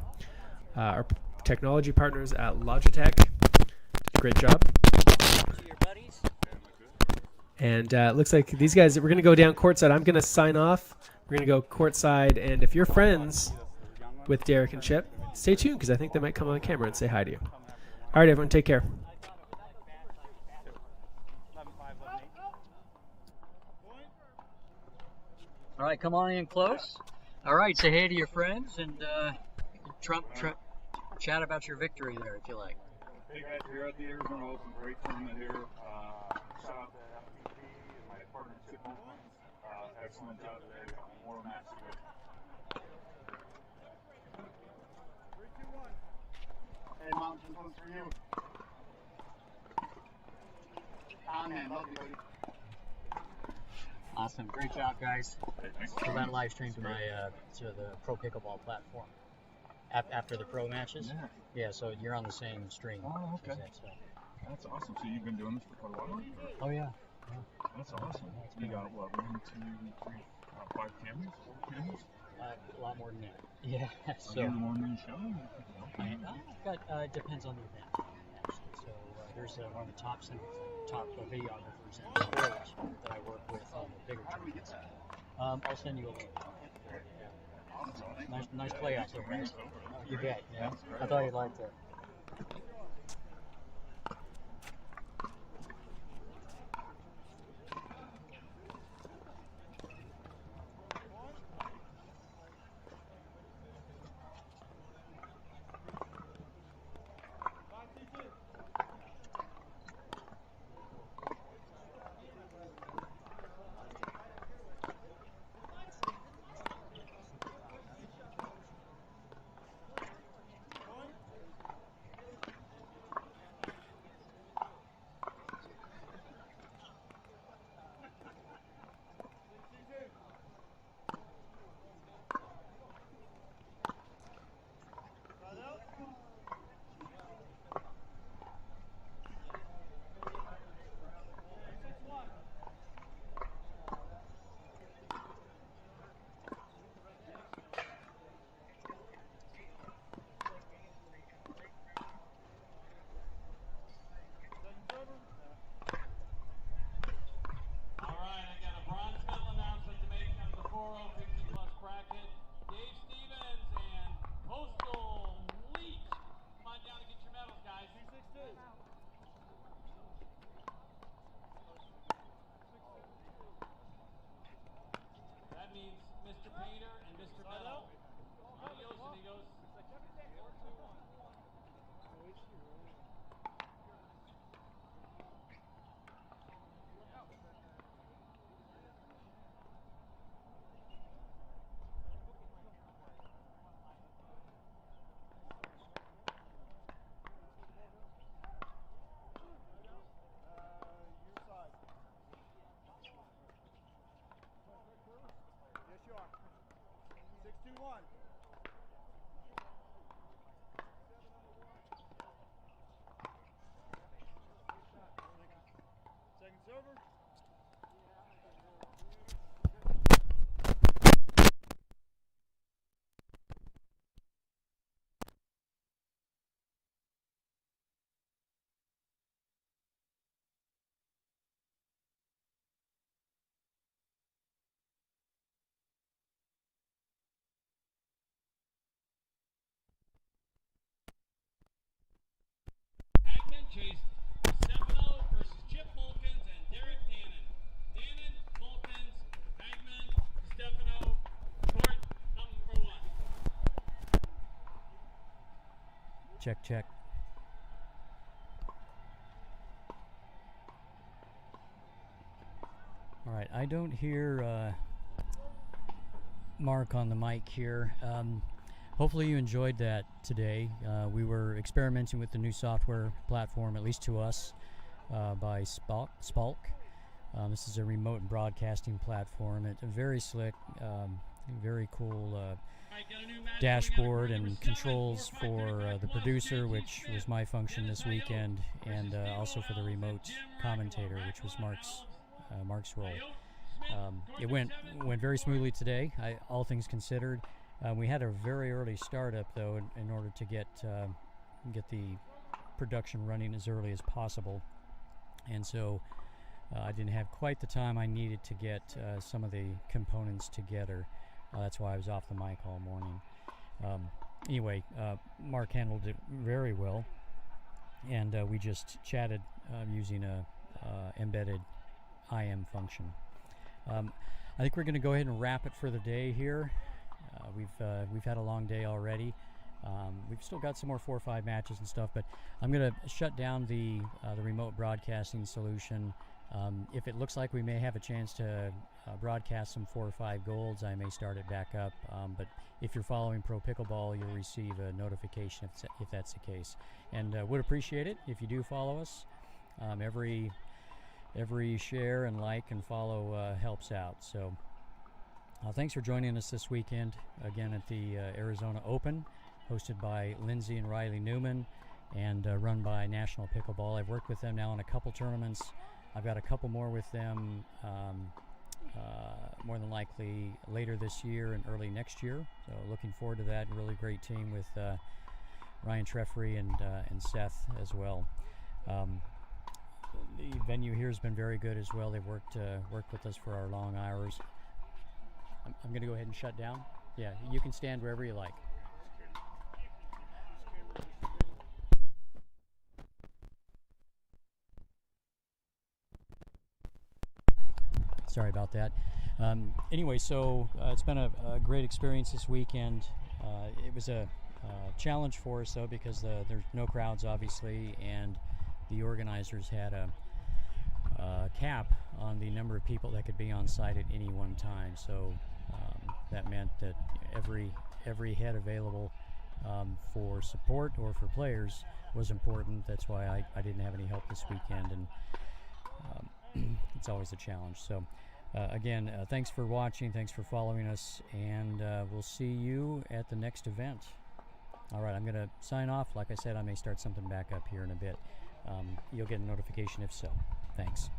Our technology partners at Logitech. Great job. And it looks like these guys, we're going to go down courtside. I'm going to sign off. We're going to go courtside. And if you're friends with Derek and Chip, stay tuned, because I think they might come on camera and say hi to you. All right, everyone, take care. All right, come on in close. All right, say hey to your friends and chat about your victory there, if you like. Hey guys, we're at the Arizona Open. Great tournament here. Shout out to FPP and my partner Chip. Excellent job today. More match to go. 3, 2, 1. Hey, Mom, this one's for you. Man, love you, buddy. Awesome, great job, guys. Hey, thanks. So that live stream to my to the Pro Pickleball platform after the pro matches. Yeah, so you're on the same stream. Oh, okay. As that, so. That's awesome. So you've been doing this for quite a while? Oh yeah. That's awesome. You got what, 1, 2, 3, 5 cameras? 4 cameras? A lot more than that. Yeah. So. Are you the one in the show? It depends on the event, actually. So there's one of the top videographers and pros that I work with on the bigger tournaments. I'll send you a link. Nice play out there, guys. You bet. Yeah. I thought you'd like that. Check, check. All right, I don't hear Mark on the mic here. Hopefully you enjoyed that today. We were experimenting with the new software platform, at least to us, by Spalk. This is a remote broadcasting platform. It's very slick, very cool dashboard and controls for the producer, which was my function this weekend, and also for the remote commentator, which was Mark's role. It went very smoothly today, all things considered. We had a very early startup though, in order to get the production running as early as possible, and so I didn't have quite the time I needed to get some of the components together. That's why I was off the mic all morning. Anyway, Mark handled it very well, and we just chatted using a embedded IM function. I think we're going to go ahead and wrap it for the day here. We've had a long day already. We've still got some more 4 or 5 matches and stuff, but I'm going to shut down the remote broadcasting solution. If it looks like we may have a chance to broadcast some 4 or 5 golds, I may start it back up. But if you're following Pro Pickleball, you'll receive a notification if that's the case. And would appreciate it if you do follow us. Every share and like and follow helps out. So thanks for joining us this weekend, again at the Arizona Open, hosted by Lindsay and Riley Newman, and run by National Pickleball. I've worked with them now in a couple tournaments. I've got a couple more with them, more than likely later this year and early next year. So looking forward to that. Really great team with Ryan Treffery and Seth as well. The venue here has been very good as well. They've worked with us for our long hours. I'm going to go ahead and shut down. Yeah, you can stand wherever you like. Sorry about that. Anyway, so it's been a great experience this weekend. It was a challenge for us though, because there's no crowds obviously, and the organizers had a cap on the number of people that could be on site at any one time. So that meant that every head available for support or for players was important. That's why I didn't have any help this weekend, and it's always a challenge. So again, thanks for watching, thanks for following us, and we'll see you at the next event. All right, I'm going to sign off. Like I said, I may start something back up here in a bit. You'll get a notification if so. Thanks.